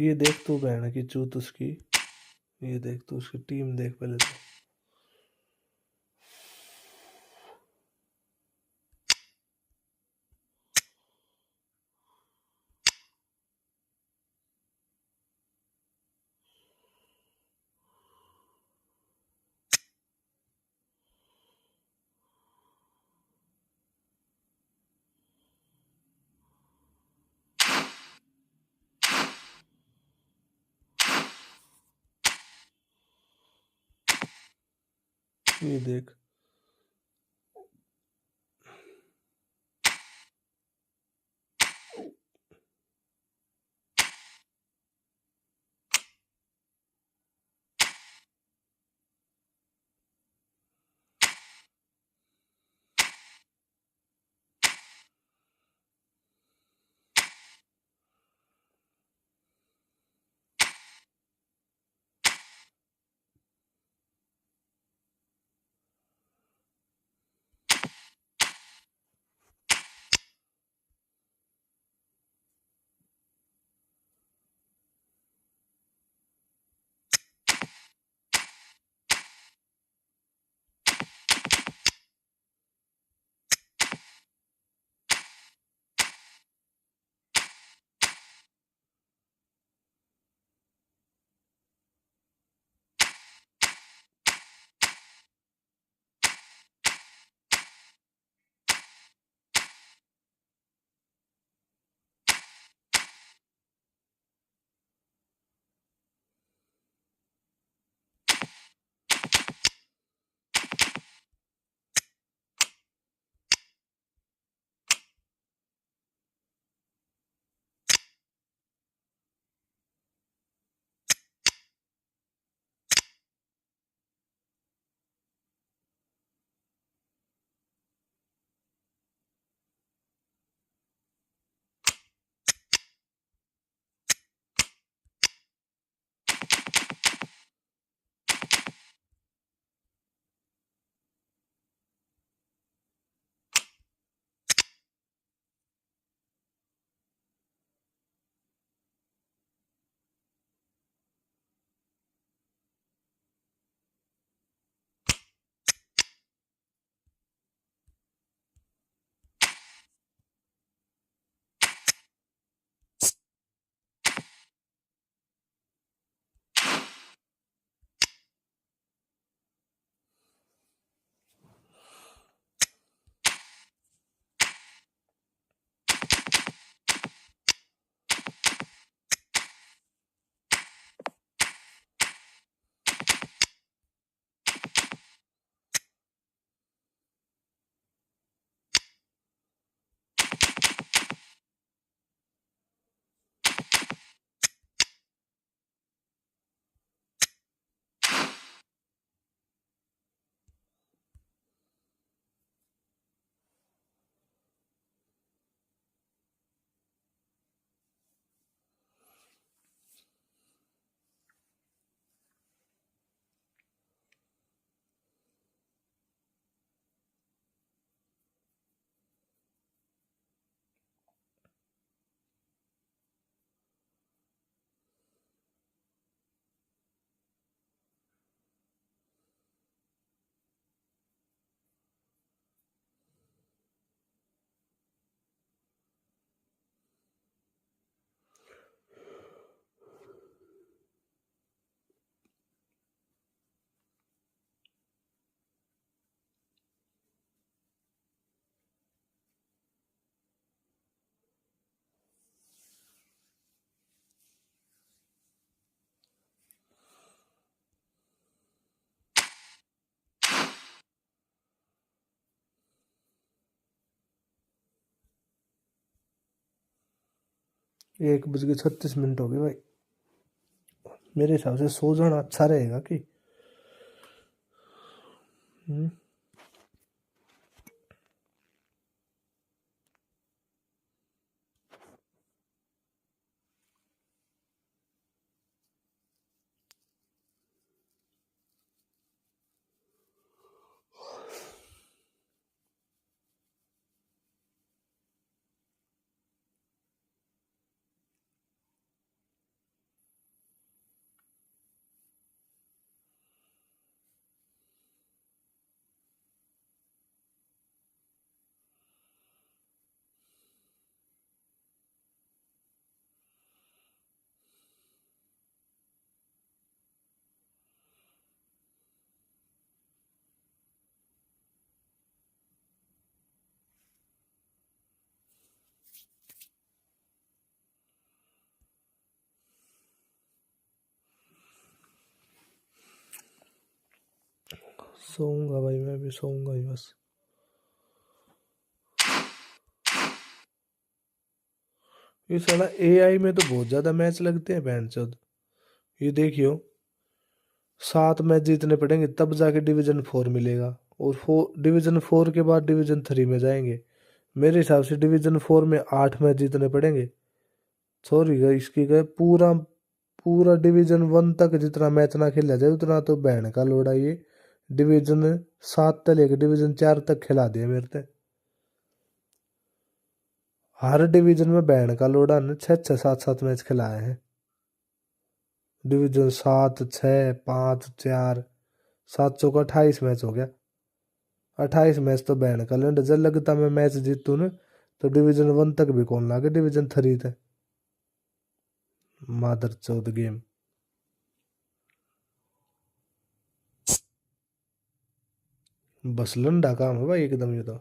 ये देख तू बहन की चूत उसकी। ये देख तू उसकी टीम देख पहले तो। ये देख एक बज के 36 मिनट हो गए भाई। मेरे हिसाब से सो जाना अच्छा रहेगा कि सोऊंगा भाई, मैं भी सोऊंगा ही बस। ये साला एआई में तो बहुत ज्यादा मैच लगते हैं बहन चोद। ये देखियो, 7 मैच जीतने पड़ेंगे तब जाके डिवीजन 4 मिलेगा। और डिवीजन 4 के बाद डिवीजन 3 में जाएंगे। मेरे हिसाब से डिवीजन 4 में 8 मैच जीतने पड़ेंगे। सॉरी इसकी गए पूरा पूरा डिवीजन 1 तक जितना मैच ना खेला जाए उतना तो बहन का लोड़ा ये डिवीजन 7 तक लेके डिवीजन 4 तक खिला दिया मेरे ते। हर डिवीजन में बहन का लोड़ा ने 6 6 7 7 मैच खिलाए हैं। डिवीजन 7 6 5 4 7 चौका 28 मैच हो गया। 28 मैच तो बहन का लंड जब लगता मैं मैच जीतू न तो डिवीजन 1 तक भी कौन लागे डिवीजन 3 तक। मादर चौथ गेम। बस लंडा काम है भाई एकदम ये तो।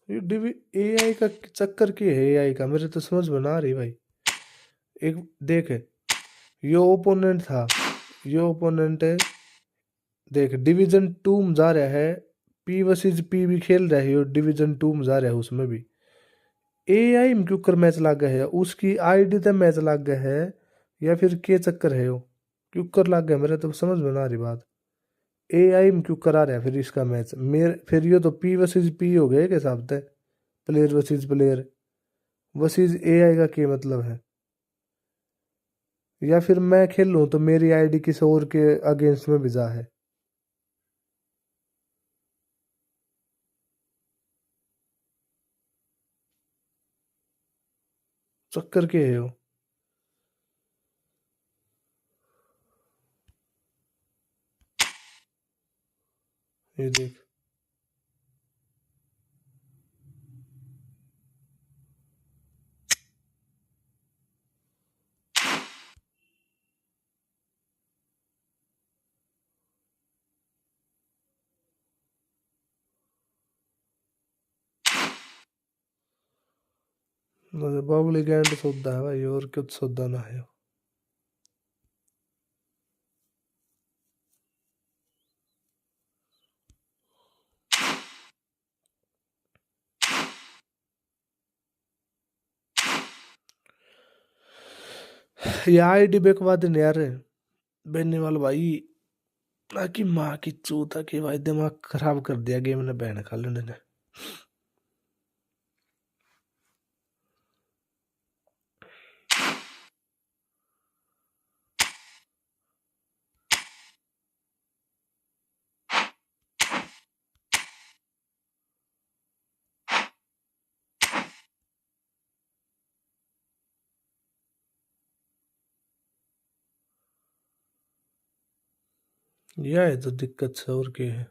ये डिवी एआई का चक्कर क्या है, एआई का मेरे तो समझ में ना आ रही भाई। एक देख, यो ओपोनेंट था, यो ओपोनेंट है, देख डिवीजन 2 में जा रहा है, पी वर्सेस पी भी खेल रहा है, यो डिवीजन 2 में जा रहा है उसमें भी। एआई में क्यों कर मैच लाग गया है, उसकी आईडी तक मैच लाग गया है, या फिर के चक्कर है यो क्यों कर लाग गया, मेरे तो समझ में ना आ रही बात। एआई में क्यों करा रहा है फिर इसका मैच मेरे, फिर ये तो पी वर्सेस पी हो गए के हिसाब से, player versus player versus AI का क्या मतलब है। या फिर मैं खेल लूँ तो मेरी आईडी किसी और के अगेंस्ट में भी जा है। चक्कर के है वो। ये देख, बाबुली गैंड सौदा है भाई, और कुछ सौदा ना है। ये आईडी बेकवा दिन यार, बेने वाला भाई, ना कि माँ की चूता की भाई, दिमाग खराब कर दिया गेम ने बहन खा लेने ने। यह है तो दिक्कत से और क्या है।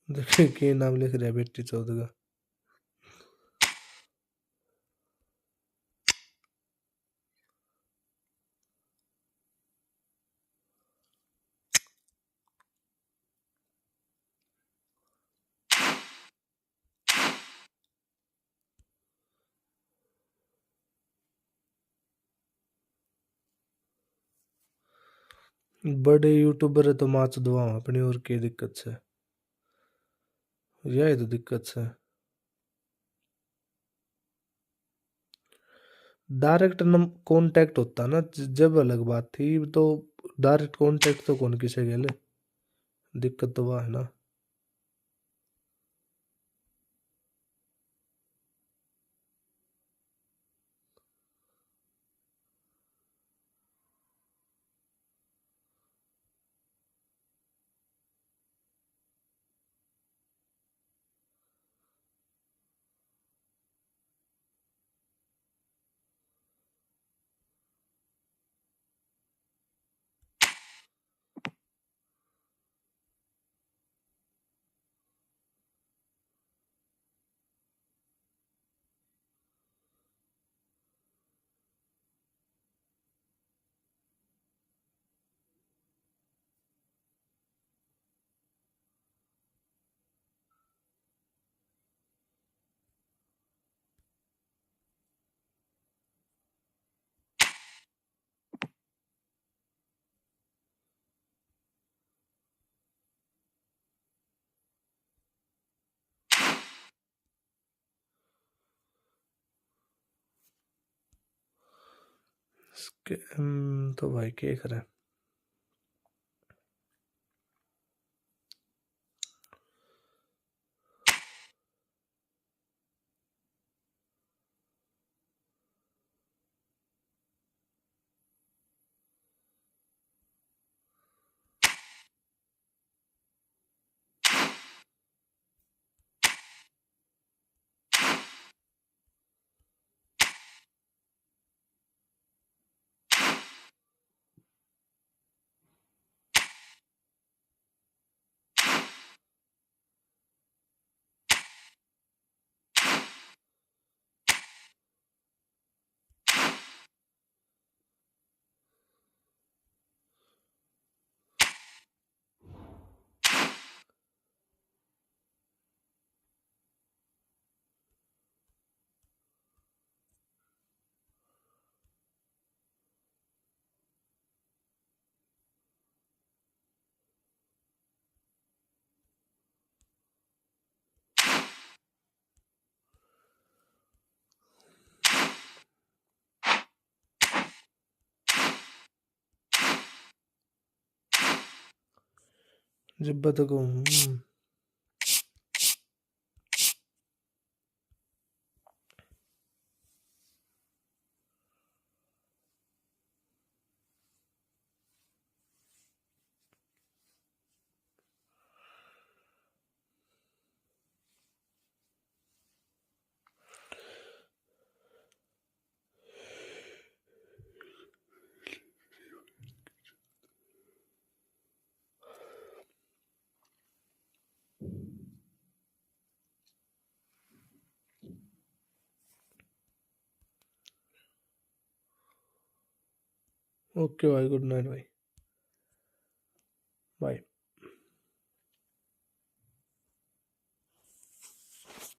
देखिए के नाम लिख रहा है बेटी चौथ का। बड़े यूट्यूबर है तो माच दुआ अपनी, और क्या दिक्कत से, यह है तो दिक्कत से। डायरेक्ट कांटेक्ट होता ना जब अलग बात थी, तो डायरेक्ट कांटेक्ट तो कौन किसे गेले, दिक्कत तो वह है ना। तो भाई क्या करें। जिब्बा तक ओके भाई, गुड नाइट भाई।